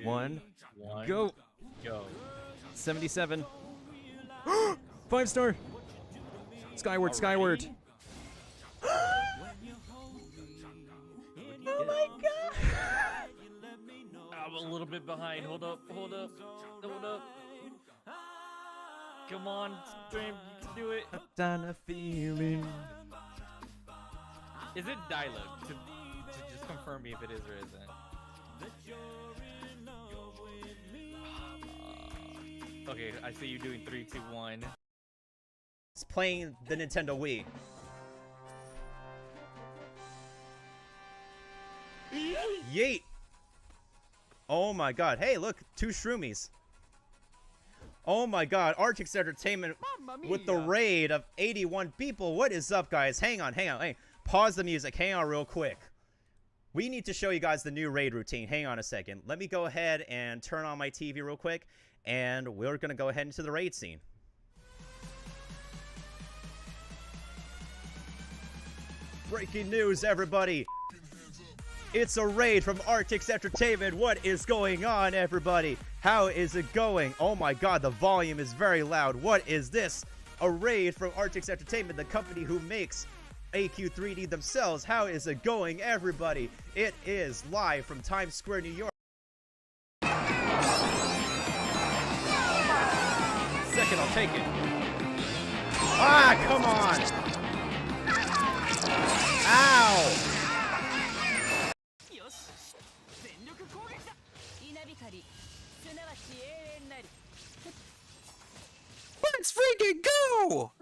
1, One. go. Go. 77. 5-star. Skyward, Alrighty. skyward. Oh my god. I'm a little bit behind. Hold up, hold up, hold up. Come on, Stream, you can do it. Done a feeling. Is it dialogue? To just confirm me if it is or isn't. Okay, I see you doing 3, 2, 1. It's playing the Nintendo Wii. Yeet! Oh my god. Hey, look, 2 shroomies. Oh my god, Artix Entertainment with the raid of 81 people. What is up, guys? Hang on, hang on. Hey, pause the music. Hang on real quick. We need to show you guys the new raid routine. Hang on a second. Let me go ahead and turn on my TV real quick, and we're going to go ahead into the raid scene. Breaking news, everybody. It's a raid from Artix Entertainment. What is going on, everybody? How is it going? Oh my god, the volume is very loud. What is this? A raid from Artix Entertainment, the company who makes AQ3D themselves. How is it going, everybody? It is live from Times Square, New York. Second, I'll take it. Ah, come on! Ow! Let's freaking go!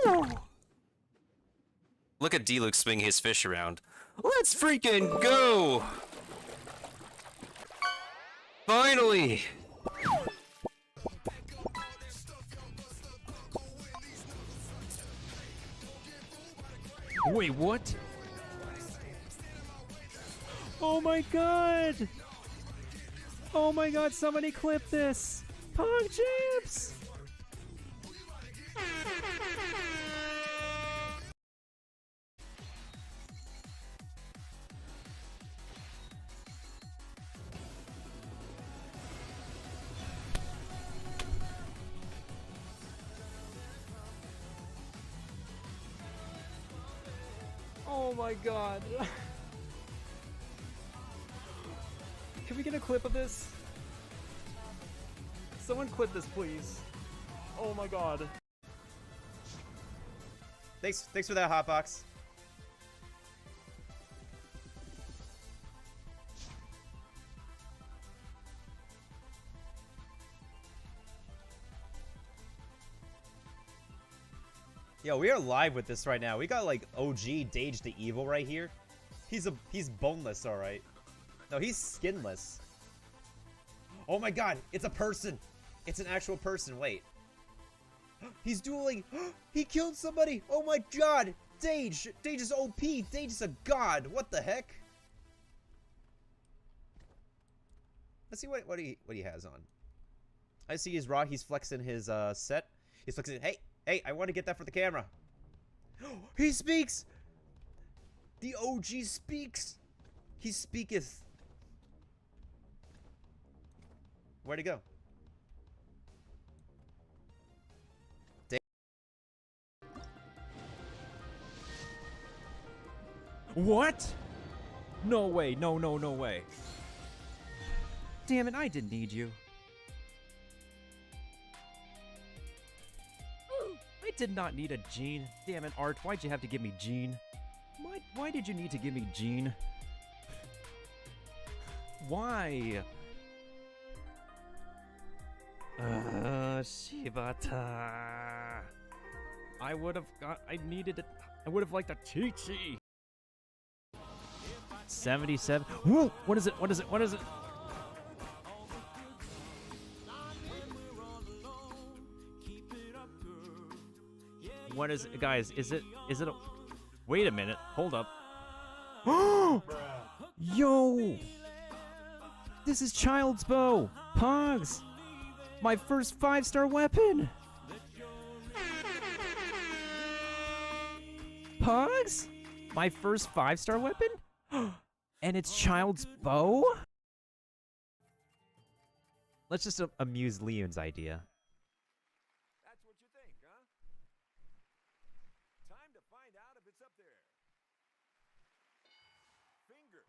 Woo! Look at D-Luke swinging his fish around. Let's freaking go! Finally! Wait, what? Oh my god! Oh my god, somebody clip this! Pog Champs! Oh my god. Can we get a clip of this? Someone clip this, please. Oh my god. Thanks for that, Hotbox. Yo, we are live with this right now. We got like OG Dage the Evil right here. He's boneless, all right. No, he's skinless. Oh my god, it's a person. It's an actual person. Wait. He's dueling. He killed somebody. Oh my god. Dage. Dage is OP. Dage is a god. What the heck? Let's see what he has on. I see he's raw. He's flexing his set. He's flexing. Hey, I want to get that for the camera. He speaks. The OG speaks. He speaketh. Where'd he go? What? No way. No way. Damn it, I didn't need you. I did not need a Gene. Damn it, Art, why'd you have to give me Gene? Why did you need to give me Gene? Why? Shibata. I would have liked a TT. 77. Whoa! What is it? What is it? What is it, guys? Is it a... Wait a minute. Hold up. Yo! This is Child's Bow. Pogs. My first 5-star weapon. Pogs? My first 5-star weapon? And it's Child's Bow? Let's just amuse Leon's idea. That's what you think, huh? Time to find out if it's up there. Finger.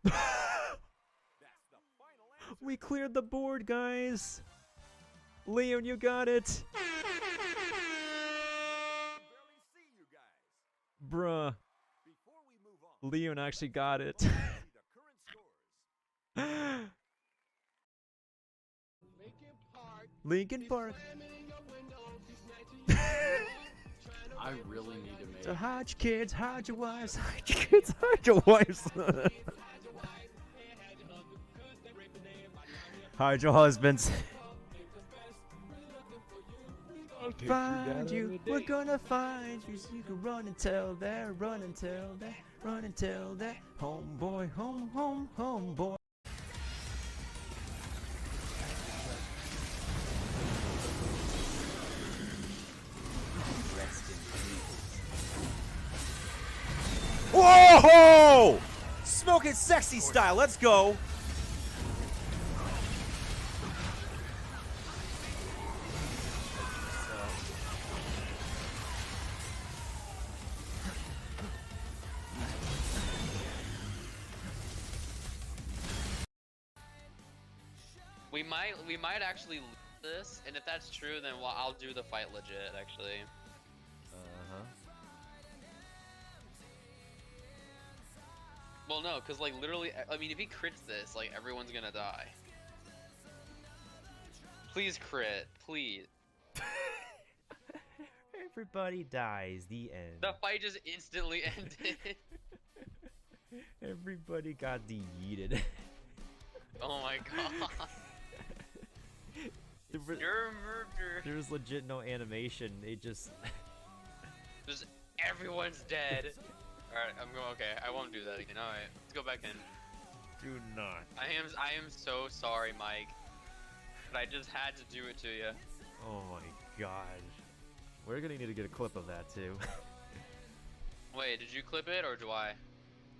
That's the final answer. We cleared the board, guys. Leon, you got it. I can barely see you guys. Bruh. Before we move on, Leon actually got it. let's see the current scores. Lincoln Park. I really need to make. So hide your kids, hide your wives, hide your kids, hide your wives. Hide your husbands. Find you, we're gonna find you. So you can run and tell that, run and tell that, run and tell that. Homeboy, homeboy. Whoa! Smoking sexy style. Let's go. We might actually lose this, and if that's true, then I'll do the fight legit, actually. Well, no, because, like, literally, I mean, if he crits this, like, everyone's gonna die. Please crit, please. Everybody dies. The end. The fight just instantly ended. Everybody got yeeted. Oh my god. You're a murderer. There was legit no animation. It just. Just everyone's dead. Alright, I'm going. Okay, I won't do that again. Alright, let's go back in. Do not. I am so sorry, Mike. But I just had to do it to you. Oh my gosh. We're gonna need to get a clip of that too. Wait, did you clip it or do I?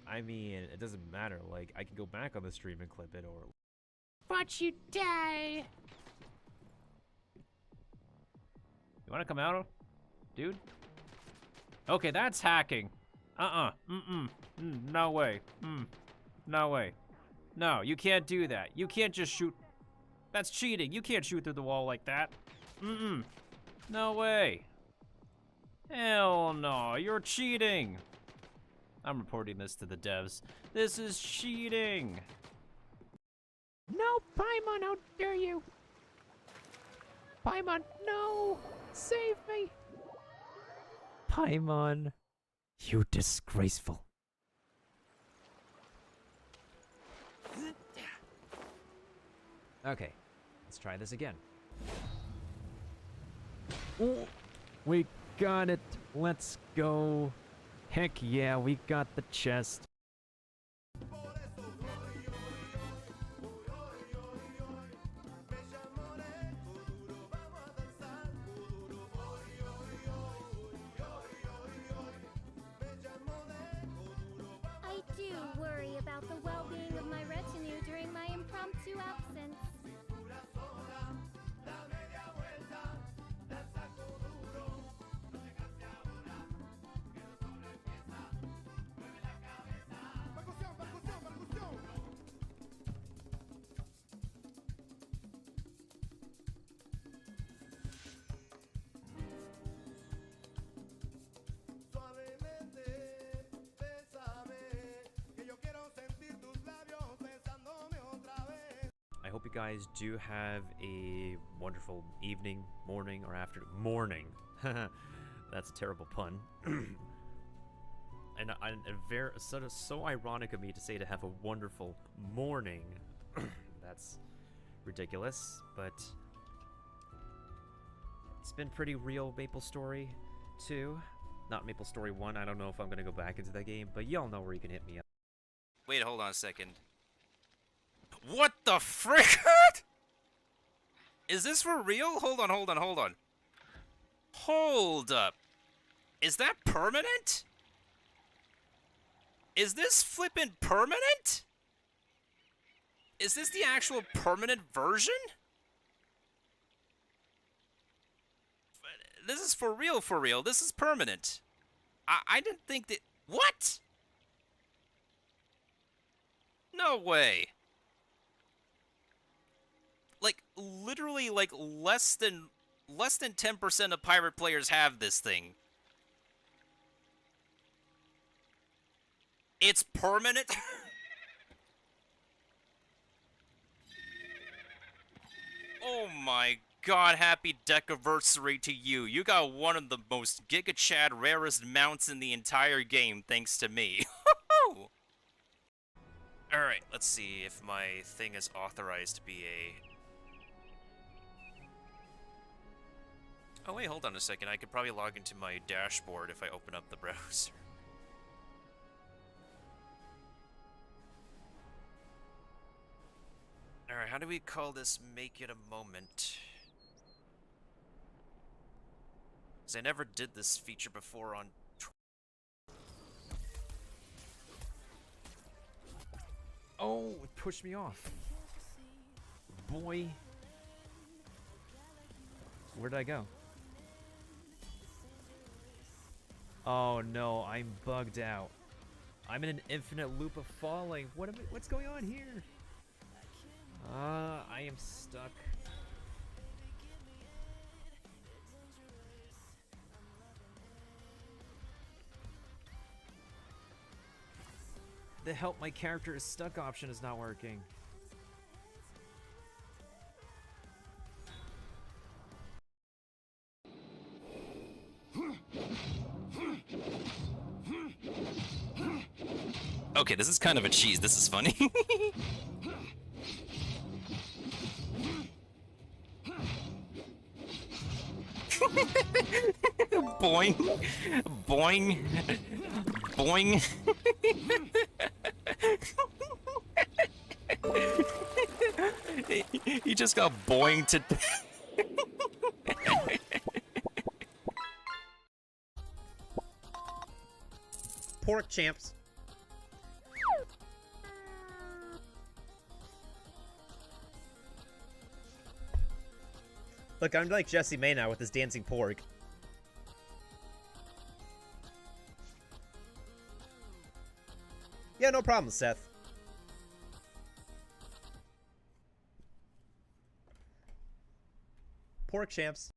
I mean, it doesn't matter. Like, I can go back on the stream and clip it, or. Watch you die. You wanna come out, dude? Okay, that's hacking. No way. No way. No, you can't do that. You can't just shoot. That's cheating. You can't shoot through the wall like that. No way. Hell no, you're cheating. I'm reporting this to the devs. This is cheating. No, Paimon, how dare you? Paimon, no! Save me! Paimon, you disgraceful. Okay, let's try this again. Oh, we got it. Let's go. Heck yeah, we got the chest. I do worry about the well-being of my retinue during my impromptu absence. I hope you guys do have a wonderful evening, morning, or afternoon. Morning. That's a terrible pun. And so ironic of me to say to have a wonderful morning. That's ridiculous, but it's been pretty real. Maple Story 2, not Maple Story 1. I don't know if I'm gonna go back into that game, but y'all know where you can hit me up. Wait, hold on a second. What the frick? Is this for real? Hold on. Hold up. Is that permanent? Is this flippin' permanent? Is this the actual permanent version? This is for real, for real. This is permanent. I didn't think that... What? No way. Like, literally, like, less than 10% of pirate players have this thing. It's permanent? Oh my god, happy decaversary to you. You got one of the most Giga Chad rarest mounts in the entire game, thanks to me. Alright, let's see if my thing is authorized to be a... Oh wait, hold on a second. I could probably log into my dashboard if I open up the browser. Alright, how do we call this make it a moment? Because I never did this feature before on... Oh, it pushed me off. Boy. Where did I go? Oh no, I'm bugged out. I'm in an infinite loop of falling. What's going on here? I am stuck. The help my character is stuck option is not working. Okay, this is kind of a cheese. This is funny. Boing. Boing. Boing. He just got boing to... Pork champs. Look, I'm like Jesse May now with his dancing pork. Yeah, no problem, Seth. Pork champs.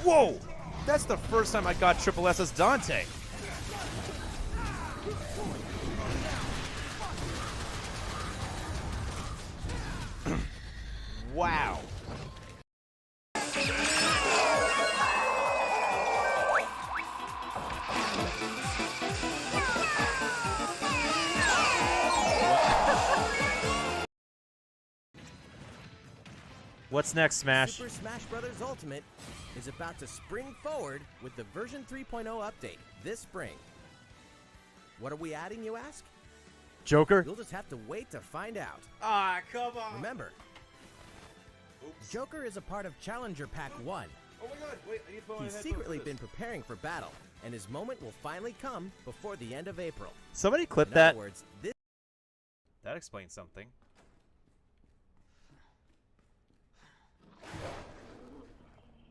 Whoa! That's the first time I got Triple S's Dante. Wow. What's next, Smash? Super Smash Bros. Ultimate is about to spring forward with the version 3.0 update this spring. What are we adding, you ask? Joker? You'll just have to wait to find out. Ah, come on. Remember, Joker is a part of Challenger Pack 1. Oh my god, wait, I need to put on He's my secretly headphones been preparing for battle, and his moment will finally come before the end of April. Somebody clip In that. other words, this That explains something.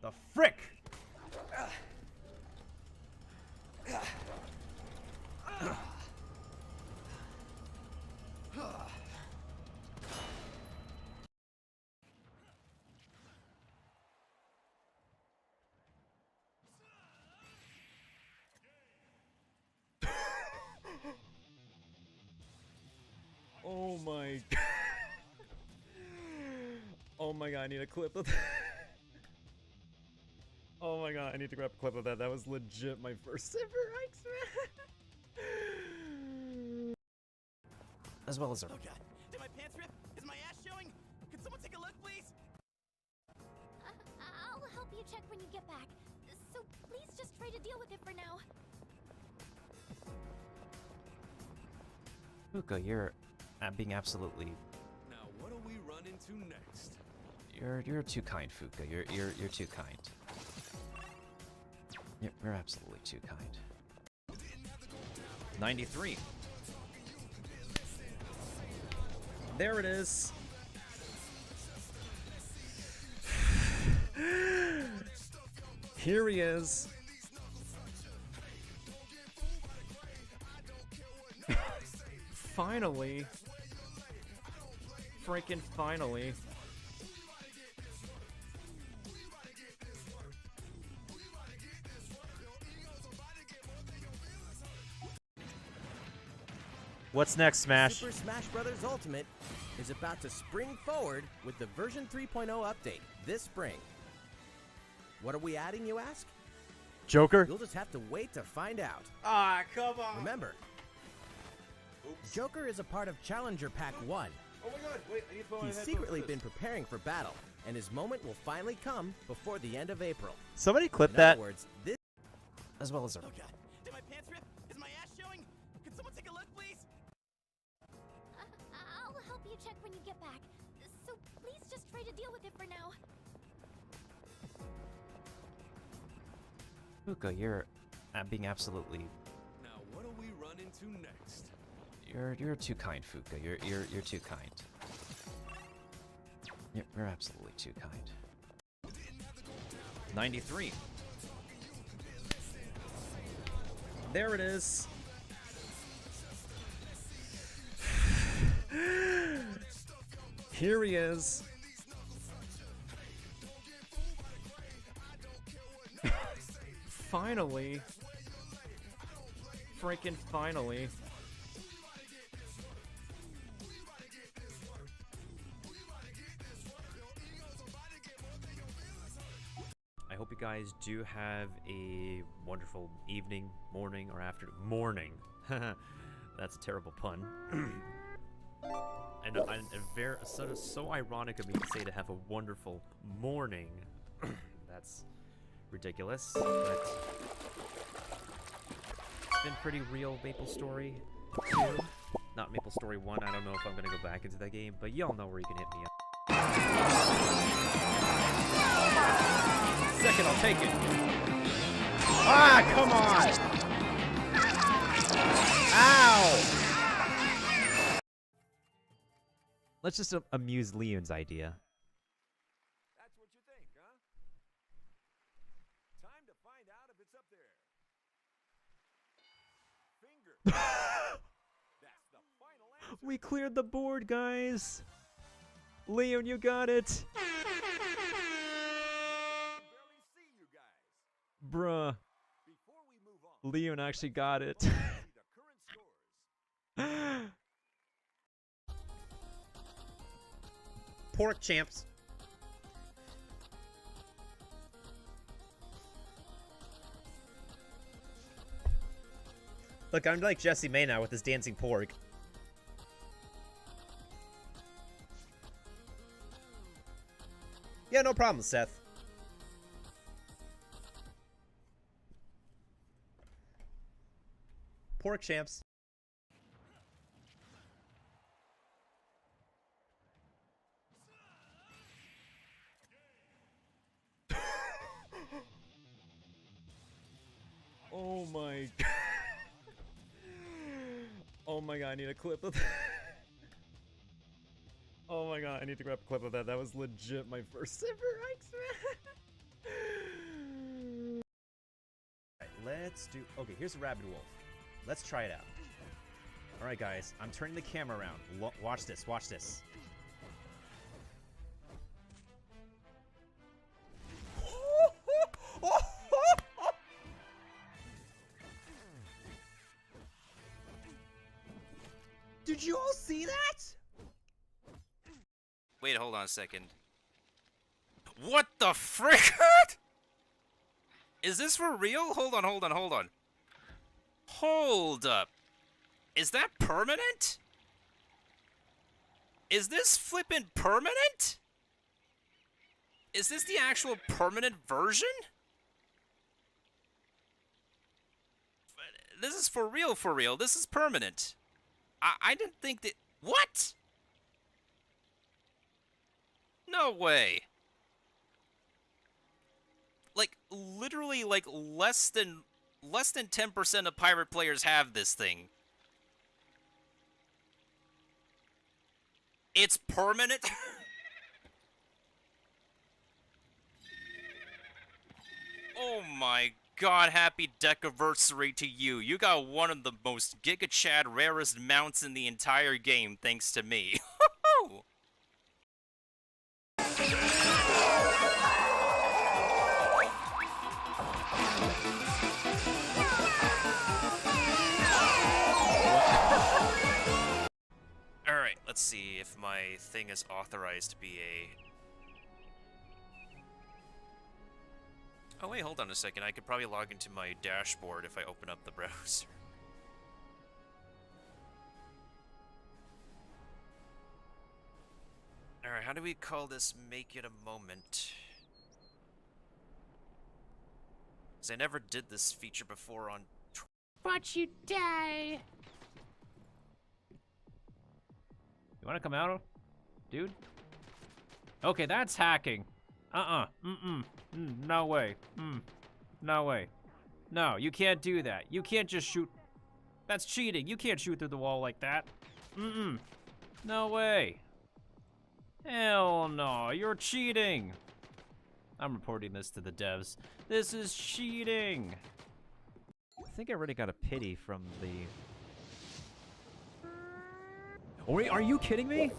The frick! Oh my god. Oh my god, I need a clip of that. Oh my god, I need to grab a clip of that. That was legit my first ever X-Man. As well as Oh god, did my pants rip? Is my ass showing? Can someone take a look, please? I'll help you check when you get back. So please just try to deal with it for now. Luca, you're being absolutely run into next? You're too kind, Fuka. You're too kind. You're absolutely too kind. 93. There it is. Here he is. Finally. Freaking finally. What's next, Smash? Super Smash Bros. Ultimate is about to spring forward with the version 3.0 update this spring. What are we adding, you ask? Joker? You'll just have to wait to find out. Ah, come on. Remember, Joker is a part of Challenger Pack 1. Oh my god, wait, I need to put my He's headphones secretly for been this. preparing for battle, and his moment will finally come before the end of April. Somebody clip In that. other words, this As well as a Oh god, did my pants rip? Is my ass showing? Can someone take a look, please? I'll help you check when you get back. So please just try to deal with it for now. Fuka, you're being absolutely. Now what do we run into next? You're too kind, Fuka. You're too kind. You're absolutely too kind. 93. There it is. Here he is. Finally. Freaking finally. I hope you guys do have a wonderful evening, morning, or afternoon. Morning. That's a terrible pun. and very so ironic of me to say to have a wonderful morning. That's ridiculous, but it's been pretty real. Maple Story 2, not Maple Story 1. I don't know if I'm gonna go back into that game, but y'all know where you can hit me up. Second, I'll take it. Ah, come on! Ow! Let's just amuse Leon's idea. That's what you think, huh? Time to find out if it's up there. Finger. That's the final answer. We cleared the board, guys. Leon, you got it. I can barely see you guys. Bruh. Before we move on, Leon actually got it. let's see the current scores. Pork champs. Look, I'm like Jesse May now with his dancing pork. Yeah, no problem, Seth. Pork champs. Oh my god. Oh my god, I need a clip of that. Oh my god, I need to grab a clip of that. That was legit my first ever X-Men. Let's do... Okay, here's a rabid wolf. Let's try it out. Alright, guys. I'm turning the camera around. Watch this. Watch this. Did you all see that? Wait, hold on a second. What the frick? Is this for real? Hold on, hold on, hold on. Hold up. Is that permanent? Is this flippin' permanent? Is this the actual permanent version? This is for real, for real. This is permanent. I didn't think that... What? No way. Like, literally, like, less than 10% of pirate players have this thing. It's permanent? Oh my god, happy decaversary to you. You got one of the most Giga Chad rarest mounts in the entire game, thanks to me. Alright, let's see if my thing is authorized to be a... Oh wait, hold on a second. I could probably log into my dashboard if I open up the browser. Alright, how do we call this make it a moment? Because I never did this feature before on... Watch you die. You wanna come out, dude? Okay, that's hacking. No way. No way. No, you can't do that. You can't just shoot. That's cheating. You can't shoot through the wall like that. No way. Hell no, you're cheating. I'm reporting this to the devs. This is cheating. I think I already got a pity from the... Oh, wait, are you kidding me?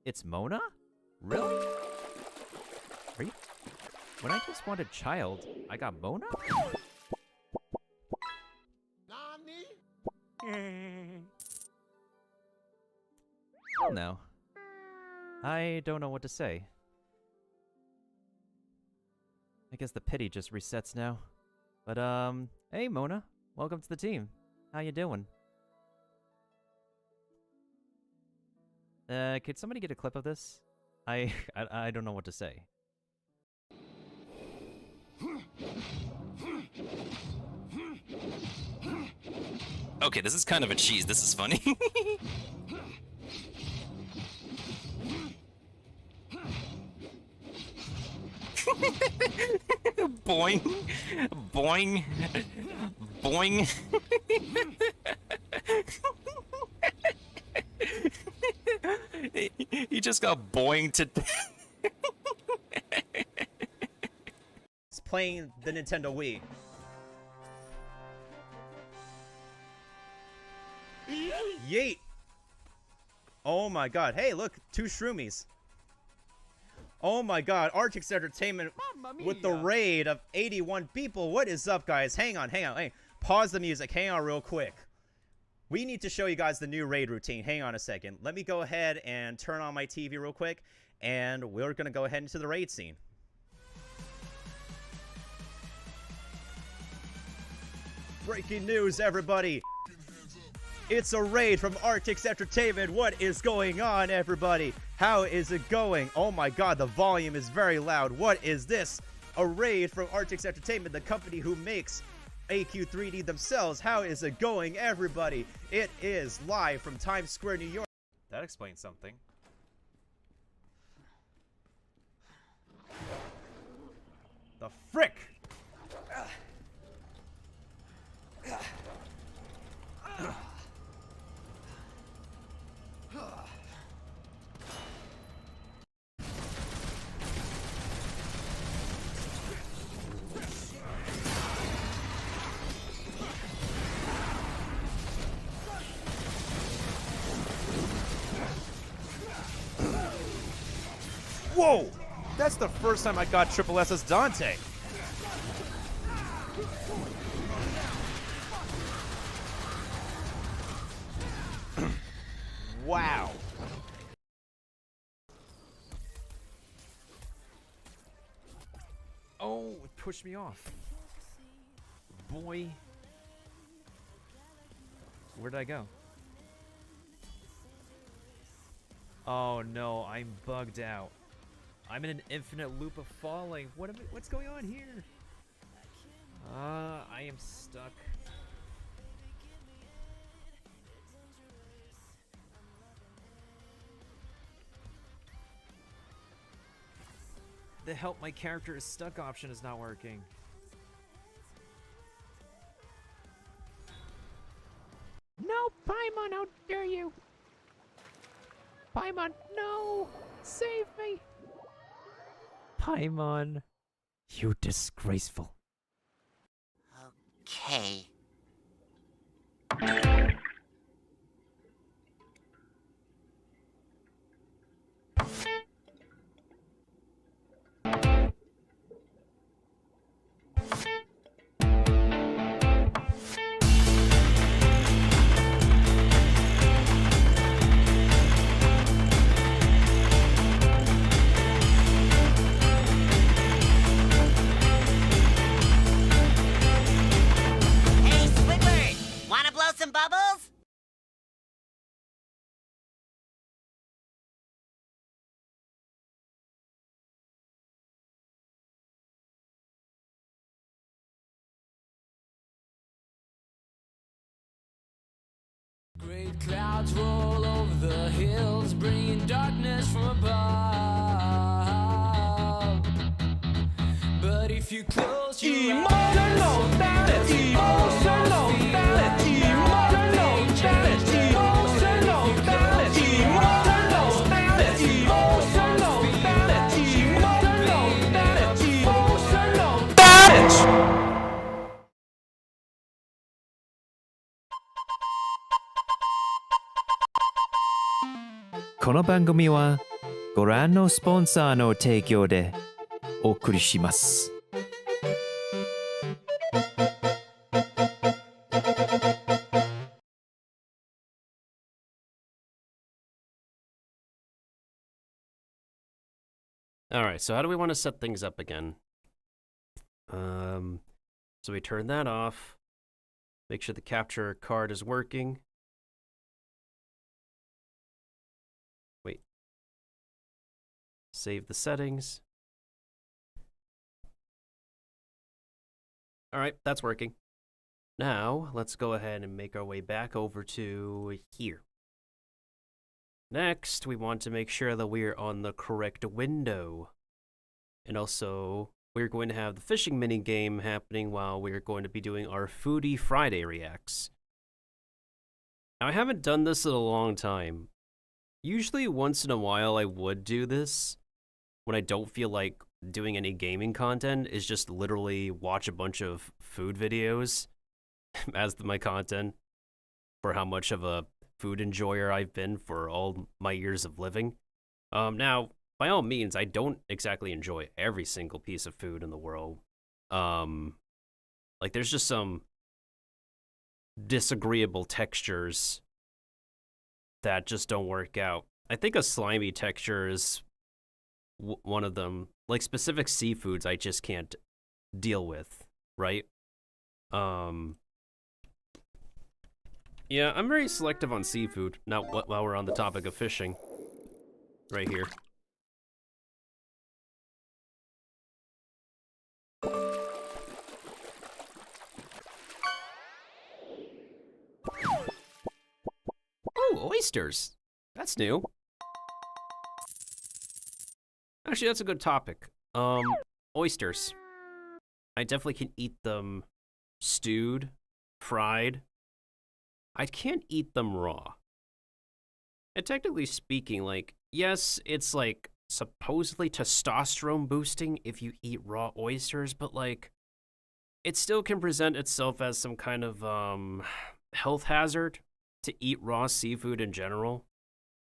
It's Mona? Really? Are you... When I just wanted child, I got Mona? Well, no. I don't know what to say. I guess the pity just resets now. But, hey, Mona. Welcome to the team. How you doing? Could somebody get a clip of this? I don't know what to say. Okay, this is kind of a cheese. This is funny. Boing. Boing. Boing. He just got boinged to... It's playing the Nintendo Wii. Yeet! Oh my god. Hey, look, 2 shroomies. Oh my god, Artix Entertainment with the raid of 81 people. What is up, guys? Hang on. Hey, pause the music. Hang on real quick. We need to show you guys the new raid routine. Hang on a second. Let me go ahead and turn on my TV real quick, and we're going to go ahead into the raid scene. Breaking news, everybody. It's a raid from Artix Entertainment. What is going on, everybody? How is it going? Oh my god, the volume is very loud. What is this? A raid from Artix Entertainment, the company who makes AQ3D themselves. How is it going, everybody? It is live from Times Square, New York. That explains something. The frick! Whoa! That's the first time I got Triple S's Dante. Wow. Oh, it pushed me off. Boy. Where did I go? Oh no, I'm bugged out. I'm in an infinite loop of falling. What's going on here? I am stuck. the help my character is stuck option is not working. No, Paimon, how dare you? Paimon, no! Save me! Paimon, you disgraceful. Okay. Hey, Squidward! Wanna blow some bubbles? Great clouds roll over the hills, bringing darkness from above. But if you close your emotional balance, emotional balance, emotional balance, emotional balance, emotional balance, emotional balance, emotional balance, emotional balance. この番組はご覧のスポンサーの提供でお送りします。Alright, so how do we want to set things up again? So we turn that off. Make sure the capture card is working. Wait. Save the settings. Alright, that's working. Now, let's go ahead and make our way back over to here. Next, we want to make sure that we're on the correct window. And also, we're going to have the fishing mini game happening while we're going to be doing our Foodie Friday reacts. Now, I haven't done this in a long time. Usually, once in a while, I would do this when I don't feel like doing any gaming content, is just literally watch a bunch of food videos as my content for how much of a food enjoyer I've been for all my years of living. Now, by all means, I don't exactly enjoy every single piece of food in the world. Like, there's just some disagreeable textures that just don't work out. I think a slimy texture is one of them. Like, specific seafoods I just can't deal with, right? Yeah, I'm very selective on seafood. Now, while we're on the topic of fishing, right here. Oh, oysters. That's new. Actually, that's a good topic. Oysters. I definitely can eat them stewed, fried. I can't eat them raw. And technically speaking, like, yes, it's like supposedly testosterone boosting if you eat raw oysters, but like, it still can present itself as some kind of health hazard to eat raw seafood in general.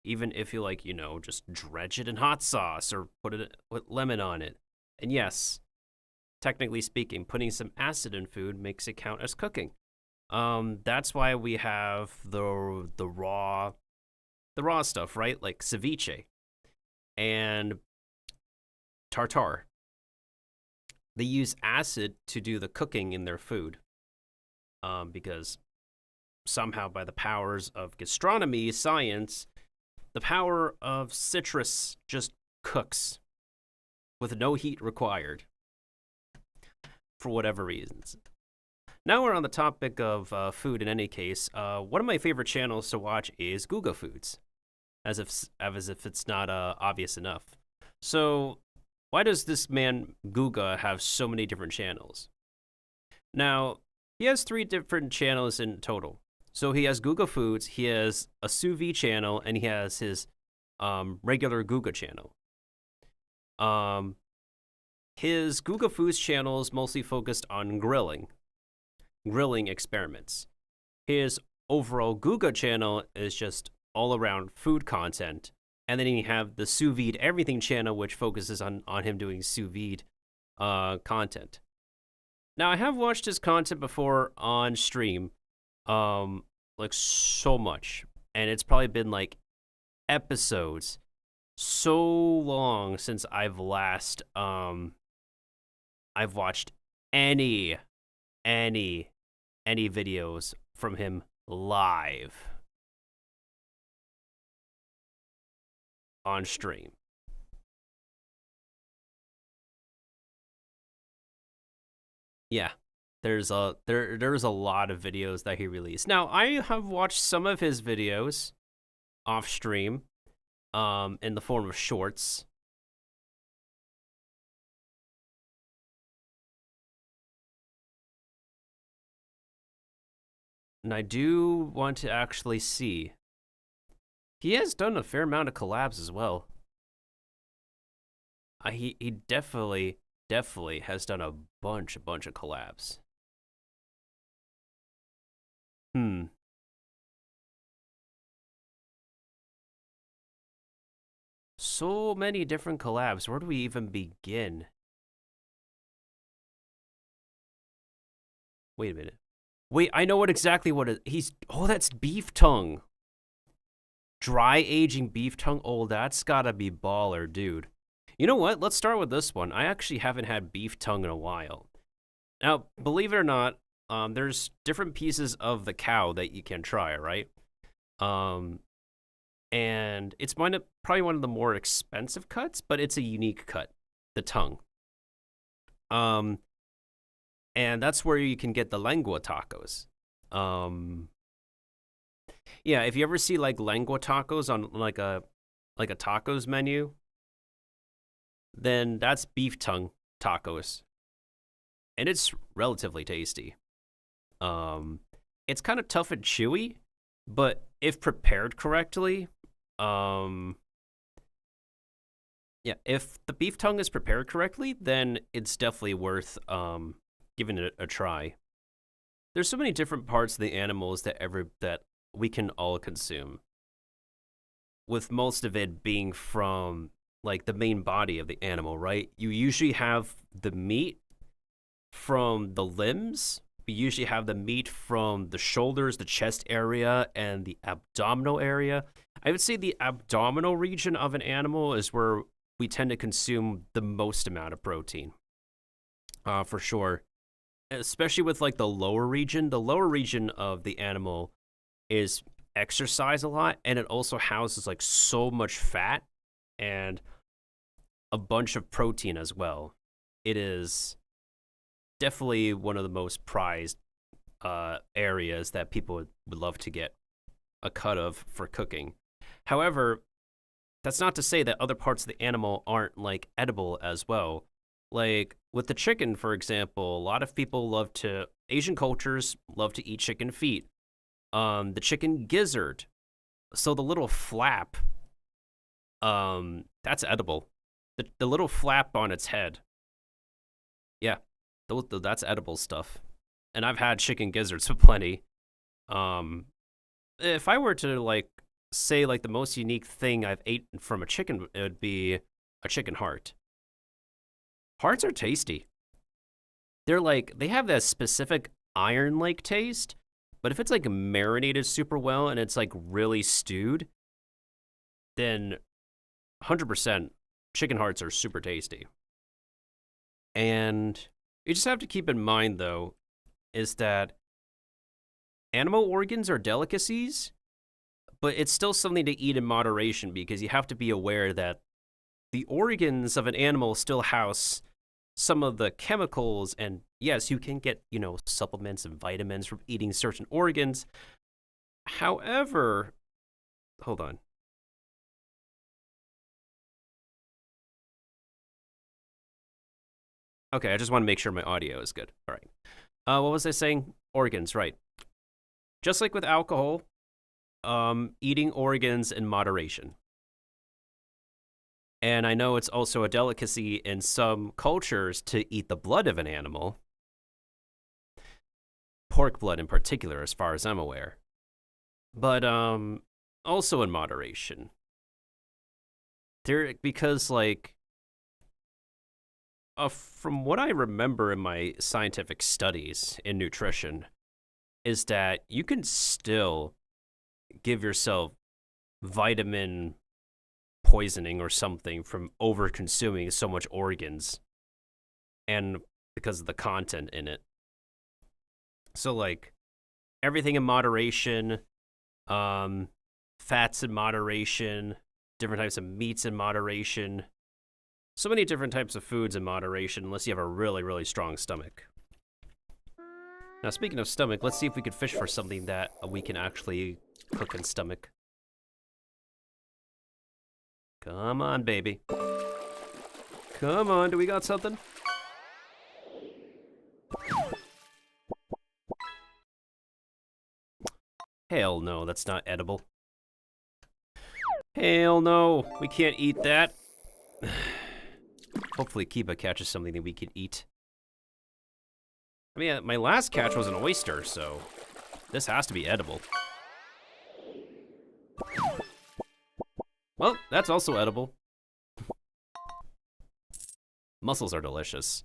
Even if you, like, you know, just dredge it in hot sauce or put lemon on it. And yes, technically speaking, putting some acid in food makes it count as cooking. That's why we have the raw stuff, right? Like ceviche and tartare. They use acid to do the cooking in their food, because somehow by the powers of gastronomy science, the power of citrus just cooks with no heat required for whatever reasons. Now we're on the topic of food in any case. One of my favorite channels to watch is Google Foods, as if it's not obvious enough. So why does this man Guga have so many different channels? Now, he has 3 different channels in total. So he has Guga Foods, he has a sous vide channel, and he has his regular Guga channel. His Guga Foods channel is mostly focused on grilling experiments. His overall Guga channel is just all around food content. And then you have the sous vide everything channel, which focuses on him doing sous vide content. Now, I have watched his content before on stream, like so much. And it's probably been like episodes so long since I've last I've watched any videos from him live on stream. Yeah, there's a lot of videos that he released. Now, I have watched some of his videos off stream in the form of shorts. And I do want to actually see. He has done a fair amount of collabs as well. He definitely has done a bunch of collabs. So many different collabs. Where do we even begin? Wait a minute. Wait, I know exactly what it is. Oh, that's beef tongue. Dry aging beef tongue. Oh, that's gotta be baller, dude. You know what? Let's start with this one. I actually haven't had beef tongue in a while. Now, believe it or not, there's different pieces of the cow that you can try, right? And it's probably one of the more expensive cuts, but it's a unique cut, the tongue. And that's where you can get the lengua tacos. Yeah, if you ever see like lengua tacos on like a tacos menu, then that's beef tongue tacos. And it's relatively tasty. It's kind of tough and chewy, but if prepared correctly, yeah, if the beef tongue is prepared correctly, then it's definitely worth giving it a try. There's so many different parts of the animals that we can all consume, with most of it being from like the main body of the animal, right? You usually have the meat from the limbs. We usually have the meat from the shoulders, the chest area, and the abdominal area. I would say the abdominal region of an animal is where we tend to consume the most amount of protein, for sure. Especially with like the lower region. The lower region of the animal is exercise a lot, and it also houses like so much fat and a bunch of protein as well. It is definitely one of the most prized areas that people would love to get a cut of for cooking. However, that's not to say that other parts of the animal aren't like edible as well. Like with the chicken, for example, a lot of people Asian cultures love to eat chicken feet. The chicken gizzard, so the little flap, that's edible. The little flap on its head, yeah, that's edible stuff. And I've had chicken gizzards plenty. If I were to like say like the most unique thing I've eaten from a chicken, it would be a chicken heart. Hearts are tasty. They have that specific iron-like taste, but if it's like marinated super well and it's like really stewed, then 100% chicken hearts are super tasty. And you just have to keep in mind, though, is that animal organs are delicacies, but it's still something to eat in moderation, because you have to be aware that the organs of an animal still house some of the chemicals, and yes, you can get, supplements and vitamins from eating certain organs. However, hold on. Okay, I just want to make sure my audio is good. All right. What was I saying? Organs, right. Just like with alcohol, eating organs in moderation. And I know it's also a delicacy in some cultures to eat the blood of an animal. Pork blood in particular, as far as I'm aware. But also in moderation. Because like from what I remember in my scientific studies in nutrition, is that you can still give yourself vitamin poisoning or something from over consuming so much organs, and because of the content in it. So like everything in moderation, fats in moderation, different types of meats in moderation, so many different types of foods in moderation, unless you have a really, really strong stomach. Now, speaking of stomach, let's see if we can fish for something that we can actually cook in stomach. Come on, baby. Come on, do we got something? Hell no, that's not edible. Hell no, we can't eat that. Hopefully Kiba catches something that we can eat. I mean, my last catch was an oyster, so this has to be edible. Well, that's also edible. Mussels are delicious.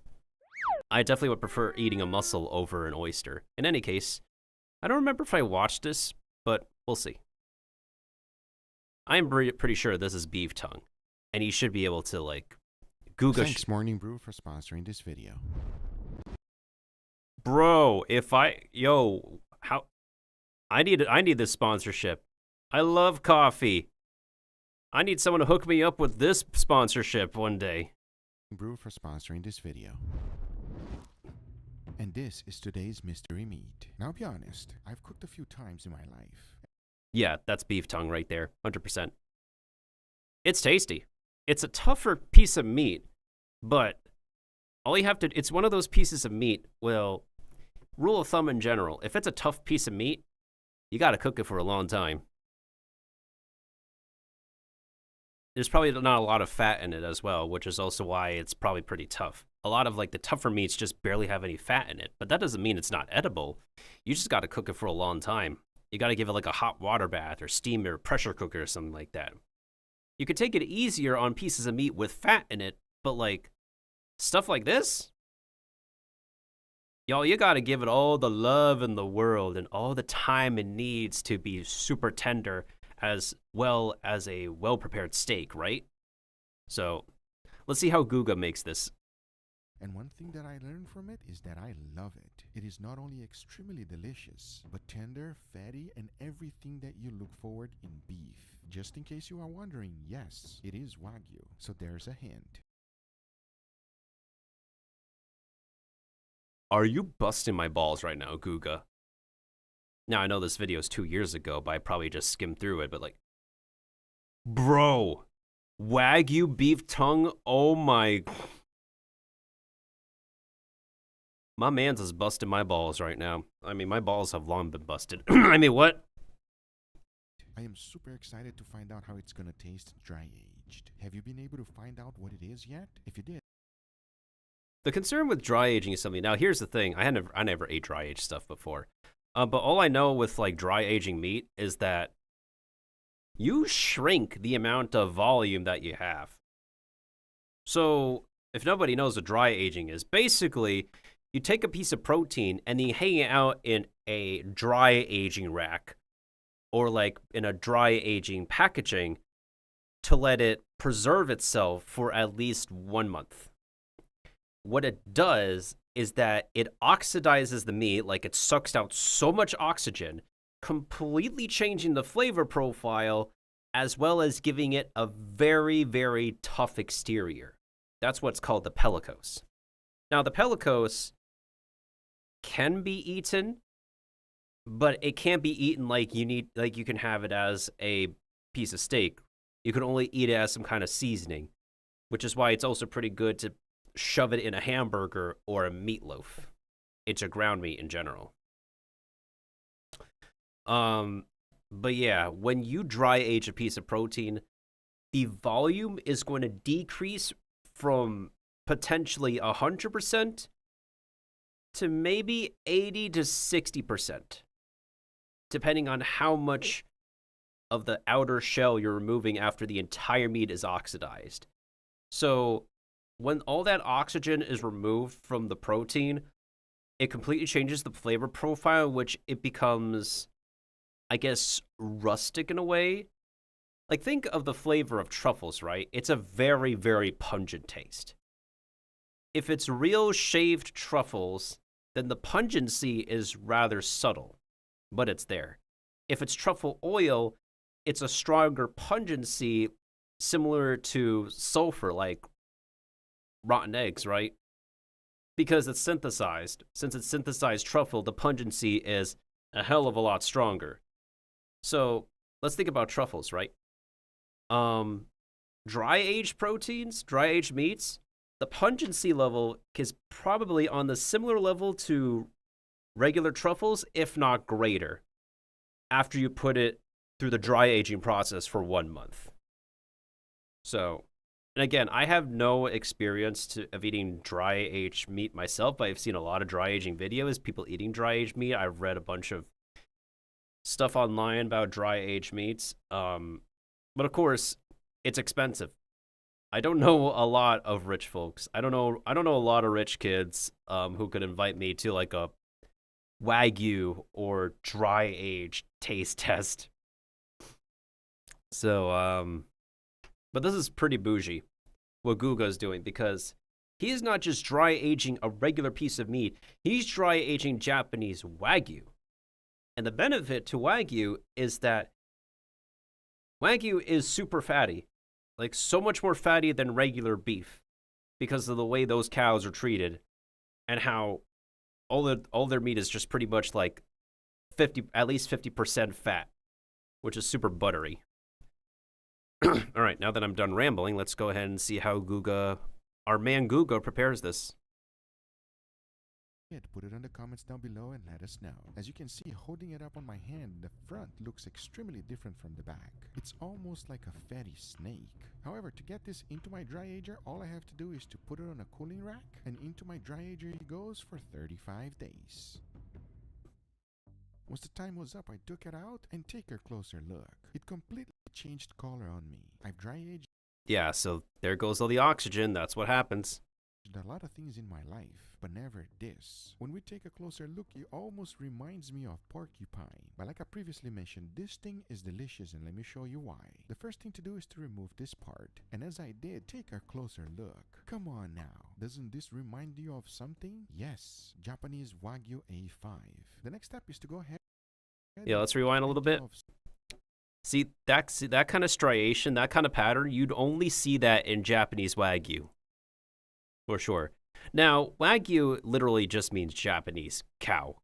I definitely would prefer eating a mussel over an oyster. In any case, I don't remember if I watched this, but we'll see. I'm pretty sure this is beef tongue, and you should be able to, like, Google. Thanks, Morning Brew, for sponsoring this video. Bro, I need this sponsorship. I love coffee. I need someone to hook me up with this sponsorship one day. Brew for sponsoring this video. And this is today's mystery meat. Now be honest, I've cooked a few times in my life. Yeah, that's beef tongue right there, 100%. It's tasty. It's a tougher piece of meat, but all you have to, it's one of those pieces of meat, well, rule of thumb in general, if it's a tough piece of meat, you gotta cook it for a long time. There's probably not a lot of fat in it as well, which is also why it's probably pretty tough. A lot of like the tougher meats just barely have any fat in it, but that doesn't mean it's not edible. You just gotta cook it for a long time. You gotta give it like a hot water bath or steam or pressure cooker or something like that. You could take it easier on pieces of meat with fat in it, but like stuff like this, y'all, you gotta give it all the love in the world and all the time it needs to be super tender, as well as a well-prepared steak, right? So let's see how Guga makes this. And one thing that I learned from it is that I love it. It is not only extremely delicious, but tender, fatty, and everything that you look forward in beef. Just in case you are wondering, yes, it is Wagyu, so there's a hint. Are you busting my balls right now, Guga? Now, I know this video is 2 years ago, but I probably just skimmed through it, but like... Bro! Wagyu beef tongue? Oh my... My man's is busting my balls right now. I mean, my balls have long been busted. I mean, what? I am super excited to find out how it's gonna taste dry-aged. Have you been able to find out what it is yet? If you did... The concern with dry aging is something. Now, here's the thing. I never ate dry aged stuff before. But all I know with like dry aging meat is that you shrink the amount of volume that you have. So if nobody knows what dry aging is, basically you take a piece of protein and you hang it out in a dry aging rack or like in a dry aging packaging to let it preserve itself for at least 1 month. What it does is that it oxidizes the meat, like it sucks out so much oxygen, completely changing the flavor profile, as well as giving it a very, very tough exterior. That's what's called the pellicose. Now, the pellicose can be eaten, but it can't be eaten like you can have it as a piece of steak. You can only eat it as some kind of seasoning, which is why it's also pretty good to shove it in a hamburger or a meatloaf. It's a ground meat in general. But yeah, when you dry age a piece of protein, the volume is going to decrease from potentially 100% to maybe 80 to 60%, depending on how much of the outer shell you're removing after the entire meat is oxidized. So when all that oxygen is removed from the protein, it completely changes the flavor profile, which it becomes, I guess, rustic in a way. Like, think of the flavor of truffles, right? It's a very, very pungent taste. If it's real shaved truffles, then the pungency is rather subtle, but it's there. If it's truffle oil, it's a stronger pungency similar to sulfur, like rotten eggs, right? Because it's synthesized. Since it's synthesized truffle, the pungency is a hell of a lot stronger. So let's think about truffles, right? Dry-aged proteins, dry-aged meats, the pungency level is probably on the similar level to regular truffles, if not greater, after you put it through the dry aging process for 1 month. So, and again, I have no experience of eating dry aged meat myself, but I've seen a lot of dry aging videos, people eating dry aged meat. I've read a bunch of stuff online about dry aged meats. But of course, it's expensive. I don't know a lot of rich folks. I don't know a lot of rich kids who could invite me to like a Wagyu or dry aged taste test. So, but this is pretty bougie what Guga's doing, because he's not just dry aging a regular piece of meat, he's dry aging Japanese Wagyu. And the benefit to Wagyu is that Wagyu is super fatty. Like, so much more fatty than regular beef because of the way those cows are treated and how all their meat is just pretty much like at least 50% fat, which is super buttery. All right, now that I'm done rambling, let's go ahead and see how Guga, our man Guga, prepares this. Put it in the comments down below and let us know. As you can see, holding it up on my hand, the front looks extremely different from the back. It's almost like a fatty snake. However, to get this into my dry ager, all I have to do is to put it on a cooling rack, and into my dry ager it goes for 35 days. Once the time was up, I took it out and take a closer look. It completely changed color on me. I've dry aged. Yeah, so there goes all the oxygen. That's what happens. A lot of things in my life, but never this. When we take a closer look, it almost reminds me of porcupine. But like I previously mentioned, this thing is delicious, and let me show you why. The first thing to do is to remove this part, and as I did, take a closer look. Come on now, doesn't this remind you of something? Yes, Japanese Wagyu A5. The next step is to go ahead. Yeah, let's rewind a little bit. See that kind of striation, that kind of pattern, you'd only see that in Japanese Wagyu. For sure. Now, Wagyu literally just means Japanese cow.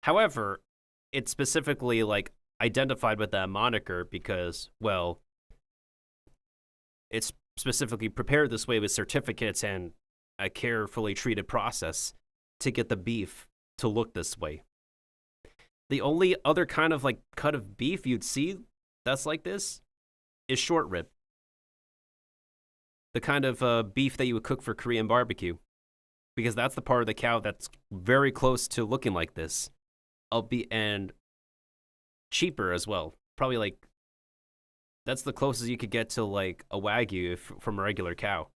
However, it's specifically like identified with that moniker because, well, it's specifically prepared this way with certificates and a carefully treated process to get the beef to look this way. The only other kind of like cut of beef you'd see that's like this is short rib. The kind of beef that you would cook for Korean barbecue. Because that's the part of the cow that's very close to looking like this. And cheaper as well. Probably like, that's the closest you could get to like a Wagyu from a regular cow.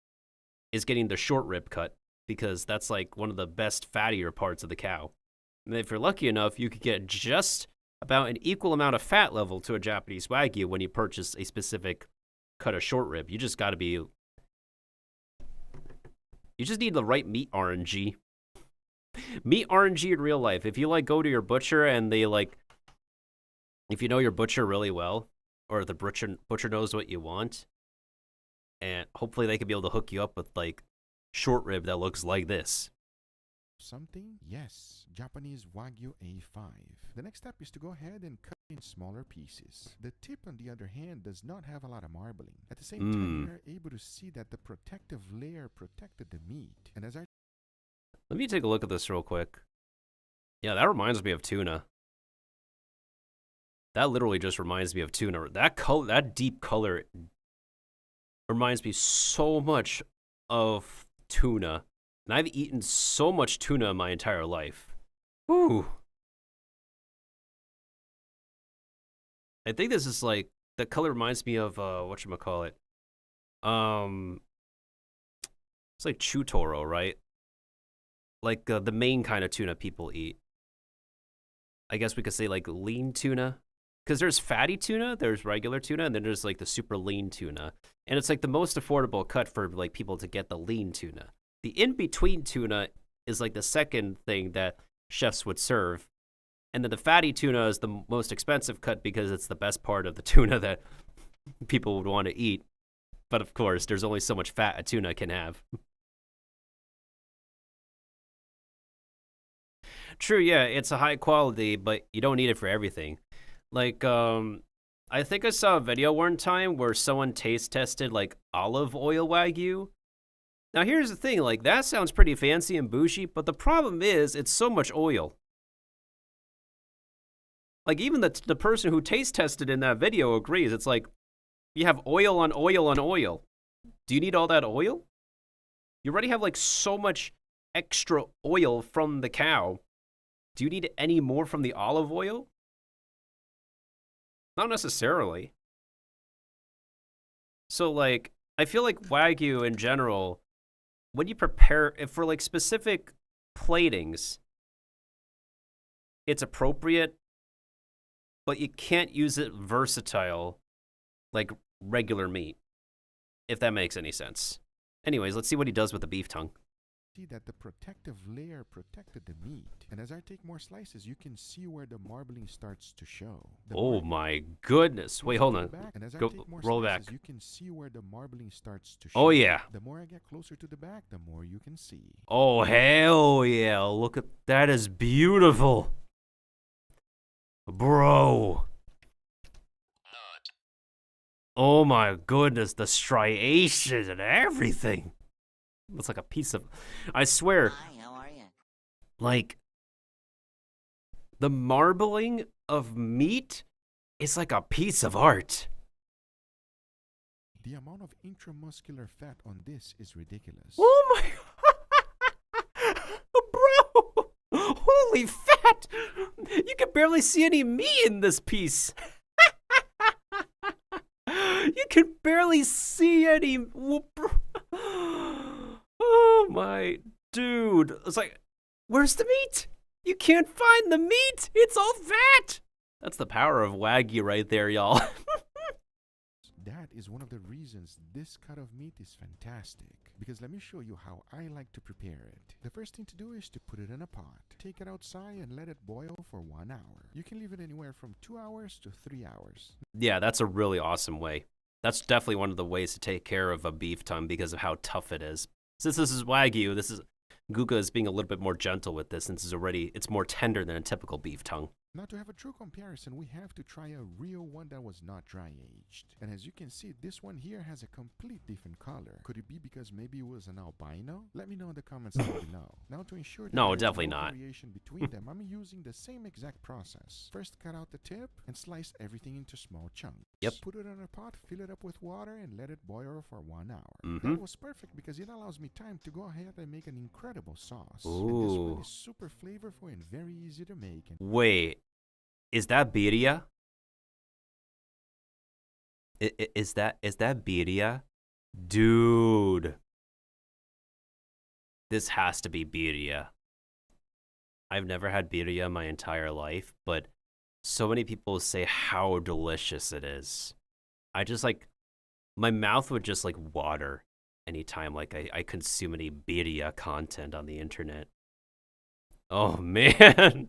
Is getting the short rib cut. Because that's like one of the best fattier parts of the cow. And if you're lucky enough, you could get just about an equal amount of fat level to a Japanese Wagyu when you purchase a specific cut of short rib. You just got to be... You just need the right meat RNG. Meat RNG in real life. If you like go to your butcher and they like, if you know your butcher really well, or the butcher knows what you want, and hopefully they could be able to hook you up with like short rib that looks like this. something? Yes, Japanese Wagyu A5. The next step is to go ahead and cut in smaller pieces. The tip, on the other hand, does not have a lot of marbling. At the same time, we are able to see that the protective layer protected the meat. And as I... Let me take a look at this real quick. Yeah, that reminds me of tuna. That literally just reminds me of tuna. That color, that deep color reminds me so much of tuna. And I've eaten so much tuna in my entire life. Whew. I think this is like, the color reminds me of, whatchamacallit. It's like chutoro, right? Like the main kind of tuna people eat. I guess we could say like lean tuna. Because there's fatty tuna, there's regular tuna, and then there's like the super lean tuna. And it's like the most affordable cut for like people to get the lean tuna. The in-between tuna is like the second thing that chefs would serve. And then the fatty tuna is the most expensive cut because it's the best part of the tuna that people would want to eat. But of course, there's only so much fat a tuna can have. True, yeah, it's a high quality, but you don't need it for everything. Like, I think I saw a video one time where someone taste tested, like, olive oil Wagyu. Now, here's the thing, like, that sounds pretty fancy and bougie, but the problem is, it's so much oil. Like, even the person who taste tested in that video agrees. It's like, you have oil on oil on oil. Do you need all that oil? You already have, like, so much extra oil from the cow. Do you need any more from the olive oil? Not necessarily. So, like, I feel like Wagyu in general, when you prepare it for, like, specific platings, it's appropriate, but you can't use it versatile like regular meat, if that makes any sense. Anyways, let's see what he does with the beef tongue. See that the protective layer protected the meat. And as I take more slices, you can see where the marbling starts to show. Oh my goodness. Wait, hold on. Go, roll back. You can see where the marbling starts to show. Oh yeah. The more I get closer to the back, the more you can see. Oh hell yeah. Look at that, is beautiful. Bro. Oh my goodness, the striations and everything. Looks like a piece of, I swear. Hi, how are you? Like, the marbling of meat is like a piece of art. The amount of intramuscular fat on this is ridiculous. Oh my bro! Holy fat! You can barely see any meat in this piece. You can barely see any. Oh my dude. It's like, where's the meat? You can't find the meat. It's all fat. That's the power of Wagyu right there, y'all. That is one of the reasons this cut of meat is fantastic. Because let me show you how I like to prepare it. The first thing to do is to put it in a pot. Take it outside and let it boil for 1 hour. You can leave it anywhere from 2 hours to 3 hours. Yeah, that's a really awesome way. That's definitely one of the ways to take care of a beef tongue because of how tough it is. Since this is Wagyu, Guga is being a little bit more gentle with this since it's more tender than a typical beef tongue. Now to have a true comparison, we have to try a real one that was not dry aged. And as you can see, this one here has a complete different color. Could it be because maybe it was an albino? Let me know in the comments down below. Now to ensure that no, there's definitely no not. variation between them, I'm using the same exact process. First cut out the tip and slice everything into small chunks. Yep. Put it in a pot, fill it up with water, and let it boil for 1 hour. Mm-hmm. That was perfect because it allows me time to go ahead and make an incredible sauce. Ooh. And this one is super flavorful and very easy to make. And wait. Is that birria? Is that birria? Dude. This has to be birria. I've never had birria in my entire life, but so many people say how delicious it is. I just like, my mouth would just like water anytime like I consume any birria content on the internet. Oh man.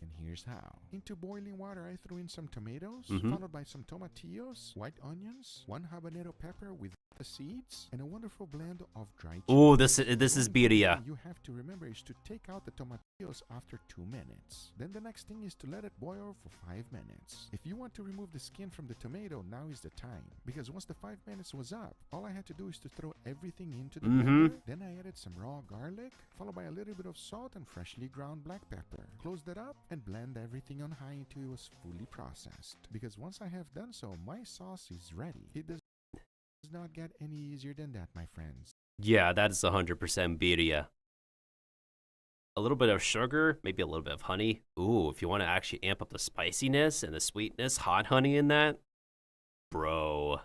And here's how. Into boiling water, I threw in some tomatoes, Mm-hmm. followed by some tomatillos, white onions, 1 habanero pepper with the seeds, and a wonderful blend of dried Ooh, chilies. this is The only thing birria. you have to remember is to take out the tomatillos after 2 minutes. Then the next thing is to let it boil for 5 minutes. If you want to remove the skin from the tomato, now is the time. Because once the 5 minutes was up, all I had to do is to throw everything into the blender. Then I added some raw garlic, followed by a little bit of salt and freshly ground black pepper. Closed it up and blend everything on high until it was fully processed. Because once I have done so, my sauce is ready. It does not get any easier than that, my friends. Yeah, that is 100% birria. A little bit of sugar, maybe a little bit of honey. Ooh, if you want to actually amp up the spiciness and the sweetness, hot honey in that. Bro.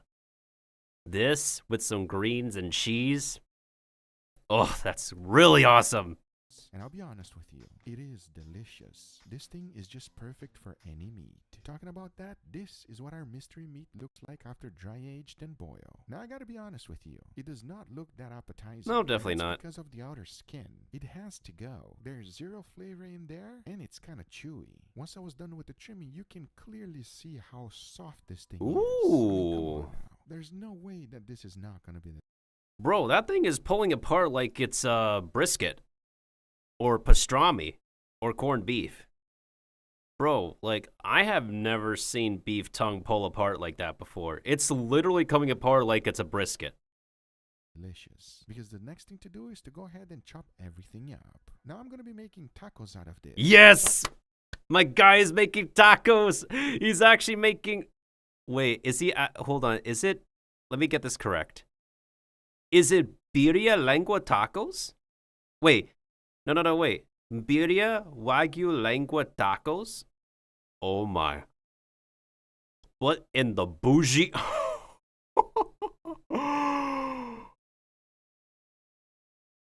This with some greens and cheese. Oh, that's really awesome. And I'll be honest with you, it is delicious. This thing is just perfect for any meat. Talking about that, this is what our mystery meat looks like after dry aged and boil. Now I gotta be honest with you, it does not look that appetizing. No, definitely That's not. because of the outer skin. It has to go. There's zero flavor in there, and it's kinda chewy. Once I was done with the trimming, you can clearly see how soft this thing is. I mean, come Ooh. on now. There's no way that this is not gonna be the Bro, that thing is pulling apart like it's brisket. Or pastrami. Or corned beef. Bro, like, I have never seen beef tongue pull apart like that before. It's literally coming apart like it's a brisket. delicious. Because the next thing to do is to go ahead and chop everything up. Now I'm gonna be making tacos out of this. Yes! My guy is making tacos! He's actually making... Wait, is he... hold on, is it... Let me get this correct. Is it birria lengua tacos? Wait. No, wait. Birria Wagyu lengua tacos? Oh my. What in the bougie?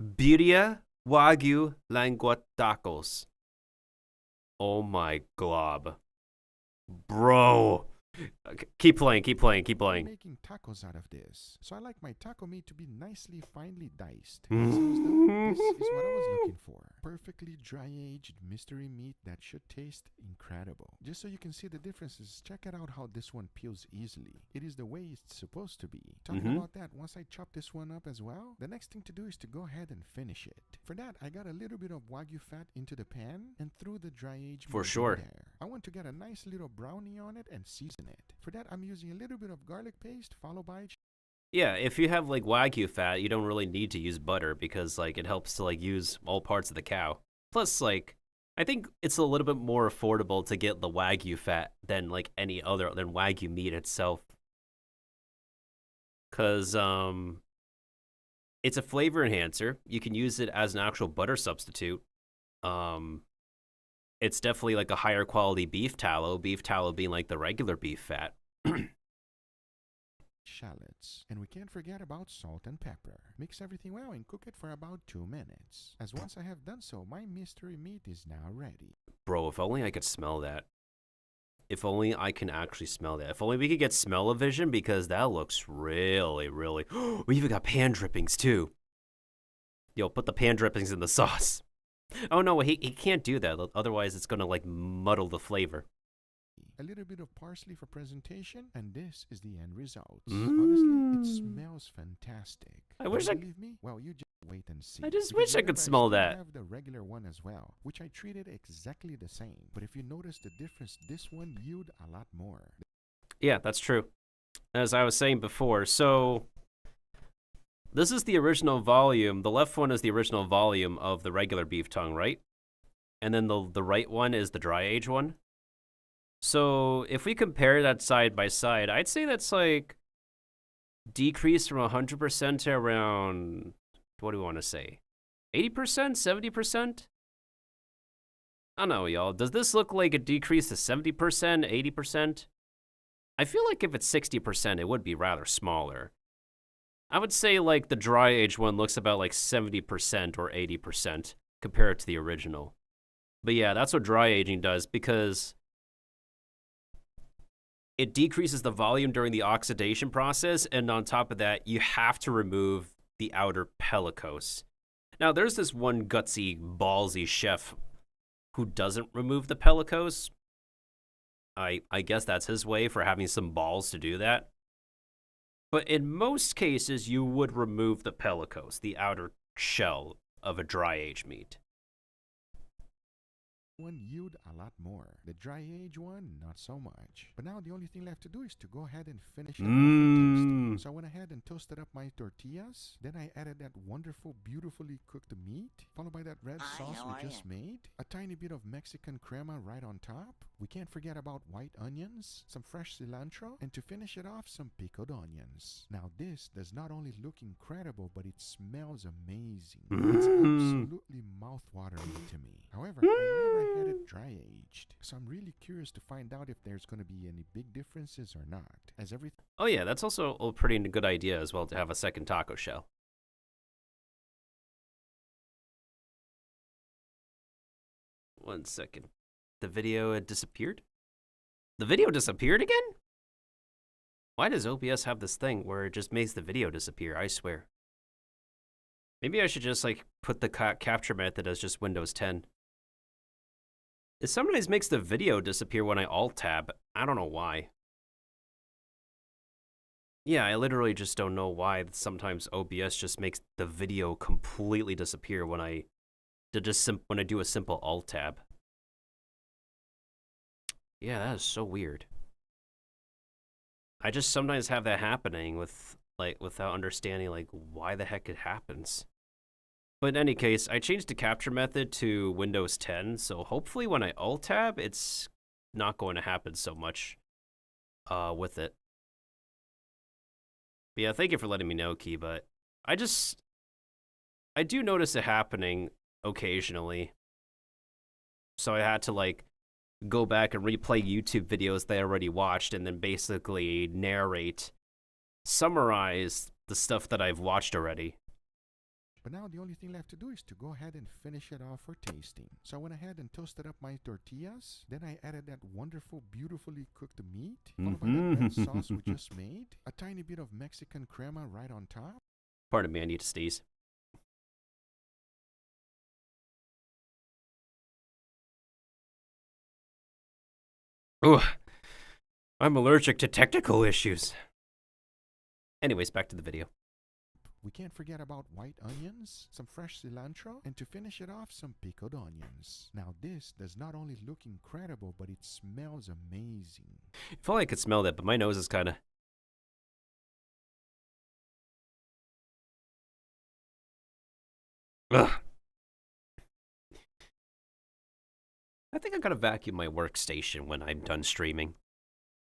Birria Wagyu lengua tacos. Oh my glob. Bro. Keep playing. I'm making tacos out of this. So I like my taco meat to be nicely finely diced. This is what I was looking for. Perfectly dry-aged mystery meat that should taste incredible. Just so you can see the differences, check it out how this one peels easily. It is the way it's supposed to be. Talking about that, once I chop this one up as well, the next thing to do is to go ahead and finish it. For that, I got a little bit of Wagyu fat into the pan and threw the dry-aged For meat sure. in there. I want to get a nice little brownie on it and season it. For that, I'm using a little bit of garlic paste followed by Yeah, if you have like Wagyu fat, you don't really need to use butter because like it helps to like use all parts of the cow. Plus, like, I think it's a little bit more affordable to get the Wagyu fat than like any other than Wagyu meat itself. Cause it's a flavor enhancer. You can use it as an actual butter substitute. It's definitely like a higher quality beef tallow being like the regular beef fat. shallots. And we can't forget about salt and pepper. Mix everything well and cook it for about 2 minutes. As once I have done so, my mystery meat is now ready. Bro, if only I could smell that. If only I can actually smell that. If only we could get smell-o-vision, because that looks really, really... We even got pan drippings, too. Yo, put the pan drippings in the sauce. Oh, no, he can't do that. Otherwise, it's going to, like, muddle the flavor. A little bit of parsley for presentation, and this is the end result. Honestly, it smells fantastic. I wish I... Believe me? Well, you just wait and see. I just Because wish I could remember, smell still that. have the regular one as well, which I treated exactly the same. But if you notice the difference, this one yielded a lot more. Yeah, that's true. As I was saying before, so... This is the original volume. The left one is the original volume of the regular beef tongue, right? And then the right one is the dry age one. So if we compare that side by side, I'd say that's like decreased from 100% to around, what do we want to say? 80%? 70%? I don't know, y'all. Does this look like a decrease to 70%, 80%? I feel like if it's 60%, it would be rather smaller. I would say like the dry age one looks about like 70% or 80% compared to the original. But yeah, that's what dry aging does, because it decreases the volume during the oxidation process, and on top of that, you have to remove the outer pellicose. Now, there's this one gutsy, ballsy chef who doesn't remove the pellicose. I guess that's his way for having some balls to do that. But in most cases, you would remove the pellicose, the outer shell of a dry aged meat. One yield a lot more. The dry age one, not so much. But now the only thing left to do is to go ahead and finish it off with tasting. So I went ahead and toasted up my tortillas. Then I added that wonderful, beautifully cooked meat, followed by that red sauce we just made. A tiny bit of Mexican crema right on top. We can't forget about white onions, some fresh cilantro, and to finish it off, some pickled onions. Now this does not only look incredible, but it smells amazing. It's absolutely mouth-watering to me. However, I never had it dry aged, so I'm really curious to find out if there's going to be any big differences or not, as everything. Oh yeah, that's also a pretty good idea as well to have a second taco shell. One second. The video had disappeared? The video disappeared again? Why does OBS have this thing where it just makes the video disappear? I swear. Maybe I should just like put the capture method as just Windows 10. It sometimes makes the video disappear when I Alt-tab. I don't know why. Yeah, I literally just don't know why sometimes OBS just makes the video completely disappear when I do a simple Alt-tab. Yeah, that is so weird. I just sometimes have that happening without understanding like why the heck it happens. But in any case, I changed the capture method to Windows 10, so hopefully when I Alt-tab, it's not going to happen so much with it. But yeah, thank you for letting me know, Key, but I do notice it happening occasionally. So I had to like go back and replay YouTube videos that I already watched and then basically summarize the stuff that I've watched already. But now the only thing left to do is to go ahead and finish it off for tasting. So I went ahead and toasted up my tortillas. Then I added that wonderful, beautifully cooked meat, followed by that red sauce we just made. A tiny bit of Mexican crema right on top. Pardon me, I need to sneeze. Ugh, I'm allergic to technical issues. Anyways, back to the video. We can't forget about white onions, some fresh cilantro, and to finish it off, some pickled onions. Now this does not only look incredible, but it smells amazing. If only I could smell that, but my nose is kind of... Ugh. I think I gotta vacuum my workstation when I'm done streaming.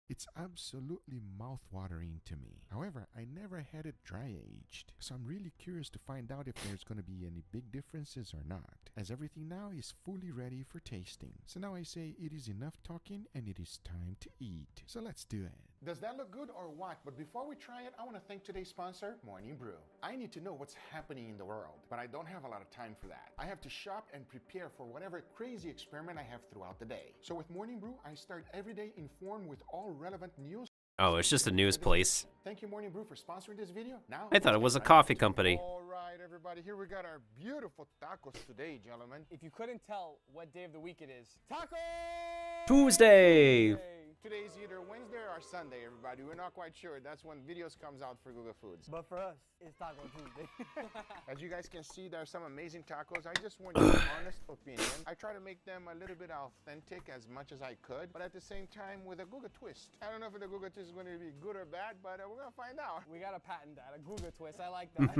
It's absolutely mouth-watering to me. However, I never had it dry-aged, so I'm really curious to find out if there's going to be any big differences or not, as everything now is fully ready for tasting. So now I say it is enough talking and it is time to eat. So let's do it. Does that look good or what? But before we try it, I want to thank today's sponsor, Morning Brew. I need to know what's happening in the world, but I don't have a lot of time for that. I have to shop and prepare for whatever crazy experiment I have throughout the day. So with Morning Brew, I start every day informed with all relevant news. Oh, it's just a news place. Thank you, Morning Brew, for sponsoring this video. Now, I thought it was a coffee company. All right, everybody, here we got our beautiful tacos today, gentlemen. If you couldn't tell what day of the week it is, Taco Tuesday! Today's either Wednesday or Sunday, everybody. We're not quite sure. That's when videos comes out for Google Foods. But for us, it's Taco Tuesday. As you guys can see, there are some amazing tacos. I just want your honest opinion. I try to make them a little bit authentic as much as I could, but at the same time with a Google twist. I don't know if the Google twist is going to be good or bad, but we're going to find out. We got to patent that, a Google twist. I like that.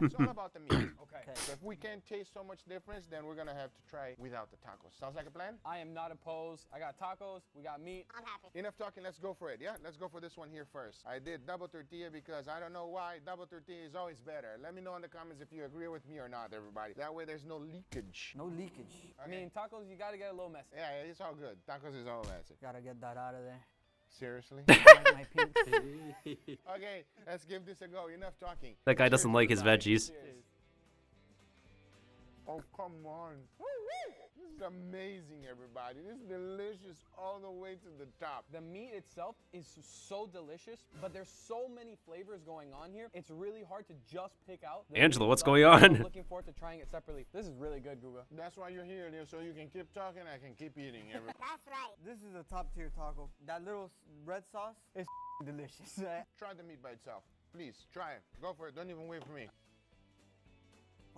It's all about the meat. Okay. So if we can't taste so much difference, then we're going to have to try without the tacos. Sounds like a plan? I am not opposed. I got tacos. We got meat. I'm happy. Enough talking, let's go for it, yeah? Let's go for this one here first. I did double tortilla because I don't know why double tortilla is always better. Let me know in the comments if you agree with me or not, everybody. That way there's no leakage. No leakage. Okay. I mean, tacos, you got to get a little messy. Yeah, it's all good. Tacos is all messy. Got to get that out of there. Seriously? My pink. Okay, let's give this a go. Enough talking. That guy doesn't like his veggies. Cheers. Oh, come on. This is amazing, everybody. This is delicious all the way to the top. The meat itself is so delicious, but there's so many flavors going on here. It's really hard to just pick out. Angela, what's going on? I'm looking forward to trying it separately. This is really good, Guga. That's why you're here, so you can keep talking. I can keep eating. That's right. This is a top tier taco. That little red sauce is delicious. Try the meat by itself. Please, try it. Go for it. Don't even wait for me.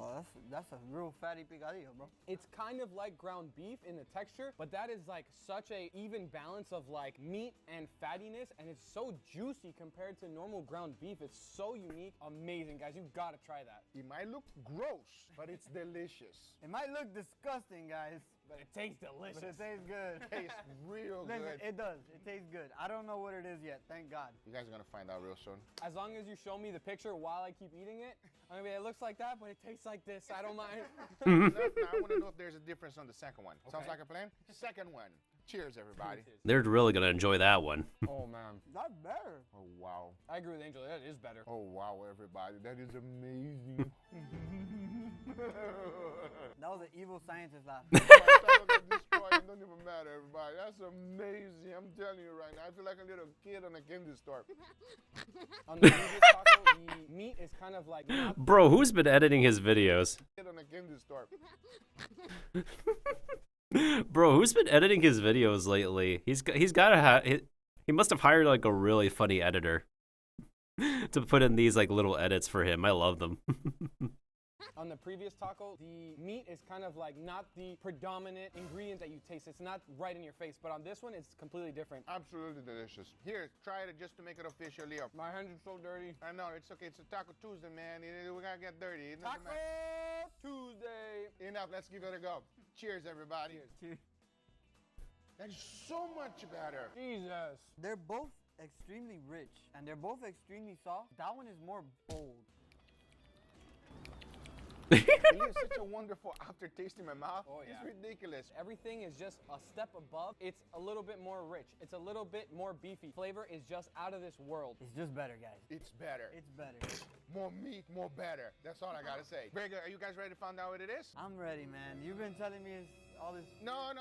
Oh, that's a real fatty picadillo, bro. It's kind of like ground beef in the texture, but that is like such a even balance of like meat and fattiness, and it's so juicy compared to normal ground beef. It's so unique. Amazing, guys. You gotta try that. It might look gross, but it's delicious. It might look disgusting, guys, but it tastes delicious. But it tastes good. It tastes real Listen, good. it does. It tastes good. I don't know what it is yet. Thank God. You guys are gonna find out real soon. As long as you show me the picture while I keep eating it, I mean, it looks like that, but it tastes like this. I don't mind. Now, I want to know if there's a difference on the second one. Sounds like a plan? Second one. Cheers, everybody. They're really gonna enjoy that one. Oh, man. That's better. Oh, wow. I agree with Angel. That is better. Oh, wow, everybody. That is amazing. That was an evil scientist laugh. My taco got destroyed. It don't even matter, everybody. That's amazing. I'm telling you right now. I feel like a little kid on a candy store. On the previous taco, the meat is kind of like... Bro, who's been editing his videos? Kid on a candy store. Bro, who's been editing his videos lately? He's got to have... He must have hired like a really funny editor to put in these like little edits for him. I love them. On the previous taco, the meat is kind of like not the predominant ingredient that you taste. It's not right in your face, but on this one, it's completely different. Absolutely delicious. Here, try it just to make it official, Leo. My hands are so dirty. I know, it's okay. It's a Taco Tuesday, man. We gotta get dirty. It doesn't Taco matter. Tuesday. Enough, let's give it a go. Cheers, everybody. Cheers. That's so much better. Jesus. They're both extremely rich, and they're both extremely soft. That one is more bold. It leaves such a wonderful aftertaste in my mouth. Oh, yeah. It's ridiculous. Everything is just a step above. It's a little bit more rich. It's a little bit more beefy. Flavor is just out of this world. It's just better, guys. It's better. It's better. More meat, more better. That's all I gotta say. Very good. Are you guys ready to find out what it is? I'm ready, man. You've been telling me all this. No.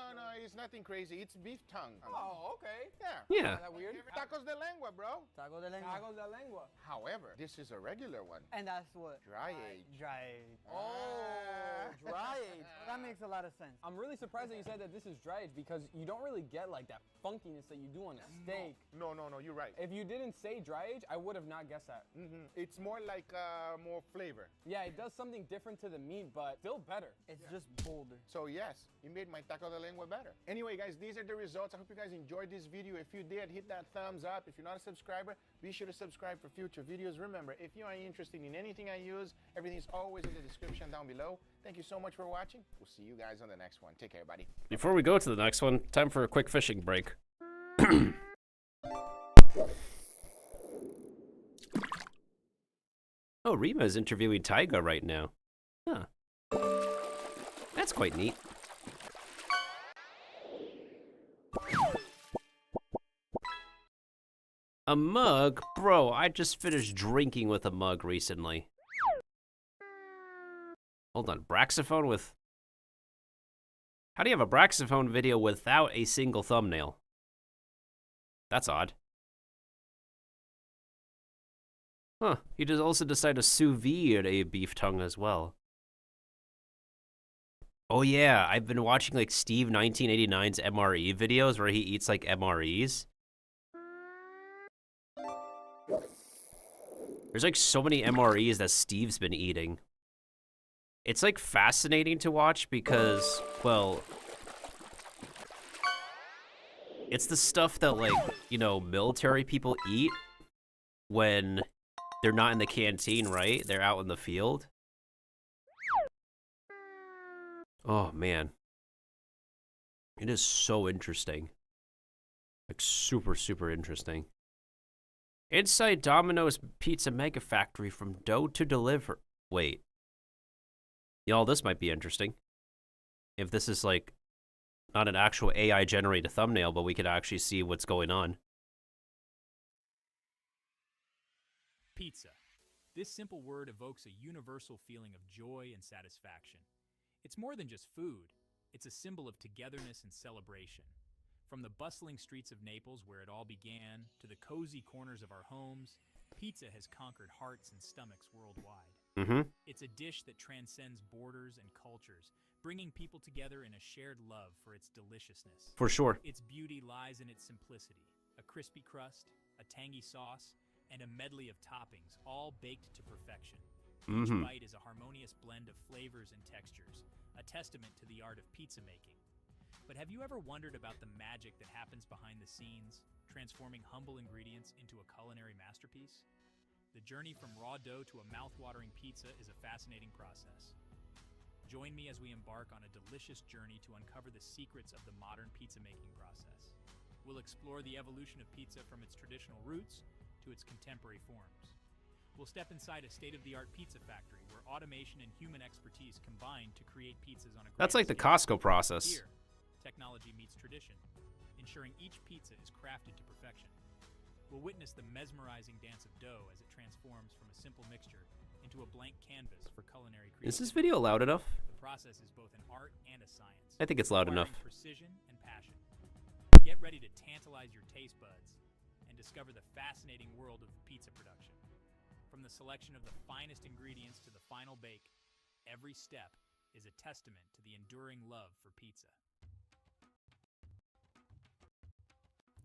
It's nothing crazy. It's beef tongue. Oh, okay. Yeah. Yeah. Is that weird? Tacos de lengua, bro. Taco de lengua. Tacos de lengua. However, this is a regular one. And that's what? Dry age. Dry age. Oh, dry age. That makes a lot of sense. I'm really surprised that you said that this is dry age because you don't really get like that funkiness that you do on a steak. No, you're right. If you didn't say dry age, I would have not guessed that. It's more like more flavor. Yeah, it does something different to the meat, but still better. It's just bolder. So yes, it made my taco de lengua better. Anyway, guys, these are the results. I hope you guys enjoyed this video. If you did, hit that thumbs up. If you're not a subscriber, be sure to subscribe for future videos. Remember, if you are interested in anything I use, everything is always in the description down below. Thank you so much for watching. We'll see you guys on the next one. Take care, buddy. Before we go to the next one, time for a quick fishing break. Oh, Rima is interviewing Taiga right now. Huh. That's quite neat. A mug? Bro, I just finished drinking with a mug recently. Hold on, Braxophone with... How do you have a Braxophone video without a single thumbnail? That's odd. Huh, he just also decided to sous vide a beef tongue as well. Oh yeah, I've been watching like Steve 1989's MRE videos where he eats like MREs. There's like so many MREs that Steve's been eating. It's like fascinating to watch because, well, it's the stuff that like, you know, military people eat when they're not in the canteen, right? They're out in the field. Oh, man. It is so interesting. Like, super, super interesting. Inside Domino's Pizza Mega Factory from dough to deliver. Wait. Y'all, this might be interesting. If this is, like, not an actual AI-generated thumbnail, but we could actually see what's going on. Pizza. This simple word evokes a universal feeling of joy and satisfaction. It's more than just food. It's a symbol of togetherness and celebration. From the bustling streets of Naples, where it all began, to the cozy corners of our homes, pizza has conquered hearts and stomachs worldwide. It's a dish that transcends borders and cultures, bringing people together in a shared love for its deliciousness. For sure. Its beauty lies in its simplicity. A crispy crust, a tangy sauce, and a medley of toppings, all baked to perfection. Each bite is a harmonious blend of flavors and textures, a testament to the art of pizza making. But have you ever wondered about the magic that happens behind the scenes, transforming humble ingredients into a culinary masterpiece? The journey from raw dough to a mouth-watering pizza is a fascinating process. Join me as we embark on a delicious journey to uncover the secrets of the modern pizza-making process. We'll explore the evolution of pizza from its traditional roots to its contemporary forms. We'll step inside a state-of-the-art pizza factory where automation and human expertise combine to create pizzas on a grand That's like the scale. Costco process. Here, technology meets tradition, ensuring each pizza is crafted to perfection. We'll witness the mesmerizing dance of dough as it transforms from a simple mixture into a blank canvas for culinary creativity. Is this video loud enough? The process is both an art and a science. I think it's loud enough. requiring precision and passion. Get ready to tantalize your taste buds and discover the fascinating world of pizza production. From the selection of the finest ingredients to the final bake, every step is a testament to the enduring love for pizza.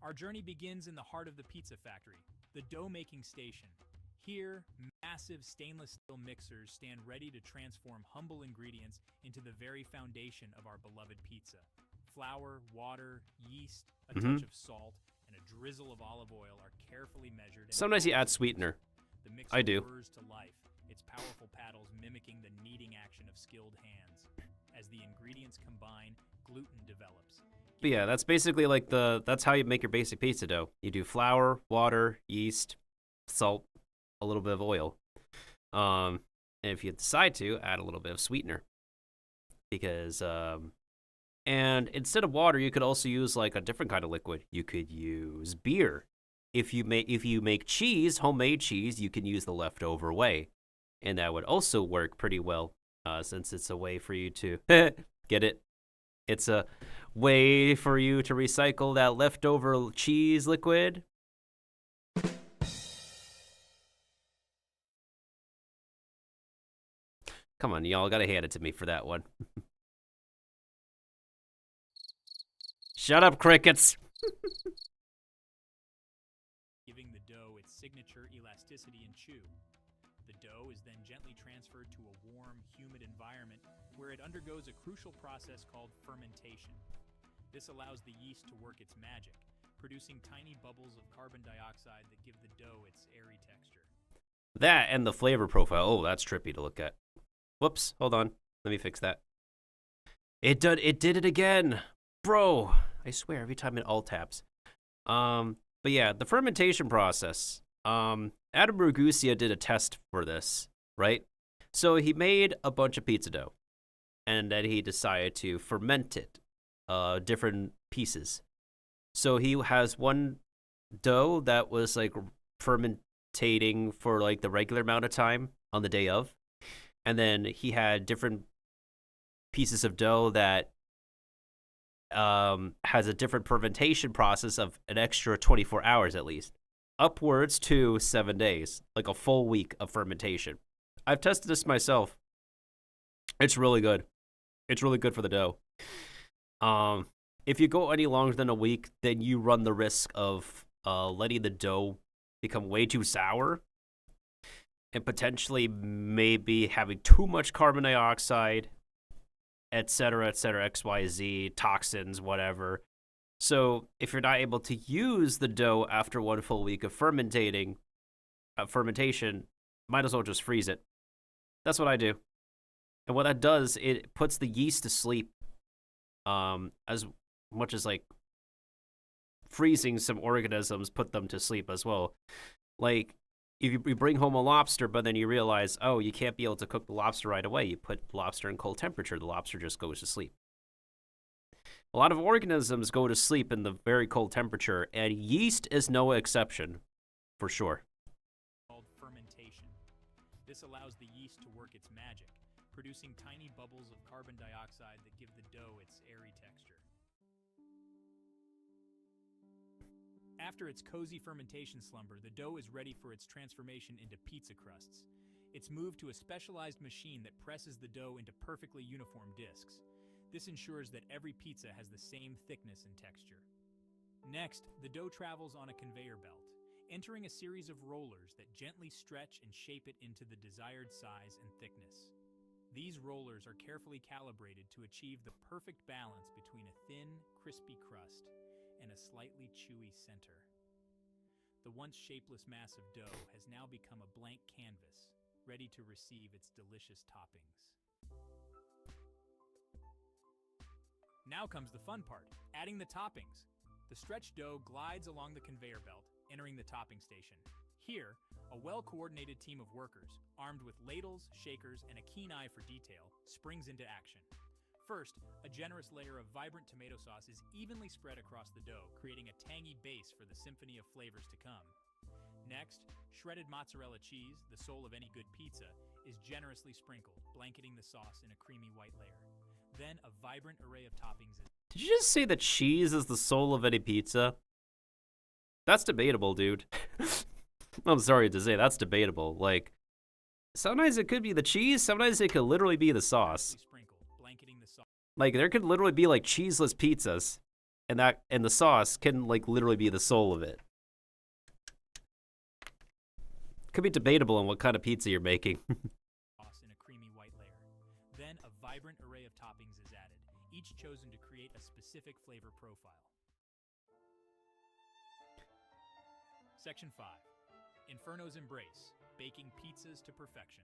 Our journey begins in the heart of the pizza factory, the dough-making station. Here, massive stainless steel mixers stand ready to transform humble ingredients into the very foundation of our beloved pizza. Flour, water, yeast, a touch of salt, and a drizzle of olive oil are carefully measured. Sometimes you add sweetener. The mixer I do. whirs to life, its powerful paddles mimicking the kneading action of skilled hands. As the ingredients combine, gluten develops. But yeah, that's basically like that's how you make your basic pizza dough. You do flour, water, yeast, salt, a little bit of oil. And if you decide to, add a little bit of sweetener. Because, and instead of water, you could also use like a different kind of liquid. You could use beer. If you make cheese, homemade cheese, you can use the leftover whey. And that would also work pretty well, since it's a way for you to, get it? It's a way for you to recycle that leftover cheese liquid. Come on, y'all gotta hand it to me for that one. Shut up, crickets! Giving the dough its signature elasticity and chew. The dough is then gently transferred to a warm, humid environment where it undergoes a crucial process called fermentation. This allows the yeast to work its magic, producing tiny bubbles of carbon dioxide that give the dough its airy texture. That and the flavor profile. Oh, that's trippy to look at. Whoops, hold on. Let me fix that. It did it again. Bro, I swear every time it alt tabs. But yeah, the fermentation process. Adam Ragusa did a test for this, right? So he made a bunch of pizza dough, and then he decided to ferment it, different pieces. So he has one dough that was like fermentating for like the regular amount of time on the day of, and then he had different pieces of dough that has a different fermentation process of an extra 24 hours at least, upwards to 7 days, like a full week of fermentation. I've tested this myself. It's really good. It's really good for the dough. If you go any longer than a week, then you run the risk of letting the dough become way too sour and potentially maybe having too much carbon dioxide, etc., XYZ, toxins, whatever. So if you're not able to use the dough after one full week of fermentation, might as well just freeze it. That's what I do. And what that does, it puts the yeast to sleep, as much as like freezing some organisms put them to sleep as well. Like if you bring home a lobster, but then you realize, oh, you can't be able to cook the lobster right away. You put the lobster in cold temperature, the lobster just goes to sleep. A lot of organisms go to sleep in the very cold temperature, and yeast is no exception, for sure. Called fermentation. This allows the yeast to work its magic, producing tiny bubbles of carbon dioxide that give the dough its airy texture. After its cozy fermentation slumber, the dough is ready for its transformation into pizza crusts. It's moved to a specialized machine that presses the dough into perfectly uniform discs. This ensures that every pizza has the same thickness and texture. Next, the dough travels on a conveyor belt, entering a series of rollers that gently stretch and shape it into the desired size and thickness. These rollers are carefully calibrated to achieve the perfect balance between a thin, crispy crust and a slightly chewy center. The once shapeless mass of dough has now become a blank canvas, ready to receive its delicious toppings. Now comes the fun part, adding the toppings. The stretched dough glides along the conveyor belt, entering the topping station. Here, a well-coordinated team of workers, armed with ladles, shakers, and a keen eye for detail, springs into action. First, a generous layer of vibrant tomato sauce is evenly spread across the dough, creating a tangy base for the symphony of flavors to come. Next, shredded mozzarella cheese, the soul of any good pizza, is generously sprinkled, blanketing the sauce in a creamy white layer. Then, a vibrant array of toppings is... Did you just say that cheese is the soul of any pizza? That's debatable, dude. I'm sorry to say, that's debatable. Like, sometimes it could be the cheese, sometimes it could literally be the sauce. Like, there could literally be, like, cheeseless pizzas, and the sauce can, like, literally be the soul of it. Could be debatable on what kind of pizza you're making. Sauce in a creamy white layer. Then, a vibrant array of toppings is added, each chosen to create a specific flavor profile. Section 5. Inferno's Embrace, baking pizzas to perfection.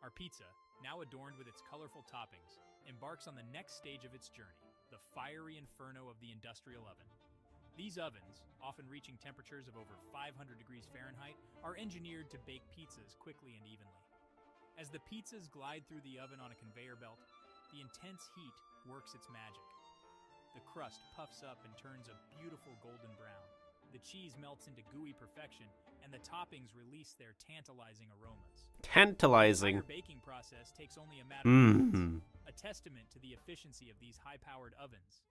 Our pizza, now adorned with its colorful toppings, embarks on the next stage of its journey, the fiery inferno of the industrial oven. These ovens, often reaching temperatures of over 500 degrees Fahrenheit, are engineered to bake pizzas quickly and evenly. As the pizzas glide through the oven on a conveyor belt, the intense heat works its magic. The crust puffs up and turns a beautiful golden brown. The cheese melts into gooey perfection, and the toppings release their tantalizing aromas. Tantalizing. The baking process takes only a matter of minutes, a testament to the efficiency of these high-powered ovens.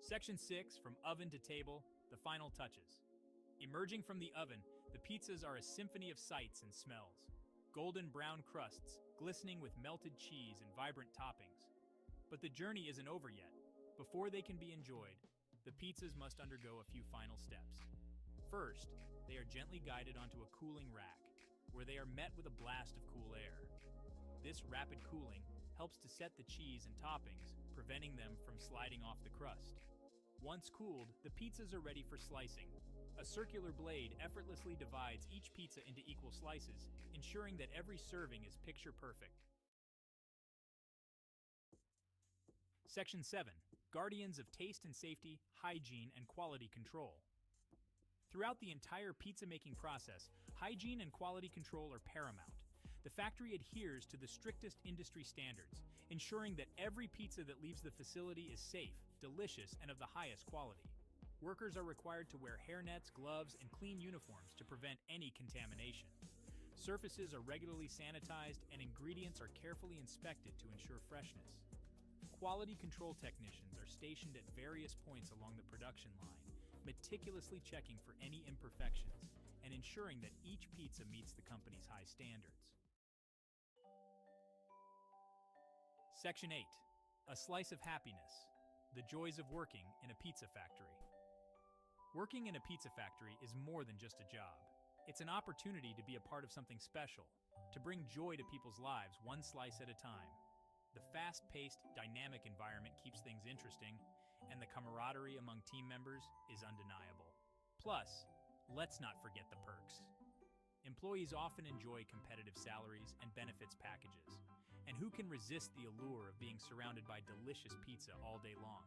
Section 6, from oven to table, the final touches. Emerging from the oven, the pizzas are a symphony of sights and smells. Golden brown crusts, glistening with melted cheese and vibrant toppings. But the journey isn't over yet. Before they can be enjoyed, the pizzas must undergo a few final steps. First, they are gently guided onto a cooling rack, where they are met with a blast of cool air. This rapid cooling helps to set the cheese and toppings, preventing them from sliding off the crust. Once cooled, the pizzas are ready for slicing. A circular blade effortlessly divides each pizza into equal slices, ensuring that every serving is picture perfect. Section 7. Guardians of taste and safety, hygiene, and quality control. Throughout the entire pizza-making process, hygiene and quality control are paramount. The factory adheres to the strictest industry standards, ensuring that every pizza that leaves the facility is safe, delicious, and of the highest quality. Workers are required to wear hairnets, gloves, and clean uniforms to prevent any contamination. Surfaces are regularly sanitized, and ingredients are carefully inspected to ensure freshness. Quality control technicians are stationed at various points along the production line, meticulously checking for any imperfections and ensuring that each pizza meets the company's high standards. Section 8. A slice of happiness. The joys of working in a pizza factory. Working in a pizza factory is more than just a job. It's an opportunity to be a part of something special, to bring joy to people's lives one slice at a time. The fast-paced, dynamic environment keeps things interesting, and the camaraderie among team members is undeniable. Plus, let's not forget the perks. Employees often enjoy competitive salaries and benefits packages, and who can resist the allure of being surrounded by delicious pizza all day long?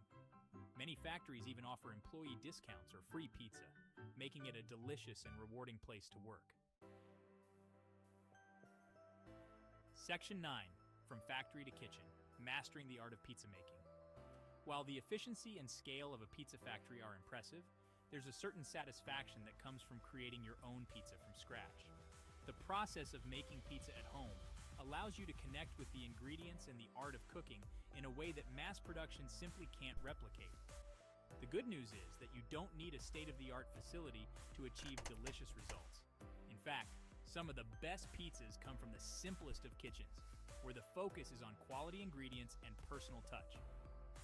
Many factories even offer employee discounts or free pizza, making it a delicious and rewarding place to work. Section 9. From factory to kitchen, mastering the art of pizza making. While the efficiency and scale of a pizza factory are impressive, there's a certain satisfaction that comes from creating your own pizza from scratch. The process of making pizza at home allows you to connect with the ingredients and the art of cooking in a way that mass production simply can't replicate. The good news is that you don't need a state-of-the-art facility to achieve delicious results. fact, some of the best pizzas come from the simplest of kitchens, where the focus is on quality ingredients and personal touch.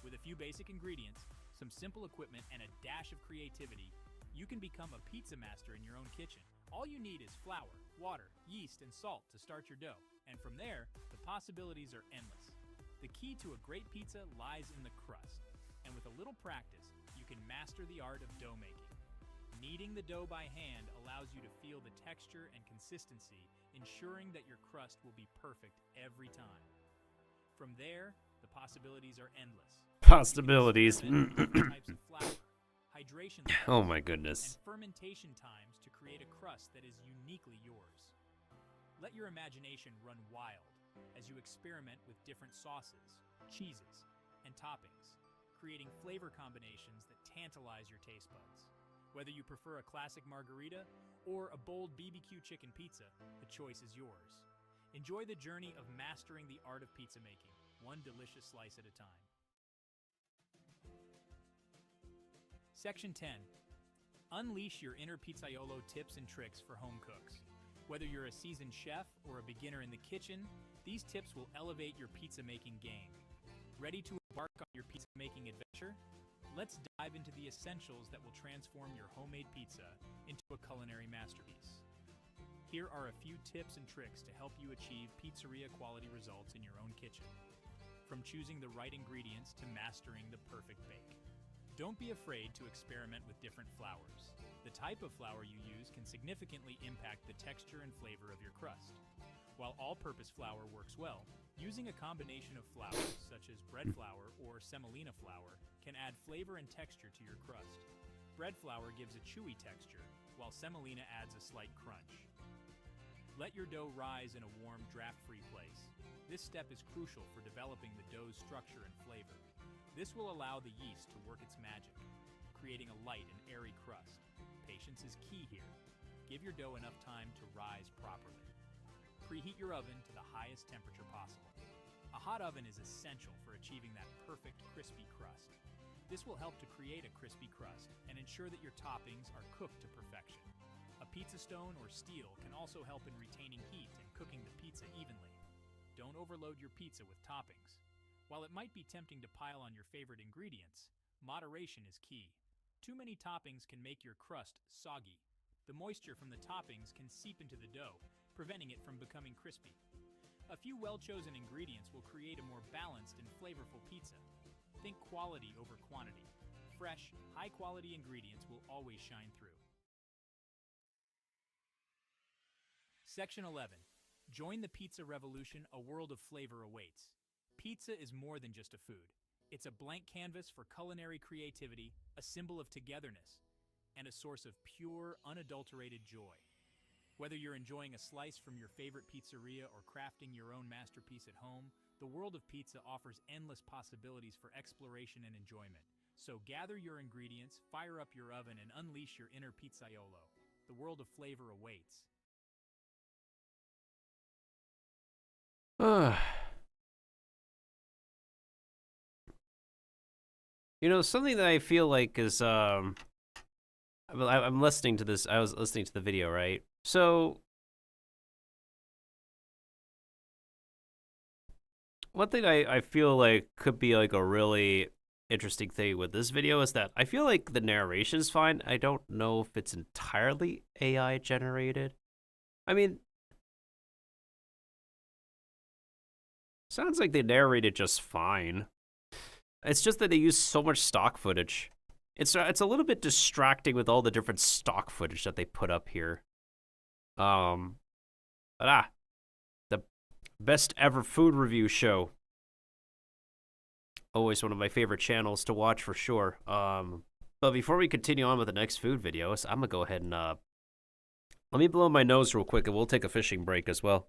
With a few basic ingredients, some simple equipment, and a dash of creativity, you can become a pizza master in your own kitchen. All you need is flour, water, yeast, and salt to start your dough, and from there, the possibilities are endless. The key to a great pizza lies in the crust, and with a little practice, you can master the art of dough making. Kneading the dough by hand allows you to feel the texture and consistency, ensuring that your crust will be perfect every time. From there, the possibilities are endless. Possibilities. Types of flour, hydration levels, Oh my goodness. and fermentation times to create a crust that is uniquely yours. Let your imagination run wild as you experiment with different sauces, cheeses, and toppings, creating flavor combinations that tantalize your taste buds. Whether you prefer a classic margarita or a bold BBQ chicken pizza, the choice is yours. Enjoy the journey of mastering the art of pizza making, one delicious slice at a time. Section 10. Unleash your inner pizzaiolo tips and tricks for home cooks. Whether you're a seasoned chef or a beginner in the kitchen, these tips will elevate your pizza making game. Ready to embark on your pizza making adventure? Let's dive into the essentials that will transform your homemade pizza into a culinary masterpiece. Here are a few tips and tricks to help you achieve pizzeria quality results in your own kitchen. From choosing the right ingredients to mastering the perfect bake. Don't be afraid to experiment with different flours. The type of flour you use can significantly impact the texture and flavor of your crust. While all-purpose flour works well, using a combination of flours, such as bread flour or semolina flour, can add flavor and texture to your crust. Bread flour gives a chewy texture, while semolina adds a slight crunch. Let your dough rise in a warm, draft-free place. This step is crucial for developing the dough's structure and flavor. This will allow the yeast to work its magic, creating a light and airy crust. Patience is key here. Give your dough enough time to rise properly. Preheat your oven to the highest temperature possible. A hot oven is essential for achieving that perfect crispy crust. This will help to create a crispy crust and ensure that your toppings are cooked to perfection. A pizza stone or steel can also help in retaining heat and cooking the pizza evenly. Don't overload your pizza with toppings. While it might be tempting to pile on your favorite ingredients, moderation is key. Too many toppings can make your crust soggy. The moisture from the toppings can seep into the dough, preventing it from becoming crispy. A few well-chosen ingredients will create a more balanced and flavorful pizza. Think quality over quantity. Fresh, high-quality ingredients will always shine through. Section 11. Join the pizza revolution, a world of flavor awaits. Pizza is more than just a food. It's a blank canvas for culinary creativity, a symbol of togetherness, and a source of pure, unadulterated joy. Whether you're enjoying a slice from your favorite pizzeria or crafting your own masterpiece at home, the world of pizza offers endless possibilities for exploration and enjoyment. So gather your ingredients, fire up your oven, and unleash your inner pizzaiolo. The world of flavor awaits. You know, something that I feel like is, I'm listening to this, I was listening to the video, right? So, one thing I feel like could be like a really interesting thing with this video is that I feel like the narration's fine. I don't know if it's entirely AI generated. I mean, sounds like they narrated just fine. It's just that they use so much stock footage. It's a little bit distracting with all the different stock footage that they put up here. The best ever food review show. Always one of my favorite channels to watch for sure. But before we continue on with the next food videos, I'm gonna go ahead and let me blow my nose real quick, and we'll take a fishing break as well.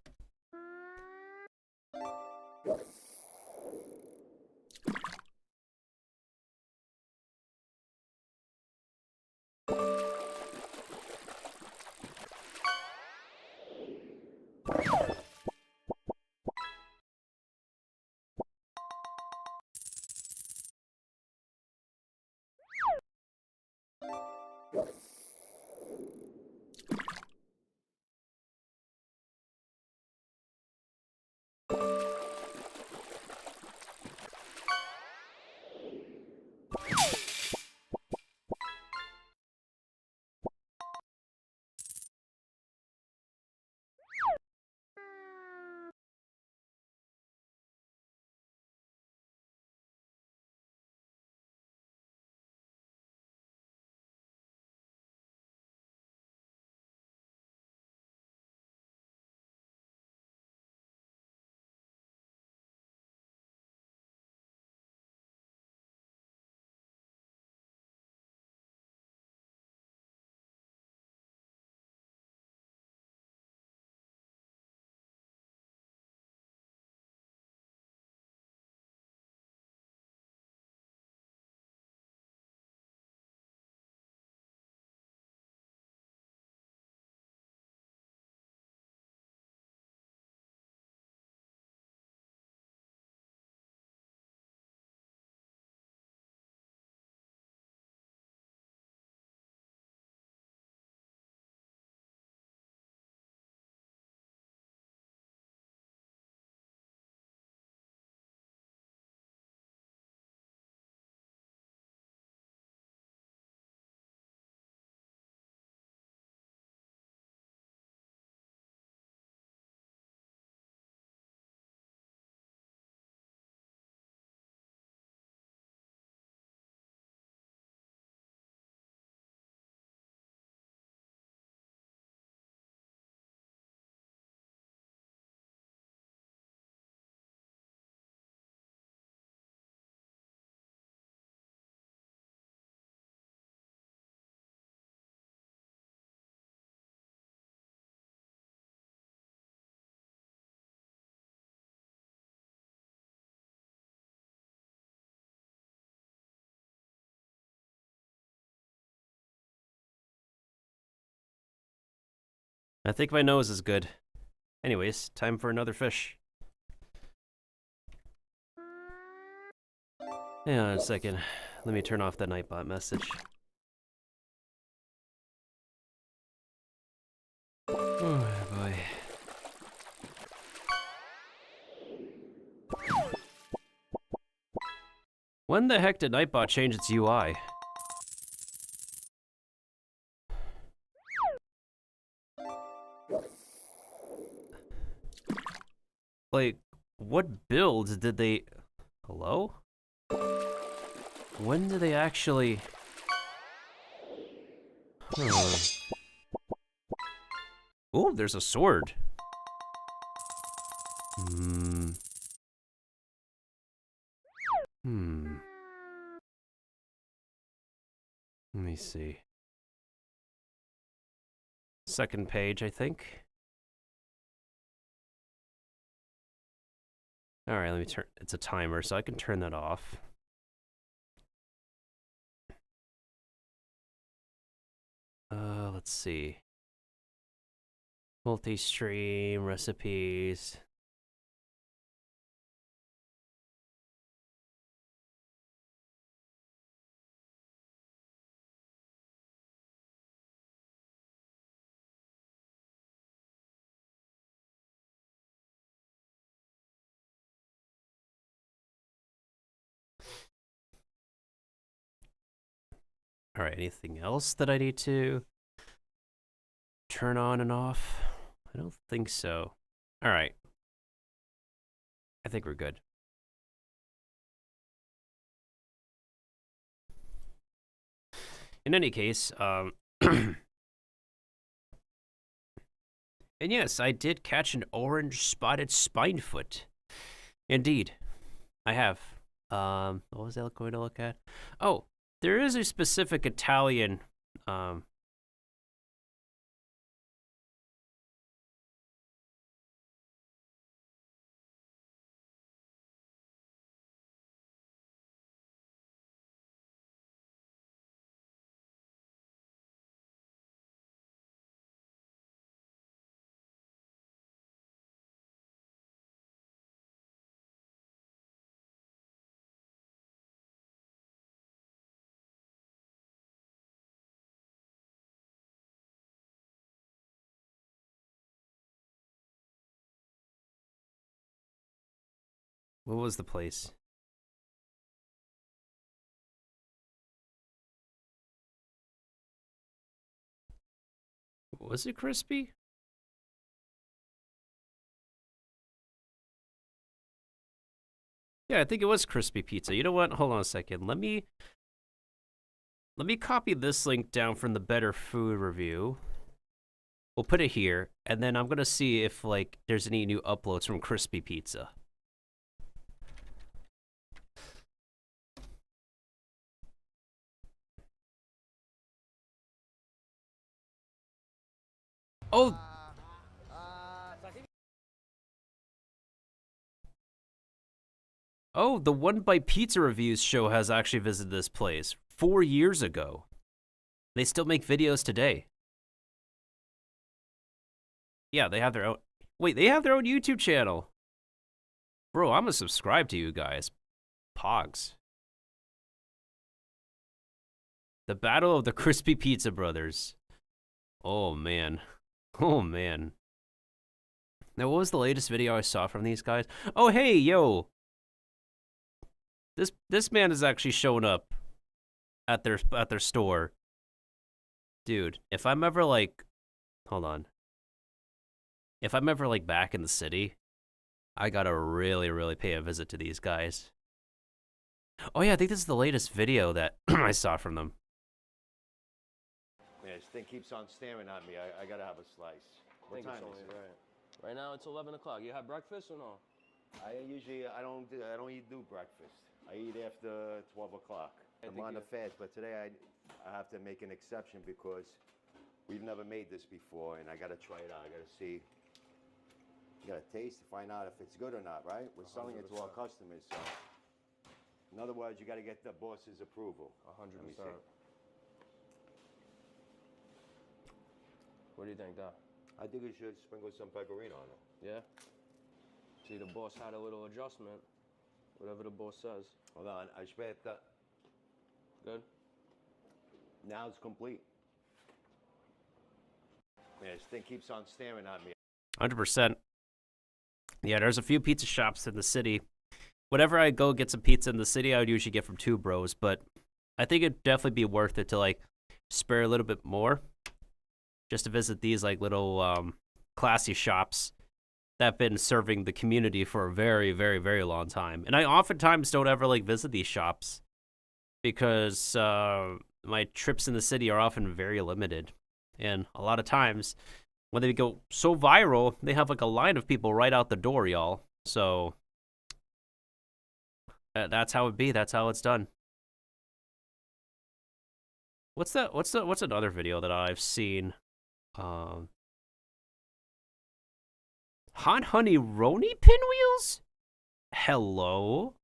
I think my nose is good. Anyways, time for another fish. Hang on a second. Let me turn off that Nightbot message. Oh boy. When the heck did Nightbot change its UI? Like, what builds did they... Hello? When did they actually... Oh, there's a sword. Let me see. Second page, I think. Alright, let me turn... It's a timer, so I can turn that off. Let's see. Multi-stream, recipes. Alright, anything else that I need to turn on and off? I don't think so. Alright. I think we're good. In any case, and yes, I did catch an orange spotted spinefoot. Indeed, I have. What was I going to look at? Oh, there is a specific Italian, what was the place? Was it crispy? Yeah, I think it was crispy pizza. You know what? Hold on a second. Let me copy this link down from the Better Food review. We'll put it here, and then I'm gonna see if like there's any new uploads from Crispy Pizza. Oh. Oh, the One Bite Pizza Reviews show has actually visited this place 4 years ago. They still make videos today. Yeah, they have their own... Wait, they have their own YouTube channel. Bro, I'm gonna subscribe to you guys. Pogs. The Battle of the Crispy Pizza Brothers. Oh, man. Oh, man. Now, what was the latest video I saw from these guys? Oh, hey, yo. This man is actually showing up at their store. Dude, if I'm ever like, hold on. If I'm ever like back in the city, I gotta really pay a visit to these guys. Oh yeah, I think this is the latest video that I saw from them. Man, this thing keeps on staring at me. I gotta have a slice. What time is it? Right now it's 11 o'clock. You have breakfast or no? I don't do breakfast. I eat after 12 o'clock. I'm on the fast, but today I have to make an exception because we've never made this before, and I gotta try it out. I gotta see. You gotta taste to find out if it's good or not, right? We're selling it to our customers, so. In other words, you gotta get the boss's approval. 100%. What do you think, Doc? I think you should sprinkle some pecorino on it. Yeah. See, the boss had a little adjustment. Whatever the boss says. Hold on, aspetta. Good. Now it's complete. Yeah, this thing keeps on staring at me. 100%. Yeah, there's a few pizza shops in the city. Whenever I go get some pizza in the city, I would usually get from Two Bros, but I think it'd definitely be worth it to like spare a little bit more just to visit these like little classy shops that have been serving the community for a very, very, very long time. And I oftentimes don't ever like visit these shops because my trips in the city are often very limited. And a lot of times when they go so viral, they have like a line of people right out the door, y'all. So that's how it be. That's how it's done. What's another video that I've seen? Hot Honey Roni Pinwheels? Hello?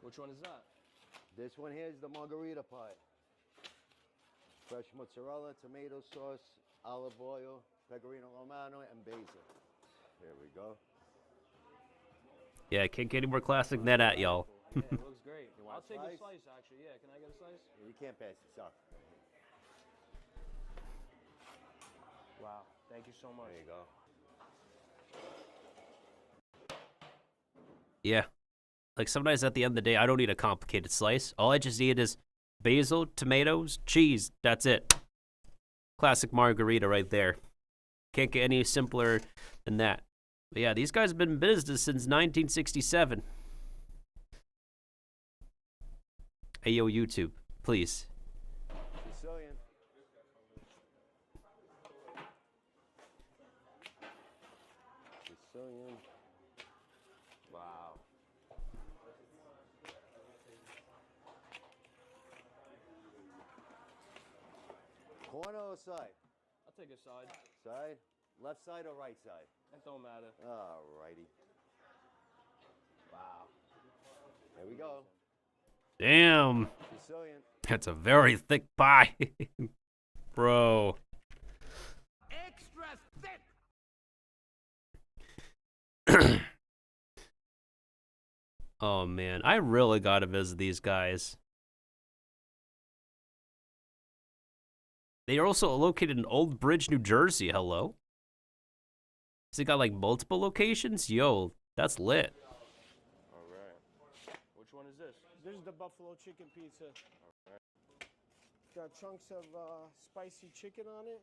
Which one is that? This one here is the margarita pie. Fresh mozzarella, tomato sauce, olive oil, pecorino romano, and basil. There we go. Yeah, can't get any more classic than that, y'all. Yeah, it looks great. I'll take slice? a slice, actually. Yeah, can I get a slice? Yeah, you can't pass this up. Wow, thank you so much. There you go. Yeah. Like sometimes at the end of the day, I don't need a complicated slice. All I just need is basil, tomatoes, cheese. That's it. Classic margarita right there. Can't get any simpler than that. But yeah, these guys have been in business since 1967. Hey, yo, YouTube, please. Sicilian. Sicilian. Wow. Corner or side? I'll take a side. Side? Left side or right side? That don't matter. Alrighty. Wow. There we go. Damn. Sicilian. That's a very thick pie. Bro. Extra thick! Oh, man. I really gotta visit these guys. They are also located in Old Bridge, New Jersey. Hello? Has it got like multiple locations? Yo, that's lit. All right. Which one is this? This is the buffalo chicken pizza. It's got chunks of spicy chicken on it,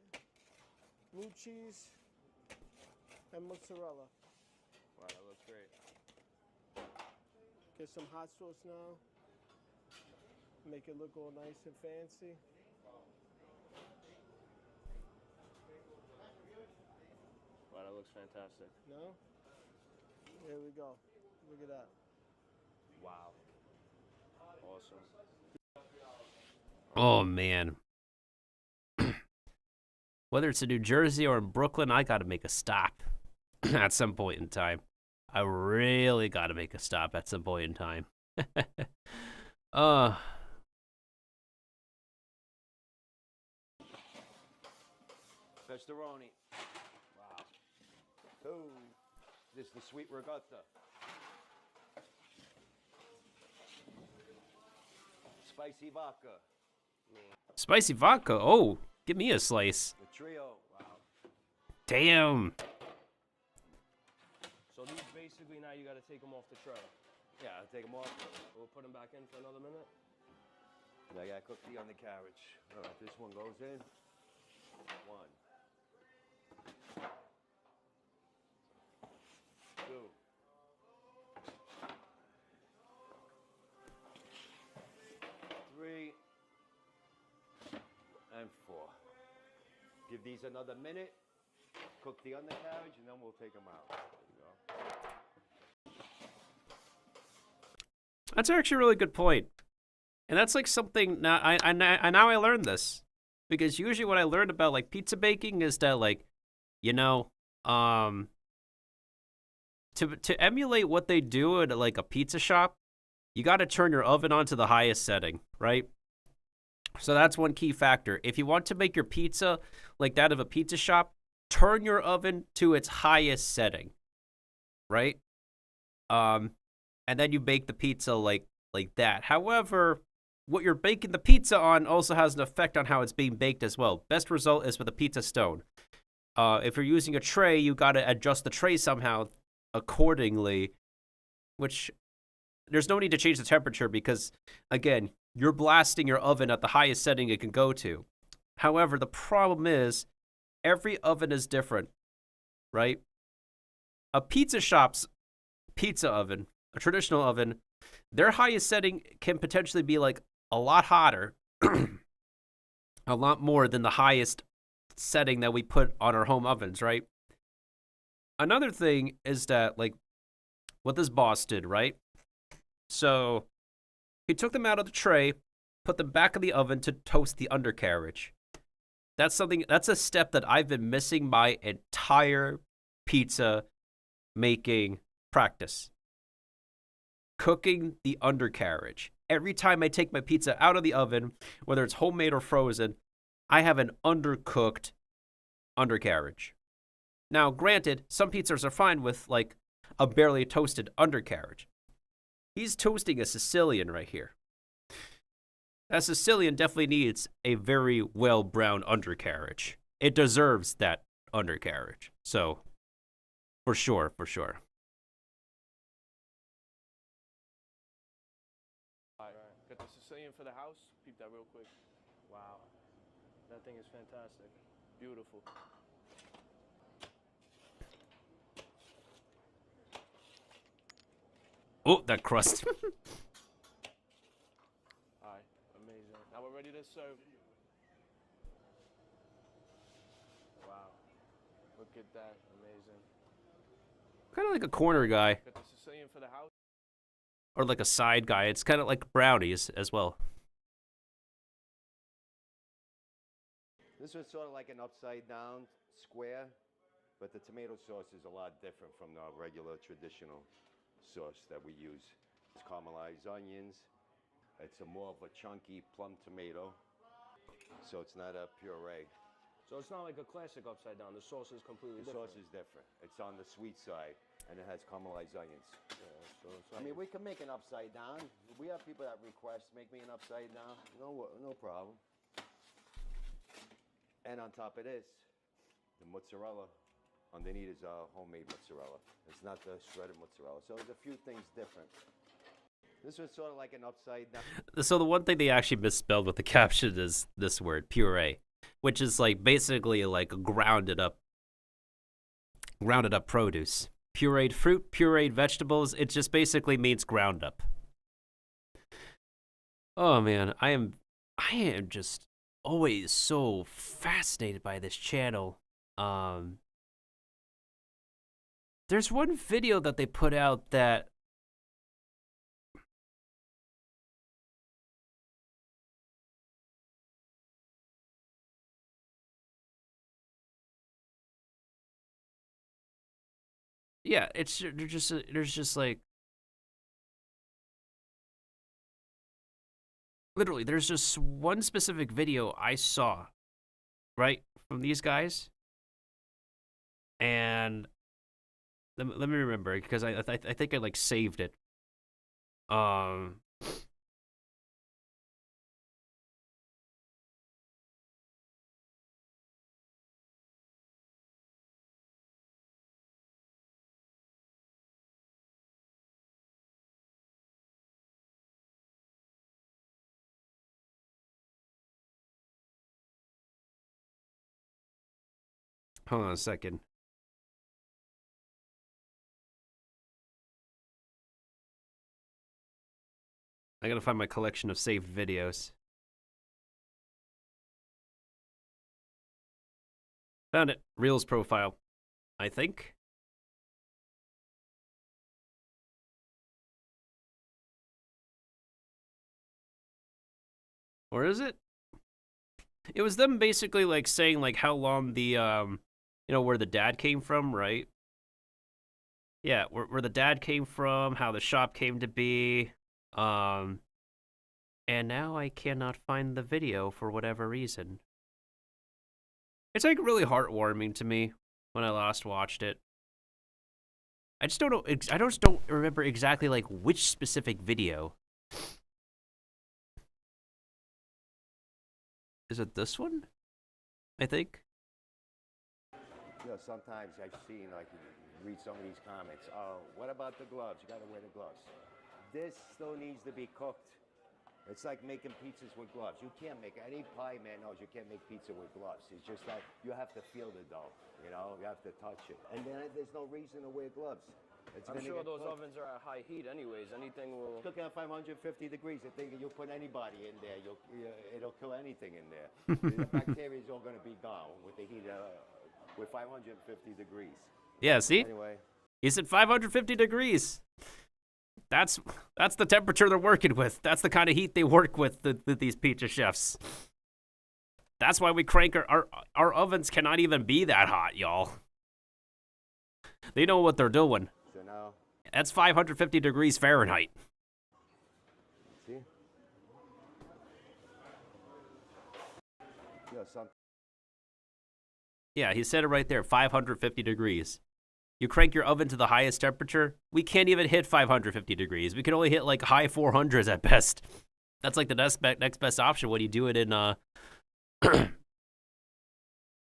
blue cheese, and mozzarella. Wow, that looks great. Get some hot sauce now. Make it look all nice and fancy. Wow, that looks fantastic. No? Here we go. Look at that. Wow. Awesome. Oh, man. Whether it's in New Jersey or in Brooklyn, I gotta make a stop at some point in time. I really gotta make a stop at some point in time. Pestaroni. Wow. Two. This is the sweet ricotta. Spicy vodka. Spicy vodka. Oh, give me a slice. The trio. Wow. Damn. So these basically now you got to take them off the tray. Yeah, I'll take them off. We'll put them back in for another minute. I got cooked on the carriage. All right, this one goes in. One. Two. Three. And four. Give these another minute. Cook the undercarriage, and then we'll take them out. There you go. That's actually a really good point. And that's like something now I learned this. Because usually what I learned about like pizza baking is that like, you know, to emulate what they do at like a pizza shop, you got to turn your oven on to the highest setting, right? So that's one key factor. If you want to make your pizza like that of a pizza shop, turn your oven to its highest setting, right? And then you bake the pizza like that. However, what you're baking the pizza on also has an effect on how it's being baked as well. Best result is with a pizza stone. If you're using a tray, you got to adjust the tray somehow accordingly, which there's no need to change the temperature because, again, you're blasting your oven at the highest setting it can go to. However, the problem is every oven is different, right? A pizza shop's pizza oven, a traditional oven, their highest setting can potentially be like a lot hotter, a lot more than the highest setting that we put on our home ovens, right? Another thing is that, like, what this boss did, right? So he took them out of the tray, put them back in the oven to toast the undercarriage. That's a step that I've been missing my entire pizza making practice. Cooking the undercarriage. Every time I take my pizza out of the oven, whether it's homemade or frozen, I have an undercooked undercarriage. Now, granted, some pizzas are fine with like a barely toasted undercarriage. He's toasting a Sicilian right here. That Sicilian definitely needs a very well-browned undercarriage. It deserves that undercarriage. So, for sure, for sure. Alright, got the Sicilian for the house. Peep that real quick. Wow. That thing is fantastic. Beautiful. Oh, that crust. Alright, amazing. Now we're ready to serve. Wow. Look at that. Amazing. Kind of like a corner guy. Got the Sicilian for the house. Or like a side guy. It's kind of like brownies as well. This was sort of like an upside down square, but the tomato sauce is a lot different from the regular traditional sauce that we use. It's caramelized onions. It's more of a chunky plum tomato, so it's not a puree. So it's not like a classic upside down. The sauce is completely The different. sauce is different. It's on the sweet side, and it has caramelized onions. Yeah, so it's I mean, we can make an upside down. We have people that request, make me an upside down. No problem. And on top of this, the mozzarella underneath is homemade mozzarella. It's not the shredded mozzarella. So there's a few things different. This was sort of like an upside down. So the one thing they actually misspelled with the caption is this word, puree, which is like basically like grounded up produce. Pureed fruit, pureed vegetables, it just basically means ground up. Oh man, I am just always so fascinated by this channel. There's one video that they put out that yeah, there's just like literally there's just one specific video I saw, right, from these guys, and let me remember because I think I like saved it. Hold on a second. I gotta find my collection of saved videos. Found it. Reels profile, I think. Or is it? It was them basically like saying like how long the you know, where the dad came from, right? Yeah, where the dad came from, how the shop came to be. And now I cannot find the video for whatever reason. It's like really heartwarming to me when I last watched it. I just don't know. I just don't remember exactly like which specific video. Is it this one? I think. You know, sometimes I've seen, like, read some of these comments. Oh, what about the gloves? You got to wear the gloves. This still needs to be cooked. It's like making pizzas with gloves. You can't make, any pie man knows you can't make pizza with gloves. It's just that you have to feel the dough, you know? You have to touch it. And then there's no reason to wear gloves. I'm sure those ovens are at high heat anyways. Anything will... It's cooking at 550 degrees. I think you put anybody in there, it'll kill anything in there. The bacteria is all going to be gone with the heat, with 550 degrees. Yeah, see? Anyway. He said 550 degrees. That's the temperature they're working with. That's the kind of heat they work with these pizza chefs. That's why we crank our ovens cannot even be that hot, y'all. They know what they're doing. So now, that's 550 degrees Fahrenheit. See? Yeah, he said it right there, 550 degrees. You crank your oven to the highest temperature, we can't even hit 550 degrees. We can only hit like high 400s at best. That's like the next best option when you do it in,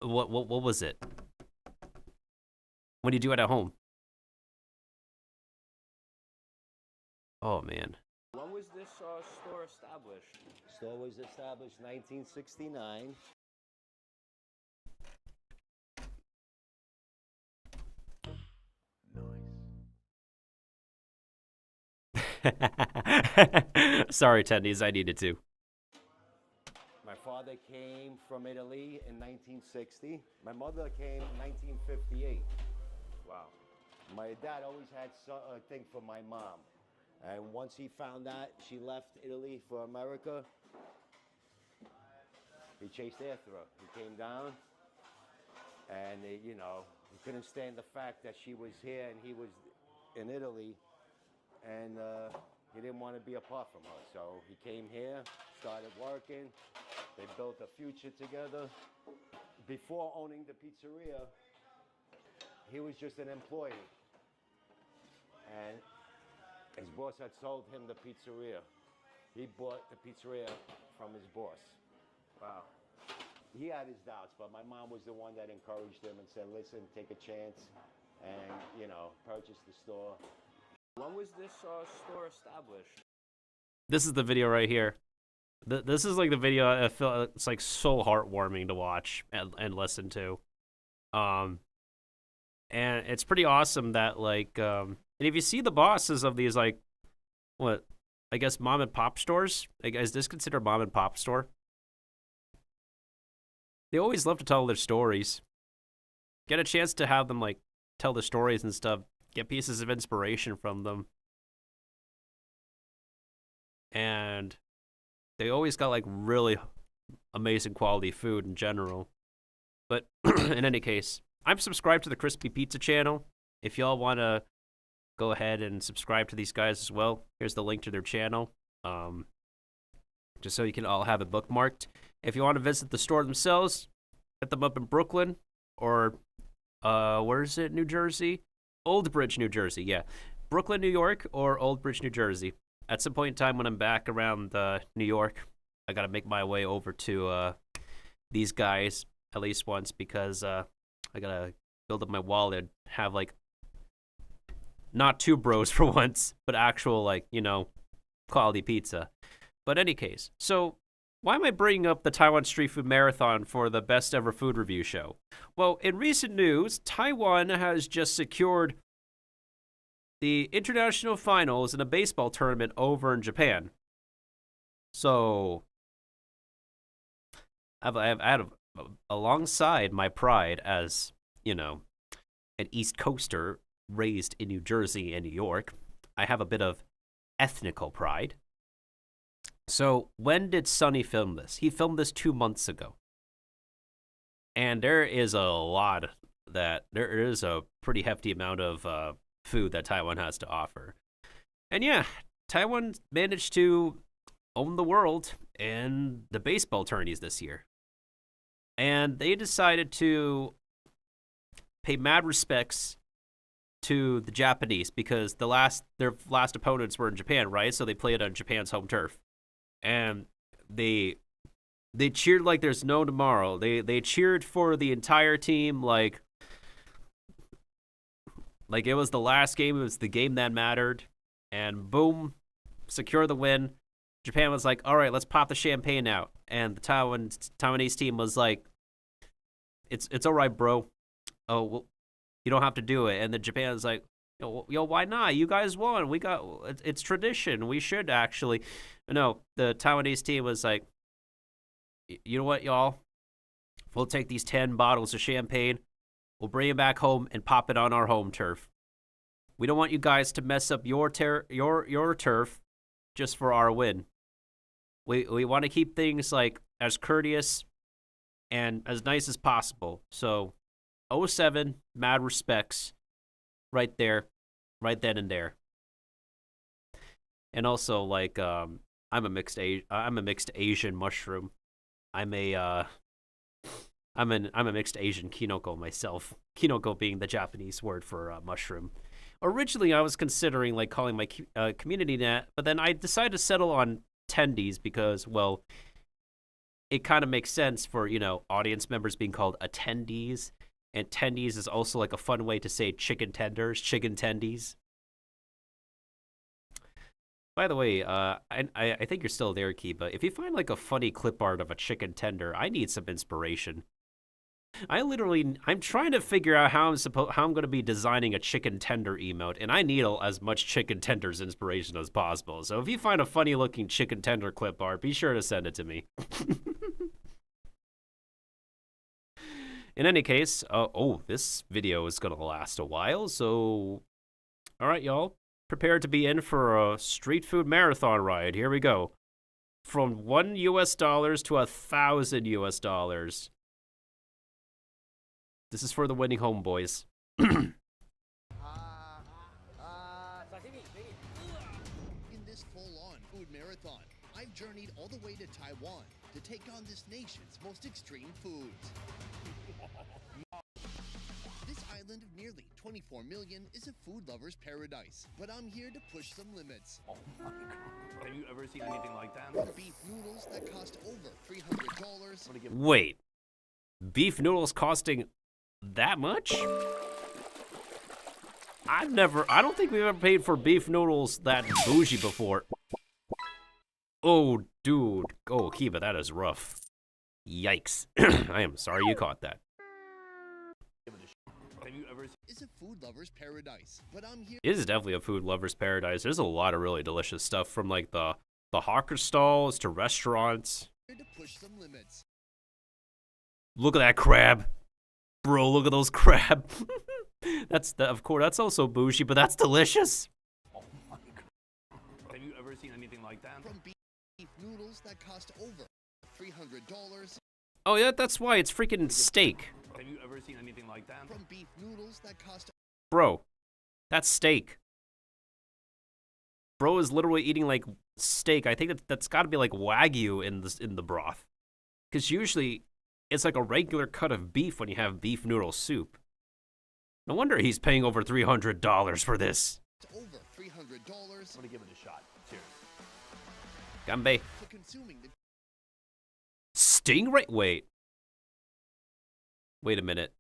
what was it? When you do it at home. Oh, man. When was this store established? Store was established 1969. Sorry, attendees, I needed to. My father came from Italy in 1960. My mother came in 1958. Wow. My dad always had a thing for my mom. And once he found out she left Italy for America, he chased after her. He came down, and you know, he couldn't stand the fact that she was here and he was in Italy, and he didn't want to be apart from her. So he came here, started working. They built a future together. Before owning the pizzeria, he was just an employee. And his boss had sold him the pizzeria. He bought the pizzeria from his boss. Wow. He had his doubts, but my mom was the one that encouraged him and said, listen, take a chance and, you know, purchase the store. When was this store established? This is the video right here. This is like the video I feel it's like so heartwarming to watch and listen to. And it's pretty awesome that like and if you see the bosses of these like what I guess mom and pop stores, like, is this considered mom and pop store? They always love to tell their stories. Get a chance to have them like tell the stories and stuff. Get pieces of inspiration from them. And they always got like really amazing quality food in general. But in any case, I'm subscribed to the Crispy Pizza channel. If y'all want to go ahead and subscribe to these guys as well, here's the link to their channel. Just so you can all have it bookmarked. If you want to visit the store themselves, hit them up in Brooklyn or where is it? New Jersey? Old Bridge, New Jersey. Yeah. Brooklyn, New York or Old Bridge, New Jersey. At some point in time when I'm back around New York, I got to make my way over to these guys at least once because I got to build up my wallet and have like not two bros for once, but actual like, you know, quality pizza. But in any case, so why am I bringing up the Taiwan Street Food Marathon for the best ever food review show? Well, in recent news, Taiwan has just secured the international finals in a baseball tournament over in Japan. So, I've had alongside my pride as, you know, an East Coaster raised in New Jersey and New York, I have a bit of ethnical pride. So, when did Sonny film this? He filmed this 2 months ago. And there is a pretty hefty amount of food that Taiwan has to offer. And yeah, Taiwan managed to own the world in the baseball tourneys this year. And they decided to pay mad respects to the Japanese because their last opponents were in Japan, right? So they played on Japan's home turf. And they cheered like there's no tomorrow. They cheered for the entire team like it was the last game, it was the game that mattered. And boom, secure the win. Japan was like, all right, let's pop the champagne out. And the Taiwanese team was like, it's all right, bro. Oh, well, you don't have to do it. And then Japan was like, yo, why not? You guys won. It's tradition. We should actually. No, the Taiwanese team was like, you know what, y'all? We'll take these 10 bottles of champagne. We'll bring it back home and pop it on our home turf. We don't want you guys to mess up your turf just for our win. We want to keep things like as courteous and as nice as possible. So 07, mad respects right there, right then and there. And also like I'm a mixed Asian mushroom. I'm a mixed Asian kinoko myself. Kinoko being the Japanese word for mushroom. Originally, I was considering like calling my community that, but then I decided to settle on attendees because, well, it kind of makes sense for, audience members being called attendees. And tendies is also like a fun way to say chicken tenders, chicken tendies. By the way, I think you're still there, Kiba. If you find like a funny clip art of a chicken tender, I need some inspiration. I'm trying to figure out how I'm going to be designing a chicken tender emote, and I need as much chicken tenders inspiration as possible. So if you find a funny looking chicken tender clip art, be sure to send it to me. In any case, this video is going to last a while, so all right, y'all, prepare to be in for a street food marathon ride. Here we go. From $1 to $1,000. This is for the winning homeboys. In this full-on food marathon, I've journeyed all the way to Taiwan to take on this nation's most extreme foods. This island of nearly 24 million is a food lover's paradise, but I'm here to push some limits. Oh my god. Have you ever seen anything like that? From beef noodles that cost over $300. Wait. Beef noodles costing that much? I don't think we've ever paid for beef noodles that bougie before. Oh, dude. Oh, Kiba, that is rough. Yikes. I am sorry you caught that. Is a food lover's paradise, but I'm here. It is definitely a food lover's paradise. There's a lot of really delicious stuff from like the hawker stalls to restaurants. Here to push some limits. Look at that crab. Bro, look at those crab. Of course, that's also bougie, but that's delicious. Oh my god. Have you ever seen anything like that? From beef noodles that cost over $300. Oh yeah, that's why it's freaking steak. Have you ever seen anything like that? From beef noodles that cost. Bro, that's steak. Bro is literally eating like steak. I think that's got to be like Wagyu in the broth, because usually it's like a regular cut of beef when you have beef noodle soup. No wonder he's paying over $300 for this. Over $300. I'm gonna give it a shot. Cheers. Ganbei. For consuming the Stingray? Wait a minute.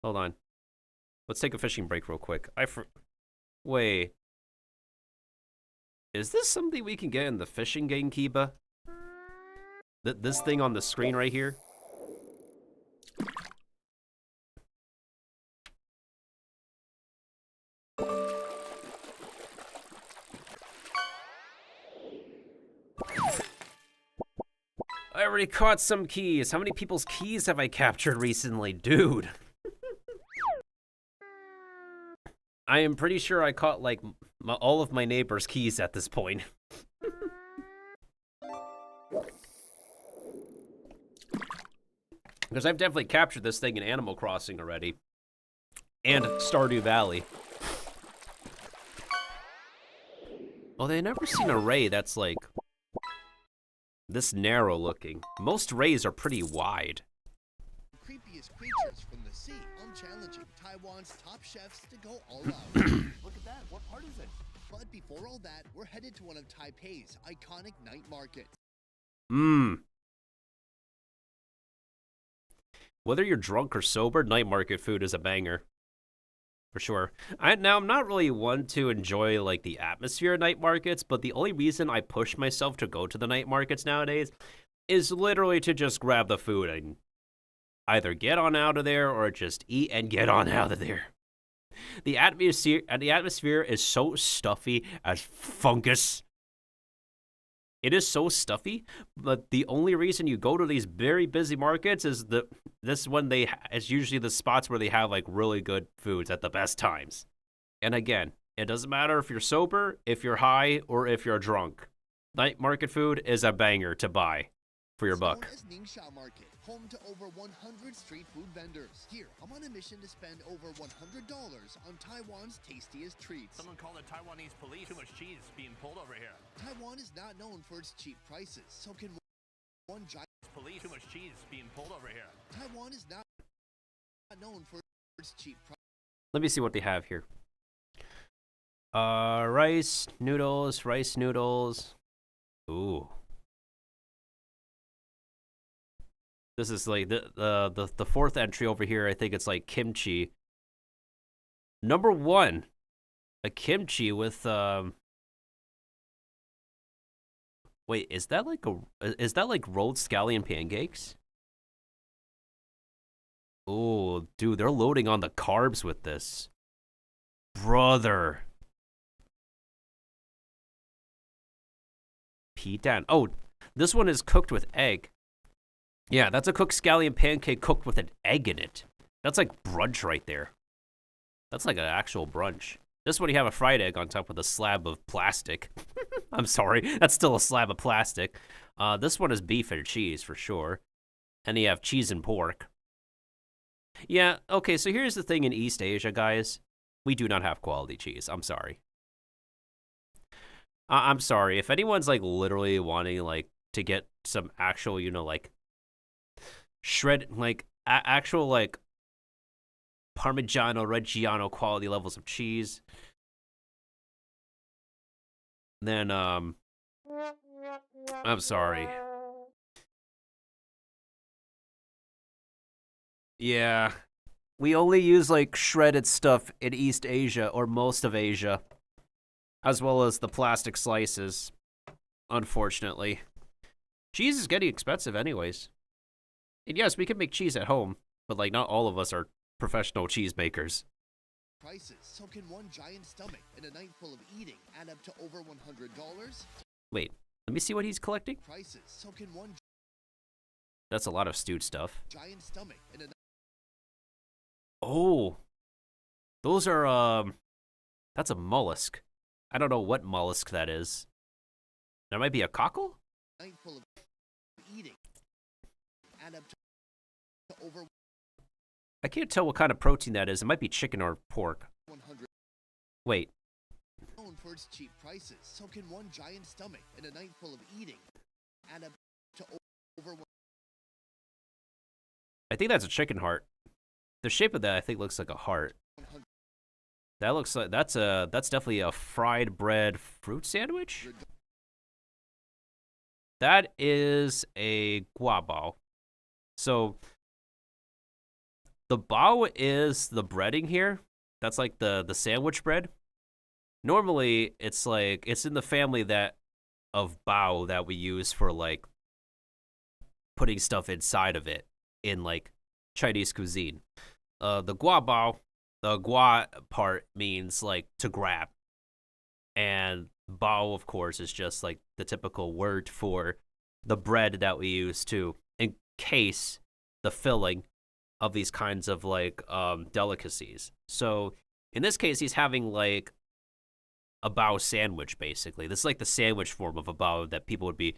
Hold on. Let's take a fishing break real quick. Wait. Is this something we can get in the fishing game, Kiba? This thing on the screen right here? I already caught some keys. How many people's keys have I captured recently? Dude. I am pretty sure I caught, like, all of my neighbors' keys at this point. Because I've definitely captured this thing in Animal Crossing already. And Stardew Valley. Well, I've never seen a ray that's like this narrow looking. Most rays are pretty wide. Creepiest creatures from the sea. I'm challenging Taiwan's top chefs to go all out. Look at that. What part is it? But before all that, we're headed to one of Taipei's iconic night markets. Whether you're drunk or sober, night market food is a banger. For sure. I'm not really one to enjoy like the atmosphere of night markets, but the only reason I push myself to go to the night markets nowadays is literally to just grab the food and either get on out of there or just eat and get on out of there. The atmosphere is so stuffy as fungus. It is so stuffy, but the only reason you go to these very busy markets is it's usually the spots where they have like really good foods at the best times. And again, it doesn't matter if you're sober, if you're high, or if you're drunk. Night market food is a banger to buy for your buck. Ningxia Market, home to over 100 street food vendors. Here, I'm on a mission to spend over $100 on Taiwan's tastiest treats. Someone called the Taiwanese police. Too much cheese being pulled over here. Taiwan is not known for its cheap prices, so can one giant police. Too much cheese being pulled over here. Taiwan is not known for its cheap prices. Let me see what they have here. Rice noodles. Ooh. This is like the fourth entry over here. I think it's like kimchi. Number 1, a kimchi with wait, is that like rolled scallion pancakes? Oh, dude, they're loading on the carbs with this. Brother. Pitan. Oh, this one is cooked with egg. Yeah, that's a cooked scallion pancake cooked with an egg in it. That's like brunch right there. That's like an actual brunch. This one you have a fried egg on top with a slab of plastic. I'm sorry, that's still a slab of plastic. This one is beef and cheese for sure. And you have cheese and pork. Yeah, okay, so here's the thing in East Asia, guys. We do not have quality cheese. I'm sorry. I'm sorry. If anyone's like literally wanting like to get some actual, like actual like Parmigiano Reggiano quality levels of cheese, then I'm sorry. Yeah, we only use like shredded stuff in East Asia or most of Asia, as well as the plastic slices, unfortunately. Cheese is getting expensive anyways. And yes, we can make cheese at home, but like not all of us are professional cheese makers. Prices, so can one giant stomach and a night full of eating add up to over $100? Wait, let me see what he's collecting. Prices, so can one That's a lot of stewed stuff. giant stomach and a Oh, those are, that's a mollusk. I don't know what mollusk that is. That might be a cockle? night full of eating add up to over I can't tell what kind of protein that is. It might be chicken or pork. 100. Wait. Known for its cheap prices, so can one giant stomach and a night full of eating add up to over I think that's a chicken heart. The shape of that, I think, looks like a heart. 100. That looks like that's definitely a fried bread fruit sandwich. That is a guabao. So the bao is the breading here. That's like the sandwich bread. Normally, it's like it's in the family of bao that we use for like putting stuff inside of it in like Chinese cuisine. The guabao, the gua part means like to grab, and bao, of course, is just like the typical word for the bread that we use to encase the filling of these kinds of like delicacies. So in this case, he's having like a bao sandwich, basically. This is like the sandwich form of a bao that people would be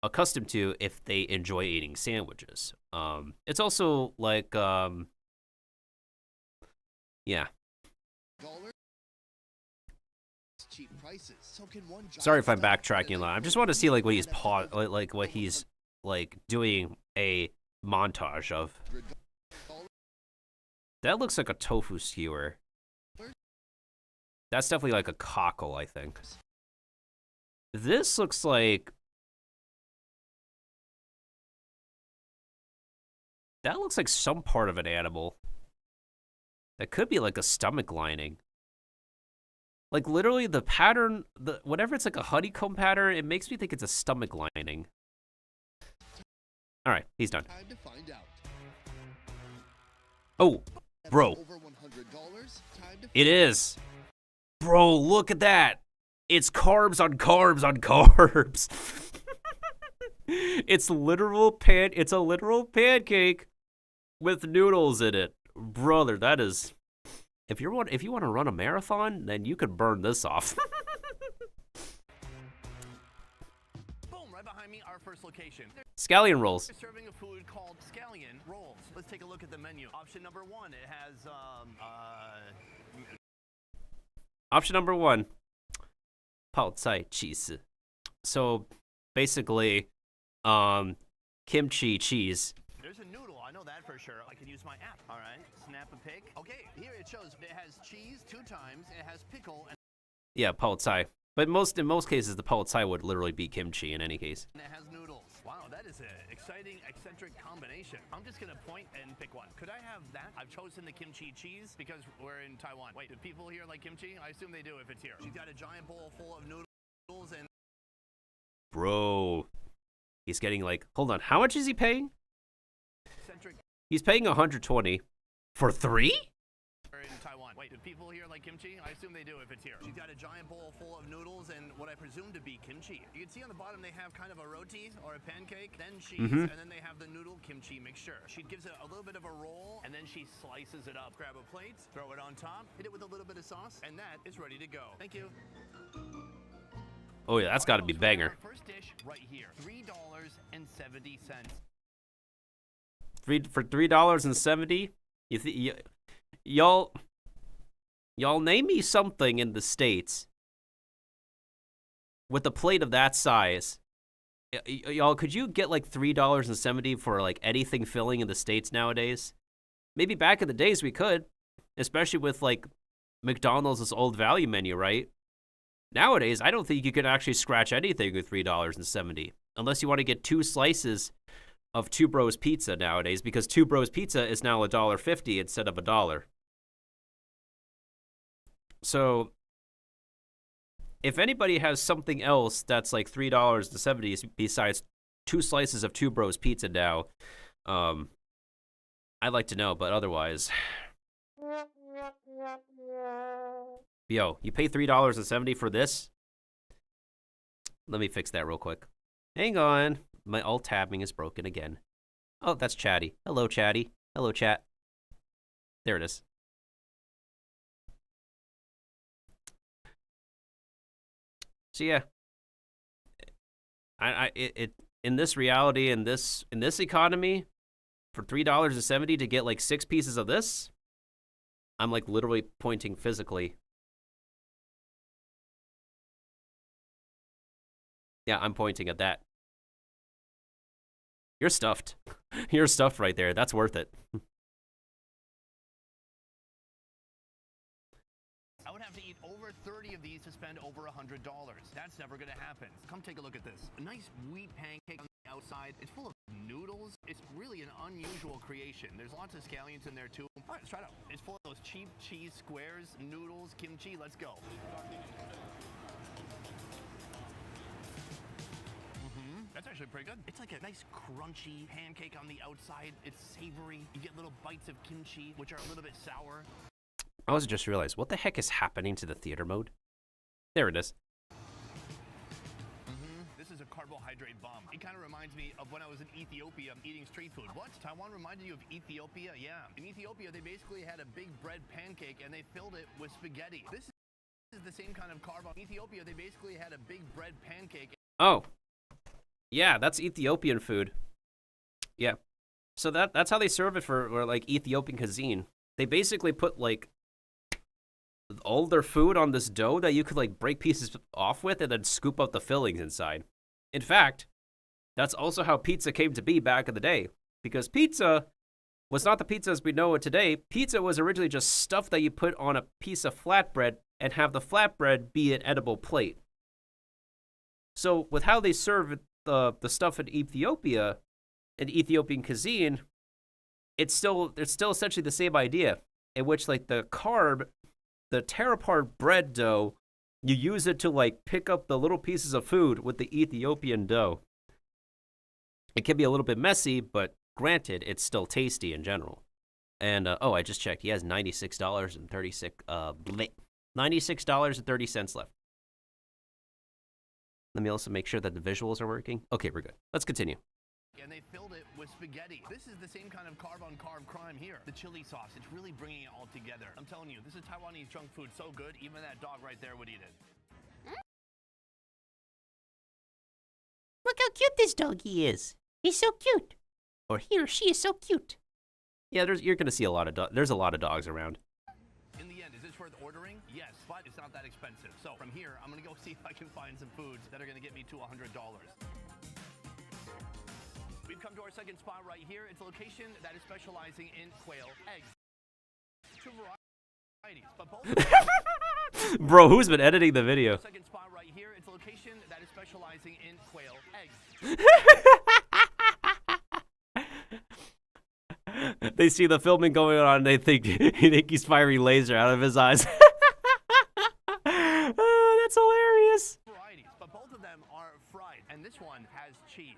accustomed to if they enjoy eating sandwiches. It's also like Yeah. Cheap prices. So can one Sorry if I'm backtracking a lot. I just want to see like what he's what he's like doing a montage of. That looks like a tofu skewer. That's definitely like a cockle, I think. This looks like... That looks like some part of an animal. That could be like a stomach lining. Like literally the pattern, whatever it's like a honeycomb pattern, it makes me think it's a stomach lining. All right, he's done. Time to find out. Oh, bro. Over $100. Time to It is. Bro, look at that. It's carbs on carbs on carbs. It's a literal pancake with noodles in it. Brother, that is... If you want to run a marathon, then you could burn this off. Boom, right behind me, our first location. Scallion rolls. They're serving a food called scallion rolls. Let's take a look at the menu. Option number 1, it has Option number 1, 泡菜 cheese. So basically, kimchi cheese. There's a noodle, I know that for sure. I can use my app. All right, snap a pic. Okay, here it shows it has cheese 2 times, it has pickle, and Yeah, 泡菜. But in most cases, the 泡菜 would literally be kimchi in any case. it has noodles. Wow, that is an exciting, eccentric combination. I'm just gonna point and pick one. Could I have that? I've chosen the kimchi cheese because we're in Taiwan. Wait, do people here like kimchi? I assume they do if it's here. She's got a giant bowl full of noodles and... Bro, he's getting like, hold on, how much is he paying? Eccentric. He's paying 120 for 3? We're in Taiwan. Wait, do people here like kimchi? I assume they do if it's here. She's got a giant bowl full of noodles and what I presume to be kimchi. You can see on the bottom they have kind of a roti or a pancake, then cheese, and then they have the noodle kimchi mixture. She gives it a little bit of a roll, and then she slices it up. Grab a plate, throw it on top, hit it with a little bit of sauce, and that is ready to go. Thank you. Oh yeah, that's got to be banger. First dish right here, $3.70. For $3.70, y'all name me something in the States with a plate of that size. Y'all, could you get like $3.70 for like anything filling in the States nowadays? Maybe back in the days we could, especially with like McDonald's old value menu, right? Nowadays, I don't think you can actually scratch anything with $3.70 unless you want to get 2 slices of Two Bros Pizza nowadays, because Two Bros Pizza is now $1.50 instead of $1. So, if anybody has something else that's like $3.70 besides 2 slices of Two Bros Pizza now, I'd like to know, but otherwise... Yo, you pay $3.70 for this? Let me fix that real quick. Hang on. My alt tabbing is broken again. Oh, that's Chatty. Hello, Chatty. Hello, chat. There it is. So yeah, in this reality, in this economy, for $3.70 to get like 6 pieces of this, I'm like literally pointing physically. Yeah, I'm pointing at that. You're stuffed. You're stuffed right there. That's worth it. I would have to eat over 30 of these to spend over $100. That's never gonna happen. Come take a look at this. A nice wheat pancake on the outside. It's full of noodles. It's really an unusual creation. There's lots of scallions in there too. All right, let's try it out. It's full of those cheap cheese squares, noodles, kimchi. Let's go. That's actually pretty good. It's like a nice crunchy pancake on the outside. It's savory. You get little bites of kimchi, which are a little bit sour. I was just realized, what the heck is happening to the theater mode? There it is. This is a carbohydrate bomb. It kind of reminds me of when I was in Ethiopia eating street food. What? Taiwan reminded you of Ethiopia? Yeah. In Ethiopia, they basically had a big bread pancake and they filled it with spaghetti. This is the same kind of carb. In Ethiopia, they basically had a big bread pancake. Oh. Yeah, that's Ethiopian food. Yeah. So that's how they serve it for like Ethiopian cuisine. They basically put like all their food on this dough that you could like break pieces off with and then scoop out the fillings inside. In fact, that's also how pizza came to be back in the day, because pizza was not the pizza as we know it today. Pizza was originally just stuff that you put on a piece of flatbread and have the flatbread be an edible plate. So with how they serve the stuff in Ethiopia, in Ethiopian cuisine, it's still essentially the same idea, in which like the tear apart bread dough, you use it to like pick up the little pieces of food with the Ethiopian dough. It can be a little bit messy, but granted, it's still tasty in general. And I just checked. He has $96.30 left. Let me also make sure that the visuals are working. Okay, we're good. Let's continue. And they filled it with spaghetti. This is the same kind of carb-on-carb crime here. The chili sauce, it's really bringing it all together. I'm telling you, this is Taiwanese junk food so good, even that dog right there would eat it. Look how cute this doggy is. He's so cute. Or he or she is so cute. Yeah, you're gonna see a lot of there's a lot of dogs around. In the end, is this worth ordering? Yes, but it's not that expensive. So from here, I'm gonna go see if I can find some foods that are gonna get me to $100. We've come to our second spot right here. It's a location that is specializing in quail eggs. Two varieties, but both. Bro, who's been editing the video? Second spot right here. It's a location that is specializing in quail eggs. They see the filming going on and they think he's firing laser out of his eyes. Oh, that's hilarious. Varieties, but both of them are fried, and this one has cheese.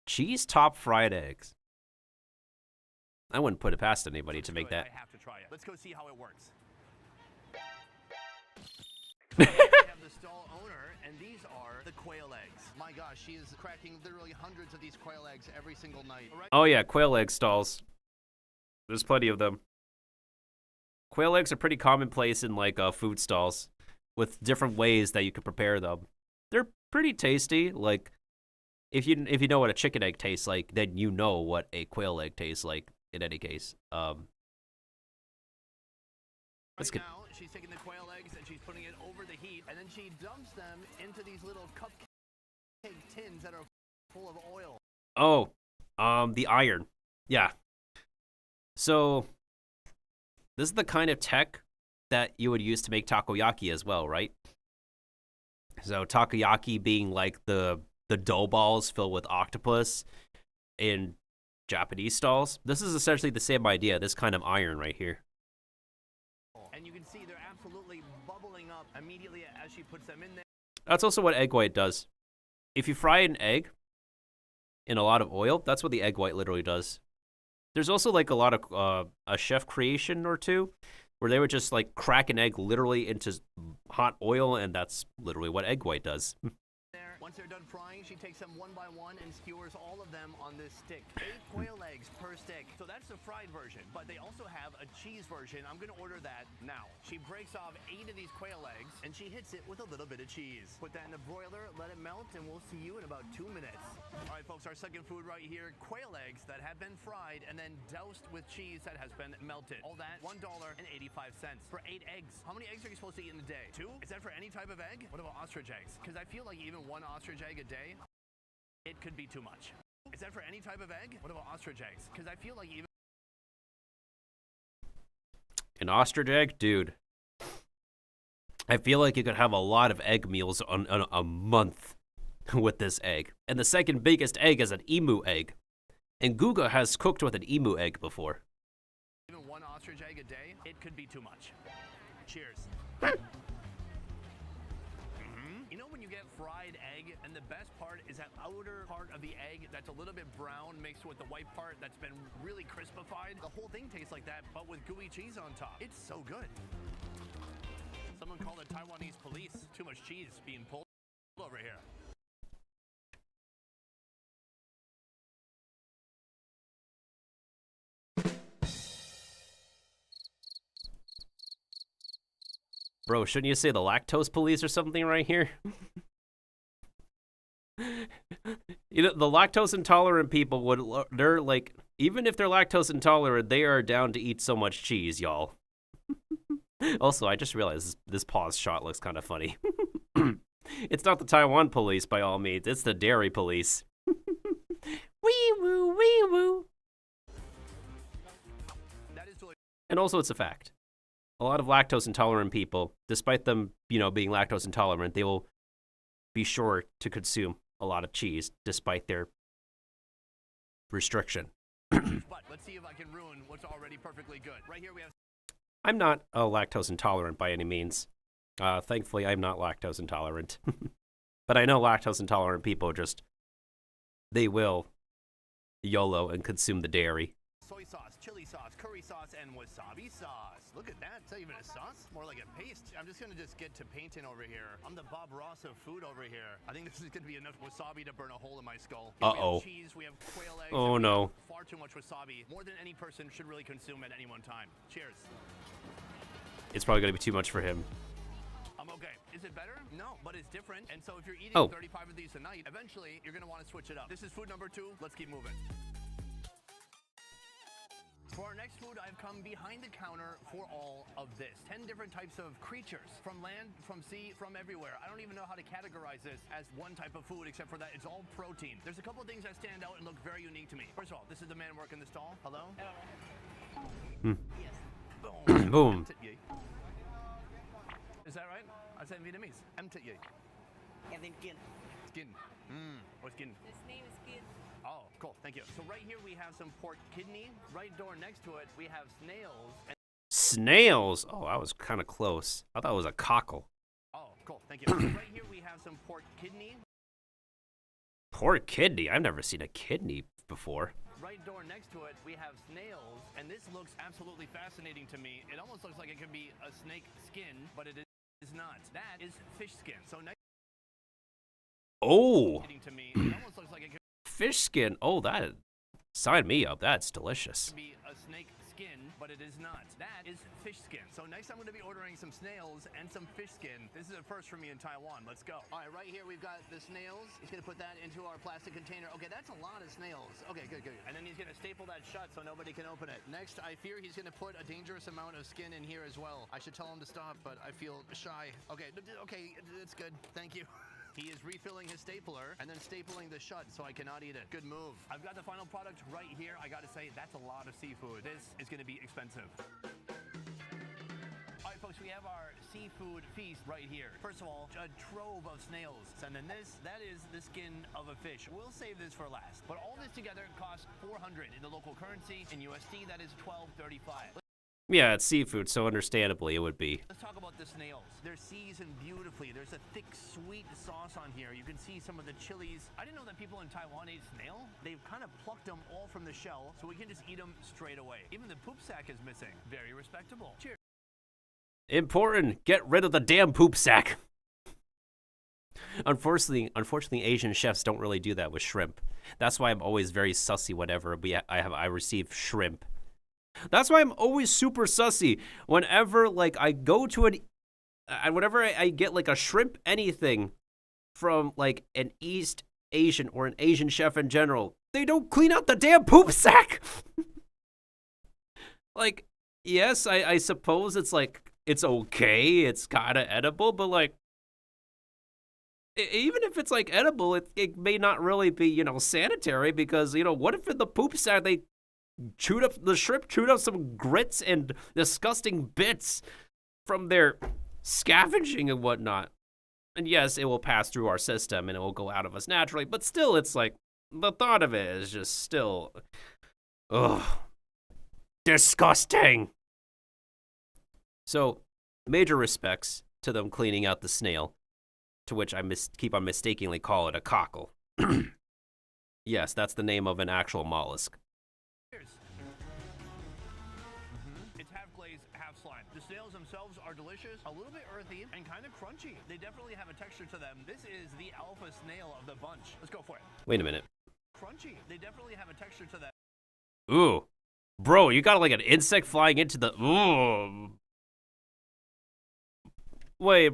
Cheese top fried eggs. I wouldn't put it past anybody to make that. I have to try it. Let's go see how it works. We have the stall owner, and these are the quail eggs. My gosh, she is cracking literally hundreds of these quail eggs every single night. Oh yeah, quail egg stalls. There's plenty of them. Quail eggs are pretty commonplace in like food stalls, with different ways that you could prepare them. They're pretty tasty. Like if you know what a chicken egg tastes like, then you know what a quail egg tastes like. In any case, let's get. Now she's taking the quail eggs and she's putting it over the heat, and then she dumps them into these little cupcake tins that are full of oil. Oh, the iron. Yeah. So this is the kind of tech that you would use to make takoyaki as well, right? So takoyaki being like the dough balls filled with octopus in Japanese stalls. This is essentially the same idea, this kind of iron right here. And you can see they're absolutely bubbling up immediately as she puts them in there. That's also what egg white does. If you fry an egg in a lot of oil, that's what the egg white literally does. There's also like a lot of a chef creation or two where they would just like crack an egg literally into hot oil, and that's literally what egg white does. Once they're done frying, she takes them one by one and skewers all of them on this stick. 8 quail eggs per stick. So that's the fried version, but they also have a cheese version. I'm gonna order that now. She breaks off 8 of these quail eggs and she hits it with a little bit of cheese. Put that in the broiler, let it melt, and we'll see you in about 2 minutes. All right, folks, our second food right here, quail eggs that have been fried and then doused with cheese that has been melted. All that, $1.85 for 8 eggs. How many eggs are you supposed to eat in a day? 2? Is that for any type of egg? What about ostrich eggs? Because I feel like even one ostrich egg a day, it could be too much. Is that for any type of egg? What about ostrich eggs? Because I feel like even An ostrich egg? Dude. I feel like you could have a lot of egg meals on a month with this egg. And the second biggest egg is an emu egg. And Guga has cooked with an emu egg before. even one ostrich egg a day, it could be too much. Cheers. You know when you get fried egg, and the best part is that outer part of the egg that's a little bit brown mixed with the white part that's been really crispified? The whole thing tastes like that, but with gooey cheese on top. It's so good. Someone called the Taiwanese police. Too much cheese being pulled over here. Bro, shouldn't you say the lactose police or something right here? You know, the lactose intolerant people they're like, even if they're lactose intolerant, they are down to eat so much cheese, y'all. Also, I just realized this pause shot looks kind of funny. It's not the Taiwan police by all means, it's the dairy police. Wee woo, wee woo. And also, it's a fact. A lot of lactose intolerant people, despite them, being lactose intolerant, they will be sure to consume a lot of cheese despite their restriction. But let's see if I can ruin what's already perfectly good. Right here we have. I'm not lactose intolerant by any means. Thankfully, I'm not lactose intolerant. But I know lactose intolerant people they will YOLO and consume the dairy. Soy sauce, chili sauce, curry sauce, and wasabi sauce. Look at that. It's not even a sauce. More like a paste. I'm just going to get to painting over here. I'm the Bob Ross of food over here. I think this is going to be enough wasabi to burn a hole in my skull. Here we have cheese, we have quail eggs. Oh, no. Far too much wasabi. More than any person should really consume at any one time. Cheers. It's probably going to be too much for him. I'm okay. Is it better? No, but it's different. And so if you're eating 35 of these a night, eventually you're going to want to switch it up. This is food number 2. Let's keep moving. For our next food, I've come behind the counter for all of this. 10 different types of creatures, from land, from sea, from everywhere. I don't even know how to categorize this as one type of food, except for that it's all protein. There's a couple of things that stand out and look very unique to me. First of all, this is the man working the stall. Hello? Yes. Boom. Boom. Is that right? I said Vietnamese. Skin. Or skin. His name is Skin. Oh, cool. Thank you. So right here we have some pork kidney. Right door next to it, we have snails. Snails? Oh, I was kind of close. I thought it was a cockle. Oh, cool. Thank you. So right here we have some pork kidney. Pork kidney? I've never seen a kidney before. Right door next to it, we have snails. And this looks absolutely fascinating to me. It almost looks like it could be a snake skin, but it is not. That is fish skin. So next Oh. to me, it almost looks like it could Fish skin. Oh, that. Sign me up. That's delicious. be a snake skin, but it is not. That is fish skin. So next I'm going to be ordering some snails and some fish skin. This is a first for me in Taiwan. Let's go. All right, right here we've got the snails. He's going to put that into our plastic container. Okay, that's a lot of snails. Okay, good. And then he's going to staple that shut so nobody can open it. Next, I fear he's going to put a dangerous amount of skin in here as well. I should tell him to stop, but I feel shy. Okay, it's good. Thank you. He is refilling his stapler and then stapling the shut so I cannot eat it. Good move. I've got the final product right here. I gotta say, that's a lot of seafood. This is gonna be expensive. All right, folks, we have our seafood feast right here. First of all, a trove of snails. And then that is the skin of a fish. We'll save this for last. But all this together costs $400 in the local currency. In USD, that is $12.35. Yeah, it's seafood, so understandably it would be. Let's talk about the snails. They're seasoned beautifully. There's a thick, sweet sauce on here. You can see some of the chilies. I didn't know that people in Taiwan ate snail. They've kind of plucked them all from the shell, so we can just eat them straight away. Even the poop sack is missing. Very respectable. Cheers. Important. Get rid of the damn poop sack. Unfortunately, Asian chefs don't really do that with shrimp. That's why I'm always very sussy whenever I receive shrimp. That's why I'm always super sussy whenever I go to whenever I get a shrimp anything from an East Asian or an Asian chef in general. They don't clean out the damn poop sack. Yes, I suppose it's it's okay, it's kind of edible, but even if it's edible, it may not really be sanitary because what if in the poop sack the shrimp chewed up some grits and disgusting bits from their scavenging and whatnot. And yes, it will pass through our system and it will go out of us naturally, but still it's the thought of it is just still disgusting. So, major respects to them cleaning out the snail, to which I keep on mistakenly call it a cockle. Yes, that's the name of an actual mollusk. It's half glazed, half slime. The snails themselves are delicious, a little bit earthy, and kind of crunchy. They definitely have a texture to them. This is the alpha snail of the bunch. Let's go for it. Wait a minute. Crunchy. They definitely have a texture to them. Ooh. Bro, you got an insect flying into the... Ooh. Wait,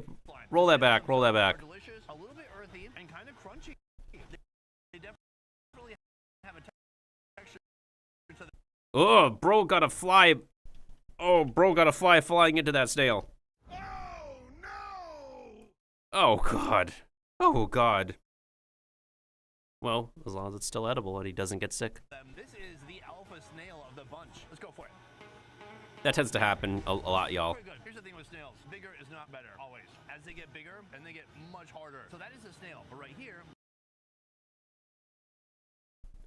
roll that back, roll that back. Delicious, a little bit earthy, and kind of crunchy. They definitely have a texture to them. Oh, bro got a fly. Oh, bro got a fly flying into that snail. Oh, God. Oh, God. Well, as long as it's still edible and he doesn't get sick. This is the alpha snail of the bunch. Let's go for it. That tends to happen a lot, y'all. Very good. Here's the thing with snails. Bigger is not better, always. As they get bigger, and they get much harder. So that is a snail, but right here...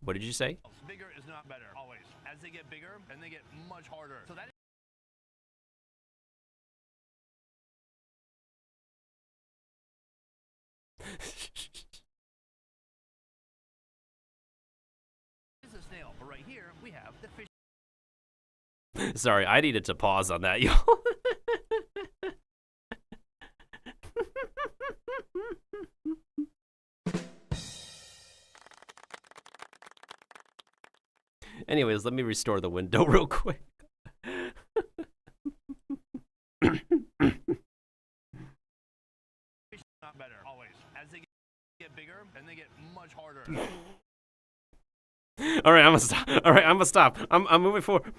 What did you say? Bigger is not better, always. As they get bigger, and they get much harder. So that is a snail, but right here, we have the fish. Sorry, I needed to pause on that, y'all. Anyways, let me restore the window real quick. Not better, always. As they get bigger, and they get much harder. All right, I'm gonna stop. All right, I'm gonna stop. I'm moving forward.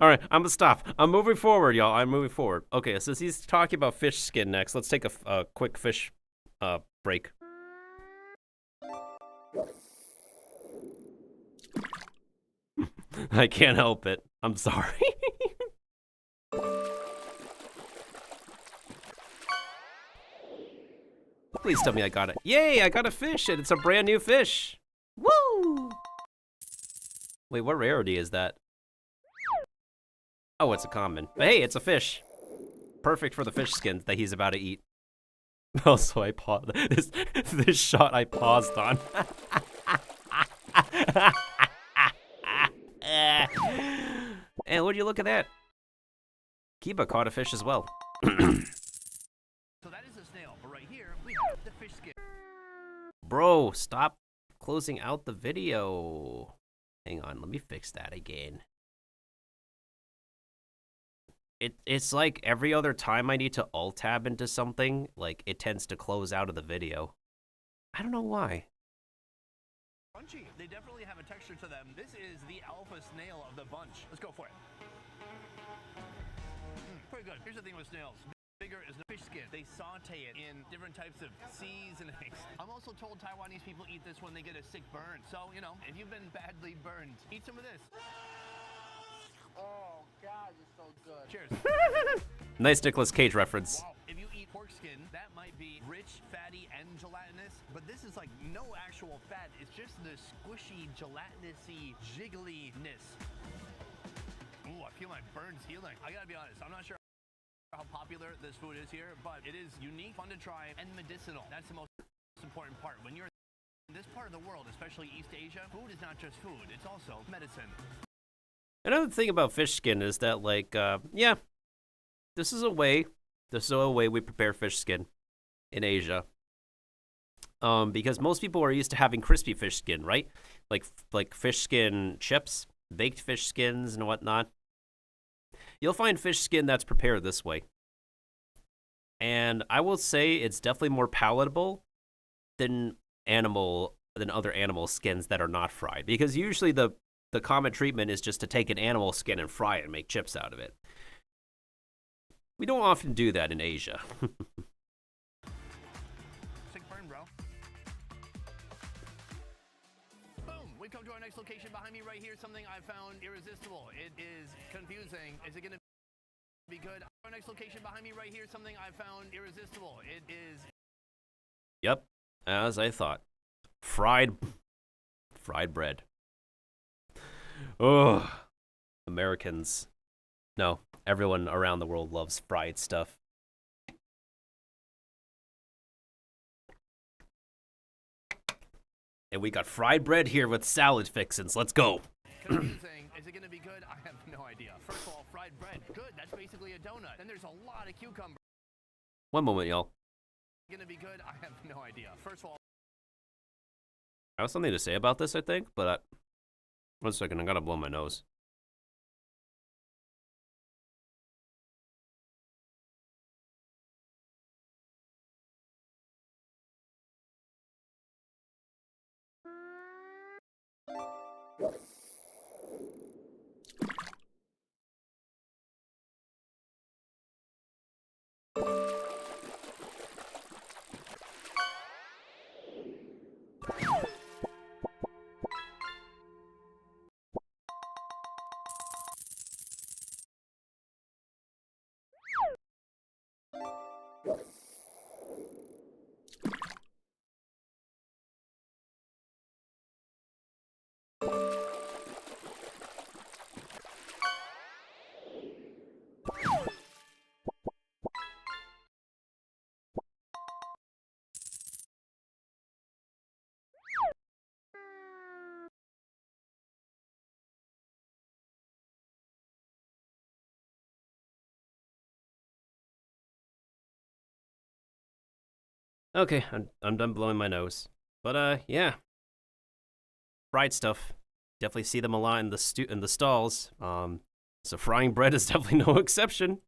All right, I'm gonna stop. I'm moving forward, y'all. I'm moving forward. Okay, since he's talking about fish skin next, let's take a quick fish break. I can't help it. I'm sorry. Please tell me I got it. Yay, I got a fish, and it's a brand new fish. Woo! Wait, what rarity is that? Oh, it's a common. But hey, it's a fish. Perfect for the fish skins that he's about to eat. Also, I paused. This shot I paused on. And would you look at that? Kiba caught a fish as well. So that is a snail, but right here, we have the fish skin. Bro, stop closing out the video. Hang on, let me fix that again. It's like every other time I need to alt-tab into something, like, it tends to close out of the video. I don't know why. Crunchy. They definitely have a texture to them. This is the alpha snail of the bunch. Let's go for it. Pretty good. Here's the thing with snails. Bigger is the fish skin. They saute it in different types of seasonings. I'm also told Taiwanese people eat this when they get a sick burn. So, you know, if you've been badly burned, eat some of this. Oh, God, it's so good. Cheers. Nice Nicolas Cage reference. Wow. If you eat pork skin, that might be rich, fatty, and gelatinous. But this is like no actual fat. It's just the squishy, gelatinous-y, jiggliness. Ooh, I feel my burns healing. I gotta be honest, I'm not sure how popular this food is here, but it is unique, fun to try, and medicinal. That's the most important part. When you're in this part of the world, especially East Asia, food is not just food, it's also medicine. Another thing about fish skin is that, like, yeah, this is a way we prepare fish skin in Asia. Because most people are used to having crispy fish skin, right? Like fish skin chips, baked fish skins, and whatnot. You'll find fish skin that's prepared this way. And I will say it's definitely more palatable than other animal skins that are not fried. Because usually the common treatment is just to take an animal skin and fry it and make chips out of it. We don't often do that in Asia. Sick burn, bro. Boom! We come to our next location behind me right here. Something I found irresistible. It is confusing. Is it going to be good? Our next location behind me right here. Something I found irresistible. It is... Yep, as I thought. Fried bread. Ugh. Americans. No, everyone around the world loves fried stuff. And we got fried bread here with salad fixins. Let's go. Confusing. Is it going to be good? I have no idea. First of all, fried bread. Good. That's basically a donut. Then there's a lot of cucumber. One moment, y'all. Going to be good? I have no idea. First of all... I have something to say about this, I think, but... one second, I gotta blow my nose. Okay, I'm done blowing my nose. But yeah, fried stuff. Definitely see them a lot in the stalls. So frying bread is definitely no exception.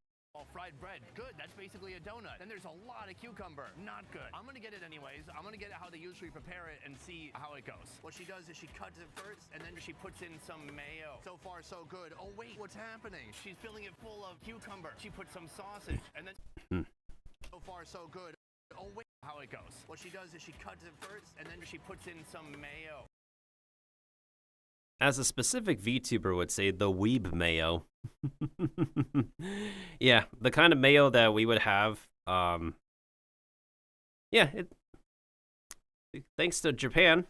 Fried bread, good. That's basically a donut. Then there's a lot of cucumber, not good. I'm gonna get it anyways. I'm gonna get how they usually prepare it and see how it goes. What she does is she cuts it first, and then she puts in some mayo. So far, so good. Oh wait, what's happening? She's filling it full of cucumber. She puts some sausage, and then so far, so good. Oh wait, how it goes. What she does is she cuts it first, and then she puts in some mayo. As a specific VTuber would say, the weeb mayo. Yeah, the kind of mayo that we would have. Yeah, thanks to Japan,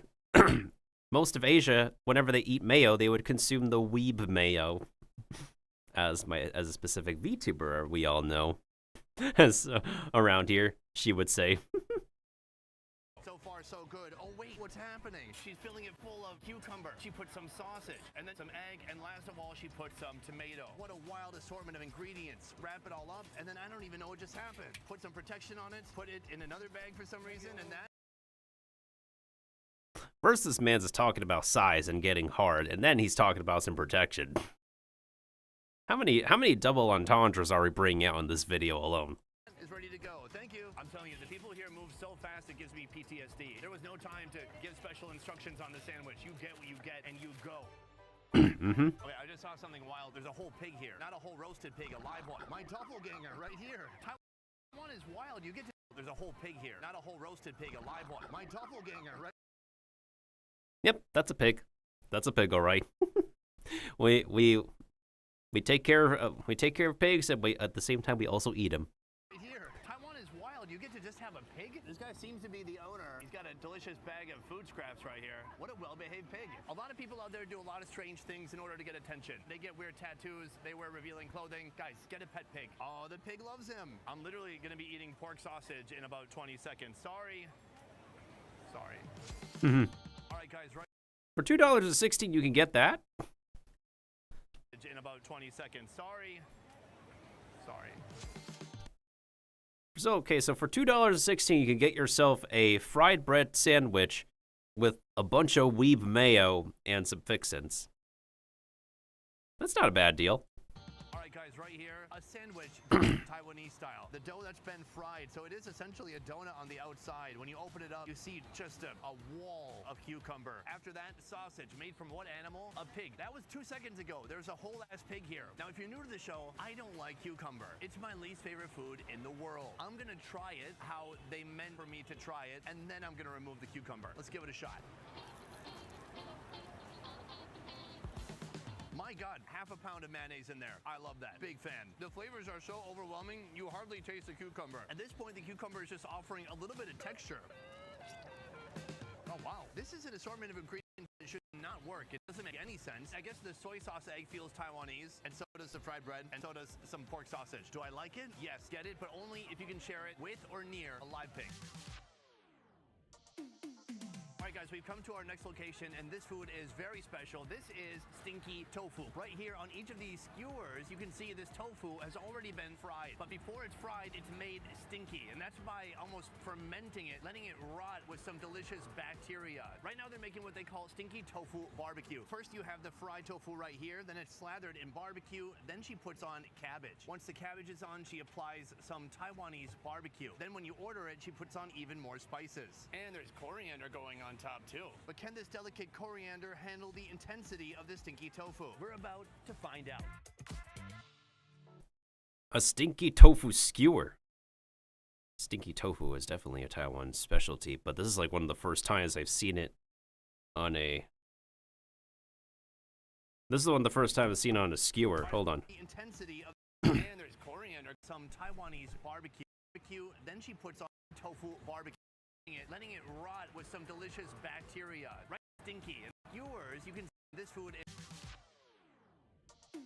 most of Asia, whenever they eat mayo, they would consume the weeb mayo. As a specific VTuber, we all know, as around here, she would say. So far, so good. Oh wait, what's happening? She's filling it full of cucumber. She put some sausage, and then some egg, and last of all, she put some tomato. What a wild assortment of ingredients. Wrap it all up, and then I don't even know what just happened. Put some protection on it, put it in another bag for some reason, and that... First, this man's is talking about size and getting hard, and then he's talking about some protection. How many double entendres are we bringing out in this video alone? Is ready to go. Thank you. I'm telling you, the people here move so fast it gives me PTSD. There was no time to give special instructions on the sandwich. You get what you get, and you go. Okay, I just saw something wild. There's a whole pig here. Not a whole roasted pig, a live one. My doppelganger right here. Taiwan is wild. You get to... There's a whole pig here. Not a whole roasted pig, a live one. My doppelganger right... Yep, that's a pig. That's a pig, all right. We take care of pigs, and at the same time we also eat them. Right here. Taiwan is wild. You get to just have a pig? This guy seems to be the owner. He's got a delicious bag of food scraps right here. What a well-behaved pig. A lot of people out there do a lot of strange things in order to get attention. They get weird tattoos. They wear revealing clothing. Guys, get a pet pig. Oh, the pig loves him. I'm literally going to be eating pork sausage in about 20 seconds. Sorry. Sorry. All right, guys, right. For $2.16, you can get that. In about 20 seconds. Sorry. Sorry. So, okay, so for $2.16, you can get yourself a fried bread sandwich with a bunch of weeb mayo and some fixins. That's not a bad deal. All right, guys, right here, a sandwich Taiwanese style. The dough that's been fried, so it is essentially a donut on the outside. When you open it up, you see just a wall of cucumber. After that, sausage made from what animal? A pig. That was 2 seconds ago. There's a whole ass pig here. Now, if you're new to the show, I don't like cucumber. It's my least favorite food in the world. I'm gonna try it how they meant for me to try it, and then I'm gonna remove the cucumber. Let's give it a shot. My God, half a pound of mayonnaise in there. I love that. Big fan. The flavors are so overwhelming, you hardly taste the cucumber. At this point, the cucumber is just offering a little bit of texture. Oh, wow. This is an assortment of ingredients that should not work. It doesn't make any sense. I guess the soy sauce egg feels Taiwanese, and so does the fried bread, and so does some pork sausage. Do I like it? Yes, get it, but only if you can share it with or near a live pig. All right, guys, we've come to our next location, and this food is very special. This is stinky tofu. Right here on each of these skewers, you can see this tofu has already been fried. But before it's fried, it's made stinky, and that's by almost fermenting it, letting it rot with some delicious bacteria. Right now, they're making what they call stinky tofu barbecue. First, you have the fried tofu right here, then it's slathered in barbecue, then she puts on cabbage. Once the cabbage is on, she applies some Taiwanese barbecue. Then when you order it, she puts on even more spices. And there's coriander going on top too. But can this delicate coriander handle the intensity of the stinky tofu? We're about to find out. A stinky tofu skewer. Stinky tofu is definitely a Taiwan specialty, but this is like one of the first times I've seen it on a... This is one of the first times I've seen it on a skewer. Hold on. The intensity of and there's coriander, some Taiwanese barbecue. Then she puts on tofu barbecue. Letting it rot with some delicious bacteria. Right, stinky. And skewers, you can see this food is... All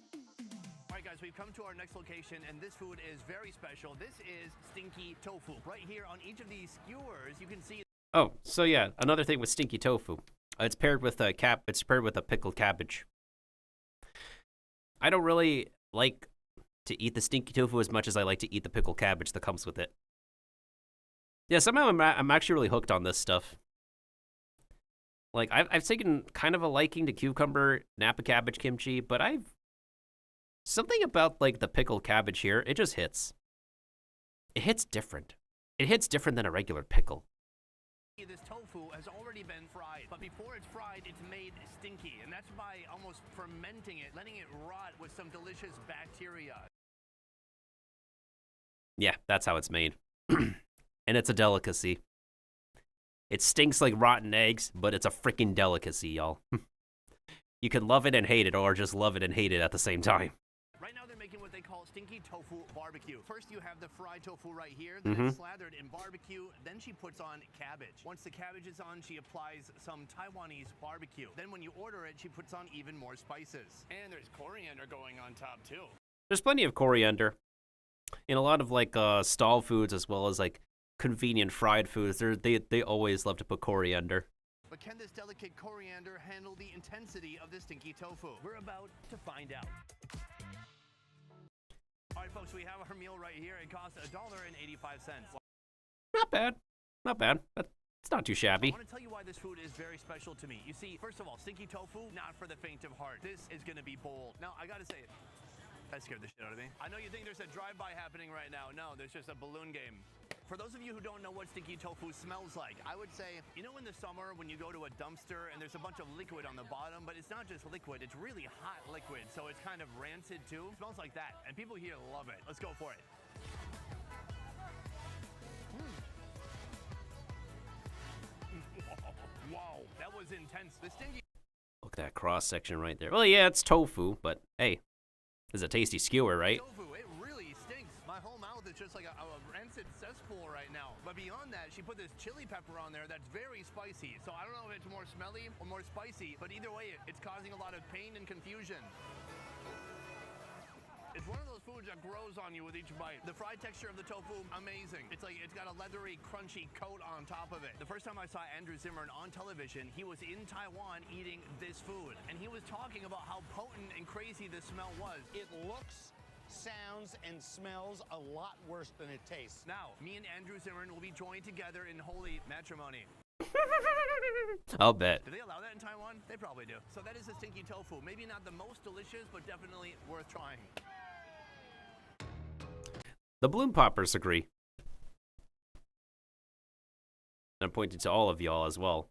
right, guys, we've come to our next location, and this food is very special. This is stinky tofu. Right here on each of these skewers, you can see... Oh, so yeah, another thing with stinky tofu. It's paired with a It's paired with a pickled cabbage. I don't really like to eat the stinky tofu as much as I like to eat the pickled cabbage that comes with it. Yeah, somehow I'm actually really hooked on this stuff. Like, I've taken kind of a liking to cucumber, Napa cabbage kimchi, but something about, like, the pickled cabbage here, it just hits. It hits different. It hits different than a regular pickle. This tofu has already been fried, but before it's fried, it's made stinky, and that's by almost fermenting it, letting it rot with some delicious bacteria. Yeah, that's how it's made. And it's a delicacy. It stinks like rotten eggs, but it's a freaking delicacy, y'all. You can love it and hate it, or just love it and hate it at the same time. Right now they're making what they call stinky tofu barbecue. First you have the fried tofu right here, then it's slathered in barbecue, then she puts on cabbage. Once the cabbage is on, she applies some Taiwanese barbecue. Then when you order it, she puts on even more spices. And there's coriander going on top too. There's plenty of coriander in a lot of like stall foods, as well as like convenient fried foods. They always love to put coriander. But can this delicate coriander handle the intensity of the stinky tofu? We're about to find out. All right, folks, we have our meal right here. It costs $1.85. Not bad. Not bad. It's not too shabby. I want to tell you why this food is very special to me. You see, first of all, stinky tofu, not for the faint of heart. This is going to be bold. Now, I got to say it. That scared the shit out of me. I know you think there's a drive-by happening right now. No, there's just a balloon game. For those of you who don't know what stinky tofu smells like, I would say, you know in the summer when you go to a dumpster and there's a bunch of liquid on the bottom, but it's not just liquid, it's really hot liquid, so it's kind of rancid too. It smells like that, and people here love it. Let's go for it. Wow, that was intense. The stinky... Look at that cross-section right there. Well, yeah, it's tofu, but hey, it's a tasty skewer, right? Tofu, it really stinks. My whole mouth is just like a rancid cesspool right now. But beyond that, she put this chili pepper on there that's very spicy. So I don't know if it's more smelly or more spicy, but either way, it's causing a lot of pain and confusion. It's one of those foods that grows on you with each bite. The fried texture of the tofu, amazing. It's like it's got a leathery, crunchy coat on top of it. The first time I saw Andrew Zimmern on television, he was in Taiwan eating this food. And he was talking about how potent and crazy the smell was. It looks, sounds, and smells a lot worse than it tastes. Now, me and Andrew Zimmern will be joined together in holy matrimony. I'll bet. Do they allow that in Taiwan? They probably do. So that is a stinky tofu. Maybe not the most delicious, but definitely worth trying. The balloon poppers agree. And I'm pointing to all of y'all as well.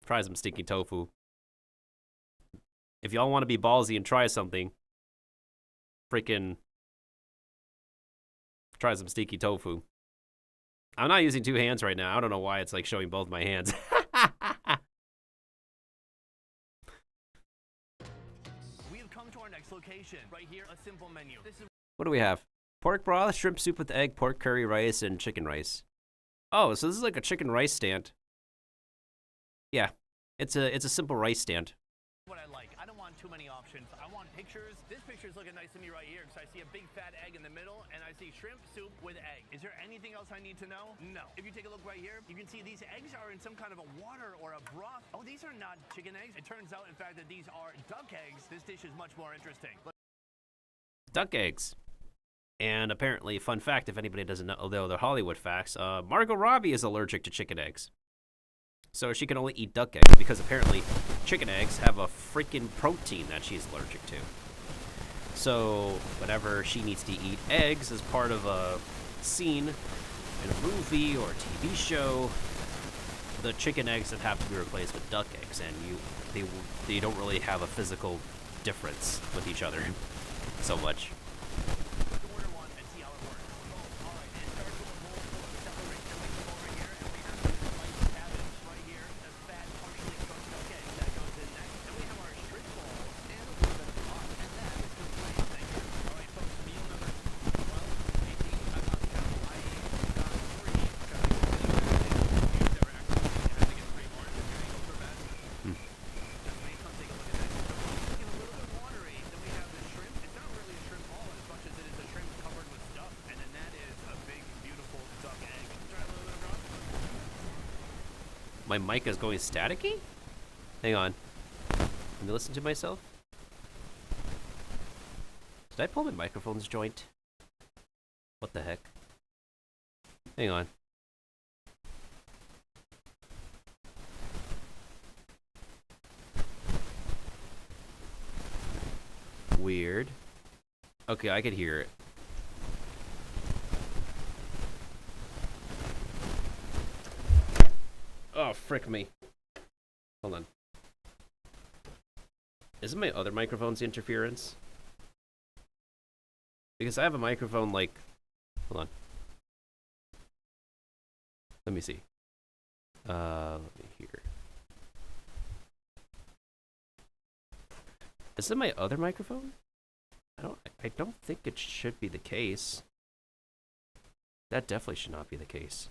Try some stinky tofu. If y'all want to be ballsy and try something, freaking try some stinky tofu. I'm not using two hands right now. I don't know why it's like showing both my hands. We have come to our next location. Right here, a simple menu. What do we have? Pork broth, shrimp soup with egg, pork curry rice, and chicken rice. Oh, so this is like a chicken rice stand. Yeah, it's a simple rice stand. What I like, I don't want too many options. I want pictures. This picture's looking nice to me right here because I see a big fat egg in the middle and I see shrimp soup with egg. Is there anything else I need to know? No. If you take a look right here, you can see these eggs are in some kind of a water or a broth. Oh, these are not chicken eggs. It turns out, in fact, that these are duck eggs. This dish is much more interesting. Duck eggs. And apparently, fun fact, if anybody doesn't know, although they're Hollywood facts, Margot Robbie is allergic to chicken eggs. So she can only eat duck eggs because apparently chicken eggs have a freaking protein that she's allergic to. So whenever she needs to eat eggs as part of a scene in a movie or a TV show, the chicken eggs that have to be replaced with duck eggs, and they don't really have a physical difference with each other so much. My mic is going staticky? Hang on. Let me listen to myself. Did I pull my microphone's joint? What the heck? Hang on. weird. Okay, I could hear it. Oh, frick me. Hold on. Isn't my other microphone's interference? Because I have a microphone like... Hold on. Let me see. Let me hear. Is it my other microphone? I don't think it should be the case. That definitely should not be the case.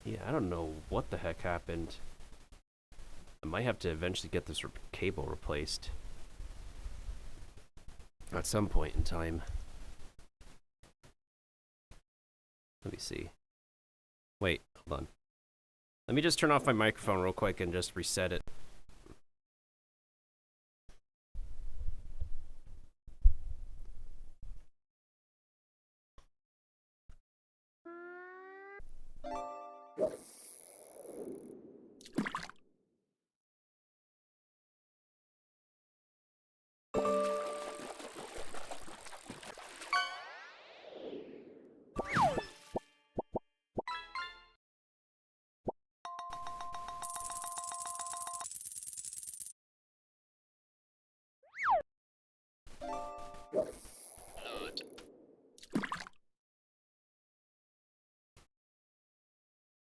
Yeah, I don't know what the heck happened. I might have to eventually get this cable replaced. At some point in time. Let me see. Wait, hold on. Let me just turn off my microphone real quick and just reset it.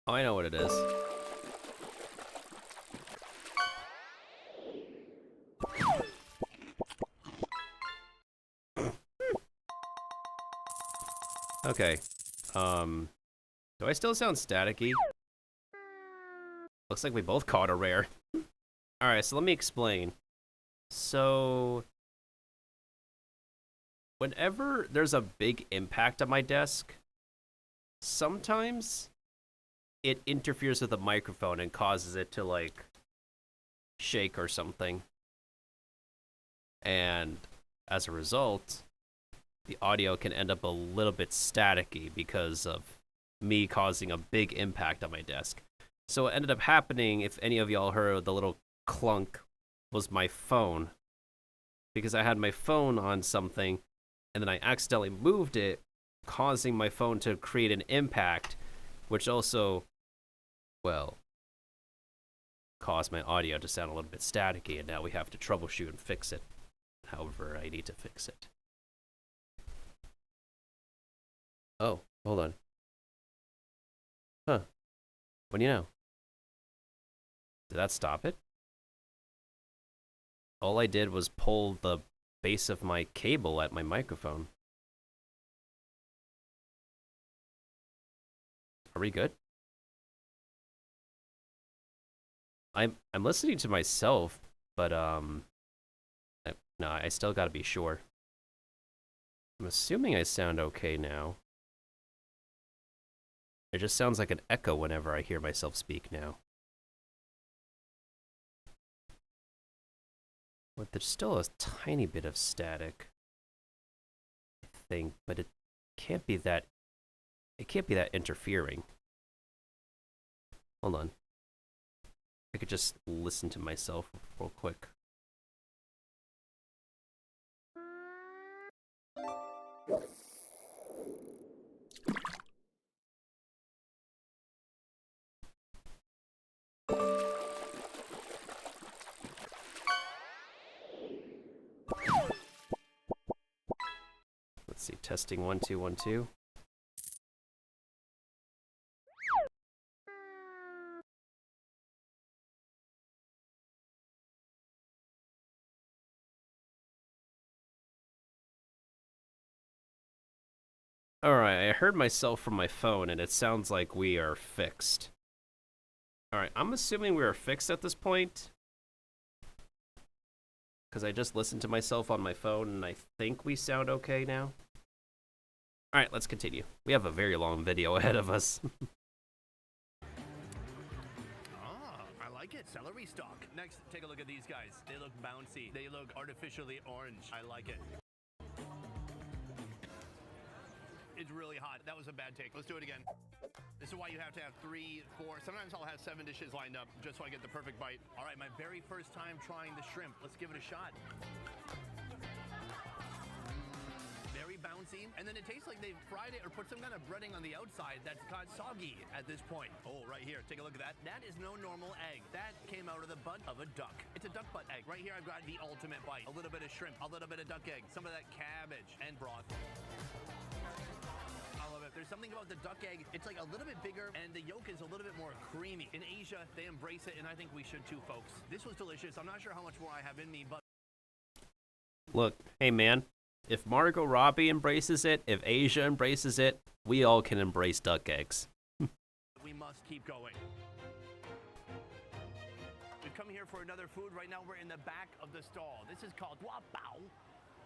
Oh, I know what it is. Okay. Do I still sound staticky? Looks like we both caught a rare. Alright, so let me explain. So... whenever there's a big impact on my desk, sometimes it interferes with the microphone and causes it to, like, shake or something. And as a result, the audio can end up a little bit staticky because of me causing a big impact on my desk. So what ended up happening, if any of y'all heard the little clunk, was my phone. Because I had my phone on something, and then I accidentally moved it, causing my phone to create an impact, which also, well, caused my audio to sound a little bit staticky, and now we have to troubleshoot and fix it. However, I need to fix it. Oh, hold on. Huh. What do you know? Did that stop it? All I did was pull the base of my cable at my microphone. Are we good? I'm listening to myself, but no, I still gotta be sure. I'm assuming I sound okay now. It just sounds like an echo whenever I hear myself speak now. But there's still a tiny bit of static, I think, but it can't be that interfering. Hold on. I could just listen to myself real quick. Let's see, testing 1 2 1 2. Alright, I heard myself from my phone, and it sounds like we are fixed. Alright, I'm assuming we are fixed at this point. Because I just listened to myself on my phone, and I think we sound okay now. Alright, let's continue. We have a very long video ahead of us. I like it. it, celery stalk. Next, take a look at these guys. They look bouncy. They look artificially orange. I like it. It's really hot. That was a bad take. Let's do it again. This is why you have to have 3, 4, sometimes I'll have 7 dishes lined up just so I get the perfect bite. All right, my very first time trying the shrimp. Let's give it a shot. Very bouncy, and then it tastes like they've fried it or put some kind of breading on the outside that's got soggy at this point. Oh, right here, take a look at that. That is no normal egg. That came out of the butt of a duck. It's a duck butt egg. Right here, I've got the ultimate bite. A little bit of shrimp, a little bit of duck egg, some of that cabbage and broth. I love it. There's something about the duck egg. It's like a little bit bigger, and the yolk is a little bit more creamy. In Asia, they embrace it, and I think we should too, folks. This was delicious. I'm not sure how much more I have in me, but... Look, hey man, if Margot Robbie embraces it, if Asia embraces it, we all can embrace duck eggs. We must keep going. We've come here for another food. Right now we're in the back of the stall. This is called guapao.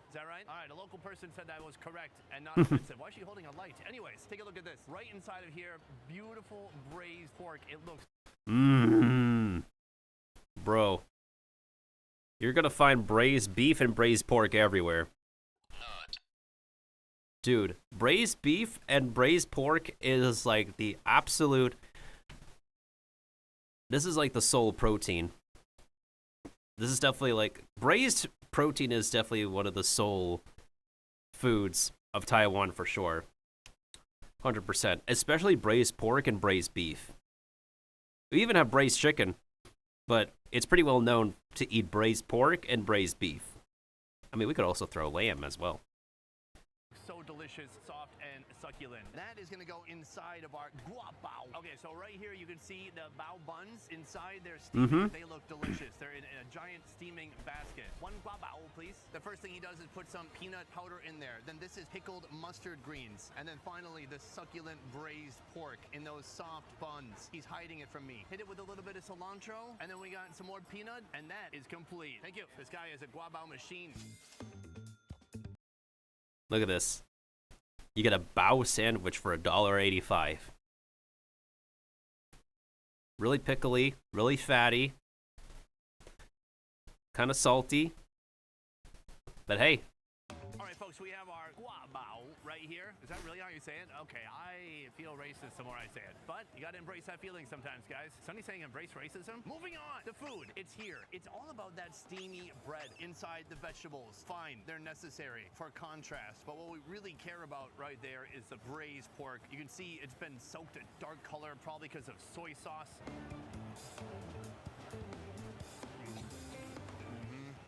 Is that right? All right, a local person said that was correct and not offensive. Why is she holding a light? Anyways, take a look at this. Right inside of here, beautiful braised pork. It looks... Bro. You're gonna find braised beef and braised pork everywhere. Dude, braised beef and braised pork is like the absolute... This is like the soul protein. This is definitely like... Braised protein is definitely one of the soul foods of Taiwan for sure. 100%. Especially braised pork and braised beef. We even have braised chicken, but it's pretty well known to eat braised pork and braised beef. I mean, we could also throw lamb as well. So delicious, soft, and succulent. That is going to go inside of our guapao. Okay, so right here you can see the bao buns inside. They're steaming. They look delicious. They're in a giant steaming basket. 1 guapao, please. The first thing he does is put some peanut powder in there. Then this is pickled mustard greens. And then finally the succulent braised pork in those soft buns. He's hiding it from me. Hit it with a little bit of cilantro. And then we got some more peanut. And that is complete. Thank you. This guy is a guapao machine. Look at this. You get a bao sandwich for $1.85. Really pickly, really fatty, kind of salty, but hey. All right, folks, we have our guapao right here. Is that really how you say it? Okay, I feel racist the more I say it, but you gotta embrace that feeling sometimes, guys. Sonny's saying embrace racism. Moving on, the food. It's here. It's all about that steamy bread inside the vegetables. Fine, they're necessary for contrast, but what we really care about right there is the braised pork. You can see it's been soaked a dark color, probably because of soy sauce.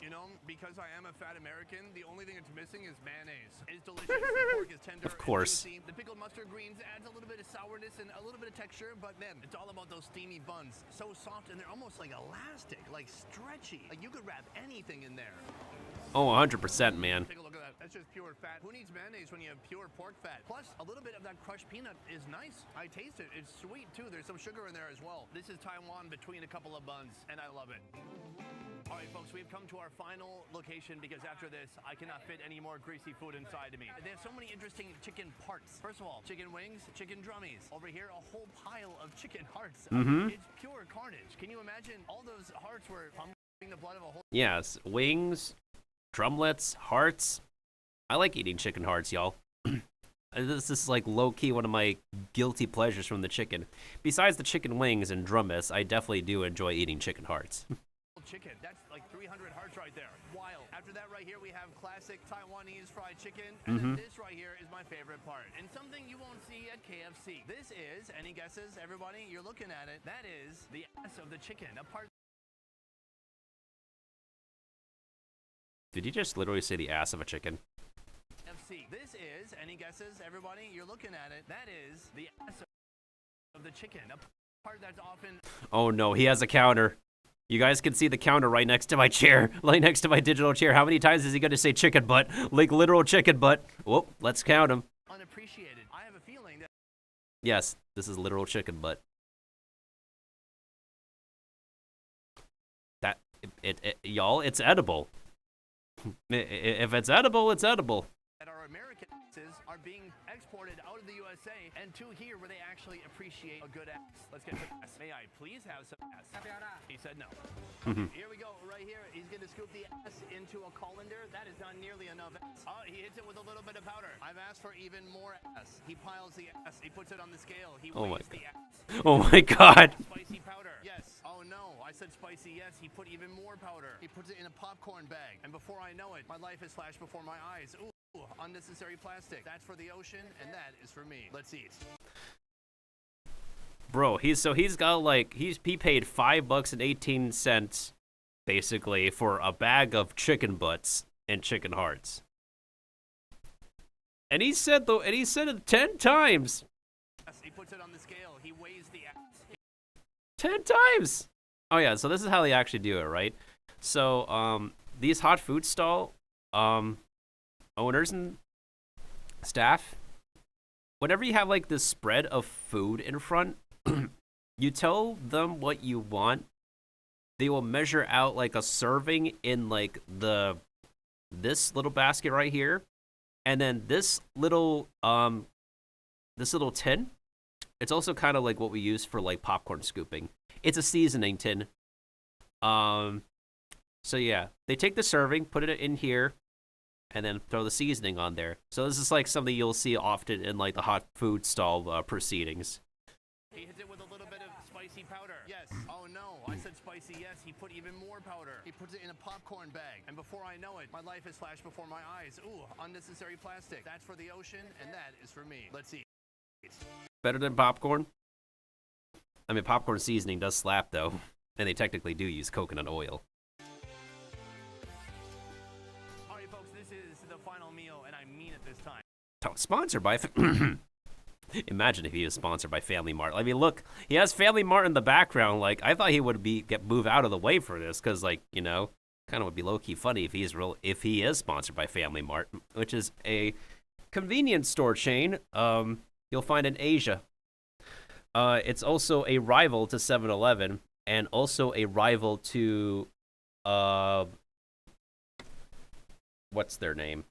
You know, because I am a fat American, the only thing it's missing is mayonnaise. It's delicious. The pork is tender. Of course. And juicy. The pickled mustard greens adds a little bit of sourness and a little bit of texture, but man, it's all about those steamy buns. So soft, and they're almost like elastic, like stretchy. Like you could wrap anything in there. Oh, 100%, man. Take a look at that. That's just pure fat. Who needs mayonnaise when you have pure pork fat? Plus, a little bit of that crushed peanut is nice. I taste it. It's sweet, too. There's some sugar in there as well. This is Taiwan between a couple of buns, and I love it. All right, folks, we've come to our final location because after this, I cannot fit any more greasy food inside of me. They have so many interesting chicken parts. First of all, chicken wings, chicken drummies. Over here, a whole pile of chicken hearts. It's pure carnage. Can you imagine all those hearts were pumping the blood of a whole... Yes, wings, drumlets, hearts. I like eating chicken hearts, y'all. This is like low-key one of my guilty pleasures from the chicken. Besides the chicken wings and drumlets, I definitely do enjoy eating chicken hearts. Chicken. That's like 300 hearts right there. Wild. After that right here, we have classic Taiwanese fried chicken. And then this right here is my favorite part. And something you won't see at KFC. This is, any guesses, everybody? You're looking at it. That is the ass of the chicken. A part... Did you just literally say the ass of a chicken? KFC. This is, any guesses, everybody? You're looking at it. That is the ass of the chicken. A part that's often... Oh no, he has a counter. You guys can see the counter right next to my chair, right next to my digital chair. How many times is he going to say chicken butt? Like literal chicken butt. Whoop, let's count him. Unappreciated. I have a feeling that... Yes, this is literal chicken butt. That, y'all, it's edible. If it's edible, it's edible. That our American audiences are being exported out of the USA and to here where they actually appreciate a good ass. Let's get to ass. May I please have some ass? He said no. Here we go, right here. He's gonna scoop the ass into a colander. That is not nearly enough ass. Oh, he hits it with a little bit of powder. I've asked for even more ass. He piles the ass. He puts it on the scale. He weighs the ass. Oh my god. Spicy powder. Yes. Oh no, I said spicy yes. He put even more powder. He puts it in a popcorn bag. And before I know it, my life is flashed before my eyes. Ooh, unnecessary plastic. That's for the ocean, and that is for me. Let's eat. Bro, he's got like he paid $5.18 basically for a bag of chicken butts and chicken hearts. And he said it 10 times. He puts it on the scale. He weighs the ass. 10 times. Oh yeah, so this is how they actually do it, right? So these hot food stall owners and staff, whenever you have like this spread of food in front, you tell them what you want. They will measure out like a serving in like this little basket right here, and then this little tin. It's also kind of like what we use for like popcorn scooping. It's a seasoning tin. So yeah, they take the serving, put it in here, and then throw the seasoning on there. So this is like something you'll see often in like the hot food stall proceedings. He hits it with a little bit of spicy powder. Yes. Oh no, I said spicy yes. He put even more powder. He puts it in a popcorn bag. And before I know it, my life is flashed before my eyes. Ooh, unnecessary plastic. That's for the ocean, and that is for me. Let's eat. Better than popcorn? I mean, popcorn seasoning does slap though, and they technically do use coconut oil. Alright folks, this is the final meal, and I mean it this time. Sponsored by... Imagine if he was sponsored by Family Mart. I mean, look, he has Family Mart in the background. Like, I thought he would move out of the way for this, because, like, you know, kind of would be low-key funny if he is sponsored by Family Mart, which is a convenience store chain you'll find in Asia. It's also a rival to 7-Eleven, and also a rival to what's their name?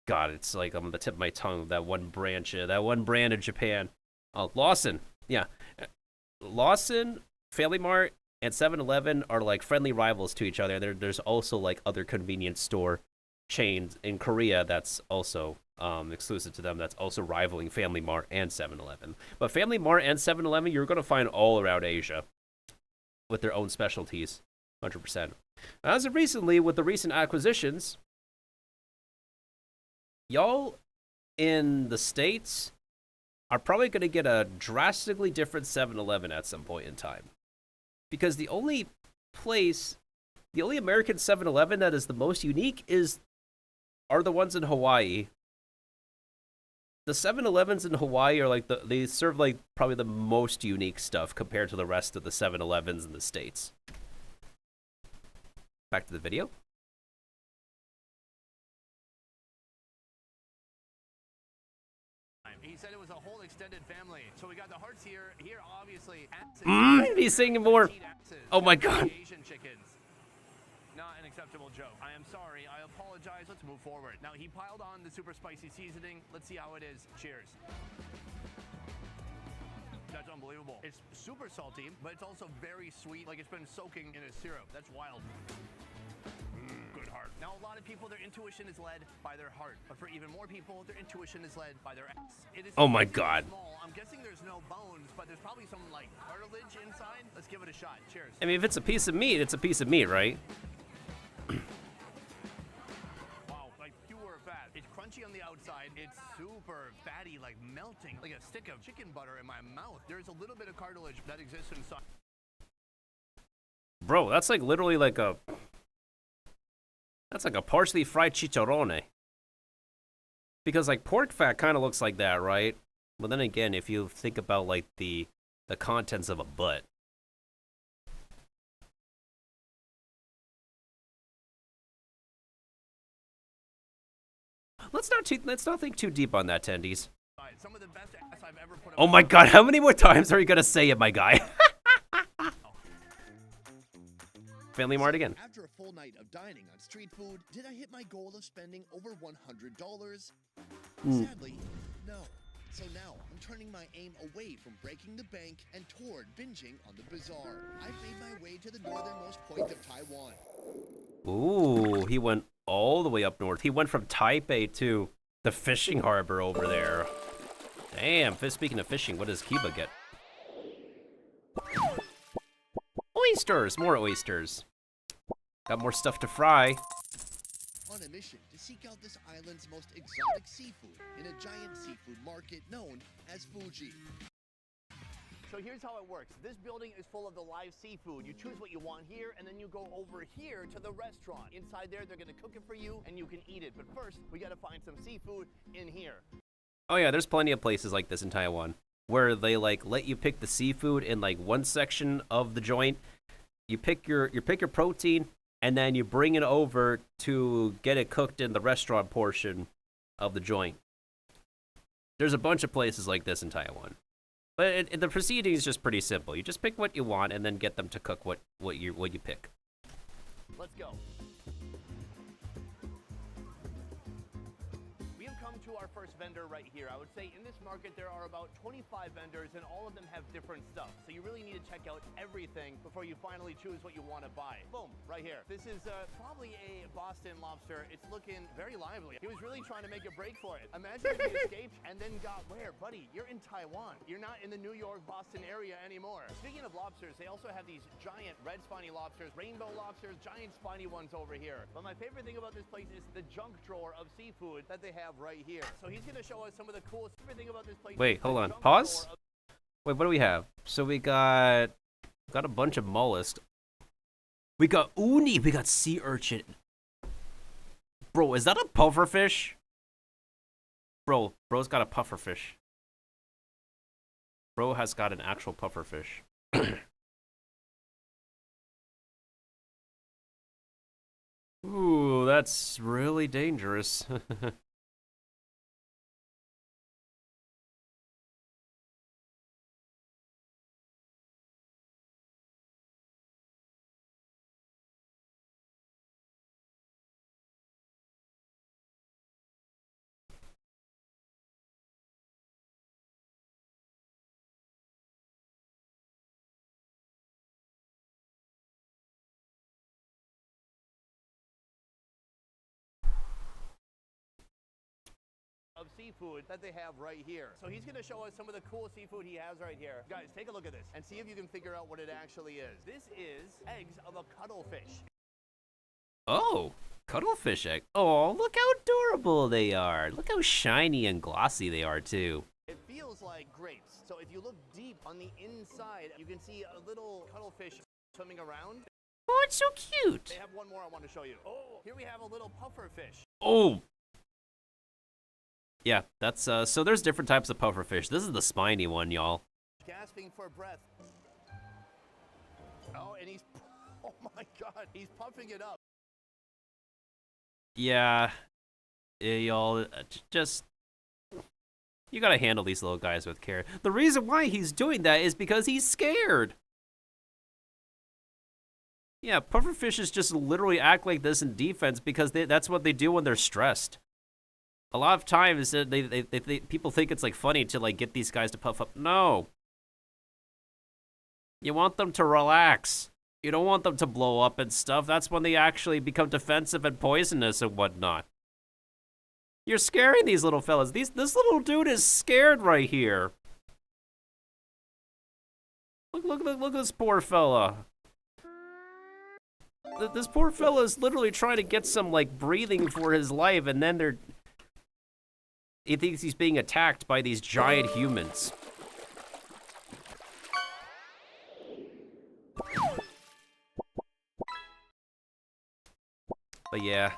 God, it's like on the tip of my tongue. That one brand in Japan. Lawson. Yeah, Lawson, Family Mart, and 7-Eleven are like friendly rivals to each other. There's also like other convenience store chains in Korea that's also exclusive to them. That's also rivaling Family Mart and 7-Eleven. But Family Mart and 7-Eleven, you're gonna find all around Asia with their own specialties, 100%. As of recently, with the recent acquisitions, y'all in the States are probably going to get a drastically different 7-Eleven at some point in time. Because the only American 7-Eleven that is the most unique are the ones in Hawaii. The 7-Elevens in Hawaii are like they serve like probably the most unique stuff compared to the rest of the 7-Elevens in the States. Back to the video. He said it was a whole extended family. So we got the hearts here. Here, obviously. He's singing more. Oh my god. Asian chickens. Not an acceptable joke. I am sorry. I apologize. Let's move forward. Now, he piled on the super spicy seasoning. Let's see how it is. Cheers. That's unbelievable. It's super salty, but it's also very sweet. Like it's been soaking in a syrup. That's wild. Good heart. Now, a lot of people, their intuition is led by their heart. But for even more people, their intuition is led by their ass. It is oh my god. Small. I'm guessing there's no bones, but there's probably some, like, cartilage inside. Let's give it a shot. Cheers. I mean, if it's a piece of meat, it's a piece of meat, right? Wow, like pure fat. It's crunchy on the outside. It's super fatty, like melting. Like a stick of chicken butter in my mouth. There's a little bit of cartilage that exists inside. Bro, that's like literally like a... That's like a partially fried chicharrone. Because like pork fat kind of looks like that, right? But then again, if you think about like the contents of a butt. Let's not think too deep on that, Tendies. Some of the best ass I've ever put oh my god, how many more times are you gonna say it, my guy? Family Mart again. After a full night of dining on street food, did I hit my goal of spending over $100? Sadly, no. So now, I'm turning my aim away from breaking the bank and toward binging on the bazaar. I've made my way to the northernmost point of Taiwan. Ooh, he went all the way up north. He went from Taipei to the fishing harbor over there. Damn, speaking of fishing, what does Kiba get? Oysters! More oysters. Got more stuff to fry. On a mission to seek out this island's most exotic seafood in a giant seafood market known as Fuji. So here's how it works. This building is full of the live seafood. You choose what you want here, and then you go over here to the restaurant. Inside there, they're gonna cook it for you, and you can eat it. But first, we gotta find some seafood in here. Oh yeah, there's plenty of places like this in Taiwan where they like let you pick the seafood in like one section of the joint. You pick your protein, and then you bring it over to get it cooked in the restaurant portion of the joint. There's a bunch of places like this in Taiwan. But the proceeding is just pretty simple. You just pick what you want and then get them to cook what you pick. Let's go. We have come to our first vendor right here. I would say in this market there are about 25 vendors and all of them have different stuff. So you really need to check out everything before you finally choose what you want to buy. Boom, right here. This is probably a Boston lobster. It's looking very lively. He was really trying to make a break for it. Imagine if he escaped and then got where? Buddy, you're in Taiwan. You're not in the New York, Boston area anymore. Speaking of lobsters, they also have these giant red spiny lobsters, rainbow lobsters, giant spiny ones over here. But my favorite thing about this place is the junk drawer of seafood that they have right here. So he's gonna show us some of the coolest thing about this place. Wait, hold on. Pause? Wait, what do we have? So we got a bunch of mollusks. We got uni, we got sea urchin. Bro, is that a pufferfish? Bro's got a pufferfish. Bro has got an actual pufferfish. Ooh, that's really dangerous. Of seafood that they have right here. So he's gonna show us some of the cool seafood he has right here. Guys, take a look at this and see if you can figure out what it actually is. This is eggs of a cuttlefish. Oh, cuttlefish egg. Oh, look how adorable they are. Look how shiny and glossy they are too. It feels like grapes. So if you look deep on the inside, you can see a little cuttlefish swimming around. Oh, it's so cute. They have one more I want to show you. Oh, here we have a little puffer fish. Oh. Yeah, that's so there's different types of pufferfish. This is the spiny one, y'all. Gasping for breath. Oh, and he's, oh my God, he's puffing it up. Yeah, y'all, just, you gotta handle these little guys with care. The reason why he's doing that is because he's scared. Yeah, pufferfishes just literally act like this in defense because that's what they do when they're stressed. A lot of times, people think it's like funny to like get these guys to puff up. No. You want them to relax. You don't want them to blow up and stuff. That's when they actually become defensive and poisonous and whatnot. You're scaring these little fellas. This little dude is scared right here. Look at this poor fella. This poor fella is literally trying to get some like breathing for his life, and then he thinks he's being attacked by these giant humans. But yeah.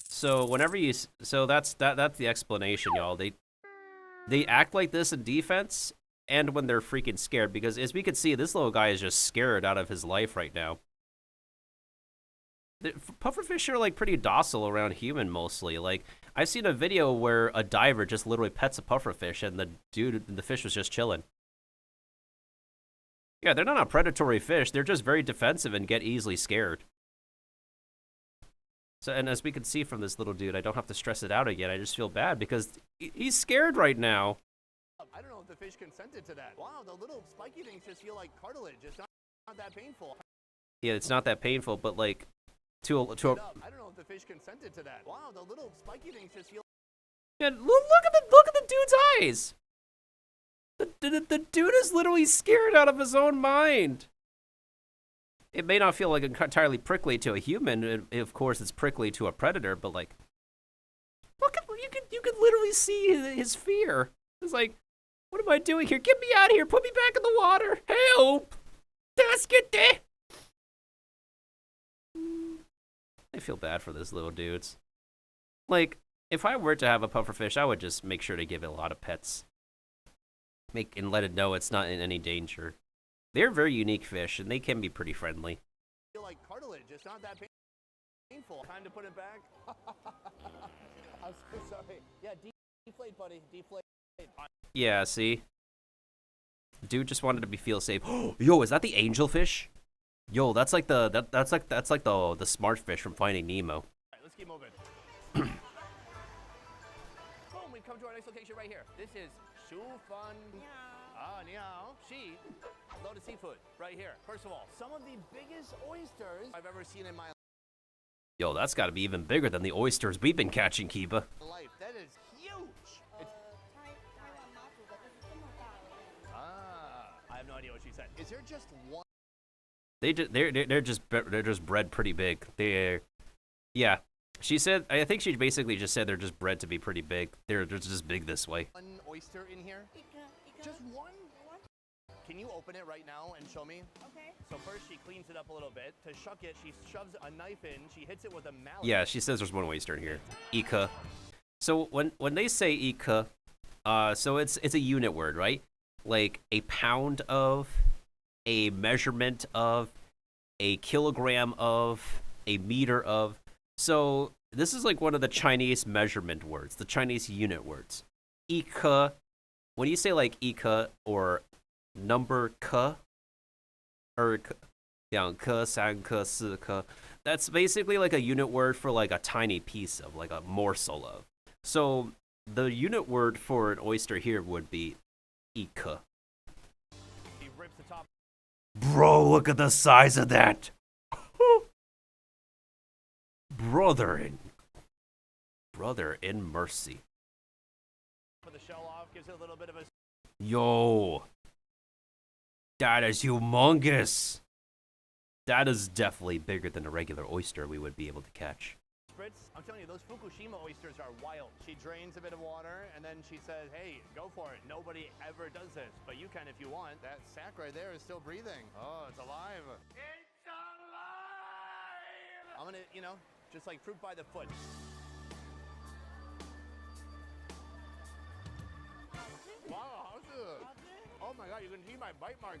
So whenever that's the explanation, y'all. They act like this in defense and when they're freaking scared, because as we can see, this little guy is just scared out of his life right now. The pufferfish are like pretty docile around human mostly. Like I've seen a video where a diver just literally pets a pufferfish and the fish was just chilling. Yeah, they're not a predatory fish. They're just very defensive and get easily scared. So, and as we can see from this little dude, I don't have to stress it out again. I just feel bad because he's scared right now. I don't know if the fish consented to that. Wow, the little spiky things just feel like cartilage. It's not that painful. Yeah, it's not that painful, but like, I don't know if the fish consented to that. Wow, the little spiky things just feel. Yeah, look at the dude's eyes. The dude is literally scared out of his own mind. It may not feel like entirely prickly to a human. Of course, it's prickly to a predator, but like, look at you can literally see his fear. It's like, what am I doing here? Get me out of here! Put me back in the water! Help! Let's get there. I feel bad for those little dudes. Like, if I were to have a pufferfish, I would just make sure to give it a lot of pets. And let it know it's not in any danger. They're very unique fish, and they can be pretty friendly. Feel like cartilage. It's not that painful. Time to put it back. I'm so sorry. Yeah, deflate, buddy. Deflate. Yeah, see? Dude just wanted to feel safe. Yo, is that the angelfish? Yo, that's like the smart fish from Finding Nemo. All right, let's keep moving. Boom, we've come to our next location right here. This is Shu Fun. Ah, niao. She. Loaded seafood right here. First of all, some of the biggest oysters I've ever seen in my Yo, that's got to be even bigger than the oysters we've been catching, Kiba. life. That is huge. I have no idea what she said. Is there just one? They're just bred pretty big. Yeah. She said, I think she basically just said they're just bred to be pretty big. They're just big this way. One oyster in here? Just one? Can you open it right now and show me? Okay. So first she cleans it up a little bit. To shuck it, she shoves a knife in. She hits it with a mallet. Yeah, she says there's one oyster in here. Ika. So when they say Ika, so it's a unit word, right? Like a pound of, a measurement of, a kilogram of, a meter of. So this is like one of the Chinese measurement words, the Chinese unit words. Ika, when you say like Ika or number ke, or yang ke, san ke, si ke, that's basically like a unit word for like a tiny piece of, like a morsel of. So the unit word for an oyster here would be ika. He rips the top. Bro, look at the size of that. Brother in mercy. Put the shell off, gives it a little bit of a. Yo, that is humongous. That is definitely bigger than a regular oyster we would be able to catch. Spritz. I'm telling you, those Fukushima oysters are wild. She drains a bit of water, and then she says, hey, go for it. Nobody ever does this, but you can if you want. That sack right there is still breathing. Oh, it's alive. It's alive! I'm gonna, just like fruit by the foot. Wow, how's it? Oh my god, you can see my bite mark.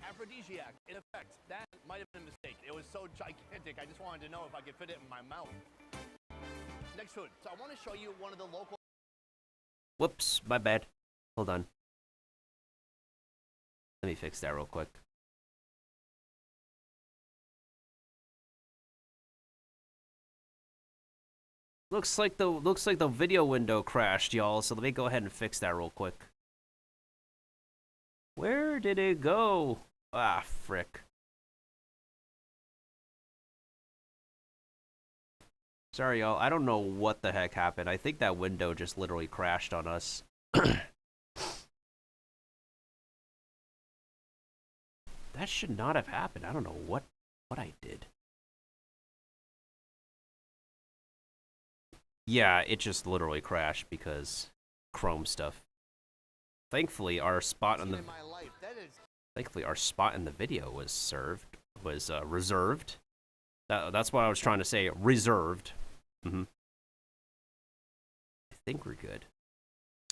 Aphrodisiac, in effect. That might have been a mistake. It was so gigantic, I just wanted to know if I could fit it in my mouth. Next food. So I want to show you one of the local... Whoops, my bad. Hold on. Let me fix that real quick. Looks like the video window crashed, y'all, so let me go ahead and fix that real quick. Where did it go? Ah, frick. Sorry, y'all. I don't know what the heck happened. I think that window just literally crashed on us. That should not have happened. I don't know what I did. Yeah, it just literally crashed because Chrome stuff. Thankfully, our spot on the video was reserved. That's what I was trying to say. Reserved. I think we're good.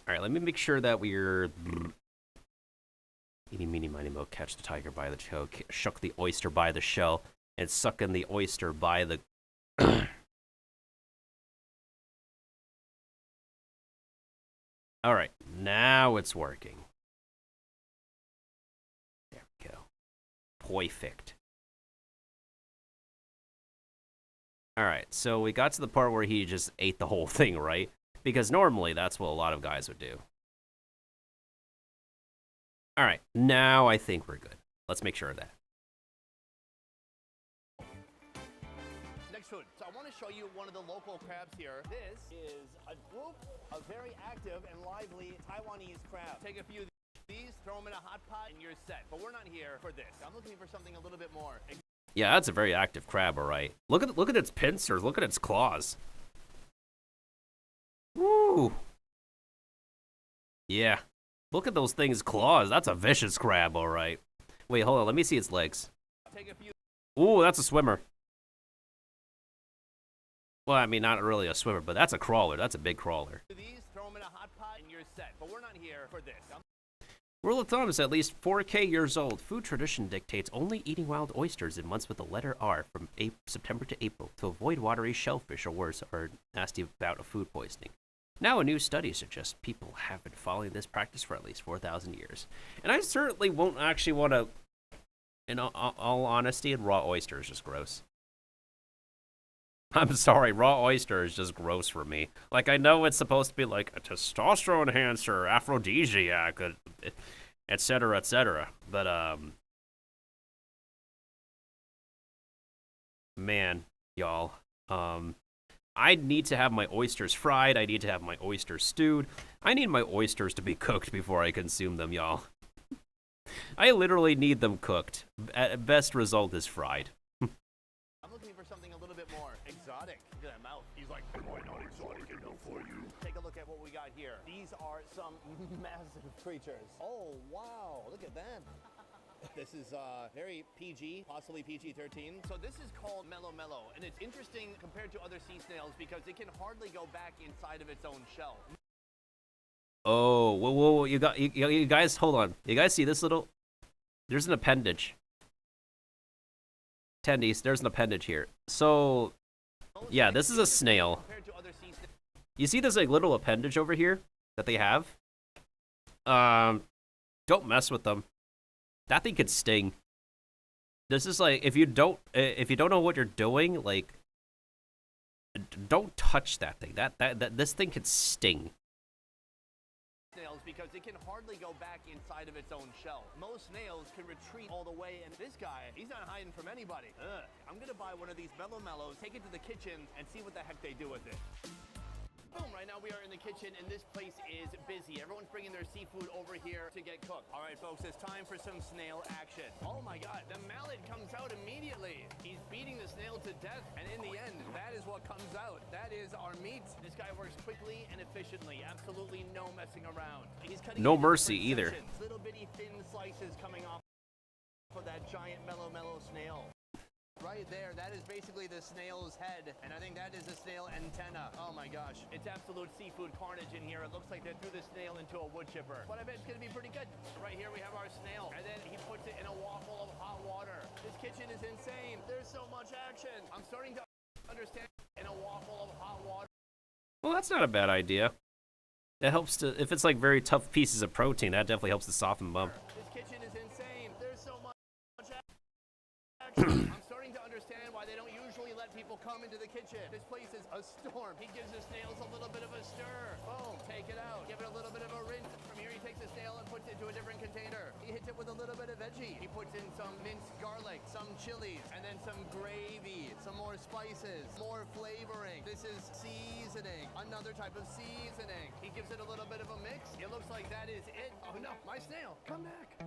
All right, let me make sure that we're. Eeny, meeny, miny, mo, catch the tiger by the toe, shuck the oyster by the shell, and suck in the oyster by the. All right, now it's working. perfect. Alright, so we got to the part where he just ate the whole thing, right? Because normally that's what a lot of guys would do. Alright, now I think we're good. Let's make sure of that. Next food. So I want to show you one of the local crabs here. This is a group of very active and lively Taiwanese crabs. Take a few of these, throw them in a hot pot, and you're set. But we're not here for this. I'm looking for something a little bit more. Yeah, that's a very active crab, alright. Look at its pincers, look at its claws. Woo! Yeah. Look at those things' claws. That's a vicious crab, alright. Wait, hold on, let me see its legs. Ooh, that's a swimmer. Well, I mean, not really a swimmer, but that's a crawler. That's a big crawler. These, throw them in a hot pot, and you're set. But we're not here for this. Rule of thumb is at least 4K years old. Food tradition dictates only eating wild oysters in months with the letter R from September to April to avoid watery shellfish or worse, or nasty bout of food poisoning. Now a new study suggests people have been following this practice for at least 4,000 years. And I certainly won't actually want to, in all honesty, raw oyster is just gross. I'm sorry, raw oyster is just gross for me. Like, I know it's supposed to be like a testosterone enhancer, aphrodisiac, etc., etc. But, man, y'all, I need to have my oysters fried. I need to have my oysters stewed. I need my oysters to be cooked before I consume them, y'all. I literally need them cooked. At best result is fried. I'm looking for something a little bit more exotic. Look at that mouth. He's like, why not exotic enough for you? Take a look at what we got here. These are some massive creatures. Oh, wow. Look at that. This is very PG, possibly PG-13. So this is called Mellow Mellow, and it's interesting compared to other sea snails because it can hardly go back inside of its own shell. Oh, whoa, you guys, hold on. You guys see this little? There's an appendage. Attendees, there's an appendage here. So, yeah, this is a snail. You see this like little appendage over here that they have? Don't mess with them. That thing could sting. This is like, if you don't know what you're doing, like, don't touch that thing. This thing could sting. Snails because it can hardly go back inside of its own shell. Most snails can retreat all the way, and this guy, he's not hiding from anybody. I'm gonna buy one of these Mellow Mellows, take it to the kitchen, and see what the heck they do with it. Boom, right now we are in the kitchen, and this place is busy. Everyone's bringing their seafood over here to get cooked. All right, folks, it's time for some snail action. Oh my God, the mallet comes out immediately. He's beating the snail to death, and in the end, that is what comes out. That is our meat. This guy works quickly and efficiently. Absolutely no messing around. He's cutting no mercy either. Sections. Little bitty thin slices coming off of that giant Mellow Mellow snail. Right there, that is basically the snail's head, and I think that is a snail antenna. Oh my gosh, it's absolute seafood carnage in here. It looks like they threw the snail into a wood chipper, but I bet it's gonna be pretty good. Right here we have our snail, and then he puts it in a waffle of hot water. This kitchen is insane. There's so much action. I'm starting to understand in a waffle of hot water. Well, that's not a bad idea. It helps to, if it's like very tough pieces of protein, that definitely helps to soften them up. This kitchen is insane. There's so much action. I'm starting to understand why they don't usually let people come into the kitchen. This place is a storm. He gives the snails a little bit of a stir. Boom, take it out. Give it a little bit of a rinse. From here he takes the snail and puts it into a different container. He hits it with a little bit of veggie. He puts in some minced garlic, some chilies, and then some gravy, some more spices, more flavoring. This is seasoning, another type of seasoning. He gives it a little bit of a mix. It looks like that is it. Oh no, my snail, come back.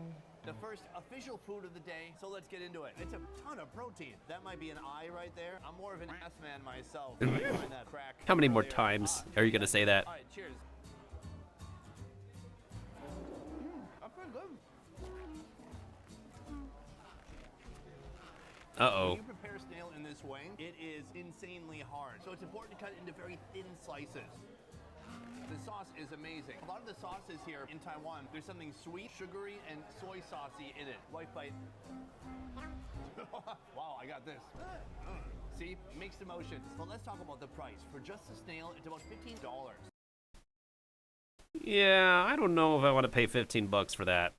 The first official food of the day, so let's get into it. It's a ton of protein. That might be an eye right there. I'm more of an ass man myself. That crack How many more times are you gonna say that? All right, cheers. That's pretty good. Uh-oh. When you prepare snail in this way, it is insanely hard. So it's important to cut it into very thin slices. The sauce is amazing. A lot of the sauces here in Taiwan, there's something sweet, sugary, and soy saucy in it. Wife bite. Wow, I got this. See, mixed emotions. But let's talk about the price. For just the snail, it's about $15. Yeah, I don't know if I want to pay 15 bucks for that.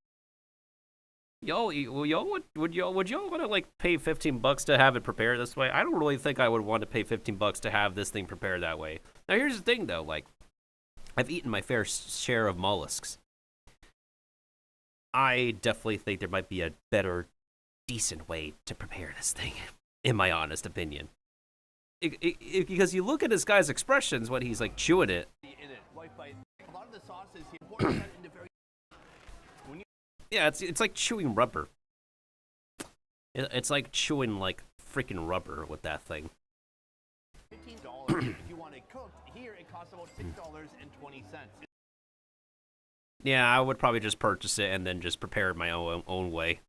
would y'all want to like pay $15 to have it prepared this way? I don't really think I would want to pay $15 to have this thing prepared that way. Now here's the thing though, like I've eaten my fair share of mollusks. I definitely think there might be a better, decent way to prepare this thing, in my honest opinion. Because you look at this guy's expressions when he's like chewing it. A lot of the sauces here. Yeah, it's like chewing rubber. It's like chewing like freaking rubber with that thing. $15 if you want it cooked. Here it costs about $6.20. Yeah, I would probably just purchase it and then just prepare it my own way.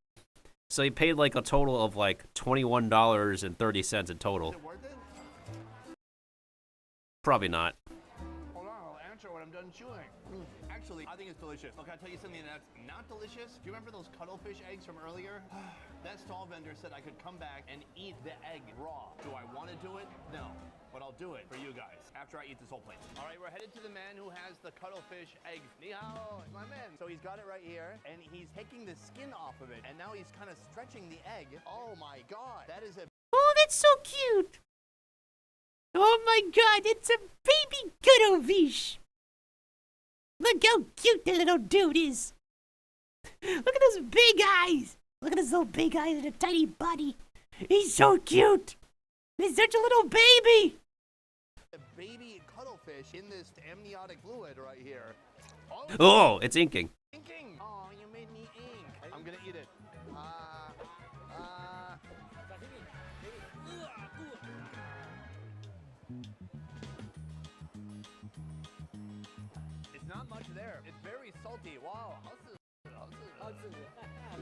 So he paid like a total of like $21.30 in total. Is it worth it? Probably not. Hold on, I'll answer when I'm done chewing. Actually, I think it's delicious. Look, I'll tell you something that's not delicious. Do you remember those cuttlefish eggs from earlier? That stall vendor said I could come back and eat the egg raw. Do I want to do it? No. But I'll do it for you guys after I eat this whole plate. All right, we're headed to the man who has the cuttlefish eggs. Ni hao, my man. So he's got it right here, and he's taking the skin off of it, and now he's kind of stretching the egg. Oh my God, that is a... Oh, that's so cute. Oh my God, it's a baby cuttlefish. Look how cute the little dude is. Look at those big eyes. Look at his little big eyes and a tiny body. He's so cute. He's such a little baby. A baby cuttlefish in this amniotic fluid right here. Oh, it's inking. Inking. Oh, you made me ink. I'm gonna eat it. It's not much there. It's very salty. Wow.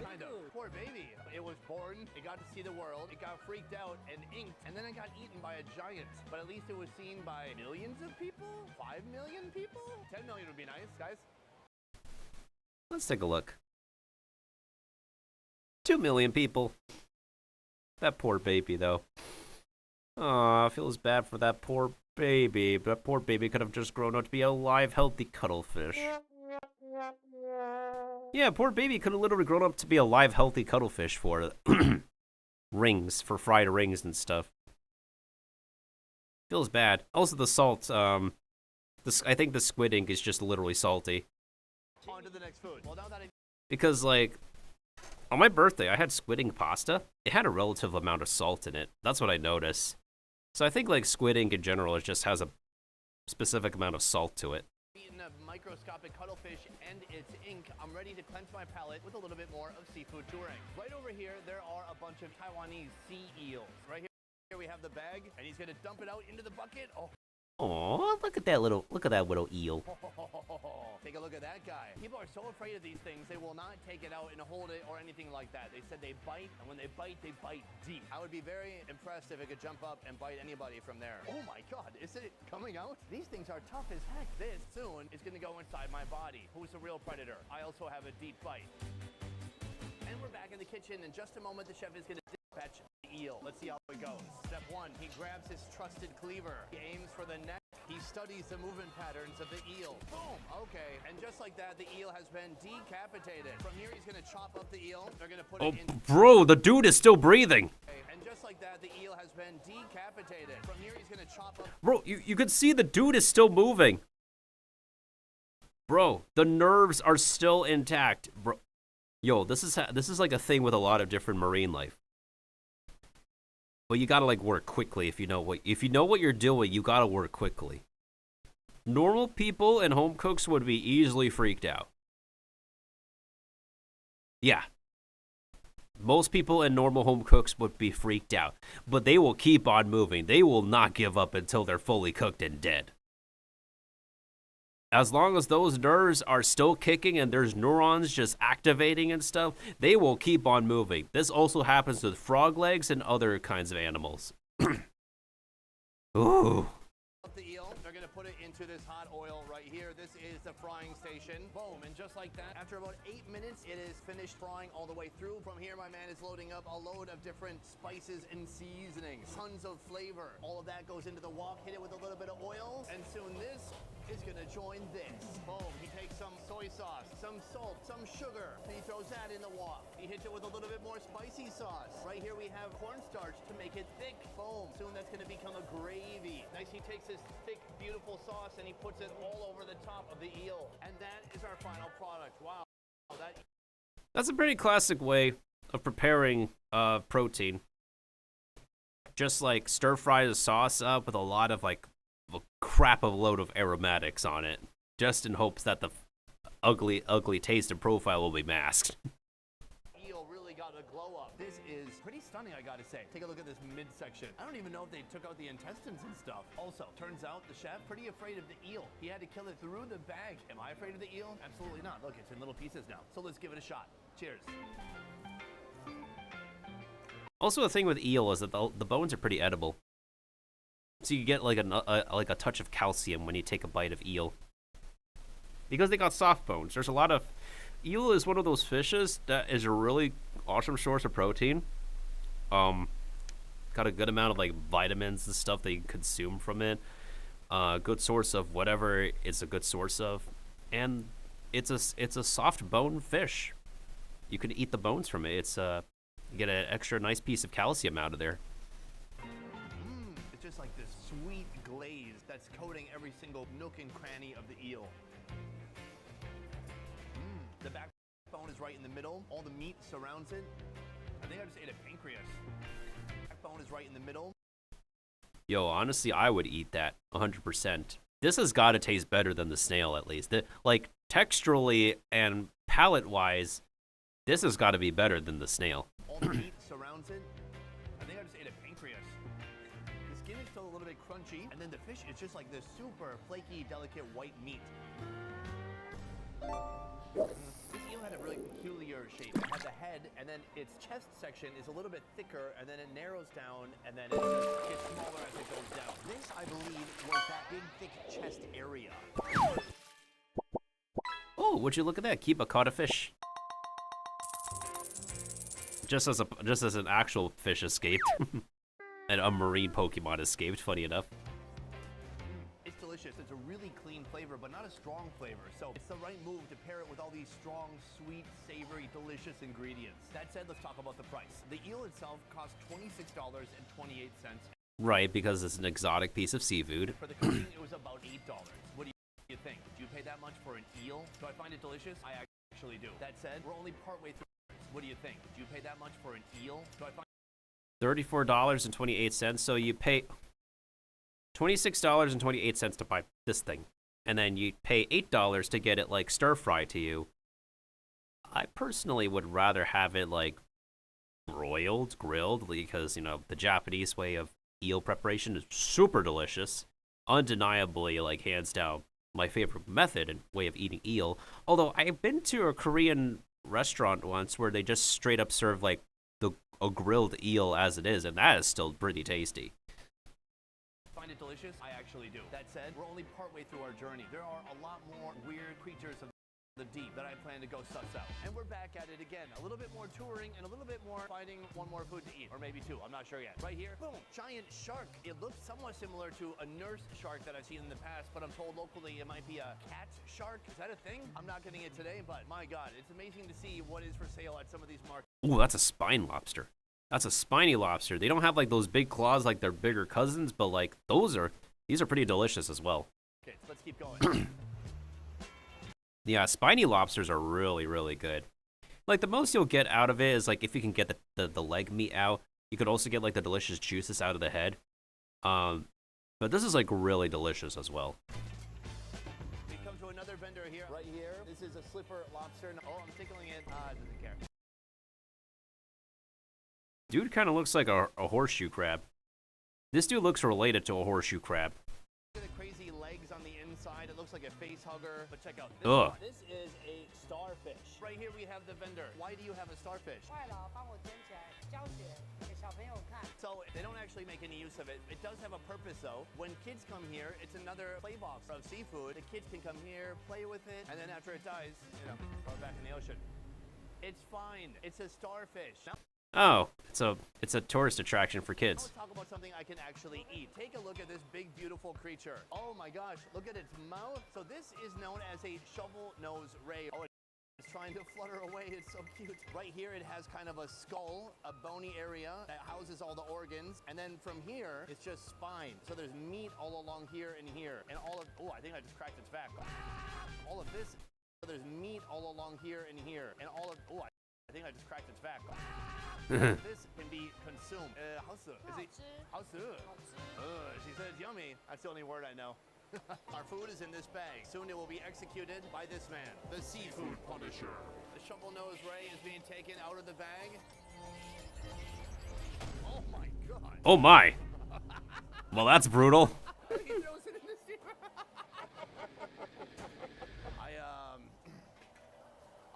Kind of. Poor baby. It was born, it got to see the world, it got freaked out and inked, and then it got eaten by a giant. But at least it was seen by millions of people? 5 million people? 10 million would be nice, guys. Let's take a look. 2 million people. That poor baby, though. Aw, feels bad for that poor baby. That poor baby could have just grown up to be a live, healthy cuttlefish. Yeah, poor baby could have literally grown up to be a live, healthy cuttlefish for rings, for fried rings and stuff. Feels bad. Also, the salt, I think the squid ink is just literally salty. On to the next food. Well, now that Because, like, on my birthday, I had squid ink pasta. It had a relative amount of salt in it. That's what I noticed. So I think, like, squid ink in general, it just has a specific amount of salt to it. eaten a microscopic cuttlefish and its ink, I'm ready to cleanse my palate with a little bit more of seafood touring. Right over here, there are a bunch of Taiwanese sea eels. Right here we have the bag, and he's gonna dump it out into the bucket. Aw, look at that little eel. Take a look at that guy. People are so afraid of these things, they will not take it out and hold it or anything like that. They said they bite, and when they bite deep. I would be very impressed if it could jump up and bite anybody from there. Oh my God, is it coming out? These things are tough as heck. This soon is gonna go inside my body. Who's the real predator? I also have a deep bite. And we're back in the kitchen. In just a moment, the chef is gonna dispatch the eel. Let's see how it goes. Step one, he grabs his trusted cleaver. He aims for the neck. He studies the movement patterns of the eel. Boom, okay. And just like that, the eel has been decapitated. From here, he's gonna chop up the eel. They're gonna put it in. Bro, the dude is still breathing. And just like that, the eel has been decapitated. From here, he's gonna chop up. Bro, you can see the dude is still moving. Bro, the nerves are still intact. Bro, yo, this is like a thing with a lot of different marine life. But you gotta like work quickly if you know what you're doing. You gotta work quickly. Normal people and home cooks would be easily freaked out. Yeah. Most people and normal home cooks would be freaked out, but they will keep on moving. They will not give up until they're fully cooked and dead. As long as those nerves are still kicking and there's neurons just activating and stuff, they will keep on moving. This also happens with frog legs and other kinds of animals. Ooh. The eel. They're gonna put it into this hot oil right here. This is the frying station. Boom, and just like that, after about 8 minutes, it is finished frying all the way through. From here, my man is loading up a load of different spices and seasonings. Tons of flavor. All of that goes into the wok, hit it with a little bit of oil, and soon this is gonna join this. Boom, he takes some soy sauce, some salt, some sugar, and he throws that in the wok. He hits it with a little bit more spicy sauce. Right here we have cornstarch to make it thick. Boom, soon that's gonna become a gravy. Next he takes this thick, beautiful sauce and he puts it all over the top of the eel. And that is our final product. Wow. That's a pretty classic way of preparing protein. Just like stir fry the sauce up with a lot of like a crap of a load of aromatics on it, just in hopes that the ugly taste and profile will be masked. Eel really got a glow up. This is pretty stunning, I gotta say. Take a look at this midsection. I don't even know if they took out the intestines and stuff. Also, turns out the chef pretty afraid of the eel. He had to kill it through the bag. Am I afraid of the eel? Absolutely not. Look, it's in little pieces now. So let's give it a shot. Cheers. Also, the thing with eel is that the bones are pretty edible. So you get like a touch of calcium when you take a bite of eel. Because they got soft bones. There's a lot of... Eel is one of those fishes that is a really awesome source of protein. Got a good amount of like vitamins and stuff that you can consume from it. Good source of whatever it's a good source of. And it's a soft bone fish. You can eat the bones from it. It's you get an extra nice piece of calcium out of there. It's just like this sweet glaze that's coating every single nook and cranny of the eel. The backbone is right in the middle. All the meat surrounds it. I think I just ate a pancreas. Backbone is right in the middle. Yo, honestly, I would eat that 100%. This has got to taste better than the snail, at least. Like, texturally and palate-wise, this has got to be better than the snail. All the meat surrounds it. I think I just ate a pancreas. The skin is still a little bit crunchy, and then the fish is just like this super flaky, delicate white meat. This eel had a really peculiar shape. It had the head, and then its chest section is a little bit thicker, and then it narrows down, and then it just gets smaller as it goes down. This, I believe, was that big, thick chest area. Oh, would you look at that? Kiba caught a fish. Just as an actual fish escaped. And a marine Pokemon escaped, funny enough. It's delicious. It's a really clean flavor, but not a strong flavor. So it's the right move to pair it with all these strong, sweet, savory, delicious ingredients. That said, let's talk about the price. The eel itself costs $26.28. Right, because it's an exotic piece of seafood. For the cooking, it was about $8. What do you think? Do you pay that much for an eel? Do I find it delicious? I actually do. That said, we're only partway through. What do you think? Do you pay that much for an eel? Do I find $34.28, so you pay $26.28 to buy this thing. And then you pay $8 to get it like stir fry to you. I personally would rather have it like broiled, grilled, because, you know, the Japanese way of eel preparation is super delicious. Undeniably, like, hands down, my favorite method and way of eating eel. Although I've been to a Korean restaurant once where they just straight up serve like a grilled eel as it is, and that is still pretty tasty. Find it delicious? I actually do. That said, we're only partway through our journey. There are a lot more weird creatures of the deep that I plan to go suss out. And we're back at it again. A little bit more touring and a little bit more finding one more food to eat. Or maybe two. I'm not sure yet. Right here, boom, giant shark. It looks somewhat similar to a nurse shark that I've seen in the past, but I'm told locally it might be a cat shark. Is that a thing? I'm not getting it today, but my God, it's amazing to see what is for sale at some of these markets. Ooh, that's a spine lobster. That's a spiny lobster. They don't have like those big claws like their bigger cousins, but like these are pretty delicious as well. Okay, let's keep going. Yeah, spiny lobsters are really, really good. Like, the most you'll get out of it is, like, if you can get the leg meat out. You could also get, like, the delicious juices out of the head. But this is, like, really delicious as well. We come to another vendor here. Right here. This is a slipper lobster. Oh, I'm tickling it. Doesn't care. Dude kind of looks like a horseshoe crab. This dude looks related to a horseshoe crab. Look at the crazy legs on the inside. It looks like a face hugger. But check out this. Ugh. This is a starfish. Right here we have the vendor. Why do you have a starfish? So they don't actually actually make any use of it. It does have a purpose though. When kids come here, it's another play box of seafood. The kids can come here, play with it, and then after it dies, you know, throw it back in the ocean. It's fine. It's a starfish. Now, Oh, it's a tourist attraction for kids. let's talk about something I can actually eat. Take a look at this big, beautiful creature. Oh my gosh, look at its mouth. So this is known as a shovel-nosed ray. Oh, it's trying to flutter away. It's so cute. Right here, it has kind of a skull, a bony area that houses all the organs. And then from here, it's just spine. So there's meat all along here and here. And all of, oh, I think I just cracked its back. All of this, so there's meat all along here and here. And all of, oh, I think I just cracked its back. This can be consumed. How's it? Is it? How's it? She says yummy. That's the only word I know. Our food is in this bag. Soon it will be executed by this man, the seafood punisher. The shovel-nosed ray is being taken out of the bag. Oh my god. Oh my. Well, that's brutal. He throws it in the sea.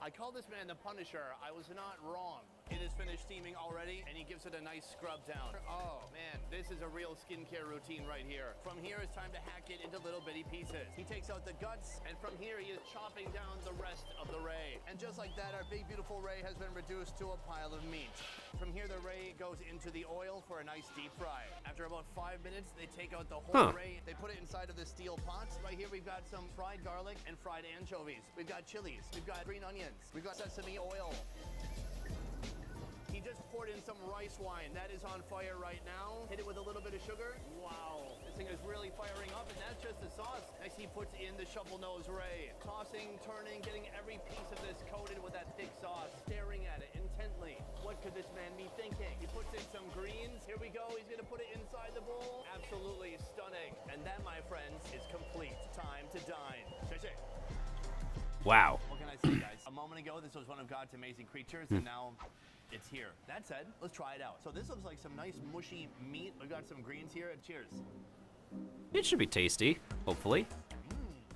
I call this man the Punisher. I was not wrong. It is finished steaming already, and he gives it a nice scrub down. Oh, man, this is a real skincare routine right here. From here, it's time to hack it into little bitty pieces. He takes out the guts, and from here, he is chopping down the rest of the ray. And just like that, our big, beautiful ray has been reduced to a pile of meat. From here, the ray goes into the oil for a nice deep fry. After about 5 minutes, they take out the whole ray. They put it inside of the steel pot. Right here, we've got some fried garlic and fried anchovies. We've got chilies. We've got green onions. We've got sesame oil. He just poured in some rice wine. That is on fire right now. Hit it with a little bit of sugar. Wow. This thing is really firing up, and that's just the sauce. Next, he puts in the shovel-nosed ray. Tossing, turning, getting every piece of this coated with that thick sauce. Staring at it intently. What could this man be thinking? He puts in some greens. Here we go. He's going to put it inside the bowl. Absolutely stunning. And that, my friends, is complete. Time to dine. Wow. What can I say, guys? A moment ago, this was one of God's amazing creatures, and now it's here. That said, let's try it out. So this looks like some nice mushy meat. We've got some greens here. Cheers. It should be tasty, hopefully.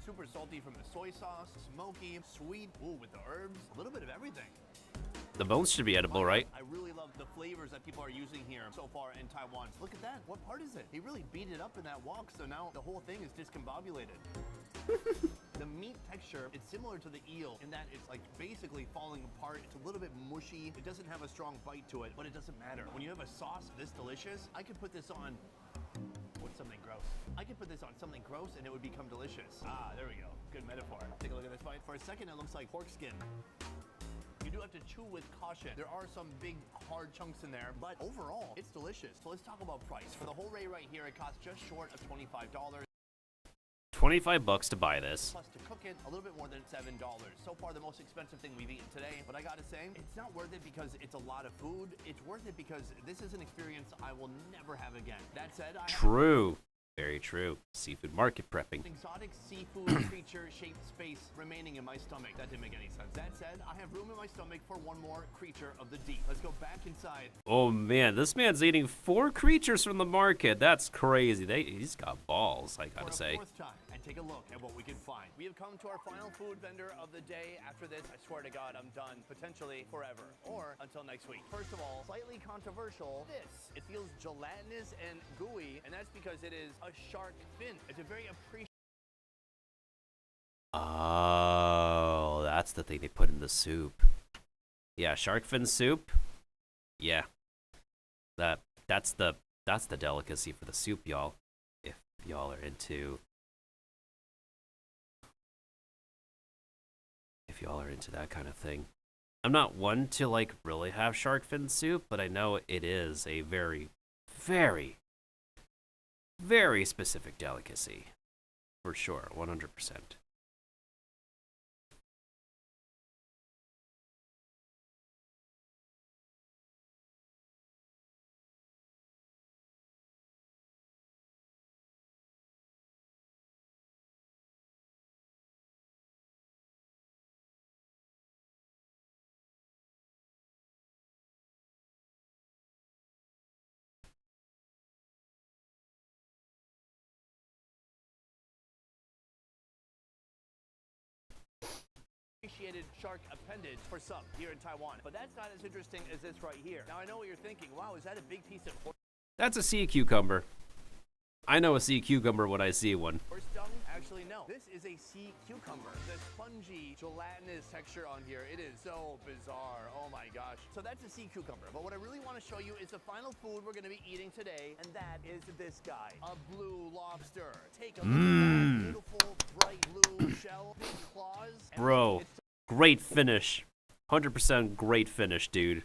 Super salty from the soy sauce, smoky, sweet, ooh, with the herbs, a little bit of everything. The bones should be edible, right? I really love the flavors that people are using here so far in Taiwan. Look at that. What part is it? He really beat it up in that wok, so now the whole thing is discombobulated. The meat texture, it's similar to the eel in that it's like basically falling apart. It's a little bit mushy. It doesn't have a strong bite to it, but it doesn't matter. When you have a sauce this delicious, I could put this on something gross. I could put this on something gross and it would become delicious. Ah, there we go. Good metaphor. Take a look at this bite. For a second, it looks like pork skin. You do have to chew with caution. There are some big, hard chunks in there, but overall, it's delicious. So let's talk about price. For the whole ray right here, it costs just short of $25. $25 to buy this. Plus to cook it, a little bit more than $7. So far, the most expensive thing we've eaten today. But I gotta say, it's not worth it because it's a lot of food. It's worth it because this is an experience I will never have again. That said, True. Very true. Seafood market prepping. Exotic seafood creature shaped space remaining in my stomach. That didn't make any sense. That said, I have room in my stomach for one more creature of the deep. Let's go back inside. Oh man, this man's eating 4 creatures from the market. That's crazy. He's got balls, I gotta say. Fourth time, and take a look at what we can find. We have come to our final food vendor of the day. After this, I swear to God, I'm done. Potentially forever. Or until next week. First of all, slightly controversial. It feels gelatinous and gooey, and that's because it is a shark fin. It's a very appreciated. Oh, that's the thing they put in the soup. Yeah, shark fin soup. Yeah, that's the delicacy for the soup, y'all. If y'all are into that kind of thing. I'm not one to like really have shark fin soup, but I know it is a very, very, very specific delicacy. For sure, 100%. Appreciated shark appendage for some here in Taiwan, but that's not as interesting as this right here. Now I know what you're thinking. Wow, is that a big piece of pork? That's a sea cucumber. I know a sea cucumber when I see one. Actually, no. This is a sea cucumber. The spongy, gelatinous texture on here, it is so bizarre. Oh my gosh. So that's a sea cucumber. But what I really want to show you is the final food we're going to be eating today, and that is this guy, a blue lobster. Take a look at that beautiful, bright blue shell, big claws. Bro, great finish. 100% great finish, dude.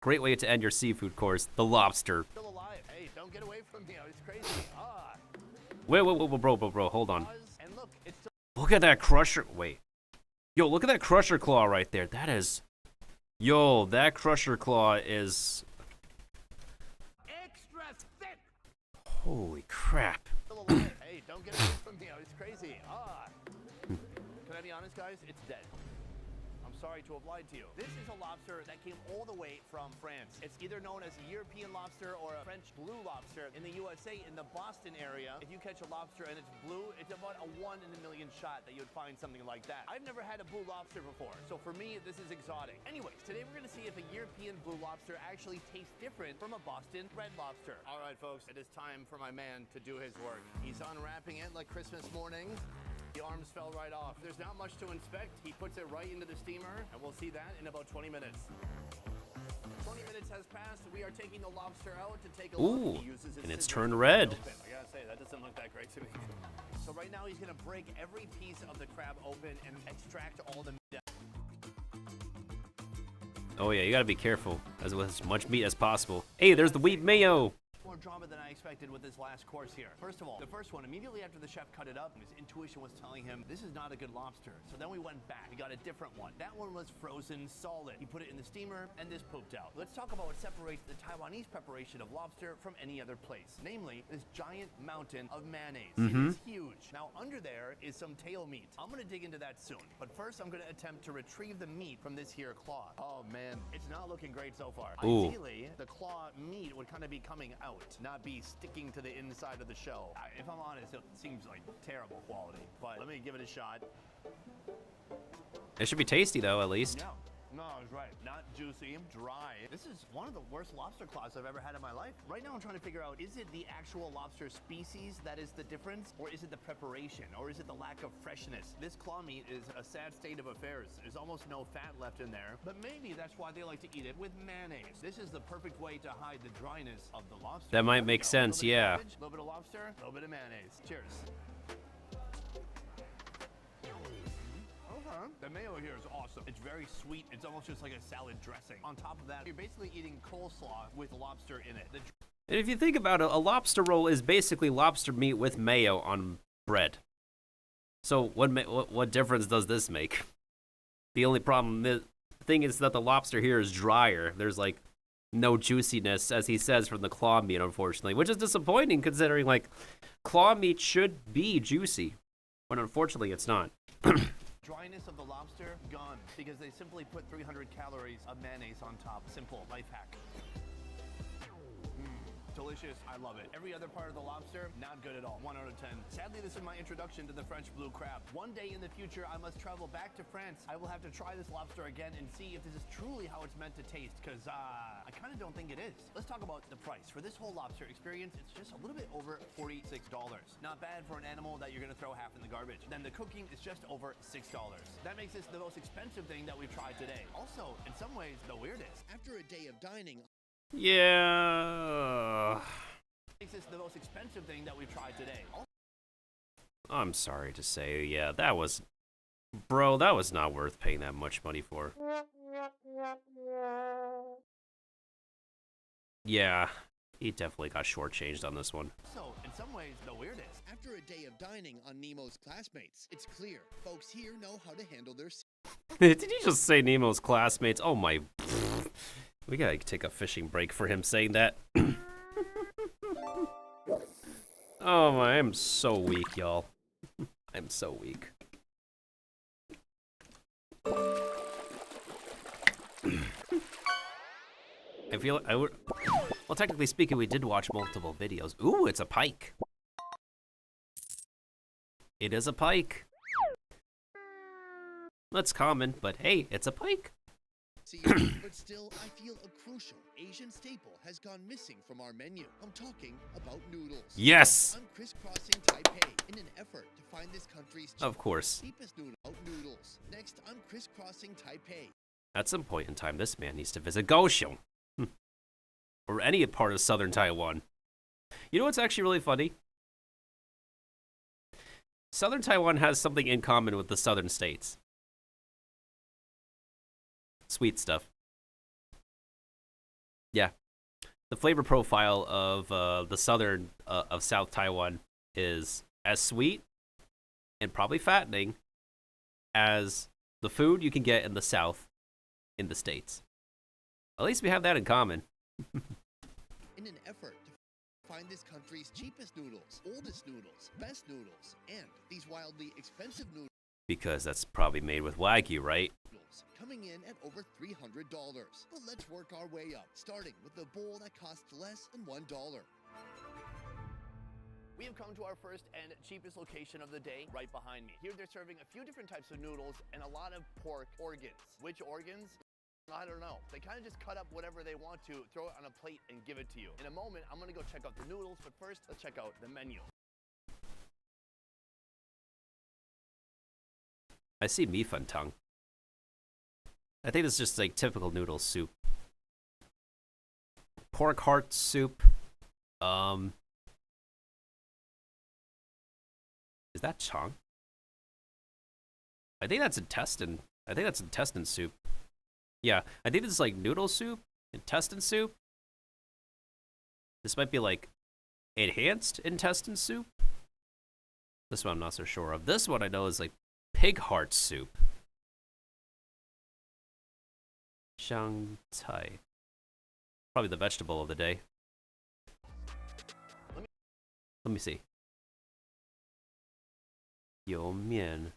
Great way to end your seafood course, the lobster. Still alive. Hey, don't get away from me. It's crazy. Wait, bro, hold on. Look at that crusher. Wait. Yo, look at that crusher claw right there. That is. Yo, that crusher claw is. Extra thick. Holy crap. Still alive. Hey, don't get away from me. It's crazy. Can I be honest, guys? It's dead. I'm sorry to have lied to you. This is a lobster that came all the way from France. It's either known as a European lobster or a French blue lobster. In the USA, in the Boston area, if you catch a lobster and it's blue, it's about a 1 in a million shot that you would find something like that. I've never had a blue lobster before, so for me, this is exotic. Anyways, today we're gonna see if a European blue lobster actually tastes different from a Boston red lobster. All right, folks, it is time for my man to do his work. He's unwrapping it like Christmas morning. The arms fell right off. There's not much to inspect. He puts it right into the steamer, and we'll see that in about 20 minutes. 20 minutes has passed. We are taking the lobster out to take a look. He uses his And it's scissors turned to red. open. I gotta say, that doesn't look that great to me. So right now he's gonna break every piece of the crab open and extract all the meat. Oh yeah, you gotta be careful. With as much meat as possible. Hey, there's the wheat mayo. More drama than I expected with this last course here. First of all, the first one, immediately after the chef cut it up, his intuition was telling him, this is not a good lobster. So then we went back, we got a different one. That one was frozen solid. He put it in the steamer, and this pooped out. Let's talk about what separates the Taiwanese preparation of lobster from any other place. Namely, this giant mountain of mayonnaise. It is huge. Now, under there is some tail meat. I'm gonna dig into that soon. But first, I'm gonna attempt to retrieve the meat from this here claw. Oh man, it's not looking great so far. Ooh. Ideally, the claw meat would kind of be coming out, not be sticking to the inside of the shell. If I'm honest, it seems like terrible quality, but let me give it a shot. It should be tasty though, at least. No, I was right. Not juicy, dry. This is one of the worst lobster claws I've ever had in my life. Right now I'm trying to figure out, is it the actual lobster species that is the difference? Or is it the preparation? Or is it the lack of freshness? This claw meat is a sad state of affairs. There's almost no fat left in there, but maybe that's why they like to eat it with mayonnaise. This is the perfect way to hide the dryness of the lobster. That might make sense, yeah. A little bit of lobster, a little bit of mayonnaise. Cheers. The mayo here is awesome. It's very sweet. It's almost just like a salad dressing. On top of that, you're basically eating coleslaw with lobster in it. And if you think about it, a lobster roll is basically lobster meat with mayo on bread. So what difference does this make? The only the thing is that the lobster here is drier. There's like no juiciness, as he says, from the claw meat, unfortunately, which is disappointing considering like claw meat should be juicy, but unfortunately it's not. Dryness of the lobster, gone, because they simply put 300 calories of mayonnaise on top. Simple life hack. Delicious, I love it. Every other part of the lobster, not good at all. 1 out of 10. Sadly, this is my introduction to the French blue crab. One day in the future, I must travel back to France. I will have to try this lobster again and see if this is truly how it's meant to taste, because I kind of don't think it is. Let's talk about the price. For this whole lobster experience, it's just a little bit over $46. Not bad for an animal that you're gonna throw half in the garbage. Then the cooking is just over $6. That makes this the most expensive thing that we've tried today. Also, in some ways, the weirdest. After a day of dining, Yeah. Makes this the most expensive thing that we've tried today. I'm sorry to say, yeah, that was not worth paying that much money for. Yeah, he definitely got shortchanged on this one. So, in some ways, the weirdest. after a day of dining on Nemo's classmates, it's clear folks here know how to handle their. Did he just say Nemo's classmates? Oh my. We gotta take a fishing break for him saying that. Oh my, I'm so weak, y'all. I'm so weak. I feel I would. Well, technically speaking, we did watch multiple videos. Ooh, it's a pike. It is a pike. That's common, but hey, it's a pike. But still, I feel a crucial Asian staple has gone missing from our menu. I'm talking about noodles. Yes! I'm crisscrossing Taipei in an effort to find this country's Of course. cheapest noodles. Next, I'm crisscrossing Taipei. At some point in time, this man needs to visit Kaohsiung. Or any part of southern Taiwan. You know what's actually really funny? Southern Taiwan has something in common with the southern states. Sweet stuff. Yeah. The flavor profile of the southern of South Taiwan is as sweet and probably fattening as the food you can get in the South in the States. At least we have that in common. In an effort to find this country's cheapest noodles, oldest noodles, best noodles, and these wildly expensive noodles. Because that's probably made with Wagyu, right? Coming in at over $300. But let's work our way up, starting with the bowl that costs less than $1. We have come to our first and cheapest location of the day, right behind me. Here they're serving a few different types of noodles and a lot of pork organs. Which organs? I don't know. They kind of just cut up whatever they want to, throw it on a plate, and give it to you. In a moment, I'm gonna go check out the noodles, but first, let's check out the menu. I see mi fan tang. I think it's just like typical noodle soup. Pork heart soup. Is that chong? I think that's intestine. I think that's intestine soup. Yeah, I think this is like noodle soup, intestine soup. This might be like enhanced intestine soup. This one I'm not so sure of. This one I know is like pig heart soup. Shang Cai. Probably the vegetable of the day. Let me see. Yo mian.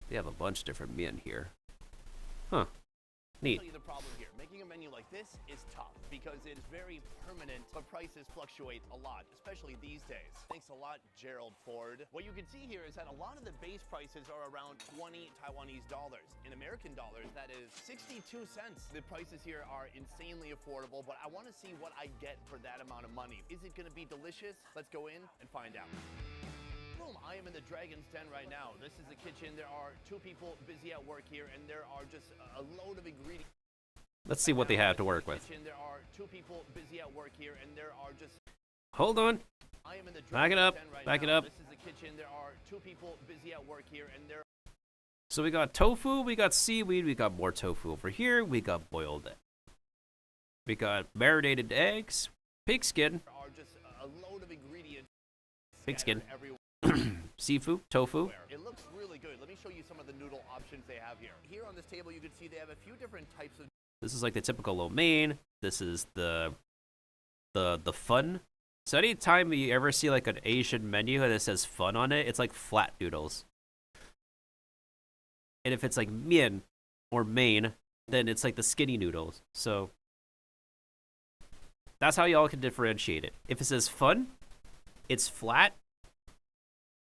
They have a bunch of different mian here. Huh. Neat. I'll tell you the problem here. Making a menu like this is tough because it's very permanent, but prices fluctuate a lot, especially these days. Thanks a lot, Gerald Ford. What you can see here is that a lot of the base prices are around 20 Taiwanese dollars. In American dollars, that is 62 cents. The prices here are insanely affordable, but I want to see what I get for that amount of money. Is it going to be delicious? Let's go in and find out. I am in the Dragon's Den right now. This is the kitchen. There are two people busy at work here, and there are just a load of ingredients. Let's see what they have to work with. There are two people busy at work here, and there are just. Hold on. Back it up. Back it up. This is the kitchen. There are two people busy at work here, and there. So we got tofu, we got seaweed, we got more tofu over here, we got boiled egg. We got marinated eggs, pigskin. There are just a load of ingredients. Pigskin. Seafood, tofu. It looks really good. Let me show you some of the noodle options they have here. Here on this table, you can see they have a few different types of. This is like the typical lo mein. This is the fun. So anytime you ever see like an Asian menu and it says fun on it, it's like flat noodles. And if it's like mian or main, then it's like the skinny noodles. So that's how y'all can differentiate it. If it says fun, it's flat.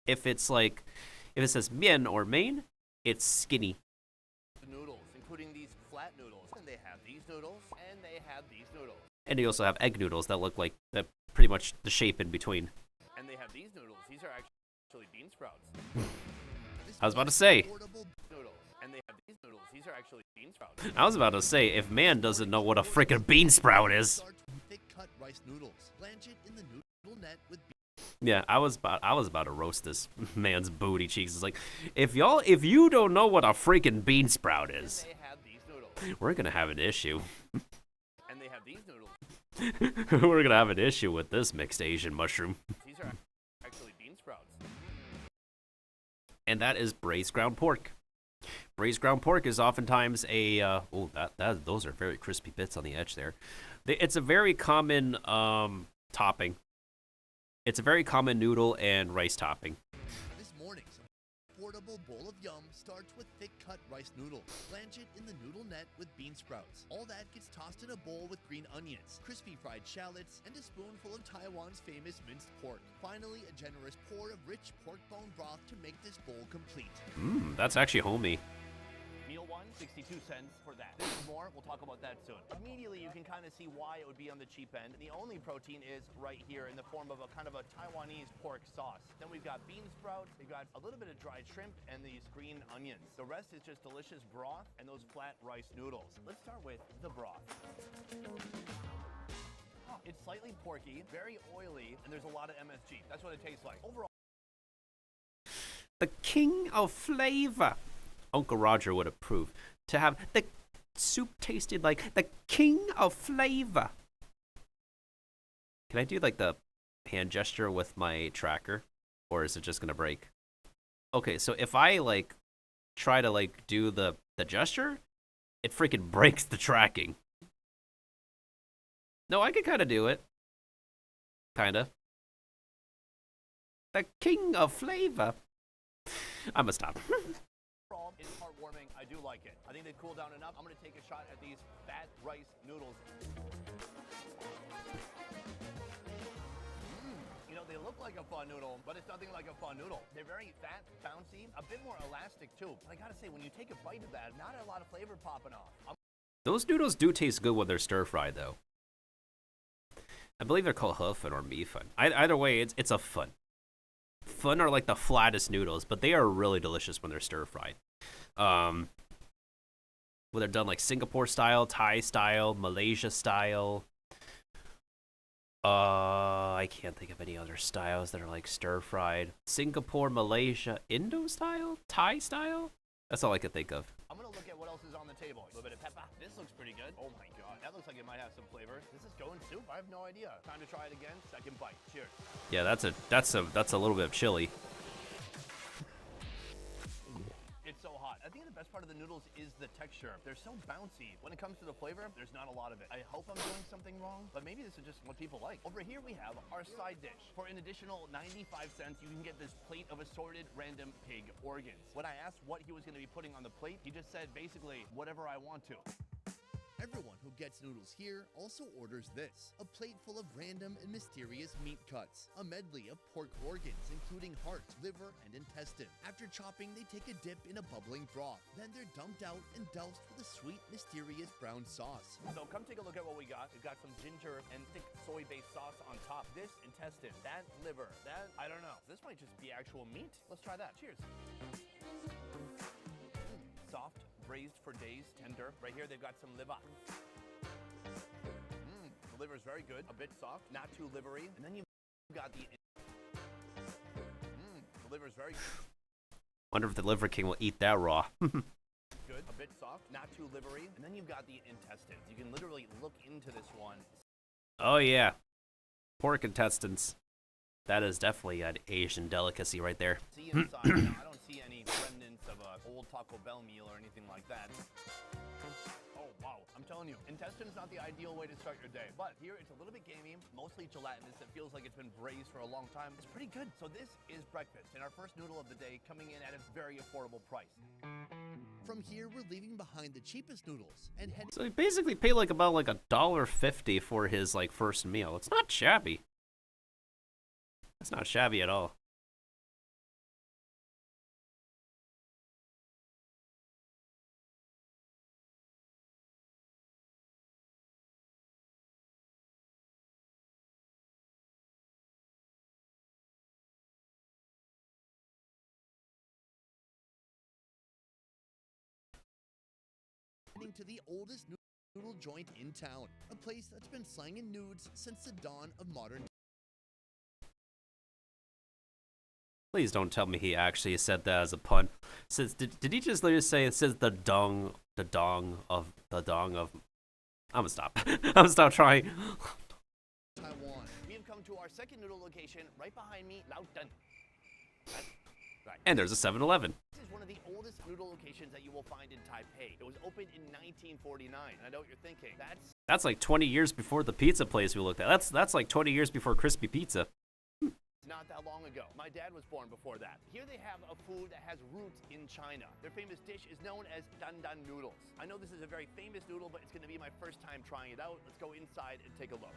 If it says mian or main, it's skinny. Noodles, including these flat noodles, and they have these noodles, and they have these noodles. And you also have egg noodles that look like that, pretty much the shape in between. And they have these noodles. These are actually bean sprouts. I was about to say. Noodles, and they have these noodles. These are actually bean sprouts. I was about to say, if man doesn't know what a freaking bean sprout is. Thick cut rice noodles. Blanch it in the noodle net with. Yeah, I was about to roast this man's booty cheeks. It's like, if you don't know what a freaking bean sprout is, we're gonna have an issue. And they have these noodles. We're gonna have an issue with this mixed Asian mushroom. These are actually bean sprouts. And that is braised ground pork. Braised ground pork is oftentimes a those are very crispy bits on the edge there. It's a very common topping. It's a very common noodle and rice topping. This morning, some affordable bowl of yum starts with thick-cut rice noodles. Blanch it in the noodle net with bean sprouts. All that gets tossed in a bowl with green onions, crispy fried shallots, and a spoonful of Taiwan's famous minced pork. Finally, a generous pour of rich pork bone broth to make this bowl complete. That's actually homey. Meal 1, 62 cents for that. This is more, we'll talk about that soon. Immediately, you can kind of see why it would be on the cheap end. The only protein is right here in the form of a kind of a Taiwanese pork sauce. Then we've got bean sprouts, we've got a little bit of dried shrimp, and these green onions. The rest is just delicious broth and those flat rice noodles. Let's start with the broth. It's slightly porky, very oily, and there's a lot of MSG. That's what it tastes like. Overall, The king of flavor. Uncle Roger would approve. To have the soup tasted like the king of flavor. Can I do like the hand gesture with my tracker? Or is it just gonna break? Okay, so if I like try to like do the gesture, it freaking breaks the tracking. No, I can kind of do it. Kinda. The king of flavor. I'ma stop. Overall, it's heartwarming. I do like it. I think they cool down enough. I'm gonna take a shot at these fat rice noodles. You know, they look like a fun noodle, but it's nothing like a fun noodle. They're very fat, bouncy, a bit more elastic too. But I gotta say, when you take a bite of that, not a lot of flavor popping off. Those noodles do taste good when they're stir-fried, though. I believe they're called Hufun or Mifun. Either way, it's a fun. Fun are like the flattest noodles, but they are really delicious when they're stir-fried. When they're done like Singapore style, Thai style, Malaysia style. I can't think of any other styles that are like stir-fried. Singapore, Malaysia, Indo style, Thai style. That's all I could think of. I'm gonna look at what else is on the table. A little bit of pepper. This looks pretty good. Oh my god, that looks like it might have some flavor. This is going soup. I have no idea. Time to try it again. Second bite. Cheers. Yeah, that's a little bit of chili. It's so hot. I think the best part of the noodles is the texture. They're so bouncy. When it comes to the flavor, there's not a lot of it. I hope I'm doing something wrong, but maybe this is just what people like. Over here we have our side dish. For an additional 95 cents, you can get this plate of assorted random pig organs. When I asked what he was going to be putting on the plate, he just said basically whatever I want to. Everyone who gets noodles here also orders this, a plate full of random and mysterious meat cuts, a medley of pork organs including heart, liver, and intestine. After chopping, they take a dip in a bubbling broth. Then they're dumped out and doused with a sweet, mysterious brown sauce. So come take a look at what we got. We've got some ginger and thick soy-based sauce on top. This intestine, that liver, that, I don't know. This might just be actual meat. Let's try that. Cheers. Soft, braised for days, tender. Right here, they've got some liver. The liver's very good, a bit soft, not too livery. And then you've got the liver's very good. Wonder if the Liver King will eat that raw. Good, a bit soft, not too livery. And then you've got the intestines. You can literally look into this one. Oh yeah, pork intestines. That is definitely an Asian delicacy right there. See inside. Now, I don't see any remnants of a old Taco Bell meal or anything like that. Oh wow, I'm telling you, intestine's not the ideal way to start your day, but here it's a little bit gamey, mostly gelatinous. It feels like it's been braised for a long time. It's pretty good. So this is breakfast, and our first noodle of the day coming in at a very affordable price. From here, we're leaving behind the cheapest noodles and heading. So he basically paid like about like $1.50 for his like first meal. It's not shabby. It's not shabby at all. To the oldest noodle joint in town, a place that's been slanging nudes since the dawn of modern. Please don't tell me he actually said that as a pun. Says did he just literally say it says the dong of. I'm gonna stop. I'm gonna stop trying. Taiwan. We have come to our second noodle location right behind me, Lao Dun. Right. And there's a 7-Eleven. This is one of the oldest noodle locations that you will find in Taipei. It was opened in 1949. I know what you're thinking. That's like 20 years before the pizza place we looked at. That's like 20 years before crispy pizza. not that long ago. My dad was born before that. Here they have a food that has roots in China. Their famous dish is known as dan dan noodles. I know this is a very famous noodle, but it's going to be my first time trying it out. Let's go inside and take a look.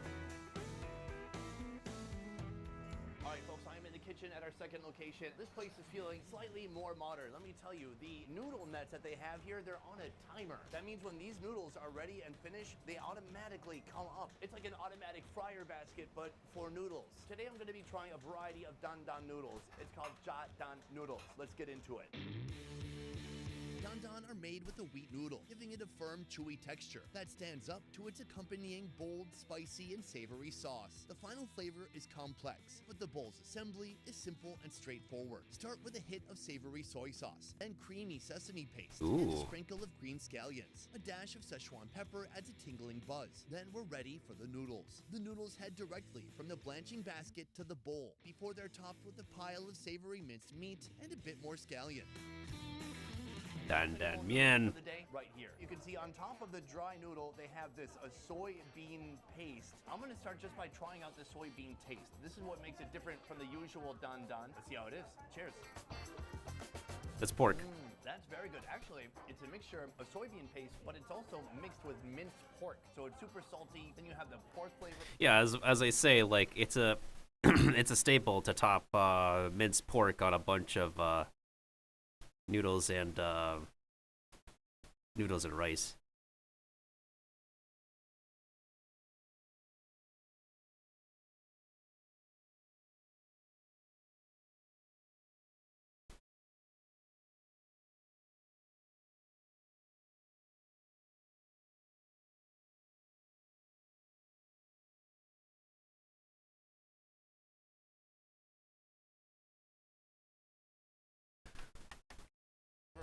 All right, folks, I'm in the kitchen at our second location. This place is feeling slightly more modern. Let me tell you, the noodle nets that they have here, they're on a timer. That means when these noodles are ready and finished, they automatically come up. It's like an automatic fryer basket, but for noodles. Today, I'm going to be trying a variety of dan dan noodles. It's called ja dan noodles. Let's get into it. Dan are made with a wheat noodle, giving it a firm, chewy texture that stands up to its accompanying bold, spicy, and savory sauce. The final flavor is complex, but the bowl's assembly is simple and straightforward. Start with a hit of savory soy sauce, then creamy sesame paste, and a sprinkle of green scallions. A dash of Szechuan pepper adds a tingling buzz. Then we're ready for the noodles. The noodles head directly from the blanching basket to the bowl, before they're topped with a pile of savory minced meat and a bit more scallion. Dan dan mian. Right here. You can see on top of the dry noodle, they have this soybean paste. I'm gonna start just by trying out the soybean taste. This is what makes it different from the usual dan dan. Let's see how it is. Cheers. That's pork. That's very good. Actually, it's a mixture of soybean paste, but it's also mixed with minced pork. So it's super salty. Then you have the pork flavor. Yeah, as I say, like it's a it's a staple to top minced pork on a bunch of noodles and rice.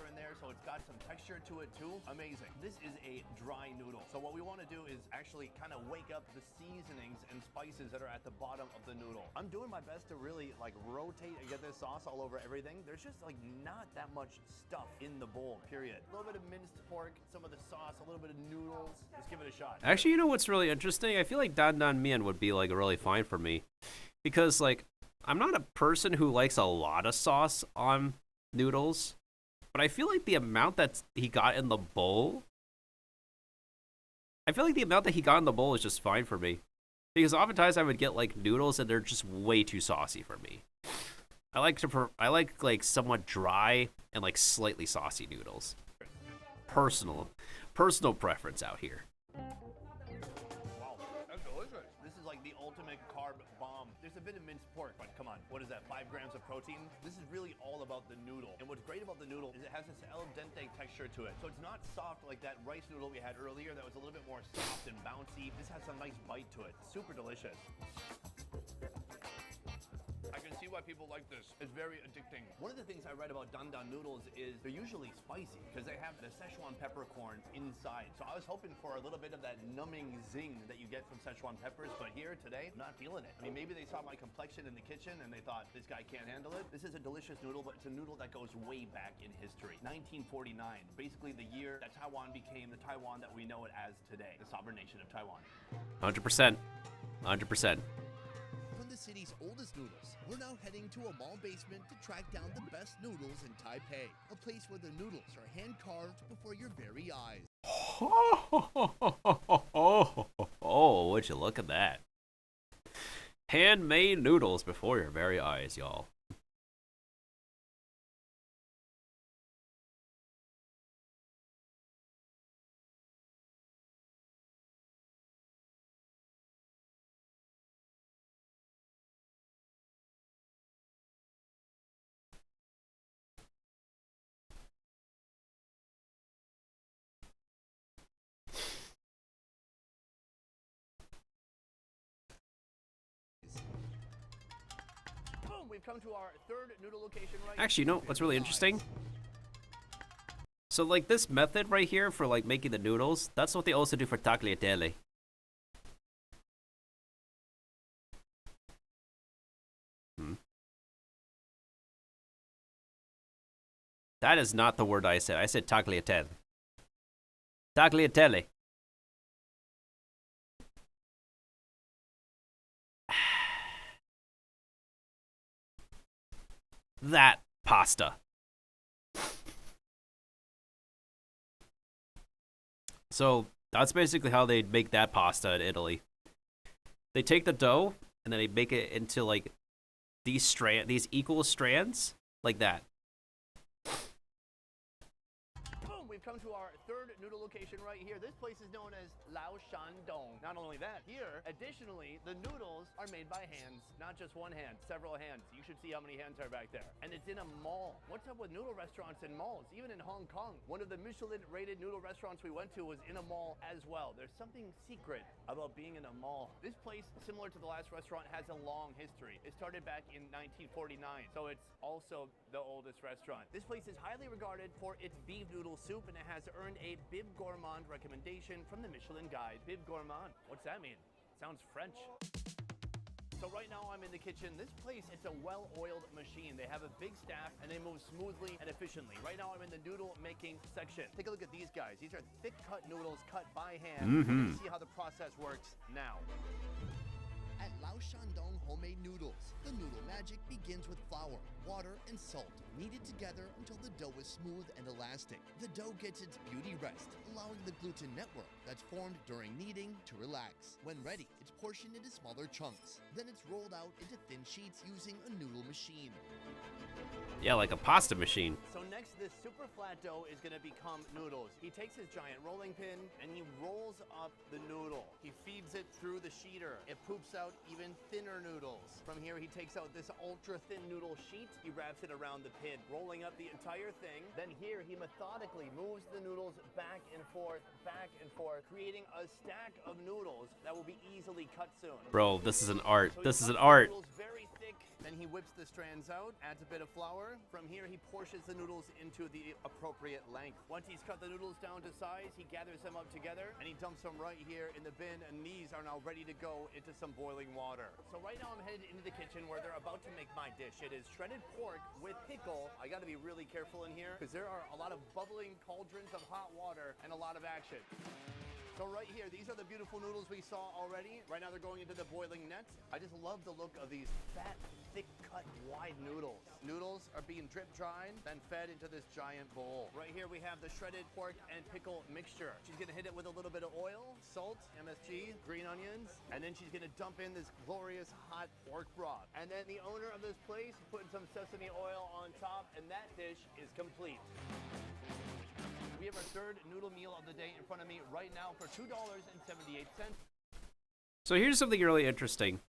In there, so it's got some texture to it too. Amazing. This is a dry noodle. So what we want to do is actually kind of wake up the seasonings and spices that are at the bottom of the noodle. I'm doing my best to really like rotate and get this sauce all over everything. There's just like not that much stuff in the bowl, period. A little bit of minced pork, some of the sauce, a little bit of noodles. Let's give it a shot. Actually, you know what's really interesting? I feel like dan dan mian would be like really fine for me, because like I'm not a person who likes a lot of sauce on noodles. But I feel like the amount that he got in the bowl, is just fine for me. Because oftentimes I would get like noodles and they're just way too saucy for me. I like like somewhat dry and like slightly saucy noodles. Personal preference out here. Wow, that's delicious. This is like the ultimate carb bomb. There's a bit of minced pork, but come on, what is that, 5 grams of protein? This is really all about the noodle. And what's great about the noodle is it has this al dente texture to it. So it's not soft like that rice noodle we had earlier that was a little bit more soft and bouncy. This has some nice bite to it. Super delicious. I can see why people like this. It's very addicting. One of the things I read about dan dan noodles is they're usually spicy because they have the Szechuan peppercorn inside. So I was hoping for a little bit of that numbing zing that you get from Szechuan peppers, but here today, I'm not feeling it. I mean, maybe they saw my complexion in the kitchen and they thought, this guy can't handle it. This is a delicious noodle, but it's a noodle that goes way back in history. 1949, basically the year that Taiwan became the Taiwan that we know it as today, the sovereign nation of Taiwan. 100%. 100%. From the city's oldest noodles, we're now heading to a mall basement to track down the best noodles in Taipei, a place where the noodles are hand-carved before your very eyes. Oh, would you look at that? Handmade noodles before your very eyes, y'all. We've come to our third noodle location right Actually, you know what's really interesting? So, like, this method right here for, like, making the noodles, that's what they also do for tagliatelle. That is not the word I said. I said tagliatelle. Tagliatelle. that pasta. So that's basically how they make that pasta in Italy. They take the dough and then they make it into like these equal strands like that. Boom! We've come to our third noodle location right here. This place is known as Lao Shandong. Not only that, here, additionally, the noodles are made by hands. Not just one hand, several hands. You should see how many hands are back there. And it's in a mall. What's up with noodle restaurants in malls? Even in Hong Kong, one of the Michelin-rated noodle restaurants we went to was in a mall as well. There's something secret about being in a mall. This place, similar to the last restaurant, has a long history. It started back in 1949, so it's also the oldest restaurant. This place is highly regarded for its beef noodle soup, and it has earned a Bib Gourmand recommendation from the Michelin Guide. Bib Gourmand, what's that mean? Sounds French. So right now I'm in the kitchen. This place, it's a well-oiled machine. They have a big staff and they move smoothly and efficiently. Right now I'm in the noodle making section. Take a look at these guys. These are thick cut noodles cut by hand. We're gonna see how the process works now. At Lao Shandong Homemade Noodles, the noodle magic begins with flour, water, and salt, kneaded together until the dough is smooth and elastic. The dough gets its beauty rest, allowing the gluten network that's formed during kneading to relax. When ready, it's portioned into smaller chunks. Then it's rolled out into thin sheets using a noodle machine. Yeah, like a pasta machine. So next, this super flat dough is gonna become noodles. He takes his giant rolling pin and he rolls up the noodle. He feeds it through the sheeter. It poops out even thinner noodles. From here, he takes out this ultra thin noodle sheet. He wraps it around the pin, rolling up the entire thing. Then here, he methodically moves the noodles back and forth, creating a stack of noodles that will be easily cut soon. Bro, this is an art. So This is he an cuts the art. noodles very thick. Then he whips the strands out, adds a bit of flour. From here, he portions the noodles into the appropriate length. Once he's cut the noodles down to size, he gathers them up together and he dumps them right here in the bin, and these are now ready to go into some boiling water. So right now I'm headed into the kitchen where they're about to make my dish. It is shredded pork with pickle. I gotta be really careful in here because there are a lot of bubbling cauldrons of hot water and a lot of action. So right here, these are the beautiful noodles we saw already. Right now they're going into the boiling net. I just love the look of these fat, thick cut, wide noodles. Noodles are being drip dried, then fed into this giant bowl. Right here we have the shredded pork and pickle mixture. She's gonna hit it with a little bit of oil, salt, MSG, green onions, and then she's gonna dump in this glorious hot pork broth. And then the owner of this place putting some sesame oil on top, and that dish is complete. We have our third noodle meal of the day in front of me right now for $2.78. So here's something really interesting,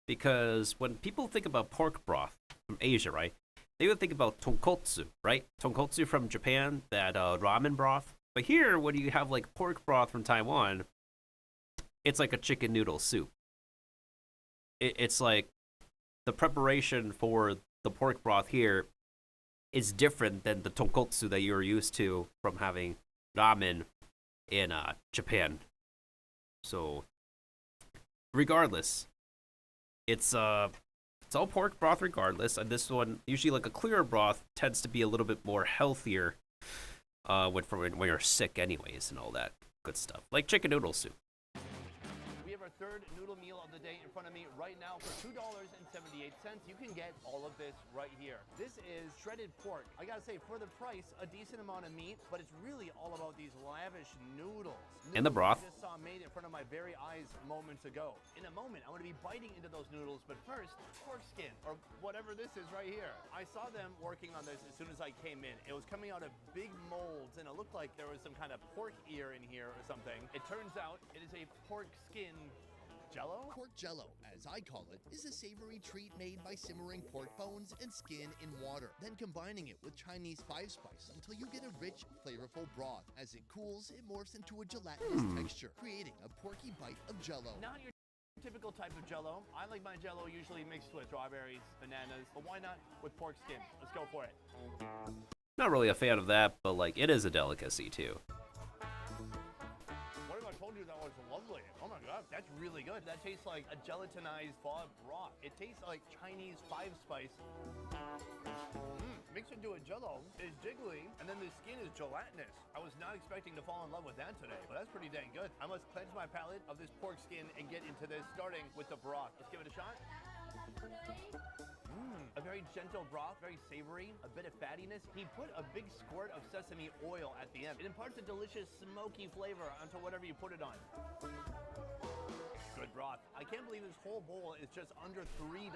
because when people think about pork broth from Asia, right, they would think about tonkotsu, right? Tonkotsu from Japan, that ramen broth. But here, when you have like pork broth from Taiwan, it's like a chicken noodle soup. It's like the preparation for the pork broth here is different than the tonkotsu that you're used to from having ramen in Japan. So, regardless, it's all pork broth regardless, and this one, usually like a clearer broth, tends to be a little bit more healthier when you're sick anyways and all that good stuff, like chicken noodle soup. We have our third noodle meal of the day in front of me right now for $2.78. You can get all of this right here. This is shredded pork. I gotta say, for the price, a decent amount of meat, but it's really all about these lavish noodles. And the broth. I just saw made in front of my very eyes moments ago. In a moment, I'm gonna be biting into those noodles, but first, pork skin, or whatever this is right here. I saw them working on this as soon as I came in. It was coming out of big molds, and it looked like there was some kind of pork ear in here or something. It turns out it is a pork skin Jello? Pork Jello, as I call it, is a savory treat made by simmering pork bones and skin in water, then combining it with Chinese 5-spice until you get a rich, flavorful broth. As it cools, it morphs into a gelatinous texture, creating a porky bite of Jello. Not your typical type of Jello. I like my Jello usually mixed with strawberries, bananas, but why not with pork skin? Let's go for it. Not really a fan of that, but like it is a delicacy too. What if I told you that was lovely? Oh my god, that's really good. That tastes like a gelatinized pho broth. It tastes like Chinese 5-spice. Mixed into a Jello, it's jiggly, and then the skin is gelatinous. I was not expecting to fall in love with that today, but that's pretty dang good. I must cleanse my palate of this pork skin and get into this, starting with the broth. Let's give it a shot. A very gentle broth, very savory, a bit of fattiness. He put a big squirt of sesame oil at the end. It imparts a delicious smoky flavor onto whatever you put it on. Good broth. I can't believe this whole bowl is just under $3.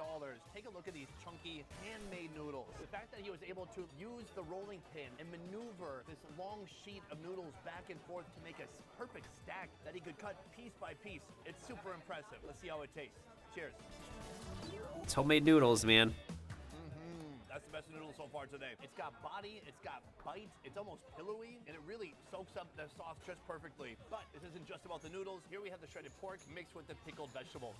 Take a look at these chunky, handmade noodles. The fact that he was able to use the rolling pin and maneuver this long sheet of noodles back and forth to make a perfect stack that he could cut piece by piece, it's super impressive. Let's see how it tastes. Cheers. It's homemade noodles, man. That's the best noodle so far today. It's got body, it's got bite, it's almost pillowy, and it really soaks up the sauce just perfectly. But this isn't just about the noodles. Here we have the shredded pork mixed with the pickled vegetables.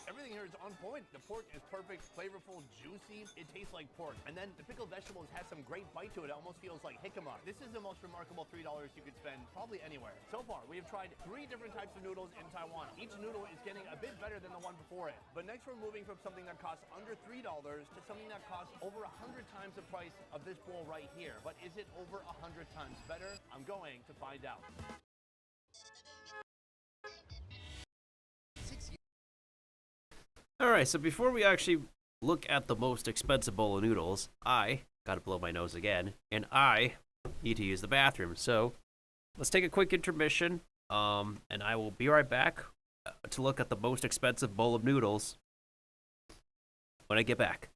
Everything here is on point. The pork is perfect, flavorful, juicy. It tastes like pork. And then the pickled vegetables has some great bite to it. It almost feels like jicama. This is the most remarkable $3 you could spend probably anywhere. So far, we have tried 3 different types of noodles in Taiwan. Each noodle is getting a bit better than the one before it. But next we're moving from something that costs under $3 to something that costs over 100 times the price of this bowl right here. But is it over 100 times better? I'm going to find out. Alright, so before we actually look at the most expensive bowl of noodles, I gotta blow my nose again, and I need to use the bathroom. So let's take a quick intermission, and I will be right back to look at the most expensive bowl of noodles when I get back.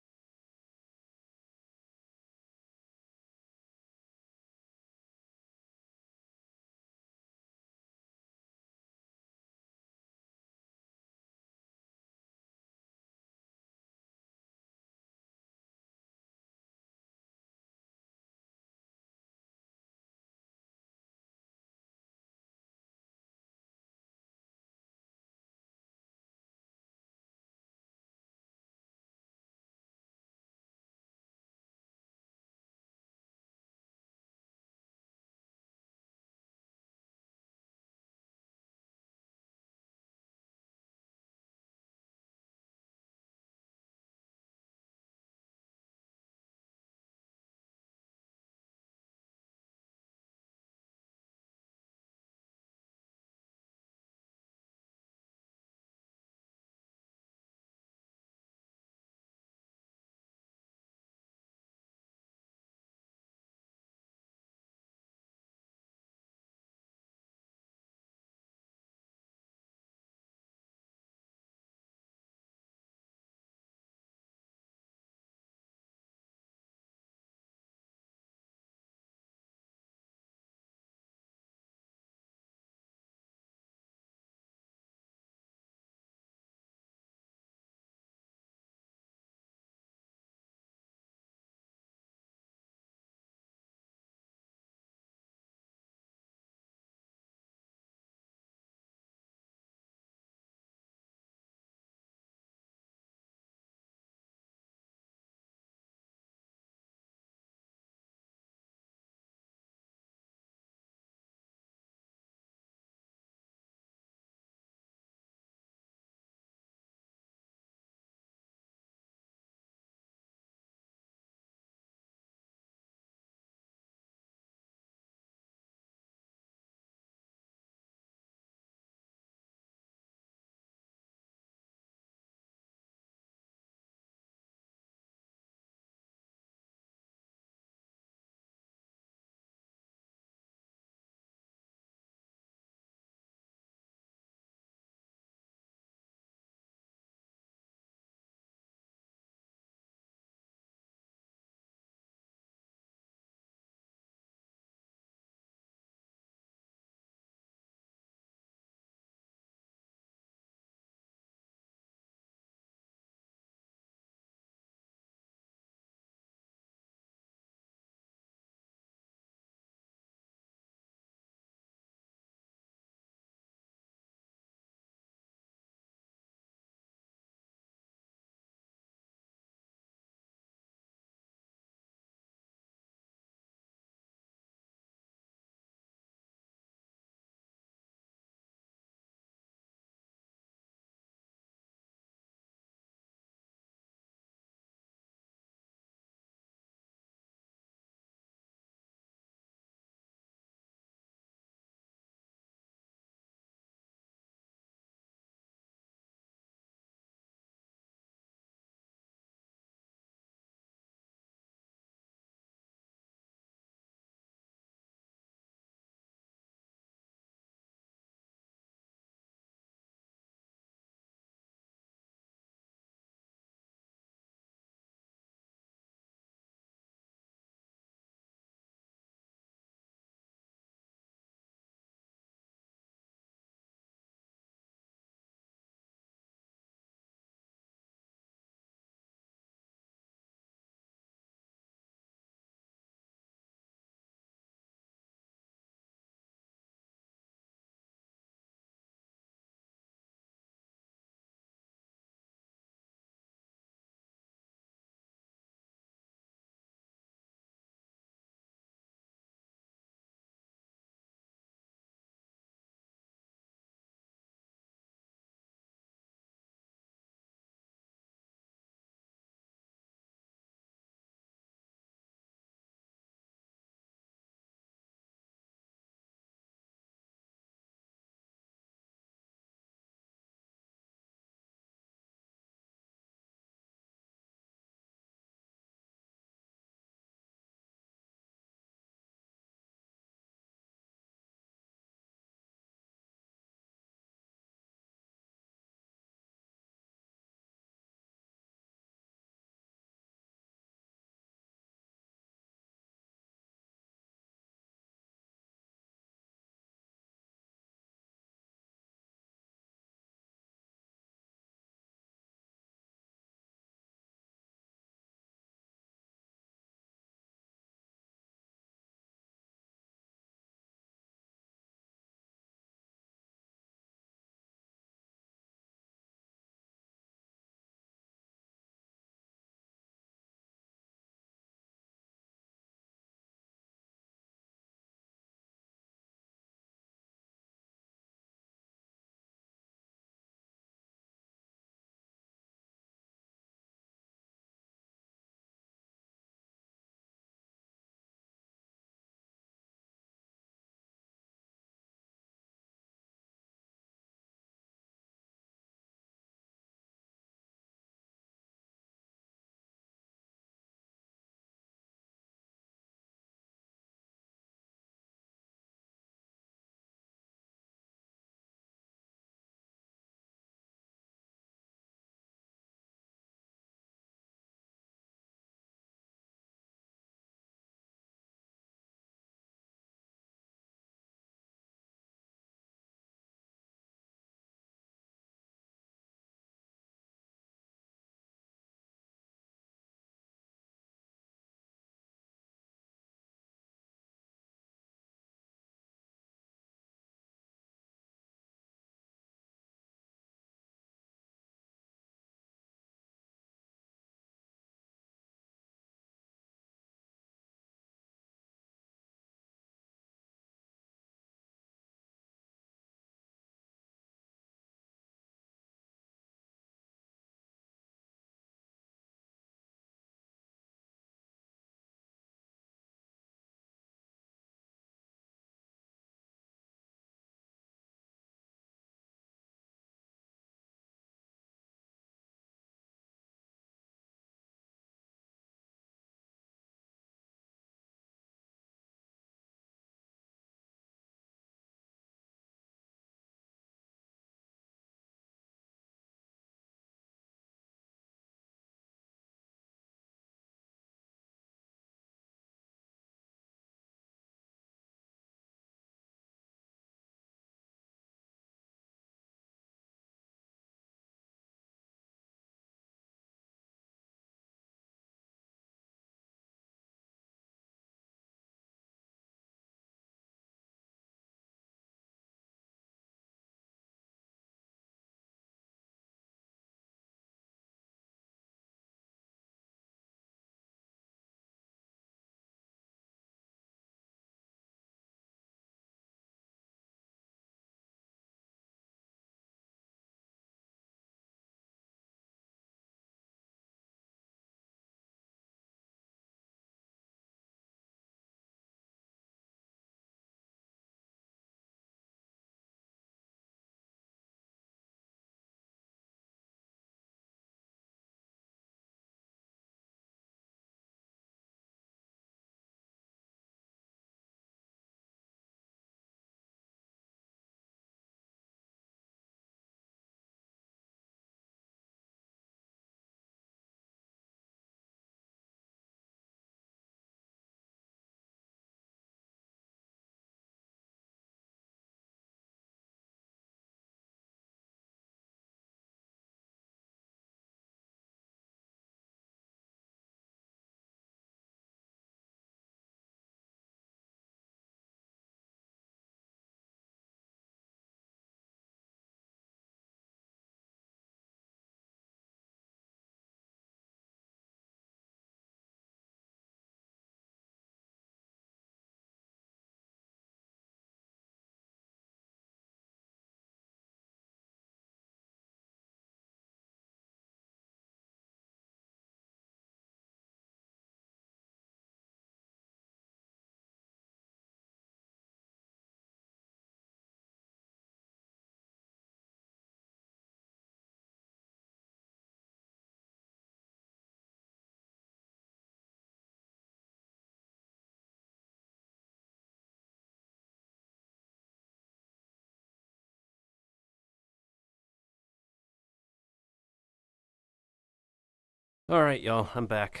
Alright, y'all, I'm back.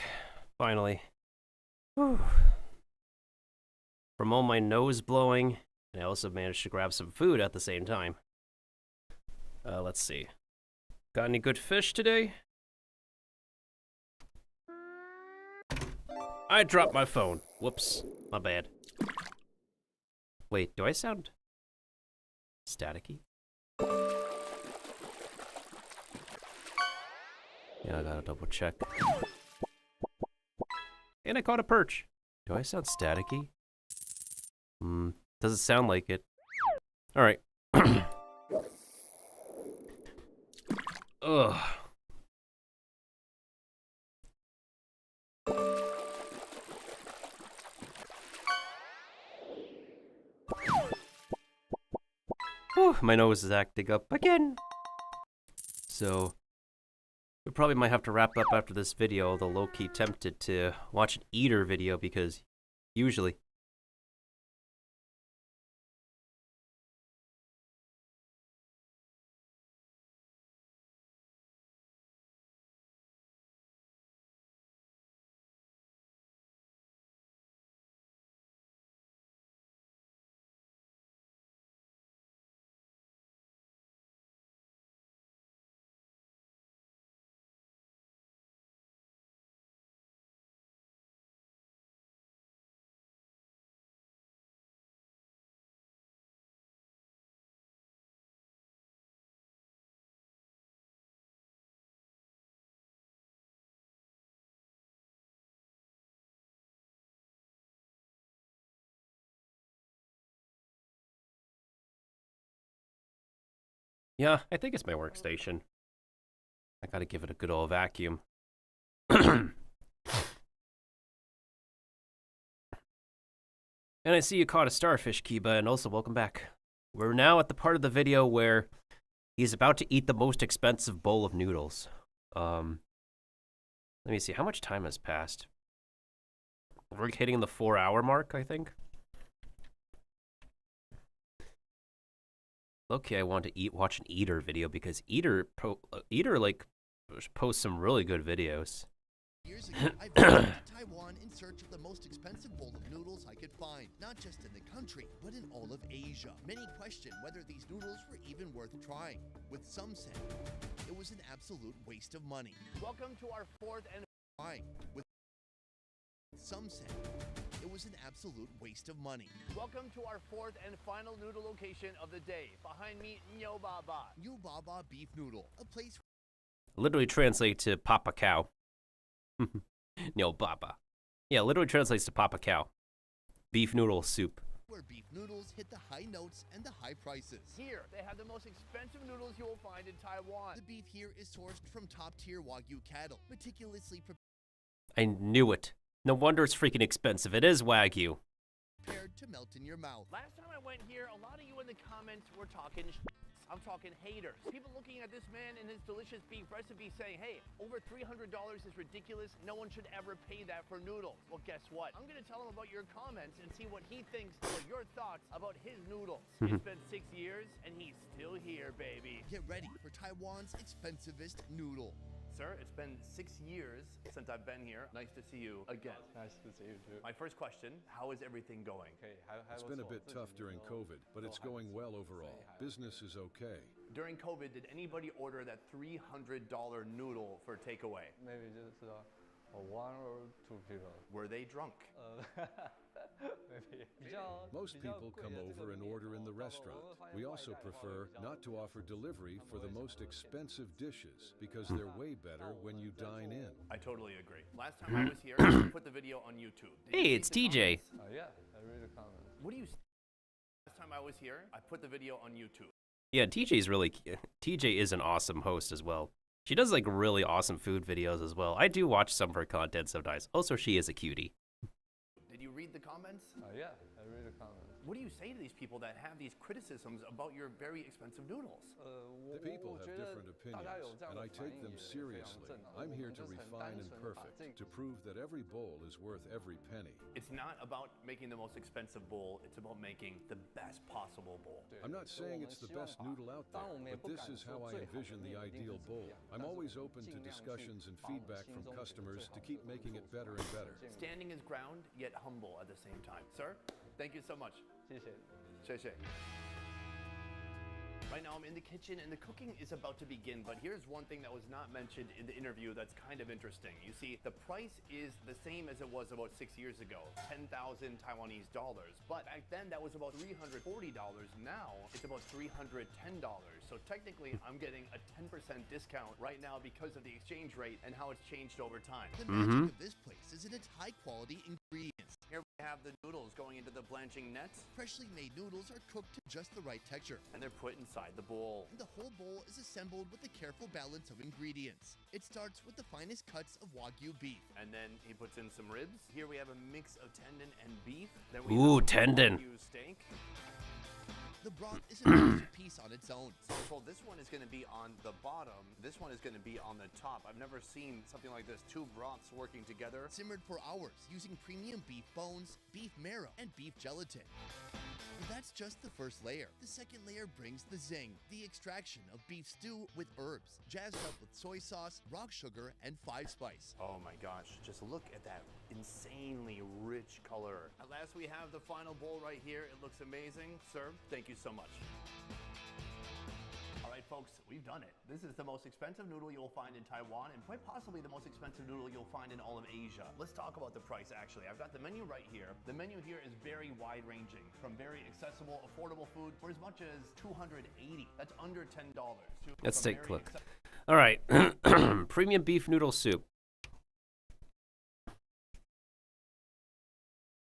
Finally. Whew. From all my nose blowing, and I also managed to grab some food at the same time. Let's see. Got any good fish today? I dropped my phone. Whoops. My bad. Wait, do I sound staticky? Yeah, I gotta double check. And I caught a perch. Do I sound staticky? Doesn't sound like it. Alright. Ugh. Whew, my nose is acting up again. So, we probably might have to wrap up after this video, although low-key tempted to watch an eater video because usually... Yeah, I think it's my workstation. I gotta give it a good old vacuum. And I see you caught a starfish, Kiba, and also welcome back. We're now at the part of the video where he's about to eat the most expensive bowl of noodles. Let me see, how much time has passed? We're hitting the 4-hour mark, I think. Okay, I want to watch an eater video because eater like posts some really good videos. Years ago, I visited Taiwan in search of the most expensive bowl of noodles I could find, not just in the country, but in all of Asia. Many questioned whether these noodles were even worth trying, with some saying it was an absolute waste of money. Welcome to our fourth and With some saying it was an absolute waste of money. welcome to our fourth and final noodle location of the day. Behind me, Nyo Baba. Nyo Baba beef noodle, a place Literally translate to Papa Cow. No, Baba. Yeah, literally translates to Papa Cow. Beef noodle soup. where beef noodles hit the high notes and the high prices. Here, they have the most expensive noodles you will find in Taiwan. The beef here is sourced from top-tier Wagyu cattle, meticulously I knew it. No wonder it's freaking expensive. It is Wagyu. prepared to melt in your mouth. Last time I went here, a lot of you in the comments were talking I'm talking haters. People looking at this man and his delicious beef recipe saying, hey, over $300 is ridiculous. No one should ever pay that for noodles. Well, guess what? I'm going to tell him about your comments and see what he thinks or your thoughts about his noodles. It's been 6 years and he's still here, baby. Get ready for Taiwan's expensivest noodle. Sir, it's been 6 years since I've been here. Nice to see you again. Nice to see you too. My first question, how is everything going? It's been a bit tough during COVID, but it's going well overall. Business is okay. During COVID, did anybody order that $300 noodle for takeaway? Maybe just 1 or 2 people. Were they drunk? Most people come over and order in the restaurant. We also prefer not to offer delivery for the most expensive dishes because they're way better when you dine in. I totally agree. Last time I was here, I put the video on YouTube. Hey, it's TJ. Yeah, I read the comments. What do you say? Last time I was here, I put the video on YouTube. Yeah, TJ is an awesome host as well. She does like really awesome food videos as well. I do watch some of her content sometimes. Also, she is a cutie. Did you read read the comments? Yeah, I read the comments. What do you say to these people that have these criticisms about your very expensive noodles? The people have different opinions, and I take them seriously. I'm here to refine and perfect, to prove that every bowl is worth every penny. It's not about making the most expensive bowl, it's about making the best possible bowl. I'm not saying it's the best noodle out there, but this is how I envision the ideal bowl. I'm always open to discussions and feedback from customers to keep making it better and better. Standing his ground, yet humble at the same time. Sir, thank you so much. 谢谢. Right now I'm in the kitchen and the cooking is about to begin, but here's one thing that was not mentioned in the interview that's kind of interesting. You see, the price is the same as it was about 6 years ago, 10,000 Taiwanese dollars. But back then that was about $340. Now it's about $310. So technically I'm getting a 10% discount right now because of the exchange rate and how it's changed over time. The magic of this place is in its high quality ingredients. Here we have the noodles going into the blanching nets. Freshly made noodles are cooked to just the right texture. And they're put inside the bowl. And the whole bowl is assembled with a careful balance of ingredients. It starts with the finest cuts of Wagyu beef. And then he puts in some ribs. Here we have a mix of tendon and beef. Then we Ooh, have tendon. Wagyu steak. The broth is a masterpiece on its own. So this one is going to be on the bottom. This one is going to be on the top. I've never seen something like this. Two broths working together. Simmered for hours using premium beef bones, beef marrow, and beef gelatin. And that's just the first layer. The second layer brings the zing, the extraction of beef stew with herbs, jazzed up with soy sauce, rock sugar, and 5-spice. Oh my gosh, just look at that insanely rich color. At last we have the final bowl right here. It looks amazing. Sir, thank you so much. All right, folks, we've done it. This is the most expensive noodle you'll find in Taiwan and quite possibly the most expensive noodle you'll find in all of Asia. Let's talk about the price, actually. I've got the menu right here. The menu here is very wide-ranging, from very accessible, affordable food for as much as $280. That's under $10. Let's take a look. All right. Premium beef noodle soup.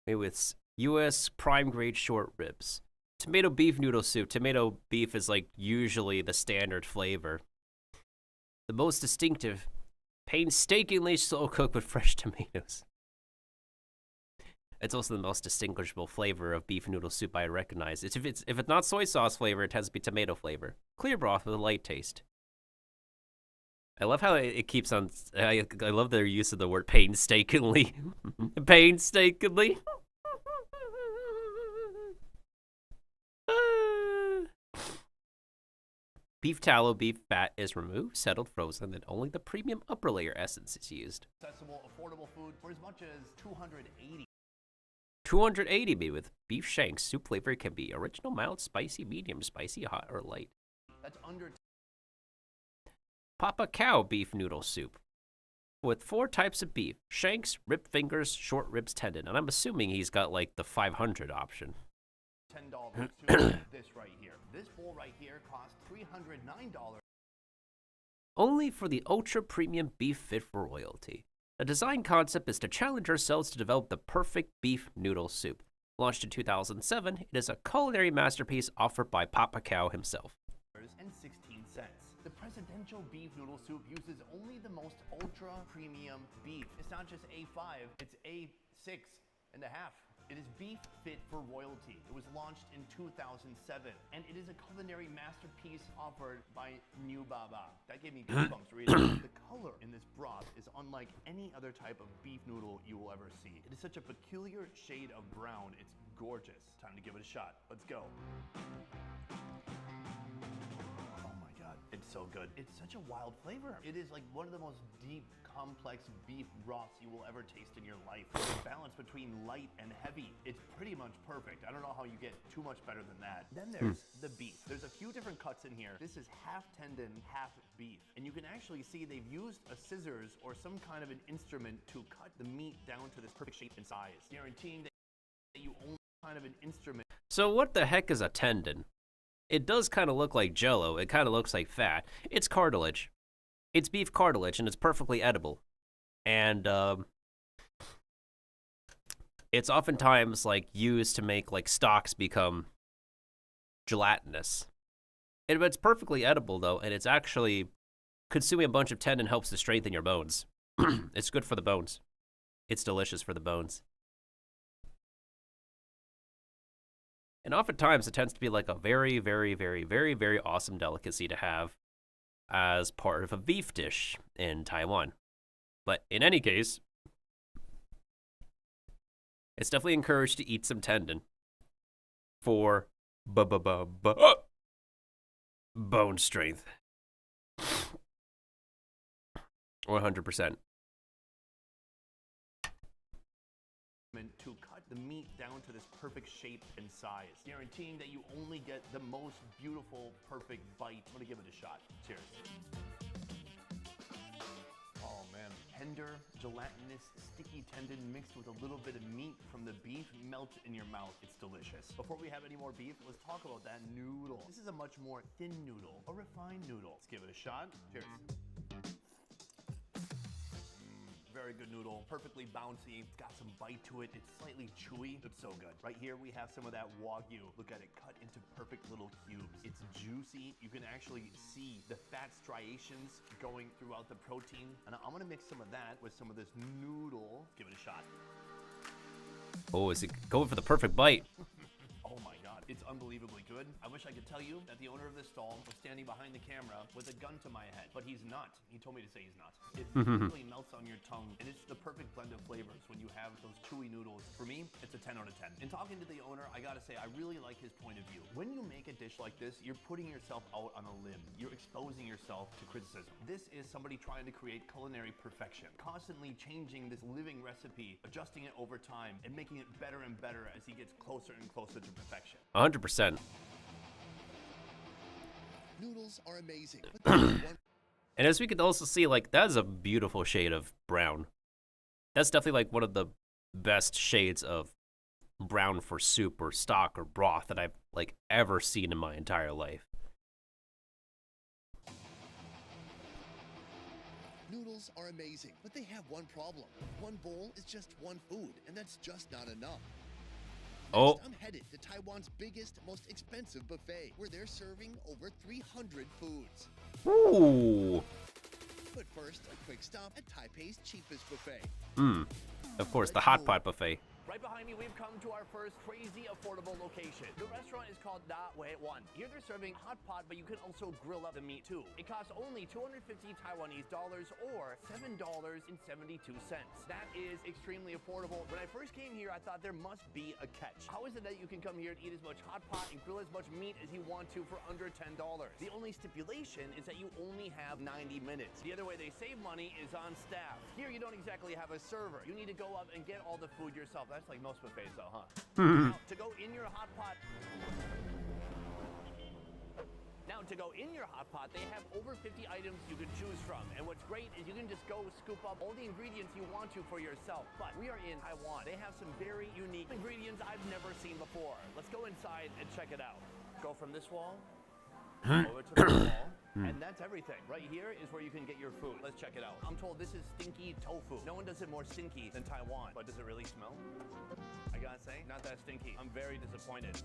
Made with U.S. prime grade short ribs. Tomato beef noodle soup. Tomato beef is like usually the standard flavor. The most distinctive, painstakingly slow cooked with fresh tomatoes. It's also the most distinguishable flavor of beef noodle soup I recognize. If it's not soy sauce flavor, it tends to be tomato flavor. Clear broth with a light taste. I love how it keeps on. I love their use of the word painstakingly. Painstakingly. Beef tallow, beef fat is removed, settled, frozen, and only the premium upper layer essence is used. Accessible, affordable food for as much as $280. 280 made with beef shanks. Soup flavor can be original, mild, spicy, medium, spicy, hot, or light. That's under. Papa Cow beef noodle soup. With 4 types of beef. Shanks, rib fingers, short ribs, tendon. And I'm assuming he's got like the 500 option. $10 to this right here. This bowl right here costs $309. Only for the ultra premium beef fit for royalty. The design concept is to challenge ourselves to develop the perfect beef noodle soup. Launched in 2007, it is a culinary masterpiece offered by Papa Cow himself. And 16 cents. The presidential beef noodle soup uses only the most ultra premium beef. It's not just A5, it's A6 and a half. It is beef fit for royalty. It was launched in 2007, and it is a culinary masterpiece offered by New Baba. That gave me goosebumps reading. The color in this broth is unlike any other type of beef noodle you will ever see. It is such a peculiar shade of brown. It's gorgeous. Time to give it a shot. Let's go. Oh my God, it's so good. It's such a wild flavor. It is like one of the most deep, complex beef broths you will ever taste in your life. The balance between light and heavy, it's pretty much perfect. I don't know how you get too much better than that. Then there's the beef. There's a few different cuts in here. This is half tendon, half beef. And you can actually see they've used a scissors or some kind of an instrument to cut the meat down to this perfect shape and size, guaranteeing that you only kind of an instrument. So what the heck is a tendon? It does kind of look like jello. It kind of looks like fat. It's cartilage. It's beef cartilage, and it's perfectly edible. And it's oftentimes like used to make like stocks become gelatinous. But it's perfectly edible though, and it's actually consuming a bunch of tendon helps to strengthen your bones. It's good for the bones. It's delicious for the bones. And oftentimes it tends to be like a very, very, very, very, very awesome delicacy to have as part of a beef dish in Taiwan. But in any case, it's definitely encouraged to eat some tendon for bone strength. 100%. To cut the meat down to this perfect shape and size, guaranteeing that you only get the most beautiful, perfect bite. I'm gonna give it a shot. Cheers. Oh man, tender, gelatinous, sticky tendon mixed with a little bit of meat from the beef melts in your mouth. It's delicious. Before we have any more beef, let's talk about that noodle. This is a much more thin noodle, a refined noodle. Let's give it a shot. Cheers. Very good noodle, perfectly bouncy, it's got some bite to it, it's slightly chewy, it's so good. Right here we have some of that Wagyu. Look at it, cut into perfect little cubes. It's juicy, you can actually see the fat striations going throughout the protein. And I'm gonna mix some of that with some of this noodle. Give it a shot. Oh, is it going for the perfect bite? Oh my God, it's unbelievably good. I wish I could tell you that the owner of this stall was standing behind the camera with a gun to my head, but he's not. He told me to say he's not. It really melts on your tongue, and it's the perfect blend of flavors when you have those chewy noodles. For me, it's a 10 out of 10. In talking to the owner, I gotta say, I really like his point of view. When you make a dish like this, you're putting yourself out on a limb. You're exposing yourself to criticism. This is somebody trying to create culinary perfection, constantly changing this living recipe, adjusting it over time, and making it better and better as he gets closer and closer to perfection. 100%. Noodles are amazing. And as we could also see, like, that is a beautiful shade of brown. That's definitely like one of the best shades of brown for soup or stock or broth that I've like ever seen in my entire life. Noodles are amazing, but they have one problem. One bowl is just one food, and that's just not enough. Oh. I'm headed to Taiwan's biggest, most expensive buffet, where they're serving over 300 foods. Ooh. But first, a quick stop at Taipei's cheapest buffet. Of course, the hot pot buffet. Right behind me, we've come to our first crazy affordable location. The restaurant is called Da Wei Wan. Here they're serving hot pot, but you can also grill up the meat too. It costs only 250 Taiwanese dollars or $7.72. That is extremely affordable. When I first came here, I thought there must be a catch. How is it that you can come here and eat as much hot pot and grill as much meat as you want to for under $10? The only stipulation is that you only have 90 minutes. The other way they save money is on staff. Here you don't exactly have a server. You need to go up and get all the food yourself. That's like most buffets though, huh? Now, to go in your hot pot, they have over 50 items you can choose from. And what's great is you can just go scoop up all the ingredients you want to for yourself. But we are in Taiwan. They have some very unique ingredients I've never seen before. Let's go inside and check it out. Go from this wall over to the wall. And that's everything. Right here is where you can get your food. Let's check it out. I'm told this is stinky tofu. No one does it more stinky than Taiwan. But does it really smell? I gotta say, not that stinky. I'm very disappointed.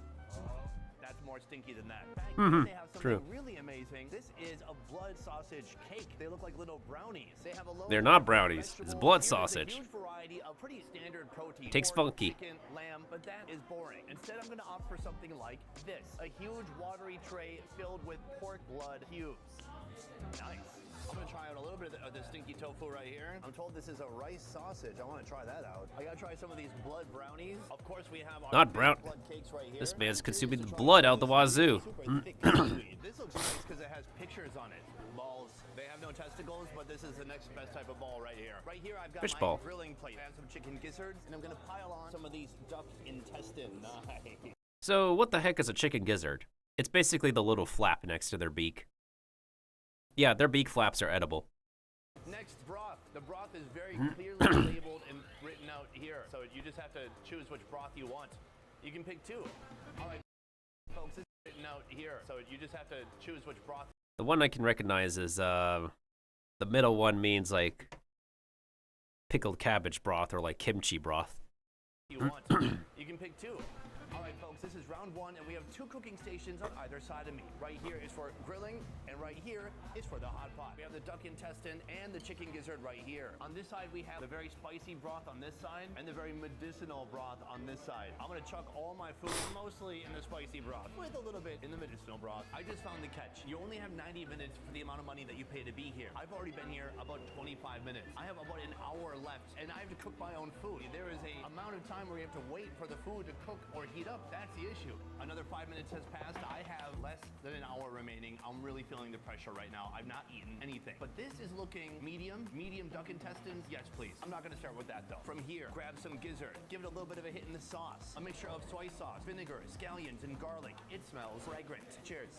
That's more stinky than that. Back here they have something really amazing. This is a blood sausage cake. They look like little brownies. They have a low They're not brownies. It's blood sausage. Huge variety of pretty standard protein. Tastes Pork, funky. Chicken, lamb, but that is boring. Instead, I'm gonna opt for something like this. A huge watery tray filled with pork blood cubes. Nice. I'm gonna try out a little bit of the stinky tofu right here. I'm told this is a rice sausage. I wanna try that out. I gotta try some of these blood brownies. Of course, we have our Not brown. blood cakes right here. This man's consuming the blood out the wazoo. This looks nice because it has pictures on it. Balls. They have no testicles, but this is the next best type of ball right here. Right here, I've got Fish my ball. grilling plate. I have some chicken gizzards, and I'm gonna pile on some of these duck intestines. Nice. So what the heck is a chicken gizzard? It's basically the little flap next to their beak. Yeah, their beak flaps are edible. Next, broth. The broth is very clearly labeled and written out here. So you just have to choose which broth you want. You can pick two. All right, folks, it's written out here. So you just have to choose which broth. The one I can recognize is, the middle one means like pickled cabbage broth or like kimchi broth. You want. You can pick 2. All right, folks, this is round 1, and we have 2 cooking stations on either side of me. Right here is for grilling, and right here is for the hot pot. We have the duck intestine and the chicken gizzard right here. On this side, we have the very spicy broth on this side, and the very medicinal broth on this side. I'm gonna chuck all my food mostly in the spicy broth, with a little bit in the medicinal broth. I just found the catch. You only have 90 minutes for the amount of money that you pay to be here. I've already been here about 25 minutes. I have about an hour left, and I have to cook my own food. There is a amount of time where you have to wait for the food to cook or heat up. That's the issue. Another 5 minutes has passed. I have less than an hour remaining. I'm really feeling the pressure right now. I've not eaten anything. But this is looking medium duck intestines. Yes, please. I'm not gonna start with that though. From here, grab some gizzard. Give it a little bit of a hit in the sauce. A mixture of soy sauce, vinegar, scallions, and garlic. It smells fragrant. Cheers.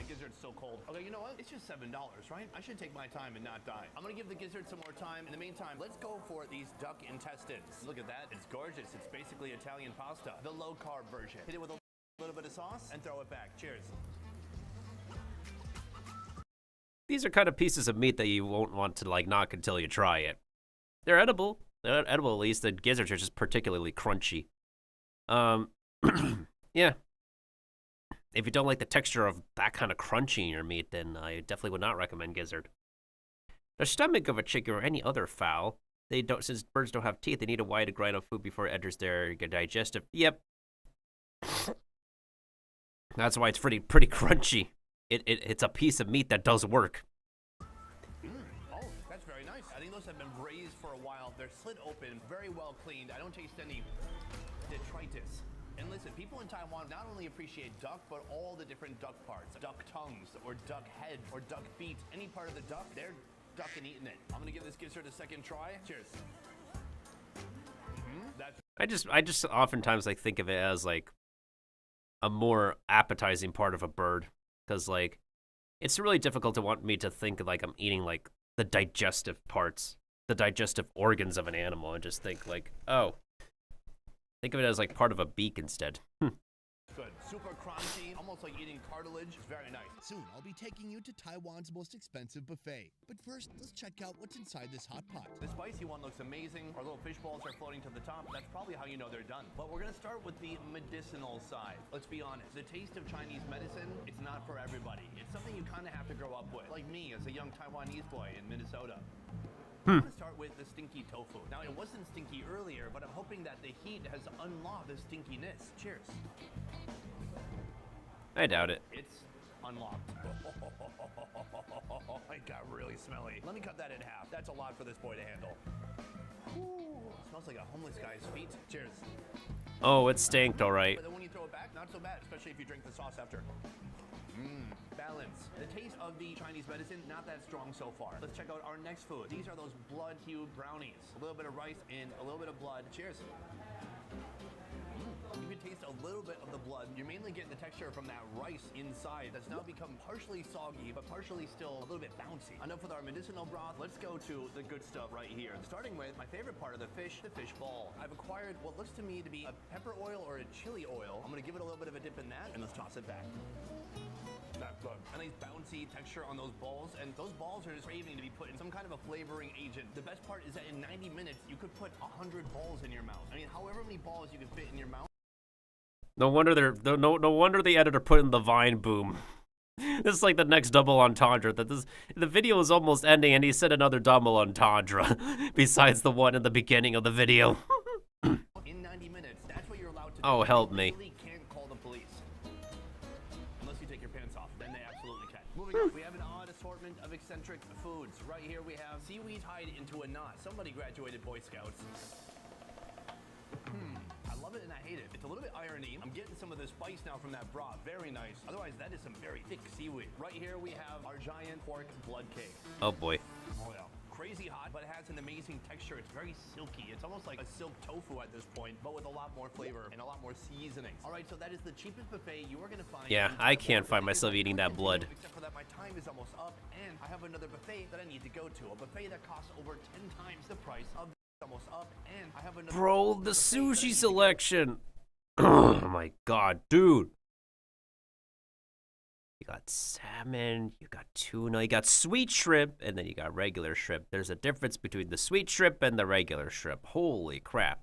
Gizzard's so cold. Okay, you know what? It's just $7, right? I should take my time and not die. I'm gonna give the gizzard some more time. In the meantime, let's go for these duck intestines. Look at that. It's gorgeous. It's basically Italian pasta. The low-carb version. Hit it with a little bit of sauce and throw it back. Cheers. These are kind of pieces of meat that you won't want to like knock until you try it. They're edible. They're edible at least. The gizzards are just particularly crunchy. Yeah. If you don't like the texture of that kind of crunchy in your meat, then I definitely would not recommend gizzard. The stomach of a chicken or any other fowl, they don't, since birds don't have teeth, they need a while to grind up food before it enters their digestive. Yep. That's why it's pretty crunchy. It's a piece of meat that does work. Oh, that's very nice. I think those have been braised for a while. They're slit open, very well cleaned. I don't taste any detritus. And listen, people in Taiwan not only appreciate duck, but all the different duck parts. Duck tongues, or duck head, or duck feet. Any part of the duck, they're ducking eating it. I'm gonna give this gizzard a second try. Cheers. I just oftentimes like think of it as like a more appetizing part of a bird, because like it's really difficult to want me to think like I'm eating like the digestive parts, the digestive organs of an animal, and just think like, oh, think of it as like part of a beak instead. Good, super crunchy, almost like eating cartilage. It's very nice. Soon, I'll be taking you to Taiwan's most expensive buffet. But first, let's check out what's inside this hot pot. The spicy one looks amazing. Our little fish balls are floating to the top. That's probably how you know they're done. But we're gonna start with the medicinal side. Let's be honest, the taste of Chinese medicine, it's not for everybody. It's something you kind of have to grow up with. Like me as a young Taiwanese boy in Minnesota. I'm gonna start with the stinky tofu. Now, it wasn't stinky earlier, but I'm hoping that the heat has unlocked the stinkiness. Cheers. I doubt it. It's unlocked. It got really smelly. Let me cut that in half. That's a lot for this boy to handle. Ooh, smells like a homeless guy's feet. Cheers. Oh, it stanked, all right. But then when you throw it back, not so bad, especially if you drink the sauce after. Balance. The taste of the Chinese medicine, not that strong so far. Let's check out our next food. These are those blood-hued brownies. A little bit of rice and a little bit of blood. Cheers. You can taste a little bit of the blood. You're mainly getting the texture from that rice inside that's now become partially soggy, but partially still a little bit bouncy. Enough with our medicinal broth. Let's go to the good stuff right here. Starting with my favorite part of the fish ball. I've acquired what looks to me to be a pepper oil or a chili oil. I'm gonna give it a little bit of a dip in that, and let's toss it back. That's good. A nice bouncy texture on those balls, and those balls are just craving to be put in some kind of a flavoring agent. The best part is that in 90 minutes, you could put 100 balls in your mouth. I mean, however many balls you can fit in your mouth. No wonder no wonder the editor put in the Vine boom. This is like the next double entendre. The video is almost ending, and he said another double entendre besides the one in the beginning of the video. In 90 minutes, that's what you're allowed to do. Oh, help me. You really can't call the police. Unless you take your pants off, then they absolutely can. Moving on, we have an odd assortment of eccentric foods. Right here we have seaweed tied into a knot. Somebody graduated Boy Scouts. I love it and I hate it. It's a little bit irony. I'm getting some of the spice now from that broth. Very nice. Otherwise, that is some very thick seaweed. Right here we have our giant pork blood cake. Oh boy. Oh yeah. Crazy hot, but it has an amazing texture. It's very silky. It's almost like a silk tofu at this point, but with a lot more flavor and a lot more seasoning. All right, so that is the cheapest buffet you are going to find. Yeah, I can't find myself eating that blood. Except for that, my time is almost up, and I have another buffet that I need to go to. A buffet that costs over 10 times the price of almost up, and I have another. Bro, the sushi selection. Oh my god, dude. got salmon, you got tuna, you got sweet shrimp, and then you got regular shrimp. There's a difference between the sweet shrimp and the regular shrimp. Holy crap.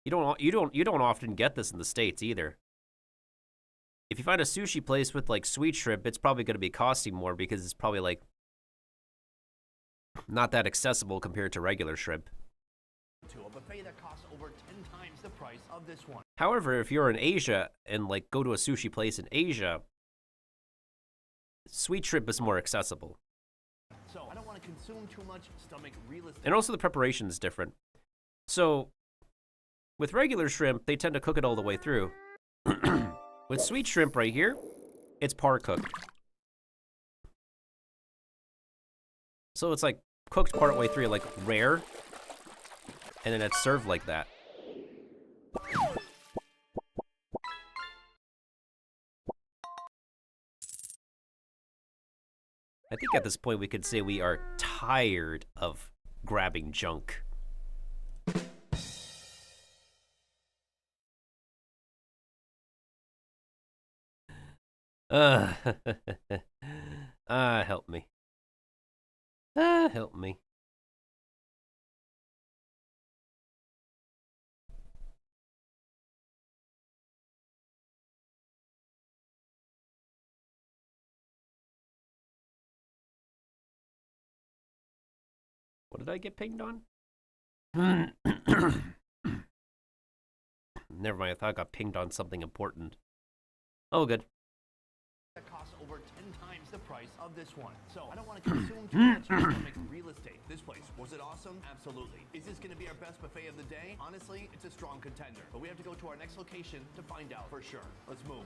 You don't often get this in the States either. If you find a sushi place with like sweet shrimp, it's probably going to be costing more because it's probably like not that accessible compared to regular shrimp. To a buffet that costs over 10 times the price of this one. However, if you're in Asia and like go to a sushi place in Asia, sweet shrimp is more accessible. So I don't want to consume too much stomach real estate. And also the preparation is different. So with regular shrimp, they tend to cook it all the way through. With sweet shrimp right here, it's par cooked. So it's like cooked part way through, like rare, and then it's served like that. I think at this point we could say we are tired of grabbing junk. Help me. Help me. What did I get pinged on? Never mind, I thought I got pinged on something important. Oh, good. That costs over 10 times the price of this one. So I don't want to consume too much stomach real estate. This place, was it awesome? Absolutely. Is this going to be our best buffet of the day? Honestly, it's a strong contender. But we have to go to our next location to find out for sure. Let's move.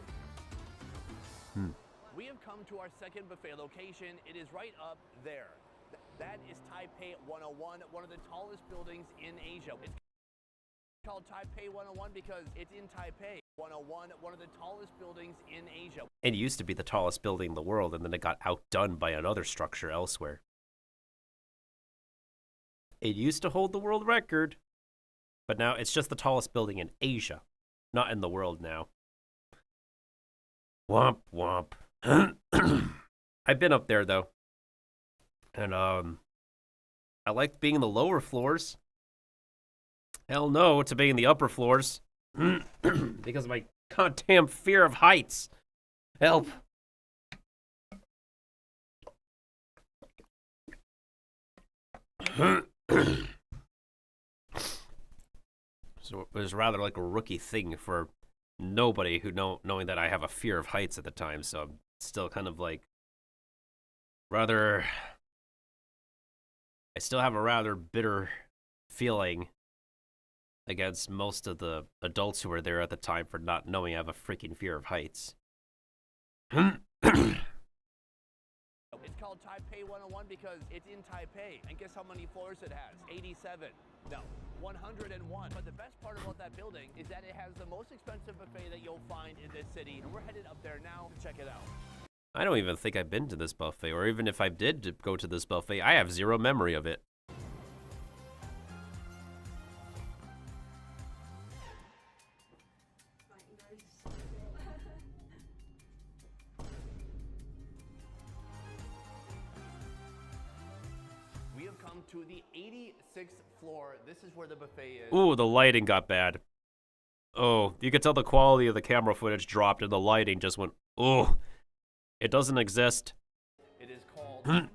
We have come to our second buffet location. It is right up there. That is Taipei 101, one of the tallest buildings in Asia. It's called Taipei 101 because it's in Taipei. 101, one of the tallest buildings in Asia. It used to be the tallest building in the world, and then it got outdone by another structure elsewhere. It used to hold the world record, but now it's just the tallest building in Asia, not in the world now. Womp womp. I've been up there though. And I like being in the lower floors. Hell no to being in the upper floors. Because of my goddamn fear of heights. Help. So it was rather like a rookie thing for nobody who knowing that I have a fear of heights at the time. So I'm still kind of like I still have a rather bitter feeling against most of the adults who were there at the time for not knowing I have a freaking fear of heights. It's called Taipei 101 because it's in Taipei. And guess how many floors it has? 87. No, 101. But the best part about that building is that it has the most expensive buffet that you'll find in this city. And we're headed up there now to check it out. I don't even think I've been to this buffet, or even if I did go to this buffet, I have zero memory of it. We have come to the 86th floor. This is where the buffet is. Ooh, the lighting got bad. Oh, you could tell the quality of the camera footage dropped and the lighting just went, ooh. It doesn't exist. It is called a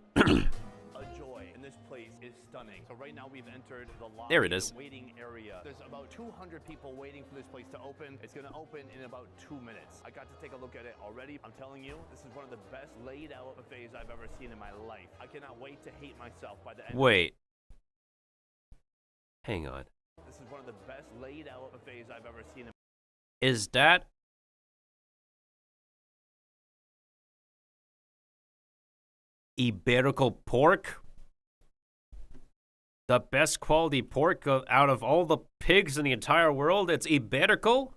joy, and this place is stunning. So right now we've entered the lobby, there it is. Waiting area. There's about 200 people waiting for this place to open. It's gonna open in about 2 minutes. I got to take a look at it already. I'm telling you, this is one of the best laid out buffets I've ever seen in my life. I cannot wait to hate myself by the end. Wait. Hang on. This is one of the best laid out buffets I've ever seen. Is that Iberico pork? The best quality pork out of all the pigs in the entire world? It's Iberico?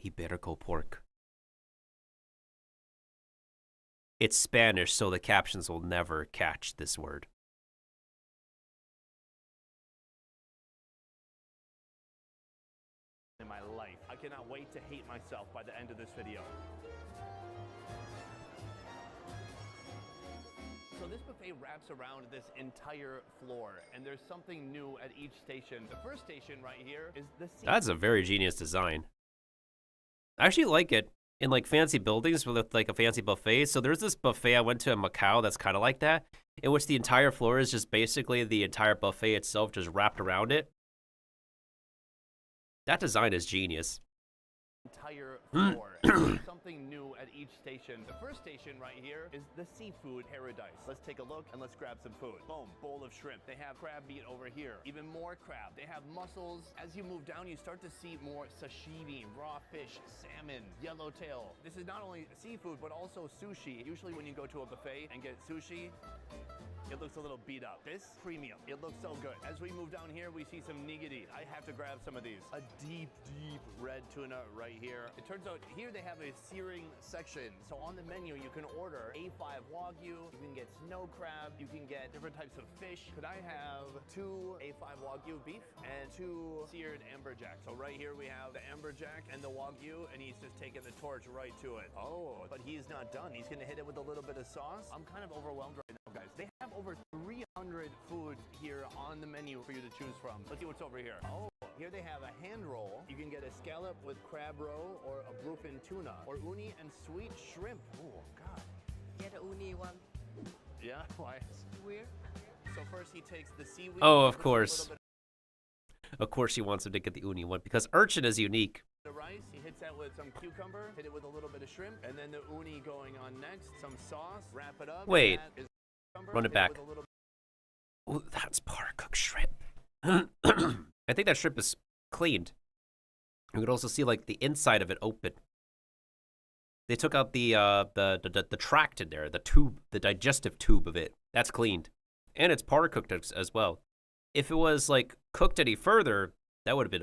Iberico pork. It's Spanish, so the captions will never catch this word. In my life. end of this video. So this buffet wraps around this entire floor, and there's something new at each station. The first station right here is the sea. That's a very genius design. I actually like it in like fancy buildings with like a fancy buffet. So there's this buffet I went to in Macau that's kind of like that, in which the entire floor is just basically the entire buffet itself just wrapped around it. That design is genius. Entire floor. There's something new at each station. The first station right here is the seafood paradise. Let's take a look and let's grab some food. Boom, bowl of shrimp. They have crab meat over here. Even more crab. They have mussels. As you move down, you start to see more sashimi, raw fish, salmon, yellowtail. This is not only seafood, but also sushi. Usually when you go to a buffet and get sushi, it looks a little beat up. This, premium. It looks so good. As we move down here, we see some nigiri. I have to grab some of these. A deep, deep red tuna right here. It turns out here they have a searing section. So on the menu, you can order A5 Wagyu, you can get snow crab, you can get different types of fish. Could I have 2 A5 Wagyu beef and 2 seared amberjack? So right here we have the amberjack and the Wagyu, and he's just taking the torch right to it. Oh, but he's not done. He's gonna hit it with a little bit of sauce. I'm kind of overwhelmed right now, guys. They have over 300 foods here on the menu for you to choose from. Let's see what's over here. Oh, here they have a hand roll. You can get a scallop with crab roe or a bluefin tuna or uni and sweet shrimp. Oh, God. Get a uni one. Yeah, why? Weird. So first he takes the seaweed. Oh, of course. Of course he wants him to get the uni one, because urchin is unique. The rice, he hits that with some cucumber, hit it with a little bit of shrimp, and then the uni going on next, some sauce, wrap it up. Wait. Cucumber, Run it back. Ooh, that's par-cooked shrimp. I think that shrimp is cleaned. You could also see like the inside of it open. They took out the tract in there, the tube, the digestive tube of it. That's cleaned, and it's par-cooked as well. If it was like cooked any further, that would have been